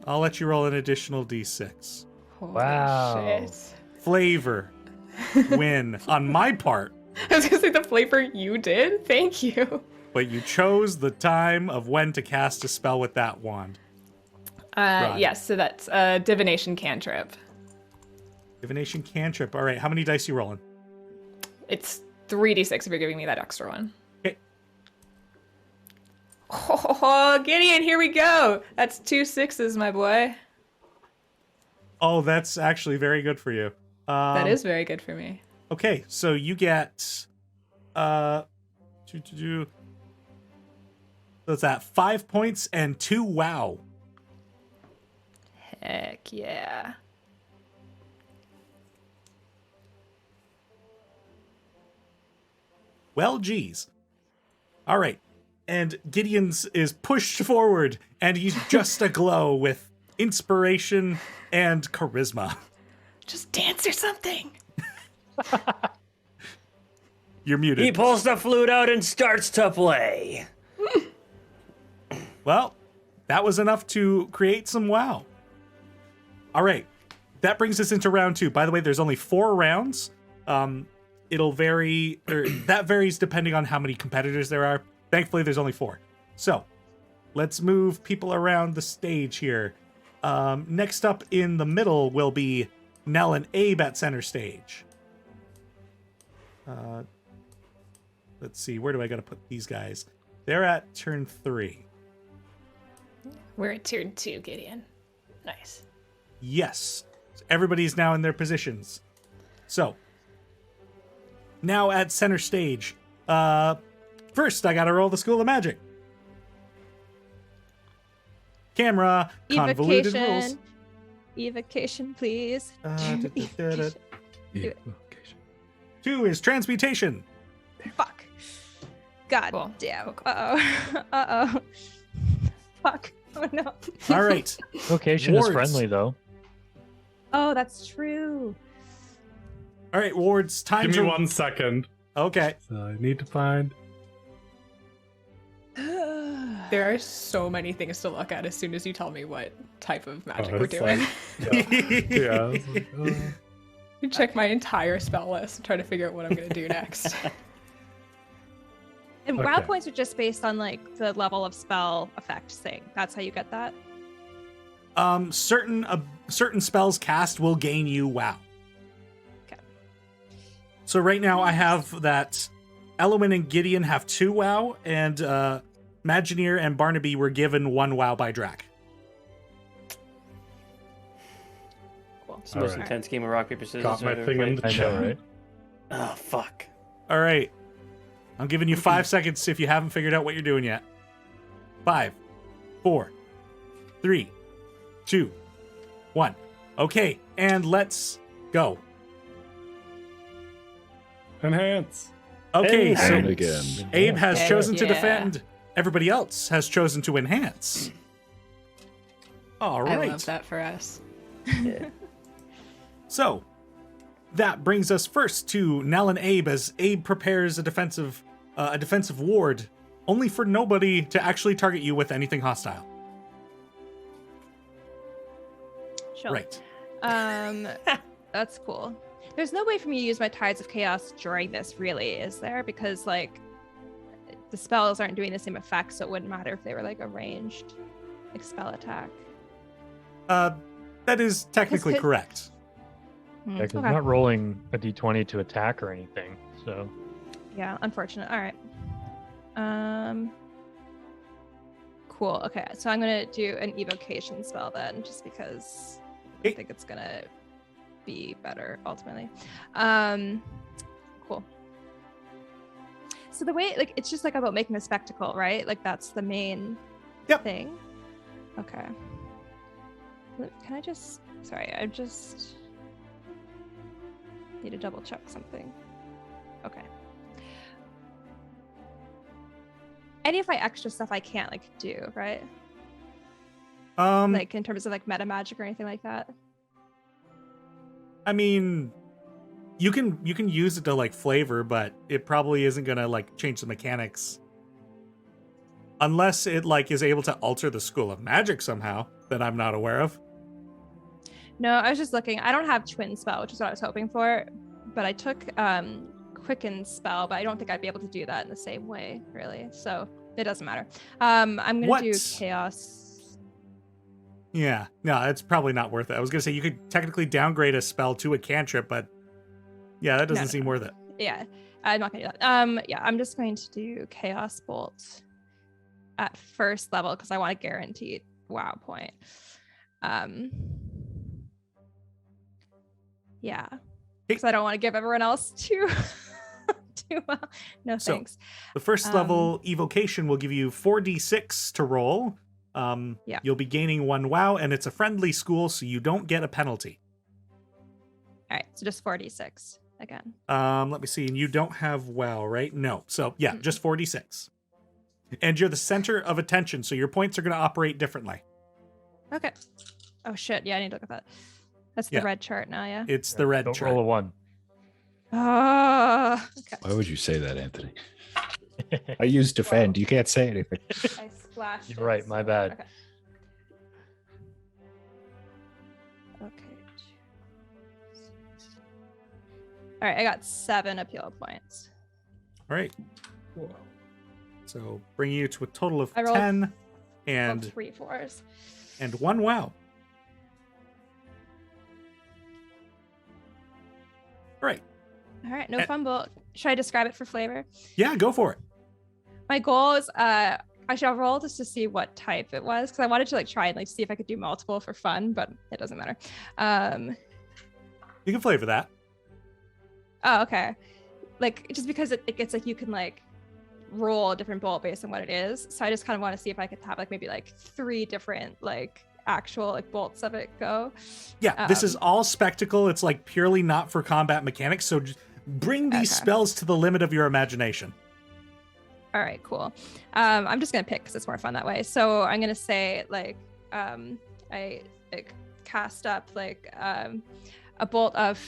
I'll let you roll an additional d6. Holy Wow. shit. Flavor win on my part, I was gonna say the flavor you did. Thank you. but you chose the time of when to cast a spell with that wand. Yes, so that's a divination cantrip. Divination cantrip. All right, how many dice you rolling? It's 3d6 if you're giving me that extra one. Okay. Oh, Gideon, here we go. That's 2 6s, my boy. Oh, that's actually very good for you. That is very good for me. Okay, so you get so it's at 5 points and 2 wow. Heck yeah. Well, geez. All right. And Gideon's is pushed forward, and he's just aglow with inspiration and charisma. Just dance or something. You're muted. He pulls the flute out and starts to play. Well, that was enough to create some wow. All right. That brings us into round 2. By the way, there's only 4 rounds. It'll vary, or that varies depending on how many competitors there are. Thankfully, there's only 4. So, let's move people around the stage here. Next up in the middle will be Nell and Abe at center stage. Let's see, where do I gotta put these guys? They're at turn 3. We're at turn 2, Gideon. Nice. Yes. So everybody's now in their positions. So, now at center stage. First, I gotta roll the School of Magic. Camera, convoluted rules. Evocation, please. Da-da-da-da-da. Do it. 2 is transmutation. Fuck. God Cool. damn. Cool. Uh-oh. Uh-oh. Fuck. Oh, no. All right. Location is Wards. friendly, though. Oh, that's true. All right, Wards, time Give to... me 1 second. Okay. So I need to find. There are so many things to look at as soon as you tell me what type of magic we're it's doing. Yeah, it's like, I check my entire spell list and try to figure out what I'm going to do next. And WoW Okay. points are just based on like the level of spell effect thing. That's how you get that. Certain spells cast will gain you WoW. Okay. So right now I have that Elwyn and Gideon have 2 WoW, and Imagineer and Barnaby were given 1 WoW by Drac. It's the most Alright. intense game of rock, paper, scissors. got my I've ever thing in played. the I know, chat. right? Oh, fuck. All right. I'm giving you 5 seconds if you haven't figured out what you're doing yet. 5, 4, 3, 2, 1. Okay, and let's go. Enhance. Okay, so And again. Abe has Okay. chosen to Yeah. defend. Everybody else has chosen to enhance. All I right. love that for us. So that brings us first to Nell and Abe as Abe prepares a defensive ward, only for nobody to actually target you with anything hostile. Sure. Right. That's cool. There's no way for me to use my Tides of Chaos during this, really, is there? Because like the spells aren't doing the same effect, so it wouldn't matter if they were like a ranged like spell attack. That is technically Because- correct. Yeah, because Okay. I'm not rolling a d20 to attack or anything. So Yeah, unfortunate. All right. Cool. Okay, so I'm gonna do an evocation spell then, just because I Okay. think it's gonna be better ultimately. Cool. So the way, like, it's just like about making a spectacle, right? Like that's the main Yep. thing. Okay. Can I just? Sorry, I just need to double check something. Okay. Any of my extra stuff I can't like do, right? Like in terms of like meta magic or anything like that. I mean, you can use it to like flavor, but it probably isn't gonna like change the mechanics. Unless it like is able to alter the school of magic somehow that I'm not aware of. No, I was just looking. I don't have twin spell, which is what I was hoping for, but I took quicken spell, but I don't think I'd be able to do that in the same way, really. So it doesn't matter. I'm gonna do What? chaos. Yeah, no, it's probably not worth it. I was gonna say you could technically downgrade a spell to a cantrip, but yeah, that doesn't No. seem worth it. Yeah, I'm not gonna do that. Yeah, I'm just going to do chaos bolt at first level because I want a guaranteed WoW point. Yeah, because I don't want to give everyone else too well. No So, thanks. The first level evocation will give you 4d6 to roll. Yeah. You'll be gaining 1 WoW, and it's a friendly school, so you don't get a penalty. All right, so just 46 again. Let me see. And you don't have WoW, right? No. So yeah, just 4d6. And you're the center of attention, so your points are going to operate differently. Okay. Oh shit! Yeah, I need to look at that. That's the Yeah. red chart now. Yeah. It's the red don't chart. roll a 1. Okay. Why would you say that, Anthony? I use defend. You can't say anything. I splashed. You're right, my bad. Okay. Okay. All right, I got 7 appeal points. All right. So bringing you to a total of I rolled- 10 Rolled and 3 4s. 1 WoW. All right. All right, no fumble. Should I describe it for flavor? Yeah, go for it. My goal is I should roll just to see what type it was because I wanted to like try and like see if I could do multiple for fun, but it doesn't matter. You can flavor that. Oh, okay. Like just because it gets like you can like roll a different bolt based on what it is. So I just kind of want to see if I could have like maybe like 3 different like actual like bolts of it go. Yeah, this is all spectacle. It's like purely not for combat mechanics. So just bring these Okay. spells to the limit of your imagination. All right, cool. I'm just gonna pick because it's more fun that way. So I'm gonna say like I like cast up like a bolt of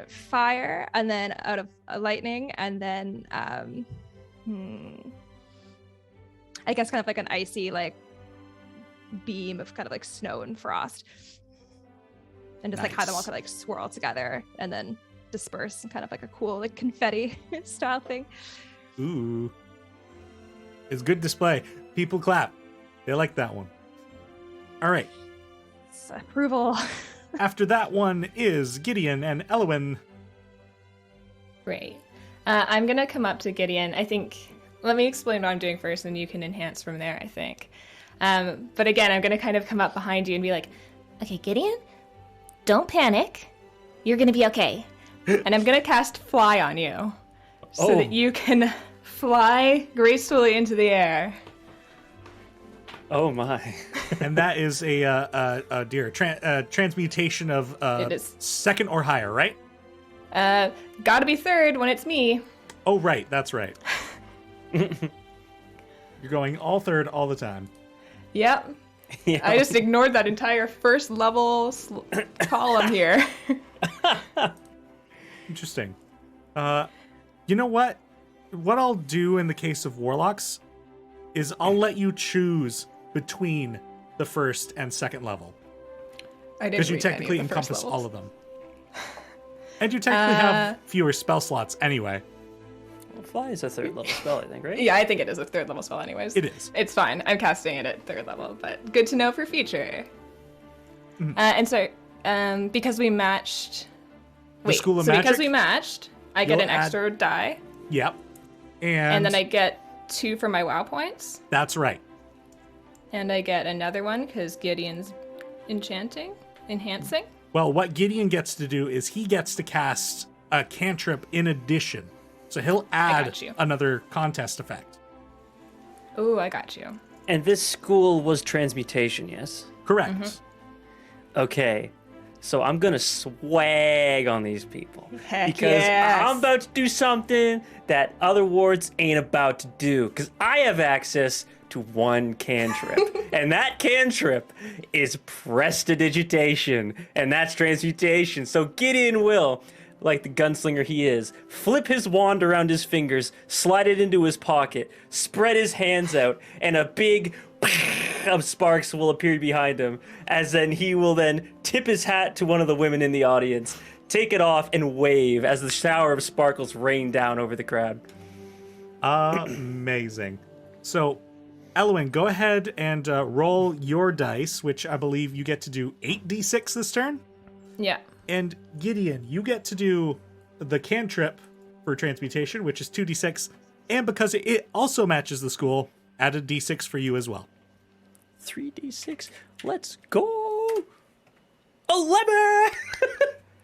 fire, and then out of lightning, and then I guess kind of like an icy like beam of kind of like snow and frost, and just like have them all Nice. kind of like swirl together and then disperse in kind of like a cool like confetti style thing. Ooh. It's good display. People clap. They like that one. All right. It's approval. After that one is Gideon and Elwyn. Great. I'm gonna come up to Gideon. I think. Let me explain what I'm doing first, and you can enhance from there. I think. But again, I'm gonna kind of come up behind you and be like, Okay, Gideon, don't panic. You're gonna be okay. and I'm gonna cast Fly on you, so Oh. that you can fly gracefully into the air. Oh my. And that is transmutation of It is. second or higher, right? Gotta be third when it's me. Oh, right. That's right. You're going all third all the time. Yep. Yeah. I just ignored that entire first level column here. Interesting. You know what? What I'll do in the case of warlocks is I'll let you choose between the first and second level. I didn't Because you read any of technically the first encompass levels. all of them. And you technically have fewer spell slots anyway. Well, Fly is a third level spell, I think, right? Yeah, I think it is a third level spell anyways. It is. It's fine. I'm casting it at third level, but good to know for future. Mhm. And so, because we matched... The School of because Magic? we matched, I get You'll an extra die, Yep. and then I get 2 for my WoW points, That's right. and I get another one because Gideon's enhancing. Well, what Gideon gets to do is he gets to cast a cantrip in addition. So he'll add got you. another contest effect. Ooh, I got you. And this school was transmutation, yes? Correct. Mm-hmm. Okay. So I'm gonna swag on these people. Heck because yes. I'm about to do something that other wards ain't about to do. Because I have access to one cantrip. And that cantrip is prestidigitation. And that's transmutation. So Gideon will, like the gunslinger he is, flip his wand around his fingers, slide it into his pocket, spread his hands out, and a big of sparks will appear behind him, as then he will then tip his hat to one of the women in the audience, take it off, and wave as the shower of sparkles rain down over the crowd. Amazing. So, Elwyn, go ahead and roll your dice, which I believe you get to do 8d6 this turn. Yeah. And Gideon, you get to do the cantrip for transmutation, which is 2d6. And because it also matches the school, add a d6 for you as well. 3d6. Let's go. 11.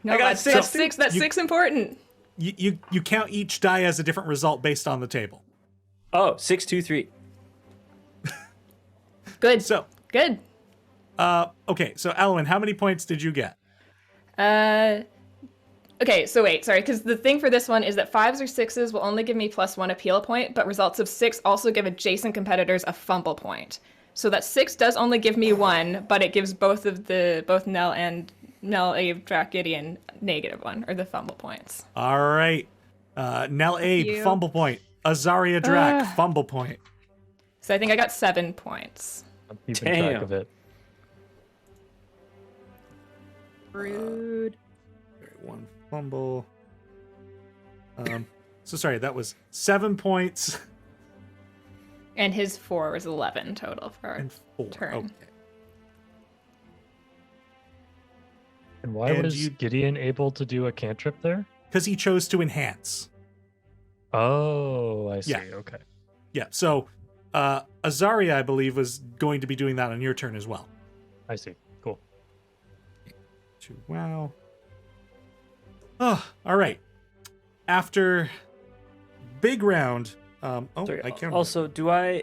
No, I got that's 6. 6. That's 6 important. You count each die as a different result based on the table. Oh, 6, 2, 3. Good. So, Good. okay, so Elwyn, how many points did you get? Okay, so wait, sorry, because the thing for this one is that 5s or 6s will only give me +1 appeal point, but results of 6 also give adjacent competitors a fumble point. So that 6 does only give me 1, but it gives both Nell and Nell A. Drac Gideon -1, or the fumble points. All right. Nell Abe, you. fumble point. Azaria Drac, fumble point. So I think I got 7 points. I'm keeping track Damn. of it. Rude. One fumble. So sorry, that was 7 points And his 4 was 11 total for our and 4. turn. Okay. And why And was you- Gideon able to do a cantrip there? Because he chose to enhance. Oh, I see. Yeah. Okay. Yeah, so Azaria, I believe, was going to be doing that on your turn as well. I see. Cool. Wow. Oh, all right. After big round. Sorry, I can't. also, do I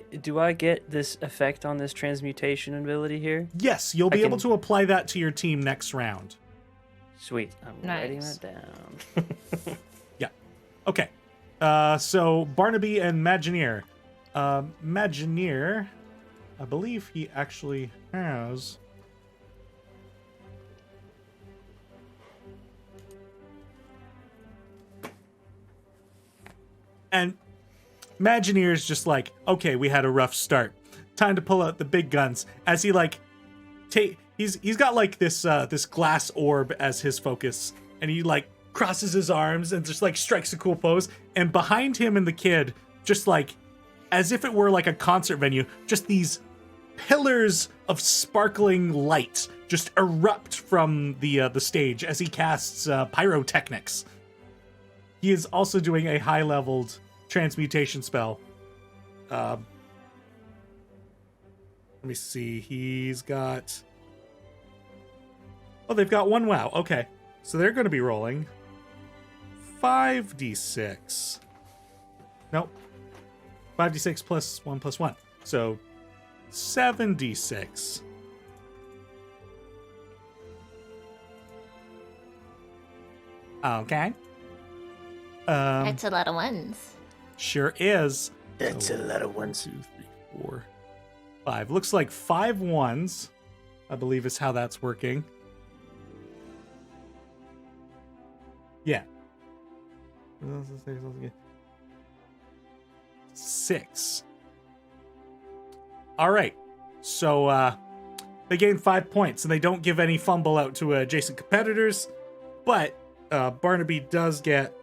get this effect on this transmutation ability here? Yes, you'll be I able can- to apply that to your team next round. Sweet. I'm writing Nice. that down. Okay. So Barnaby and Magineer. Magineer, I believe he actually has. And Imagineer's just like, okay, we had a rough start. Time to pull out the big guns. As he like, he's got like this glass orb as his focus, and he like crosses his arms and just like strikes a cool pose. And behind him and the kid, just like, as if it were like a concert venue, just these pillars of sparkling light just erupt from the stage as he casts pyrotechnics. He is also doing a high-leveled transmutation spell. Let me see. He's got... Oh, they've got 1 wow. Okay. So they're going to be rolling 5d6. Nope. 5d6 plus 1 plus 1. So 7d6. Okay. That's a lot of ones. Sure is. That's a lot of ones. 2, 3, 4, 5. Looks like 5 ones, I believe is how that's working. Yeah. 6. All right. So they gain 5 points, and they don't give any fumble out to adjacent competitors, but Barnaby does get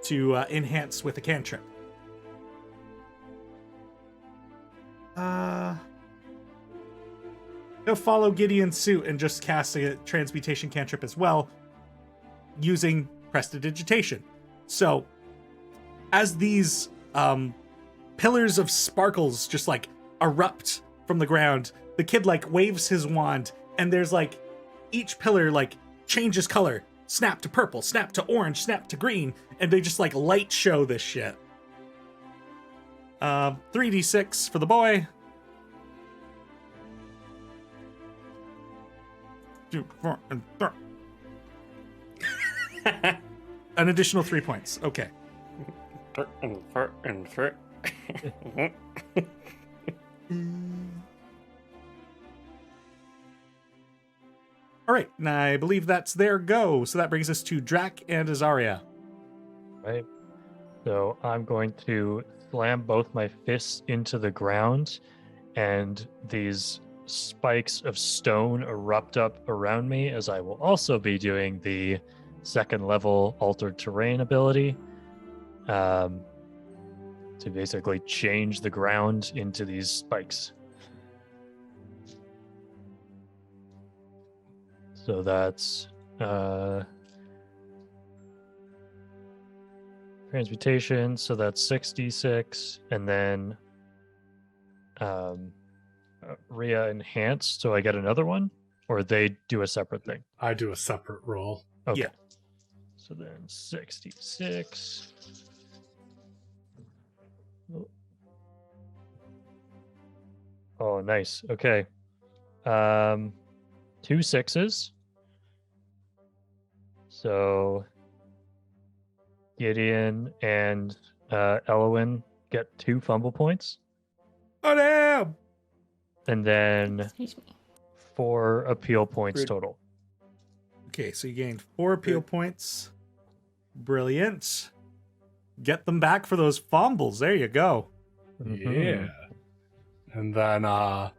to enhance with a cantrip. He'll follow Gideon's suit and just cast a transmutation cantrip as well, using prestidigitation. So, as these pillars of sparkles just like erupt from the ground, the kid like waves his wand, and there's like each pillar like changes color. Snap to purple, snap to orange, snap to green, and they just like light show this shit. 3d6 for the boy. 2, 4, and 3. An additional 3 points. Okay. All right, and I believe that's their go. So that brings us to Drac and Azaria. Right. So I'm going to slam both my fists into the ground, and these spikes of stone erupt up around me, as I will also be doing the 2nd level altered terrain ability to basically change the ground into these spikes. So that's transmutation, so that's 66, and then Rhea enhanced, so I get another one, or they do a separate thing? I do a separate roll. Okay. Yeah. So then 66. Oh, nice. Okay. 2 6s. So Gideon and Elowin get 2 fumble points. Oh, damn! And then Excuse me. 4 appeal points Rude. total. Okay, so you gained 4 appeal points. Brilliant. Get them back for those fumbles. There you go. Yeah. And then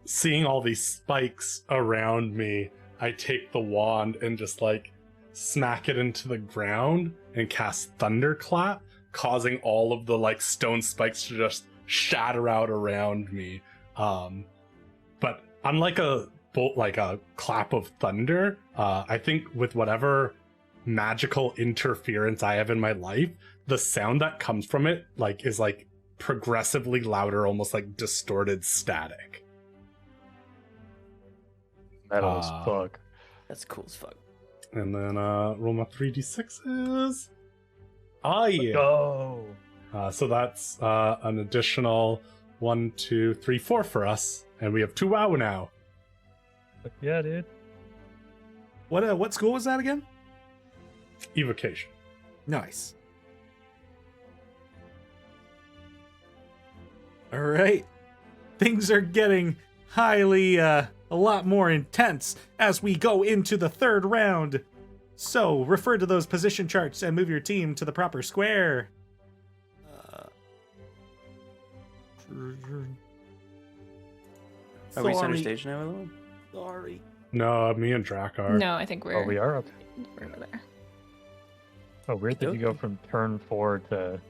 seeing all these spikes around me, I take the wand and just like smack it into the ground and cast Thunderclap, causing all of the like stone spikes to just shatter out around me. But unlike a bolt, like a clap of thunder, I think with whatever magical interference I have in my life, the sound that comes from it like is like progressively louder, almost like distorted static. Metal as fuck. That's cool as fuck. And then roll my 3d6s. Oh yeah. Go. So that's an additional 1, 2, 3, 4 for us, and we have 2 wow now. Fuck yeah, dude. What school was that again? Evocation. Nice. All right. Things are getting highly, a lot more intense as we go into the 3rd round. So refer to those position charts and move your team to the proper square. Are we center Sorry. stage now, Eloy? Sorry. No, me and Drac are. No, I think we're Oh, we are? Okay. we're over there. Oh, weird that you go from turn 4 to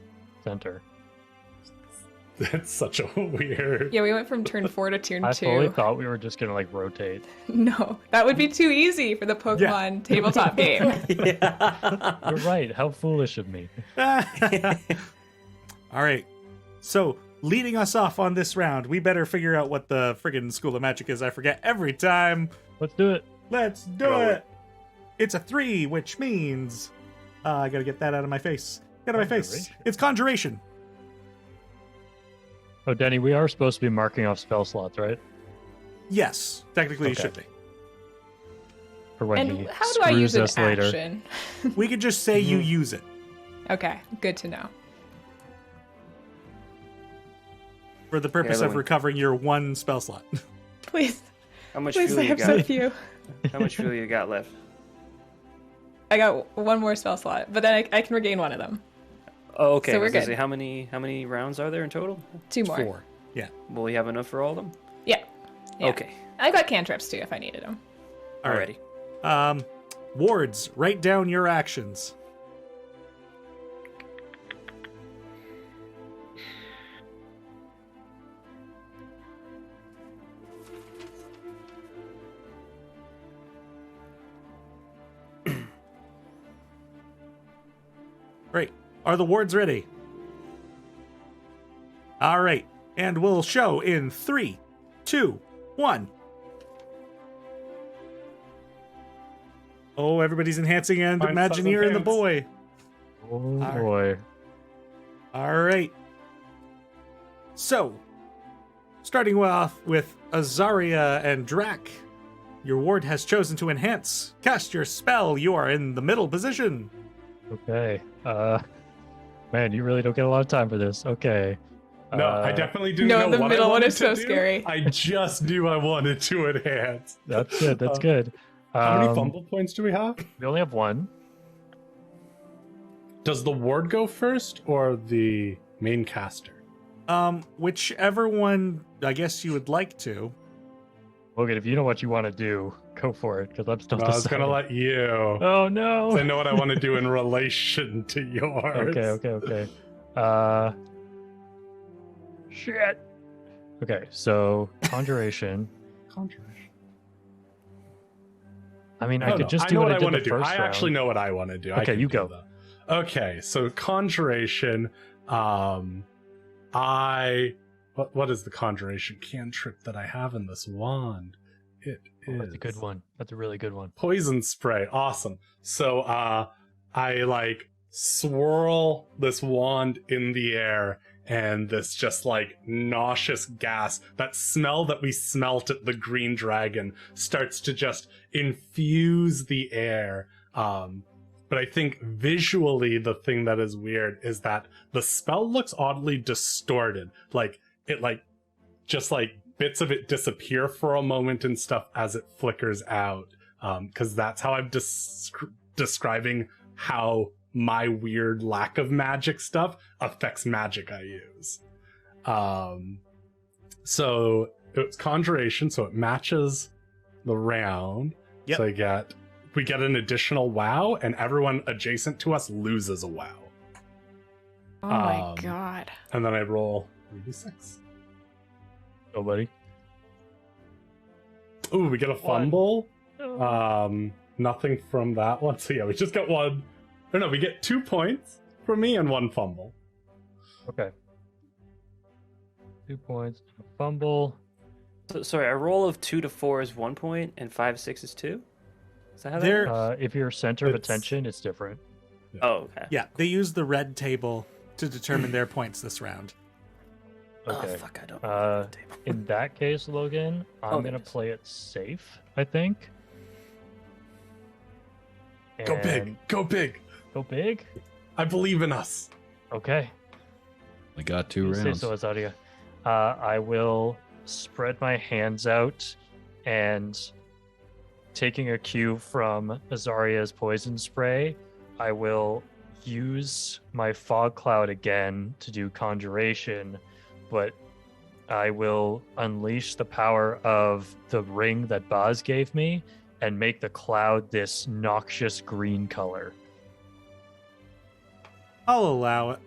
center. That's such a weird. Yeah, we went from turn 4 to turn I 2. totally thought we were just gonna like rotate. No, that would be too easy for the Pokemon tabletop game. Yeah. You're right. How foolish of me. All right. So, leading us off on this round, we better figure out what the friggin' School of Magic is. I forget every time. Let's do it. Let's do Roll it. It's a 3, which means I gotta get that out of my face. Get out of my face. Conjuration. It's Conjuration. Oh, Denny, we are supposed to be marking off spell slots, right? Yes, technically it Okay. should be. For when he And how do I use screws an us later. action? We could just say you use it Okay, good to know. for the purpose Yeah, of Louis. recovering your 1 spell slot. Please, How much please, fuel I you have got? so few. How much fuel you got left? I got 1 more spell slot, but then I can regain 1 of them. Oh, okay. So I we're was gonna good. say, how many rounds are there in total? 2 more. 4. Yeah. Will we have enough for all of them? Yeah. Yeah. Okay. I got cantrips too if I needed them. All right. Alrighty. Wards, write down your actions. Right. Are the wards ready? All right. And we'll show in 3, 2, 1. Oh, everybody's enhancing and Find Imagineer and the Sutton boy. Oh right. boy. All right. So, starting off with Azaria and Drac, your ward has chosen to enhance. Cast your spell. You are in the middle position. Okay. Man, you really don't get a lot of time for this. Okay. No, I definitely didn't No, know the what middle I one wanted is so to do. scary. I just knew I wanted to enhance. That's good. That's good. How many fumble points do we have? We only have 1. Does the ward go first or the main caster? Whichever one I guess you would like to. Logan, if you know what you want to do, go for it, because I'm still No, I was deciding. gonna let you. Oh no! I know what I want to do in relation to yours. Okay. Shit. Okay, so conjuration. Conjuration. I mean, I No, could no, just I do know what what I I did want the to do. first I round. actually know what I want to do. I Okay, can you do go. that. Okay, so conjuration. What is the conjuration cantrip that I have in this wand? It is. That's a good one. That's a really good one. Poison spray. Awesome. So I like swirl this wand in the air, and this just like nauseous gas, that smell that we smelt at the Green Dragon, starts to just infuse the air. But I think visually the thing that is weird is that the spell looks oddly distorted. Like it just bits of it disappear for a moment and stuff as it flickers out. Because that's how I'm describing how my weird lack of magic stuff affects magic I use. So it's conjuration, so it matches the round. Yep. So we get an additional wow, and everyone adjacent to us loses a wow. Oh my Um, god. And then I roll 3d6. Nobody. Ooh, we get a fumble. Oh. Nothing from that one. So yeah, we just got 1. Or no, we get 2 points from me and 1 fumble. Okay. 2 points. A fumble. So, sorry, a roll of 2 to 4 is 1 point, and 5 to 6 is 2. Is that how that There- works? If you're center of It's- attention, it's different. Oh, okay. Yeah, they use the red table to determine their points this round. Okay. Oh, fuck, I don't know the table. In that case, Logan, I'm Oh, gonna goodness. play it safe, I think. Go big. And- Go big. Go big? I believe in us. Okay. I got 2 You say rounds. so, Azaria. I will spread my hands out and, taking a cue from Azaria's poison spray, I will use my fog cloud again to do conjuration, but I will unleash the power of the ring that Baz gave me and make the cloud this noxious green color. I'll allow it.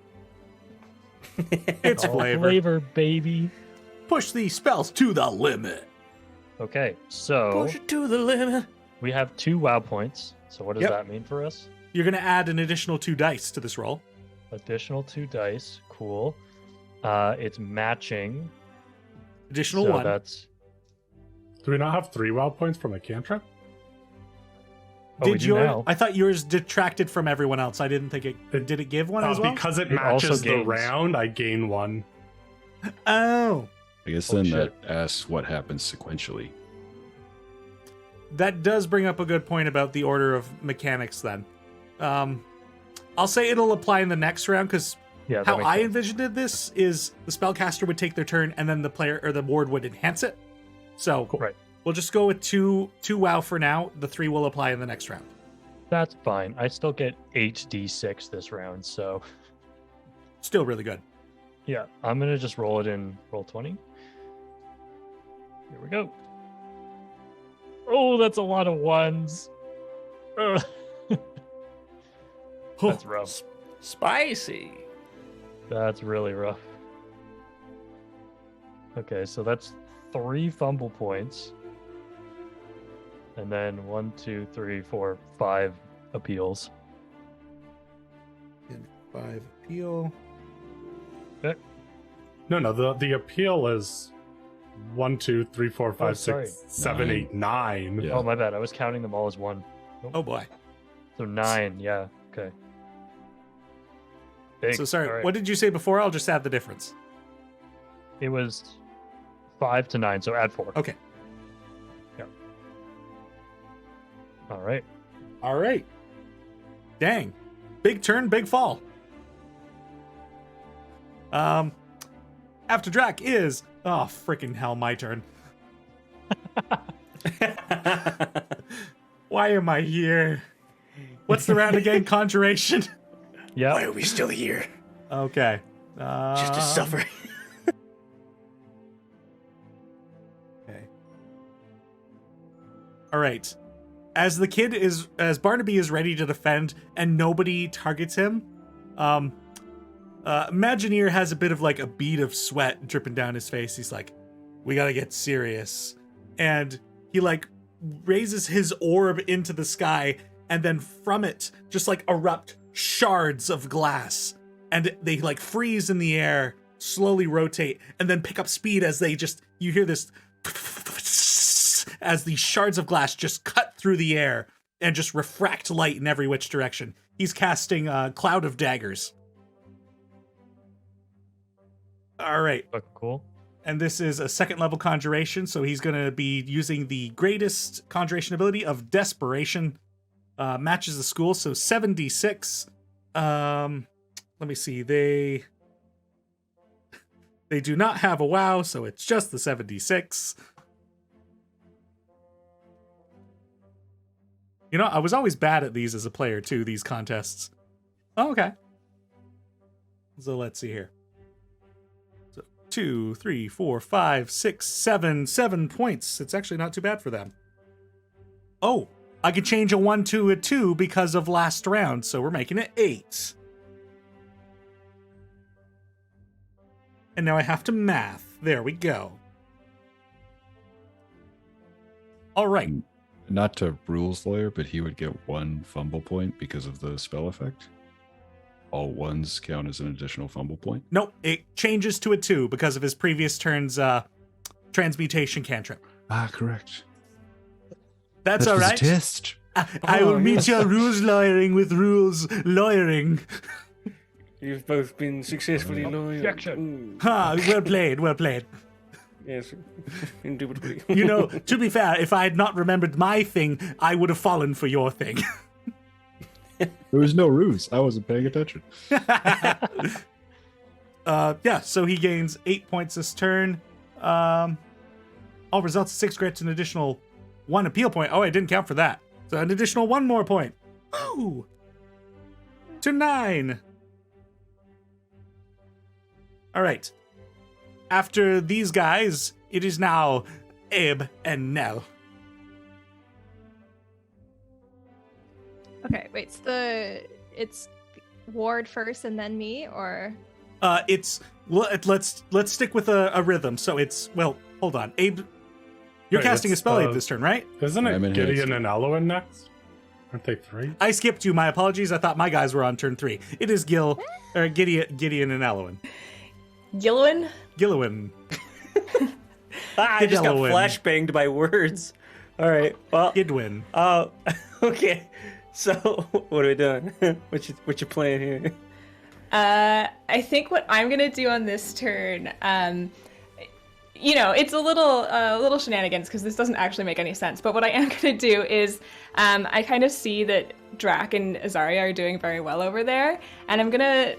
It's All flavor. baby. Push these spells to the limit. Okay, so Push it to the limit. we have 2 WoW points. So what does Yep. that mean for us? You're going to add an additional 2 dice to this roll. Additional 2 dice. Cool. It's matching. Additional so 1. That's. Do we not have 3 WoW points from a cantrip? Oh, we Did do your? now. I thought yours detracted from everyone else. I didn't think it. Did it give one as well? Because it It also matches the gains. round, I gain 1. Oh, I guess Holy then shit. that asks what happens sequentially. that does bring up a good point about the order of mechanics. Then, I'll say it'll apply in the next round because Yeah. that how makes I sense. envisioned this is the spellcaster would take their turn and then the player or the ward would enhance it. So Right. we'll just go with two WoW for now. The 3 will apply in the next round. That's fine. I still get 8d6 this round, so Still really good. yeah, I'm gonna just roll it in roll 20. Here we go. Oh, that's a lot of 1s. Ugh. That's rough. Spicy. That's really rough. Okay, so that's 3 fumble points. And then 1, 2, 3, 4, 5 appeals. And 5 appeal. No, the appeal is 1, 2, 3, 4, 5, sorry. 6, 7, 8, 9. Yeah. Oh, my bad. I was counting them all as 1. Oh boy. So 9, yeah. Okay. Big. So sorry. All right. What did you say before? I'll just add the difference. It was 5 to 9, so add 4. Okay. All right. All right. Dang. Big turn, big fall. After Drac is freaking hell, my turn. Why am I here? What's the round again? Conjuration. Yeah. Why are we still here? Okay. Just to suffer. Okay. All right. As Barnaby is ready to defend and nobody targets him, Imagineer has a bit of like a bead of sweat dripping down his face. He's like, we gotta get serious. And he like raises his orb into the sky and then from it just like erupt shards of glass. And they like freeze in the air, slowly rotate, and then pick up speed as you hear this as these shards of glass just cut through the air and just refract light in every which direction. He's casting a cloud of daggers. All right. Cool. And this is a 2nd level conjuration, so he's going to be using the greatest conjuration ability of Desperation. Matches the school, so 7d6. Let me see. They do not have a WoW, so it's just the 7d6. You know, I was always bad at these as a player, too, these contests. Oh, okay. So let's see here. So 2, 3, 4, 5, 6, 7. 7 points. It's actually not too bad for them. Oh, I could change a 1 to a 2 because of last round, so we're making it 8. And now I have to math. There we go. All right. Not to rules lawyer, but he would get 1 fumble point because of the spell effect. All 1s count as an additional fumble point. Nope, it changes to a 2 because of his previous turn's transmutation cantrip. Ah, correct. That's all right. Test. I will meet your rules lawyering with rules lawyering. You've both been successfully loyal. Objection. Ha, well played, well played. Yes, indubitably. You know, to be fair, if I had not remembered my thing, I would have fallen for your thing. There was no ruse. I wasn't paying attention. Yeah, so he gains 8 points this turn. All results of 6 grants an additional 1 appeal point. Oh, I didn't count for that. So an additional 1 more point. Ooh. To 9. All right. after these guys, it is now Abe and Nell. Okay, wait. It's Ward first and then me, or Let's stick with a rhythm. So it's, well, hold on. Abe, you're Wait, casting a it's, spell, Abe, this turn, right? Isn't I'm it in Gideon hand. and Eloin next? Aren't they 3? I skipped you. My apologies. I thought my guys were on turn 3. It is Gideon and Eloin. Gilwin? Gillowen. I just got Gillowen. flashbanged by words. All right. Well. Gidwin. Okay. So what are we doing? what you playing here? I think what I'm gonna do on this turn, it's a little shenanigans because this doesn't actually make any sense. But what I am gonna do is, I kind of see that Drac and Azaria are doing very well over there, and I'm gonna,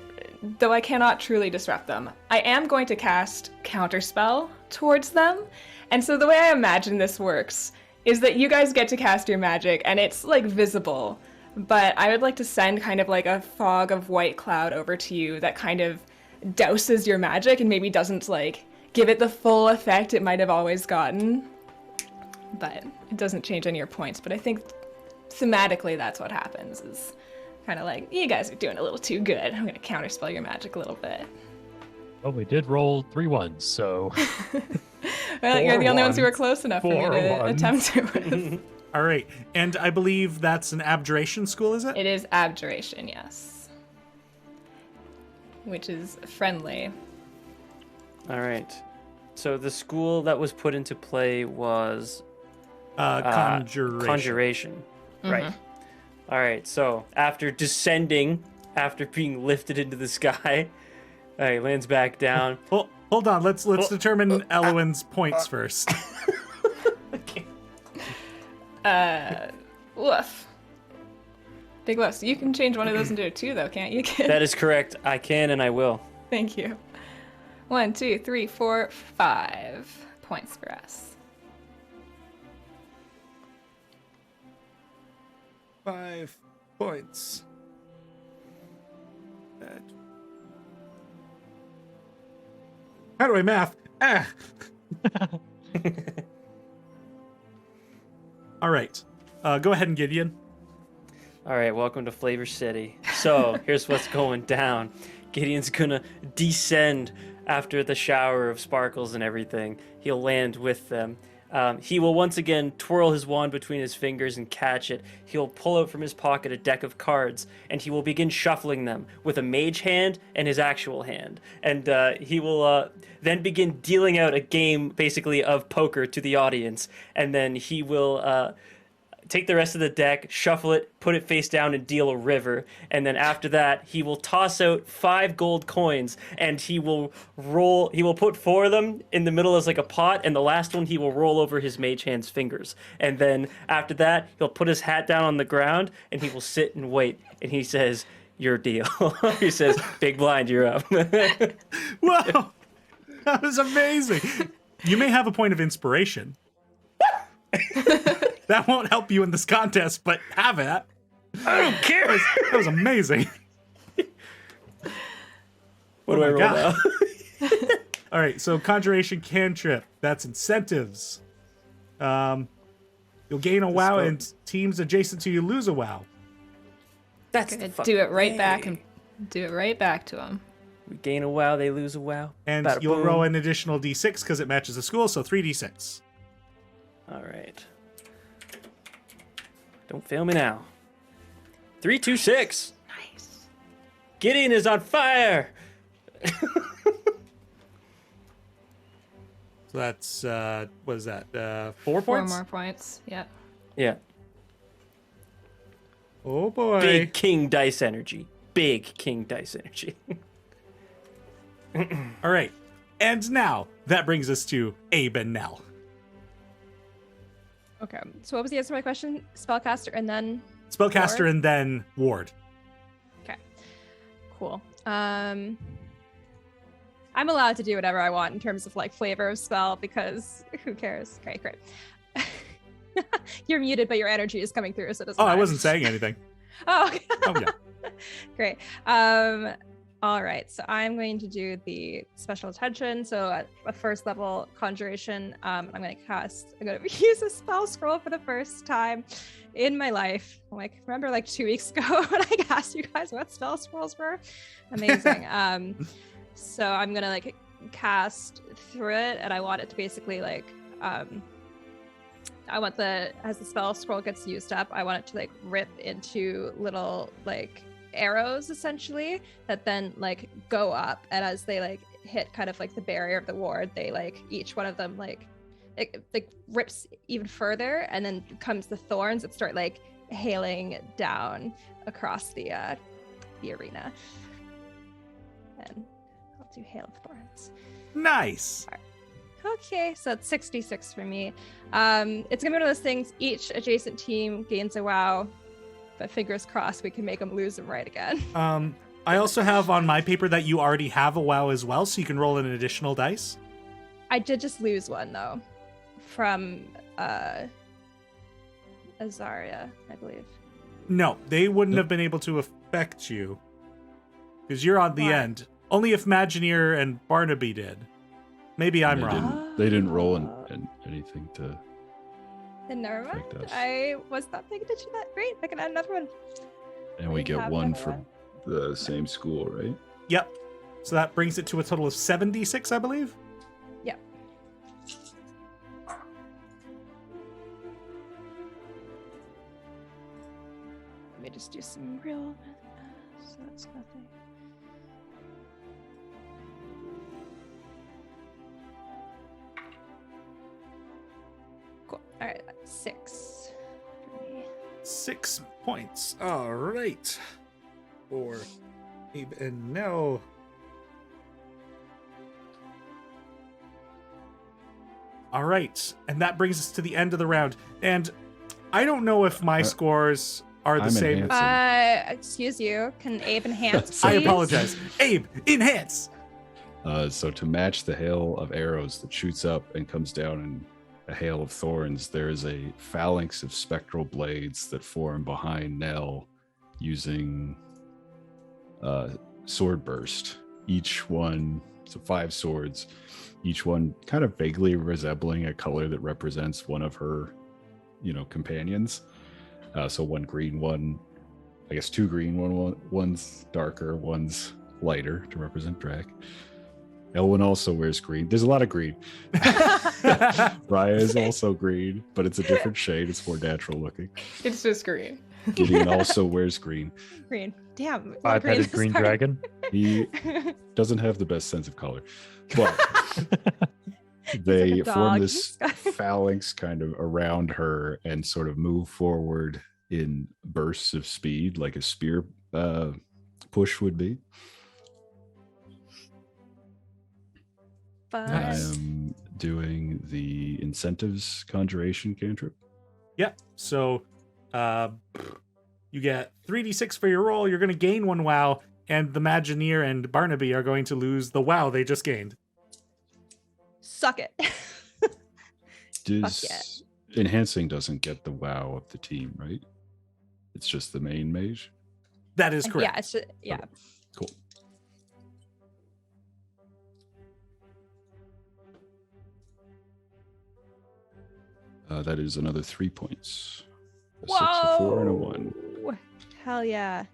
though I cannot truly disrupt them, I am going to cast Counterspell towards them. And so the way I imagine this works is that you guys get to cast your magic and it's like visible, but I would like to send kind of like a fog of white cloud over to you that kind of douses your magic and maybe doesn't like give it the full effect it might have always gotten. But it doesn't change any of your points. But I think thematically that's what happens, is kind of like, you guys are doing a little too good. I'm going to counterspell your magic a little bit. Well, we did roll 3 1s, so Well, you're the only ones who were 1s. close enough for me 4 to 1s. attempt it with. All right. And I believe that's an abjuration school, is it? It is abjuration, yes. Which is friendly. All right. So the school that was put into play was Conjuration. Conjuration. Right. All right. So after descending, after being lifted into the sky, all right, lands back down. Well, hold on. Let's determine Eloin's points first. Woof. Big woof. So you can change one of those into a 2, though, can't you, kid? That is correct. I can and I will. Thank you. 1, 2, 3, 4, 5 points for us. 5 points. How do I math? Ah. All right. Go ahead and Gideon. All right, welcome to Flavor City. So here's what's going down. Gideon's gonna descend after the shower of sparkles and everything. He'll land with them. He will once again twirl his wand between his fingers and catch it. He'll pull out from his pocket a deck of cards, and he will begin shuffling them with a mage hand and his actual hand. And he will then begin dealing out a game, basically, of poker to the audience. And then he will take the rest of the deck, shuffle it, put it face down, and deal a river. And then after that, he will toss out 5 gold coins, and he will put 4 of them in the middle as like a pot, and the last one he will roll over his mage hand's fingers. And then after that, he'll put his hat down on the ground, and he will sit and wait. And he says, "Your deal." He says, "Big blind, you're up." Whoa! That was amazing. You may have a point of inspiration. That won't help you in this contest, but have it. I don't care. That was amazing. What do I roll now? All right, so Conjuration cantrip. That's incentives. You'll gain a WoW, go. and teams adjacent to you lose a WoW. That's Gonna the do it right back fucking and do it right back to him. We gain a WoW, they lose a WoW. And Bada you'll boom. roll an additional d6 because it matches the school, so 3d6. All right. Don't fail me now. 3, 2, 6. Nice. Gideon is on fire. So that's, what is that, 4 4 points? more points. Yep. Yeah. Oh boy. Big King Dice energy. Big King Dice energy. All right. And now, that brings us to Abe and Nell. Okay. So what was the answer to my question? Spellcaster and then Spellcaster Ward? and then Ward. Okay. Cool. I'm allowed to do whatever I want in terms of like flavor of spell because who cares? Okay, great. You're muted, but your energy is coming through, so it doesn't Oh, I matter. wasn't saying anything. Oh, okay. Oh, yeah. Great. All right, so I'm going to do the special attention. So at a first level conjuration, I'm going to use a spell scroll for the first time in my life. Remember 2 weeks ago when I asked you guys what spell scrolls were? Amazing. So I'm going to cast through it, and I want it to basically I want as the spell scroll gets used up, I want it to rip into little arrows essentially that then go up, and as they hit kind of the barrier of the ward, they each one of them it rips even further, and then comes the thorns that start hailing down across the arena. And I'll do hail of thorns. Nice. Okay, so it's 66 for me. It's gonna be one of those things, each adjacent team gains a wow, but fingers crossed we can make them lose them right again. I also have on my paper that you already have a wow as well, so you can roll an additional dice. I did just lose one though, from Azaria, I believe. No, they wouldn't have been able to affect you, because you're on the end. Only if Imagineer and Barnaby did. Maybe I'm wrong. They didn't roll anything to. Then never mind. affect us. I was not paying attention to that. Great, I can add another one. And we get have one another from the same school, right? Yep. So that brings it to a total of 76, I believe. Yep. Let me just do some real. So that's nothing. Cool. All right, that's 6 for me. 6 points. All right. For Abe and Nell. All right. And that brings us to the end of the round. And I don't know if my scores are the I'm same. enhancing. Excuse you. Can Abe enhance, please? I apologize. Abe, enhance. So to match the hail of arrows that shoots up and comes down in a hail of thorns, there is a phalanx of spectral blades that form behind Nell using sword burst. Each one, so 5 swords, each one kind of vaguely resembling a color that represents one of her, companions. So one green, one, I guess 2 green, one's darker, one's lighter to represent Drac. Elwyn also wears green. There's a lot of green. Raya is also green, but it's a different shade. It's more natural looking. It's just green. Gideon also wears green. Green. Damn. Five-headed green dragon. He doesn't have the best sense of color, but they like a form dog. this phalanx kind of around her and sort of move forward in bursts of speed, like a spear push would be. I am doing the incentives conjuration cantrip. Yep. So you get 3d6 for your roll. You're going to gain 1 wow, and the Imagineer and Barnaby are going to lose the wow they just gained. Suck it. Enhancing doesn't get the wow of the team, right? It's just the main mage. That is correct. Yeah, it's just, yeah. Okay, cool. That is another 3 points. A 6, a 4, and a 1. Hell yeah.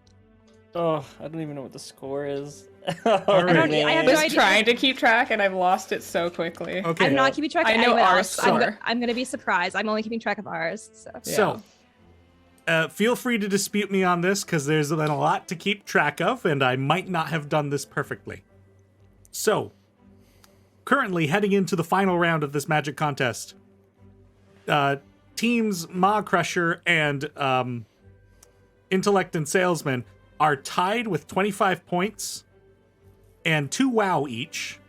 Oh, I don't even know what the score is. All right. I have I no was idea. trying to keep track and I've lost it so quickly. Okay. I'm not keeping track of I know anyone our else. score. I'm going to be surprised. I'm only keeping track of ours. So. So, feel free to dispute me on this, because there's been a lot to keep track of, and I might not have done this perfectly. So, currently heading into the final round of this magic contest, teams Maw Crusher and Intellect and Salesman are tied with 25 points and 2 wow each.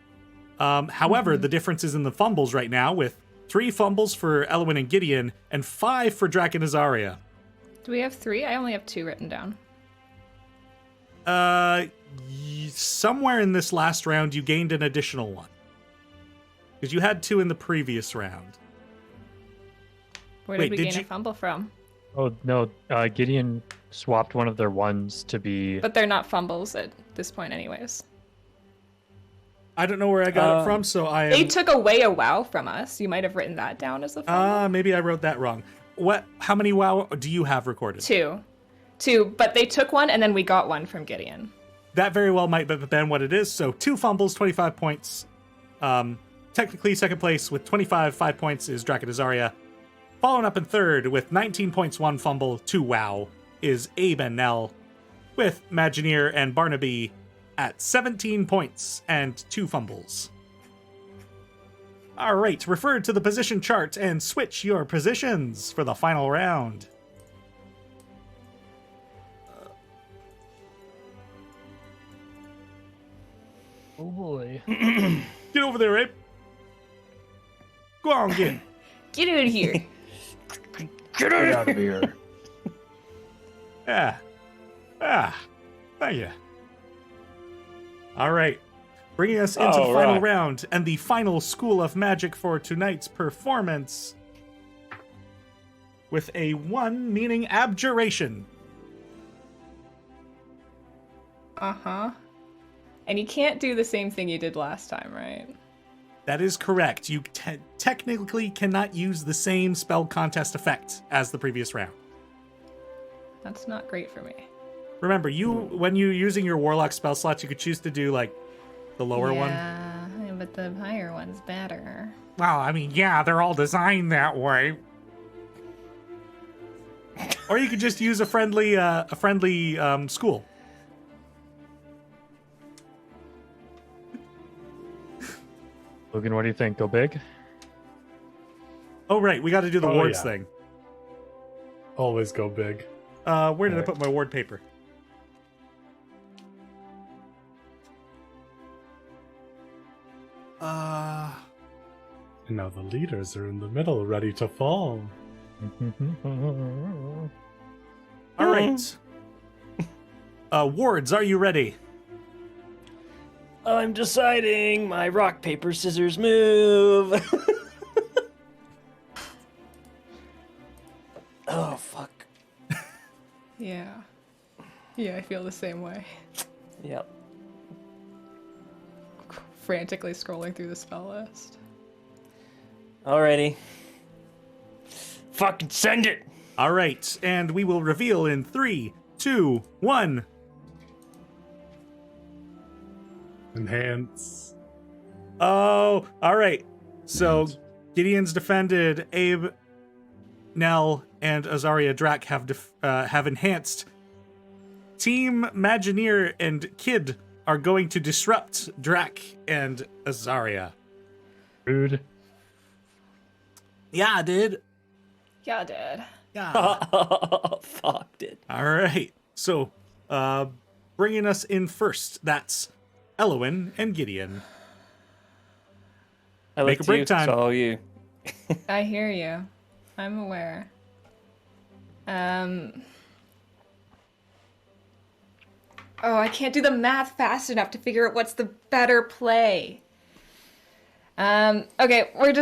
However, the difference is in the fumbles right now, with 3 fumbles for Elwyn and Gideon and 5 for Drac and Azaria. Do we have 3? I only have 2 written down. Somewhere in this last round, you gained an additional 1. Because you had 2 in the previous round. Where Wait, did we did gain you- a fumble from? Oh no, Gideon swapped one of their ones to be. But they're not fumbles at this point, anyways. I don't know where I got it from, so I am... They took away a wow from us. You might have written that down as a fumble. Maybe I wrote that wrong. How many wow do you have recorded? Two, but they took one, and then we got one from Gideon. That very well might have been what it is. So 2 fumbles, 25 points. Technically, second place with 5 points is Draq'ull Azaria. Following up in third with 19 points, 1 fumble, 2 wow is Abe and Nell, with Imagineer and Barnaby at 17 points and 2 fumbles. All right, refer to the position chart and switch your positions for the final round. Oh boy. Get over there, Abe. Go on, get. Get out of here. Get out of here. Yeah. Thank you. All right. Bringing us into the final round and the final School of Magic for tonight's performance with a 1 meaning abjuration. Uh-huh. And you can't do the same thing you did last time, right? That is correct. You technically cannot use the same spell contest effect as the previous round. That's not great for me. Remember, when you're using your Warlock spell slots, you could choose to do, like, the lower one. Yeah, but the higher one's better. Well, I mean, yeah, they're all designed that way. Or you could just use a friendly school. Logan, what do you think? Go big? Oh, right, we got to do the Oh, wards yeah. thing. Always go big. Where did I Right. put my ward paper? And now the leaders are in the middle, ready to fall. All right. Wards, are you ready? I'm deciding my rock, paper, scissors move. Oh, fuck. Yeah. Yeah, I feel the same way. Yep. Frantically scrolling through the spell list. Alrighty. Fucking send it! All right, and we will reveal in 3, 2, 1. Enhance. Oh, all right. So Gideon's defended. Abe, Nell, and Azaria Drac have enhanced. Team Imagineer and Kid are going to disrupt Drac and Azaria. Rude. Yeah, dude. Yeah, Dad. Yeah. Fucked it. All right. So, bringing us in first, that's Elowin and Gideon. I Make looked a break you, time. So you. I hear you. I'm aware. Oh, I can't do the math fast enough to figure out what's the better play. Okay, we're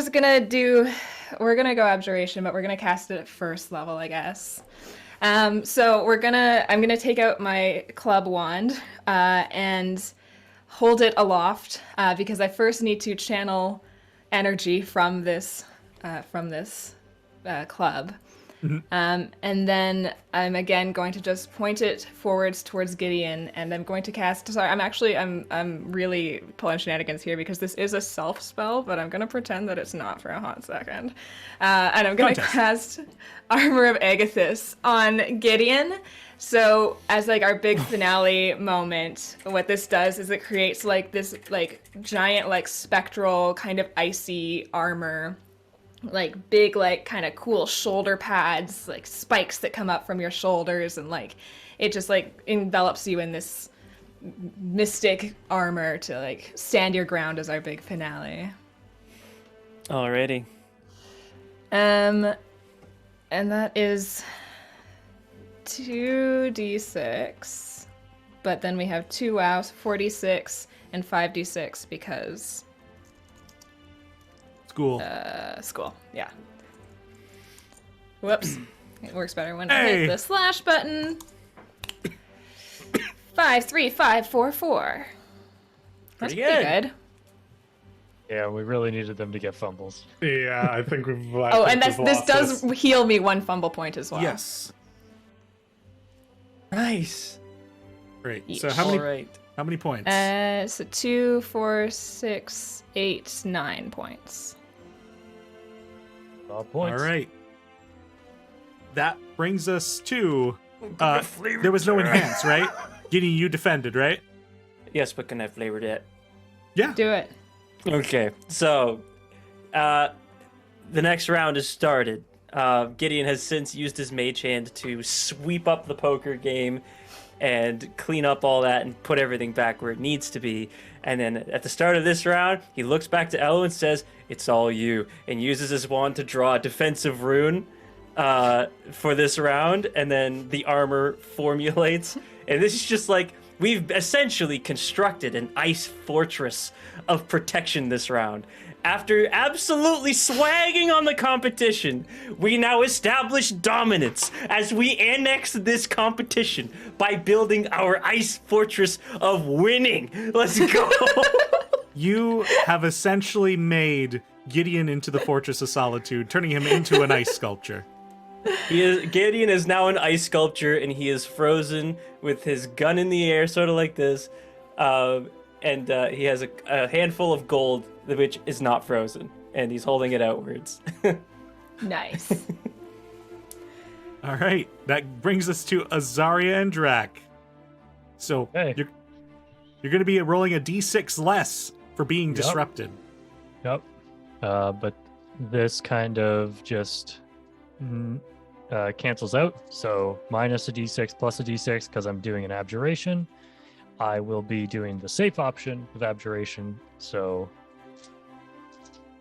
gonna go Abjuration, but we're gonna cast it at first level, I guess. So I'm gonna take out my club wand and hold it aloft because I first need to channel energy from this club. And then I'm again going to just point it forwards towards Gideon, and I'm going to cast. Sorry, I'm really pulling shenanigans here because this is a self spell, but I'm going to pretend that it's not for a hot second. And I'm going to cast Armor of Agathis on Gideon. So as like our big finale moment, what this does is it creates like this like giant like spectral kind of icy armor. Like big, like kind of cool shoulder pads, like spikes that come up from your shoulders, and like it just like envelops you in this mystic armor to like stand your ground as our big finale. Alrighty. And that is 2d6, but then we have 2 wows, 4d6 and 5d6 because School. school, yeah. Whoops. It works better when I Hey. hit the slash button. 5, 3, 5, 4, 4. That's Pretty pretty good. good. Yeah, we really needed them to get fumbles. Yeah, I think we've. Oh, and this does heal me 1 fumble point as well. Yes. Nice. Great. Each. So All right. how many points? So 2, 4, 6, 8, 9 points. 12 points. All right. That brings us to. There was no enhance, right? Gideon, you defended, right? Yes, but can I flavor it? Yeah. Do it. Okay, so the next round has started. Gideon has since used his mage hand to sweep up the poker game and clean up all that and put everything back where it needs to be. And then at the start of this round, he looks back to Elo and says, "It's all you," and uses his wand to draw a defensive rune for this round. And then the armor formulates. And this is just like, we've essentially constructed an ice fortress of protection this round. After absolutely swagging on the competition, we now establish dominance as we annex this competition by building our ice fortress of winning. Let's go. You have essentially made Gideon into the Fortress of Solitude, turning him into an ice sculpture. Gideon is now an ice sculpture, and he is frozen with his gun in the air, sort of like this. And he has a handful of gold, which is not frozen, and he's holding it outwards. Nice. All right. That brings us to Azaria and Drac. So Hey. you're going to be rolling a d6 less for being disrupted. Yep. But this kind of just cancels out. So minus a d6 plus a d6 because I'm doing an abjuration. I will be doing the safe option of abjuration. So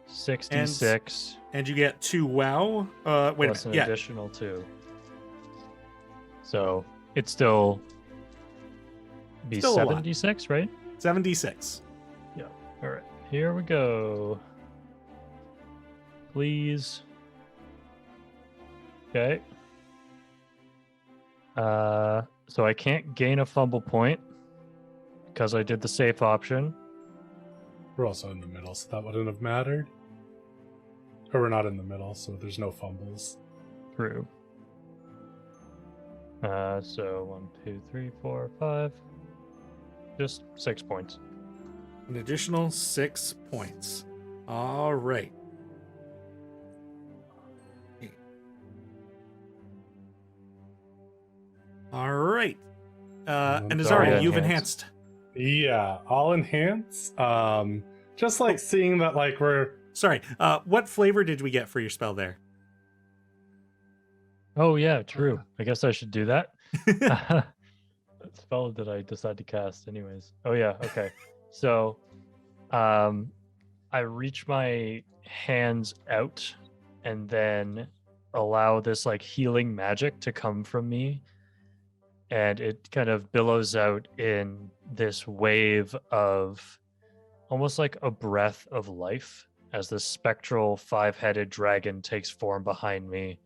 66 And you get 2 wow. Wait plus a an minute. Yeah. additional 2. So it's still be Still a lot. 76, right? 7d6. Yeah. All right. Here we go. Please. Okay. So I can't gain a fumble point because I did the safe option. We're also in the middle, so that wouldn't have mattered. Or we're not in the middle, so there's no fumbles. True. So 1, 2, 3, 4, 5. Just 6 points. An additional 6 points. All right. All right. And Azaria, All you've enhanced. enhanced. Yeah, I'll enhance. Just like seeing that, like we're Sorry. What flavor did we get for your spell there? Oh yeah, true. I guess I should do that. What spell did I decide to cast anyways? Oh yeah, okay. So I reach my hands out and then allow this like healing magic to come from me, and it kind of billows out in this wave of almost like a breath of life as this spectral 5-headed dragon takes form behind me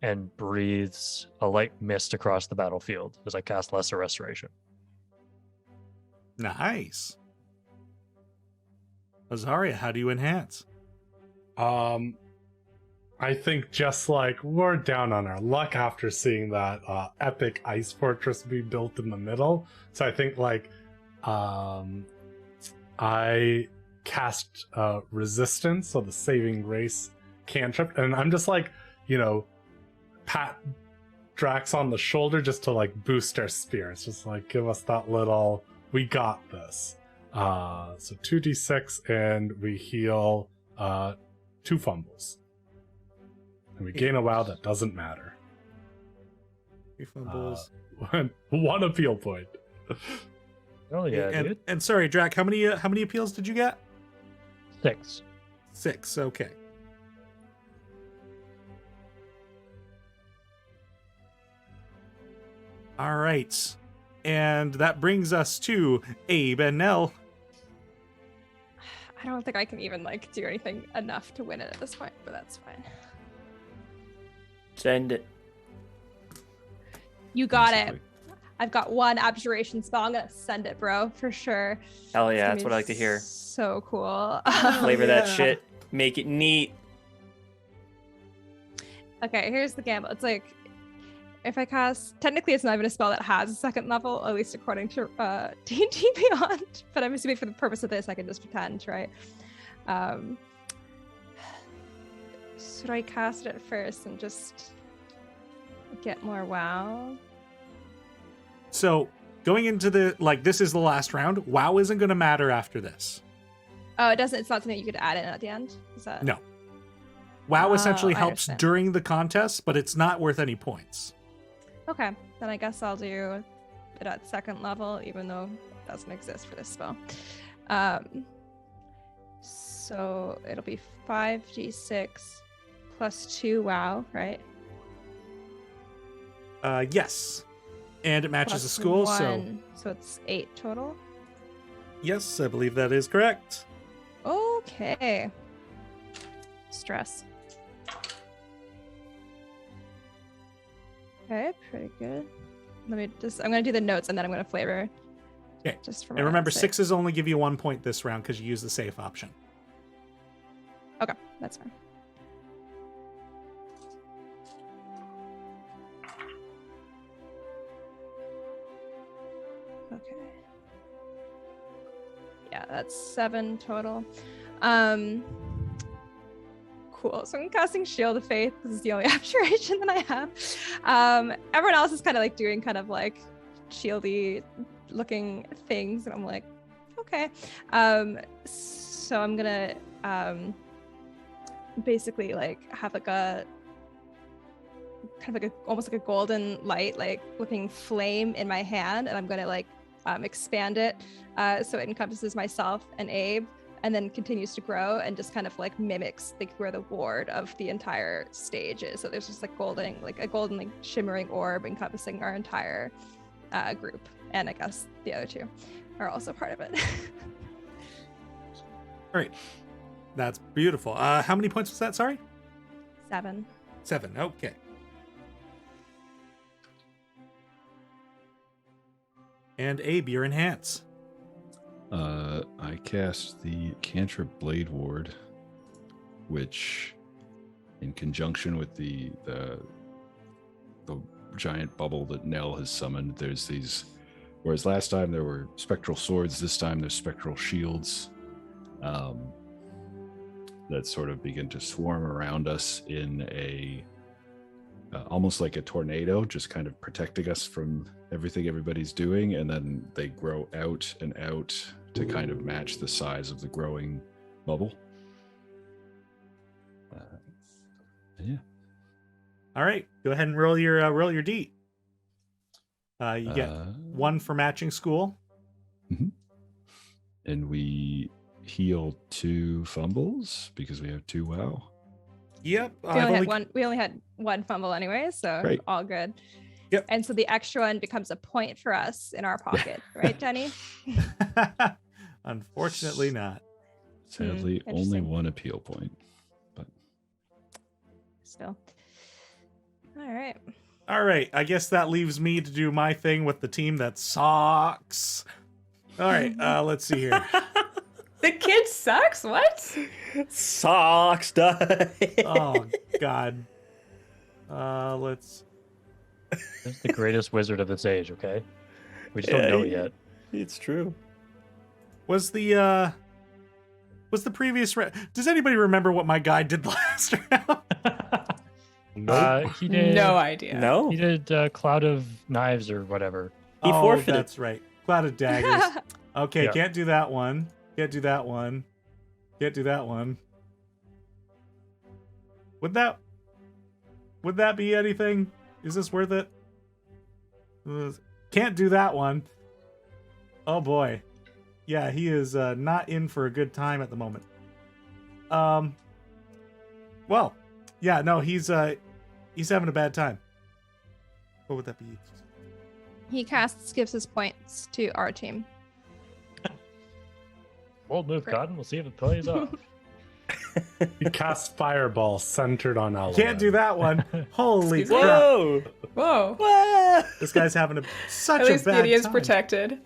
and breathes a light mist across the battlefield as I cast Lesser Restoration. Nice. Azaria, how do you enhance? I think just like we're down on our luck after seeing that epic ice fortress be built in the middle. So I think like I cast resistance, so the saving grace cantrip, and I'm just like, pat Drax on the shoulder just to like boost our spirits, just like give us that little we got this. So 2d6 and we heal 2 fumbles. And we gain a wow that doesn't matter. 3 fumbles. One appeal point. Oh yeah, and, dude. and sorry, Drac, how many appeals did you get? 6. 6, okay. All right. And that brings us to Abe and Nell. I don't think I can even like do anything enough to win it at this point, but that's fine. Send it. You got it. basically. I've got one abjuration spell. I'm gonna send it, bro, for sure. Hell It's yeah, gonna that's be what I like to hear. So cool. Flavor that yeah. shit. Make it neat. Okay, here's the gamble. It's like if I cast, technically it's not even a spell that has a second level, at least according to D&D Beyond. But I'm assuming for the purpose of this, I can just pretend, right? Should I cast it first and just get more WoW? So going into this is the last round. WoW isn't going to matter after this. Oh, it doesn't. It's not something you could add in at the end. Is that? No. WoW essentially I helps understand. during the contest, but it's not worth any points. Okay, then I guess I'll do it at second level, even though it doesn't exist for this spell. So it'll be 5d6 plus 2 WoW, right? Yes. And it matches Plus the school, so it's 8 total. yes, I believe that is correct. Okay. Stress. Okay, pretty good. I'm gonna do the notes and then I'm gonna flavor. Okay. Just for And my remember, sake. sixes only give you 1 point this round because you use the safe option. Okay, that's fine. Okay. Yeah, that's 7 total. Cool. So I'm casting Shield of Faith. This is the only abjuration that I have. Everyone else is kind of like doing kind of like shieldy looking things, and I'm like, okay. So I'm gonna basically like have like a kind of like almost like a golden light, like looking flame in my hand, and I'm gonna like expand it so it encompasses myself and Abe, and then continues to grow and just kind of like mimics like where the ward of the entire stage is. So there's just like a golden like shimmering orb encompassing our entire group, and I guess the other two are also part of it. All right. That's beautiful. How many points was that? Sorry? 7. 7. Okay. And Abe, you're enhance. I cast the cantrip Blade Ward, which, in conjunction with the giant bubble that Nell has summoned, there's these. Whereas last time there were spectral swords, this time there's spectral shields that sort of begin to swarm around us in a almost like a tornado, just kind of protecting us from everything everybody's doing, and then they grow out and out to kind of match the size of the growing bubble. Yeah. All right. Go ahead and roll your D. You get 1 for matching school. And we heal 2 fumbles because we have 2 WoW. Yep. We only had one fumble anyway, so Great. all good. Yep. And so the extra one becomes a point for us in our pocket, right, Teni? Unfortunately not. Sadly, only interesting. 1 appeal point. But Still. All right. All right. I guess that leaves me to do my thing with the team that sucks. All right. Let's see here. The kid sucks? What? Socks, duh. Oh, God. Let's. He's the greatest wizard of this age, okay? We just don't know it yet. It's true. Was the previous does anybody remember what my guy did last round? He did. No idea. No? He did Cloud of Knives or whatever. He forfeited. That's right. Cloud of Daggers. Okay, Yeah. can't do that one. Can't do that one. Can't do that one. Would that be anything? Is this worth it? Can't do that one. Oh boy. Yeah, he is not in for a good time at the moment. Well, yeah, no, he's having a bad time. What would that be? He gives his points to our team. Bold move, Great. Cotton. We'll see if it plays off. You cast Fireball centered on Elwyn. Can't do that one. Holy crap. Whoa! Whoa. This guy's having such At a least bad Gideon's time. protected.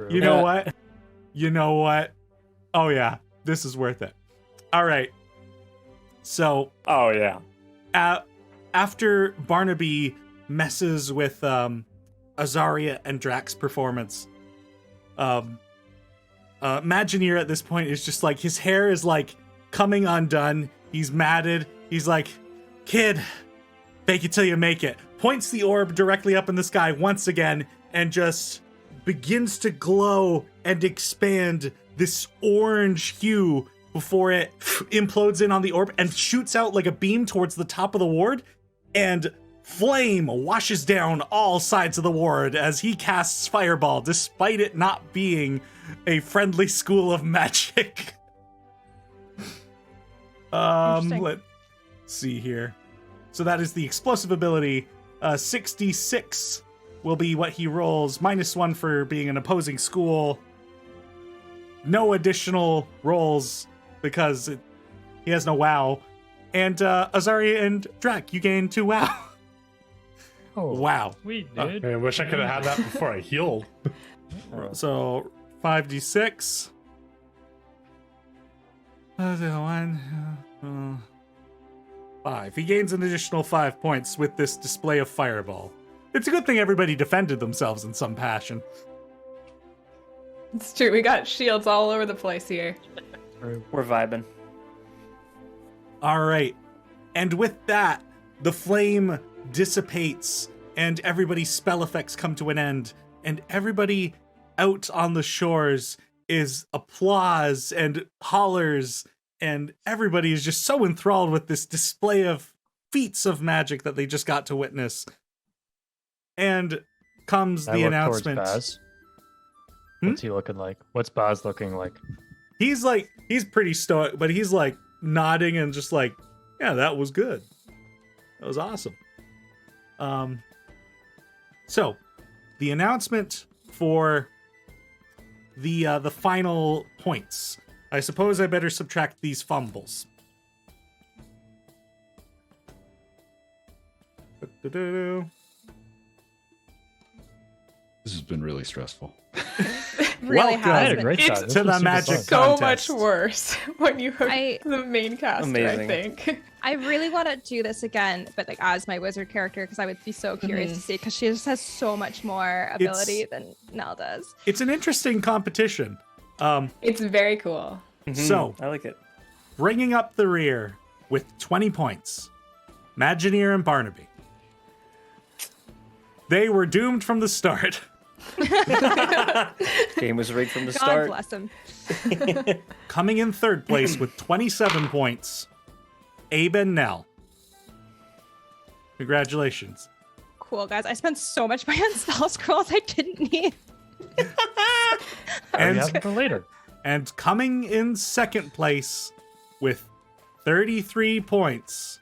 You know what? You know what? Oh, yeah. This is worth it. All right. So, Oh yeah. after Barnaby messes with Azaria and Draq's performance, Imagineer at this point is just like, his hair is like coming undone. He's matted. He's like, kid, fake it till you make it. Points the orb directly up in the sky once again and just begins to glow and expand this orange hue before it implodes in on the orb and shoots out like a beam towards the top of the ward, and flame washes down all sides of the ward as he casts Fireball, despite it not being a friendly school of magic. Let's see here. So that is the explosive ability. 66 will be what he rolls, -1 for being an opposing school. No additional rolls because he has no WoW. And Azaria and Draq, you gain 2 WoW. Oh, Wow. sweet, dude. I wish I could have had that before I healed. So 5d6. 5. He gains an additional 5 points with this display of Fireball. It's a good thing everybody defended themselves in some passion. It's true. We got shields all over the place here. We're vibing. All right. And with that, the flame dissipates and everybody's spell effects come to an end. And everybody out on the shores is applause and hollers. And everybody is just so enthralled with this display of feats of magic that they just got to witness. And comes I the look announcement. towards Baz. What's he looking like? What's Baz looking like? He's pretty stoic, but he's like nodding and just like, yeah, that was good. That was awesome. So the announcement for the final points. I suppose I better subtract these fumbles. This has been really stressful. Really Welcome. I had has a been. great It's time. This to was the super magic fun. So contest. much worse when you hook I- the main caster, Amazing. I think. I really want to do this again, but like as my wizard character, because I would be so curious to see, because she just has so much more ability than Nell does. It's an interesting competition. It's very cool. So, I like it. bringing up the rear with 20 points, Imagineer and Barnaby. They were doomed from the start. Game was rigged from the God start. bless him. Coming in third place with 27 points, Abe and Nell. Congratulations. Cool, guys. I spent so much money on spell scrolls I didn't need. And And, have them for later. and coming in second place with 33 points,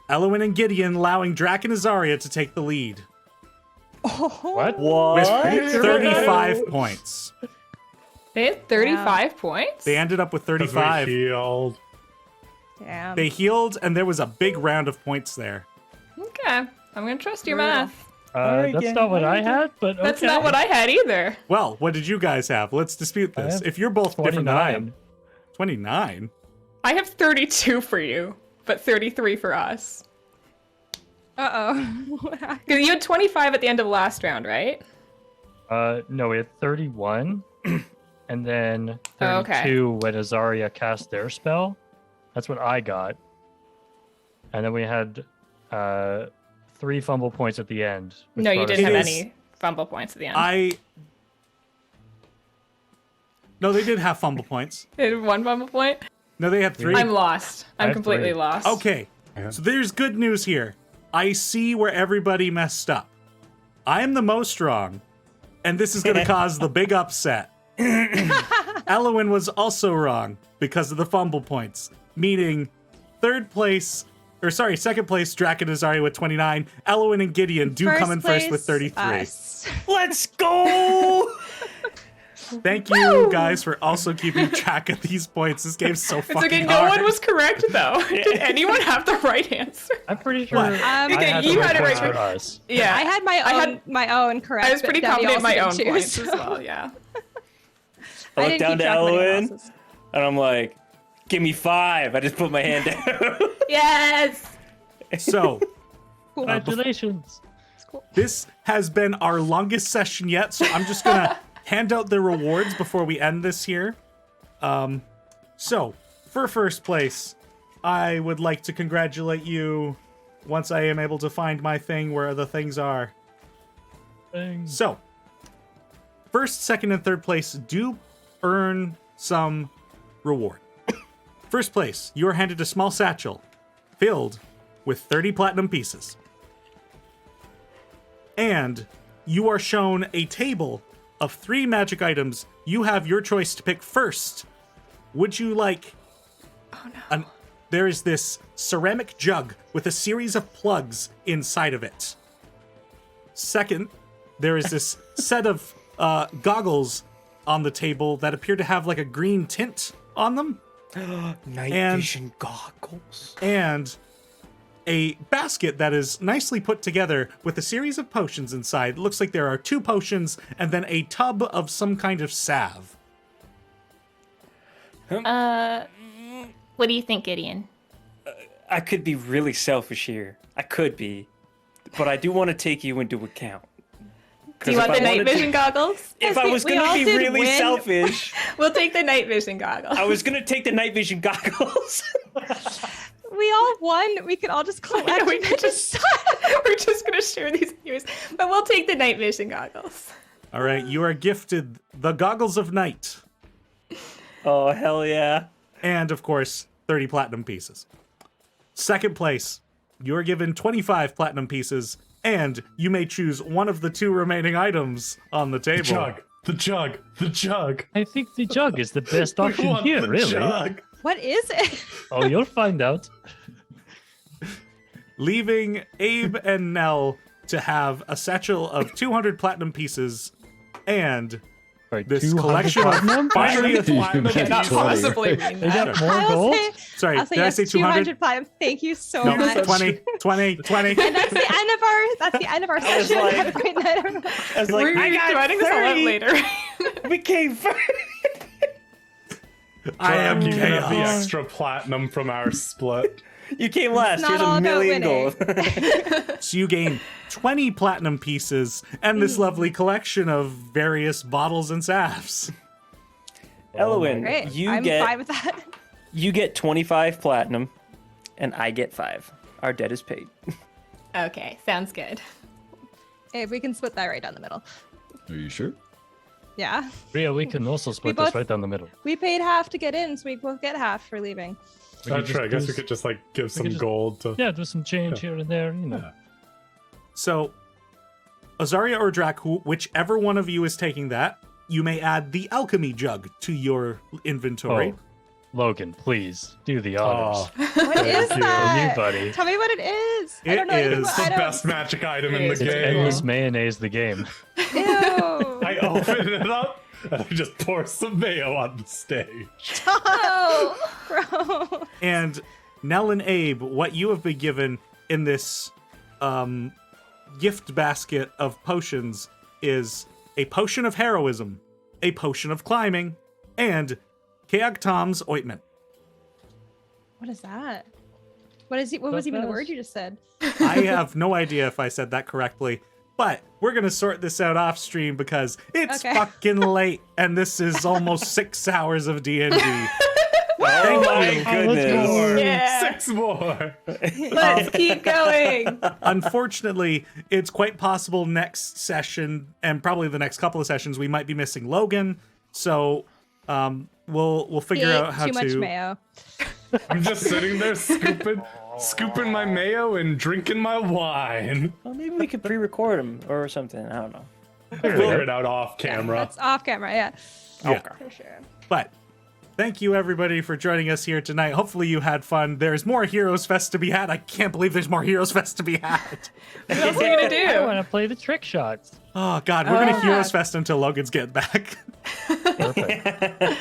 Elwyn and Gideon allowing Draq and Azaria to take the lead What? with 35 points. They had 35 points? They ended up with 'Cause we 35. healed. Damn. They healed, and there was a big round of points there. Okay. I'm going to trust your math. That's not what I had, but That's okay. not what I had either. Well, what did you guys have? Let's dispute I this. have If you're both different than I am. 29. 29? I have 32 for you, but 33 for us. Uh-oh. Because you had 25 at the end of last round, right? No, we had 31, and then Oh, okay. 32 when Azaria cast their spell. That's what I got. And then we had 3 fumble points at the end. which No, you brought us didn't have It is- any fumble points at the end. No, they did have fumble points. They had 1 fumble point. No, they had 3. I'm lost. I I'm have completely 3. lost. Okay, so there's good news here. I see where everybody messed up. I am the most wrong, and this is going to cause the big upset. Elwyn was also wrong because of the fumble points, meaning second place, Draq and Azaria with 29. Elwyn and Gideon do come in first with 33. Us. Let's go! Thank you guys for also keeping track of these points. This game's so It's fucking okay. hard. No one was correct though. Did anyone have the right answer? I'm pretty sure What? I Okay, had you the had it points right. for us. Yeah, I had my own correct. I was pretty but Debbie confident in my also own did too, points as so- well. Yeah. I look didn't down keep to track of anyone Elwyn, else's. and I'm like, give me 5. I just put my hand down. Yes. So, Cool. Congratulations. It's cool. this has been our longest session yet, so I'm just gonna hand out the rewards before we end this here. So, for first place, I would like to congratulate you once I am able to find my thing where the things are. Thanks. So, first, second, and third place do earn some reward. First place, you are handed a small satchel filled with 30 platinum pieces. And you are shown a table of 3 magic items. You have your choice to pick first. Would you like... Oh no. There is this ceramic jug with a series of plugs inside of it. Second, there is this set of goggles on the table that appear to have like a green tint on them. Night And- vision goggles. And a basket that is nicely put together with a series of potions inside. It looks like there are 2 potions and then a tub of some kind of salve. What do you think, Gideon? I could be really selfish here. I could be. But I do want to take you into account. Do you want the night vision goggles? If I was we going to all be did really win. selfish, We'll take the night vision goggles. I was going to take the night vision goggles. We all won. We could all just collect. we could just we're just gonna share these viewers, but we'll take the night vision goggles. All right, you are gifted the goggles of night. Oh, hell yeah. And, of course, 30 platinum pieces. Second place, you're given 25 platinum pieces, and you may choose one of the 2 remaining items on the table. The jug. I think the jug is the best We option want here, the really. jug. What is it? Oh, you'll find out. Leaving Abe and Nell to have a satchel of 200 platinum pieces and Right, this 200 collection platinum? of finally Platinum Cannot 20. possibly mean They that. got more gold? sorry, I'll say did I yes, say 200? platinum. Thank you so No, much. 20. And that's the end of our was session. like- Have a great night, everyone. I was like, We're I got dividing this all up 30. later. We came first. I am You can have the chaos. extra platinum from our split. You came last. not Here's all a about million winning. gold. So you gain 20 platinum pieces and this lovely collection of various bottles and salves. Elwyn, Great. you I'm fine with that. get 25 platinum, and I get 5. Our debt is paid. Okay, sounds good. Hey, we can split that right down the middle. Are you sure? Yeah. Ria, we can also split both- this right down the middle. We paid half to get in, so we both get half for leaving. We could That's true. I just guess we use- could just like give some just- gold to. Yeah, do some change here and there, you know. Yeah. So, Azaria or Draq'ull, whichever one of you is taking that, you may add the alchemy jug to your inventory. Oh, Logan, please do the honors. Oh, What is you. that? You, buddy. Tell me what it is. I It don't know anything is about the items. best magic item in It's the It's game. endless mayonnaise, the game. Ew. I open it up and I just pour some mayo on the stage. Bro. And Nell and Abe, what you have been given in this gift basket of potions is a potion of heroism, a potion of climbing, and Keag Tom's ointment. What is that? What is he? What was even the word you just said? I have no idea if I said that correctly, but we're gonna sort this out off stream because it's Okay. fucking late and this is almost 6 hours of D&D. Oh my goodness. More. Yeah. 6 more. Let's keep going. Unfortunately, it's quite possible next session and probably the next couple of sessions we might be missing Logan, so we'll He figure ate out how too much to. mayo. I'm just sitting there scooping my mayo and drinking my wine. Well, maybe we could pre-record them or something. I don't know. Figure it out off camera. That's off camera, yeah. Yeah. For sure. But Thank you, everybody, for joining us here tonight. Hopefully you had fun. There's more Heroes Fest to be had. I can't believe there's more Heroes Fest to be had. What else are we gonna I do? want to play the trick shots. Oh, God, we're going to Heroes Fest until Logan's getting back. Perfect.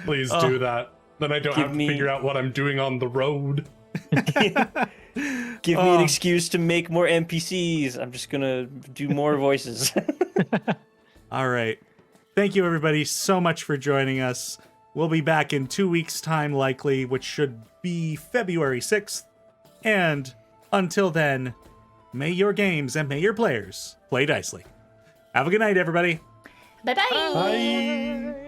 Please do that. Then I don't Give have to me- figure out what I'm doing on the road. Give me an excuse to make more NPCs. I'm just gonna do more voices. All right. Thank you, everybody, so much for joining us. We'll be back in 2 weeks' time, likely, which should be February 6th. And until then, may your games and may your players play Dicely. Have a good night, everybody. Bye bye. Bye.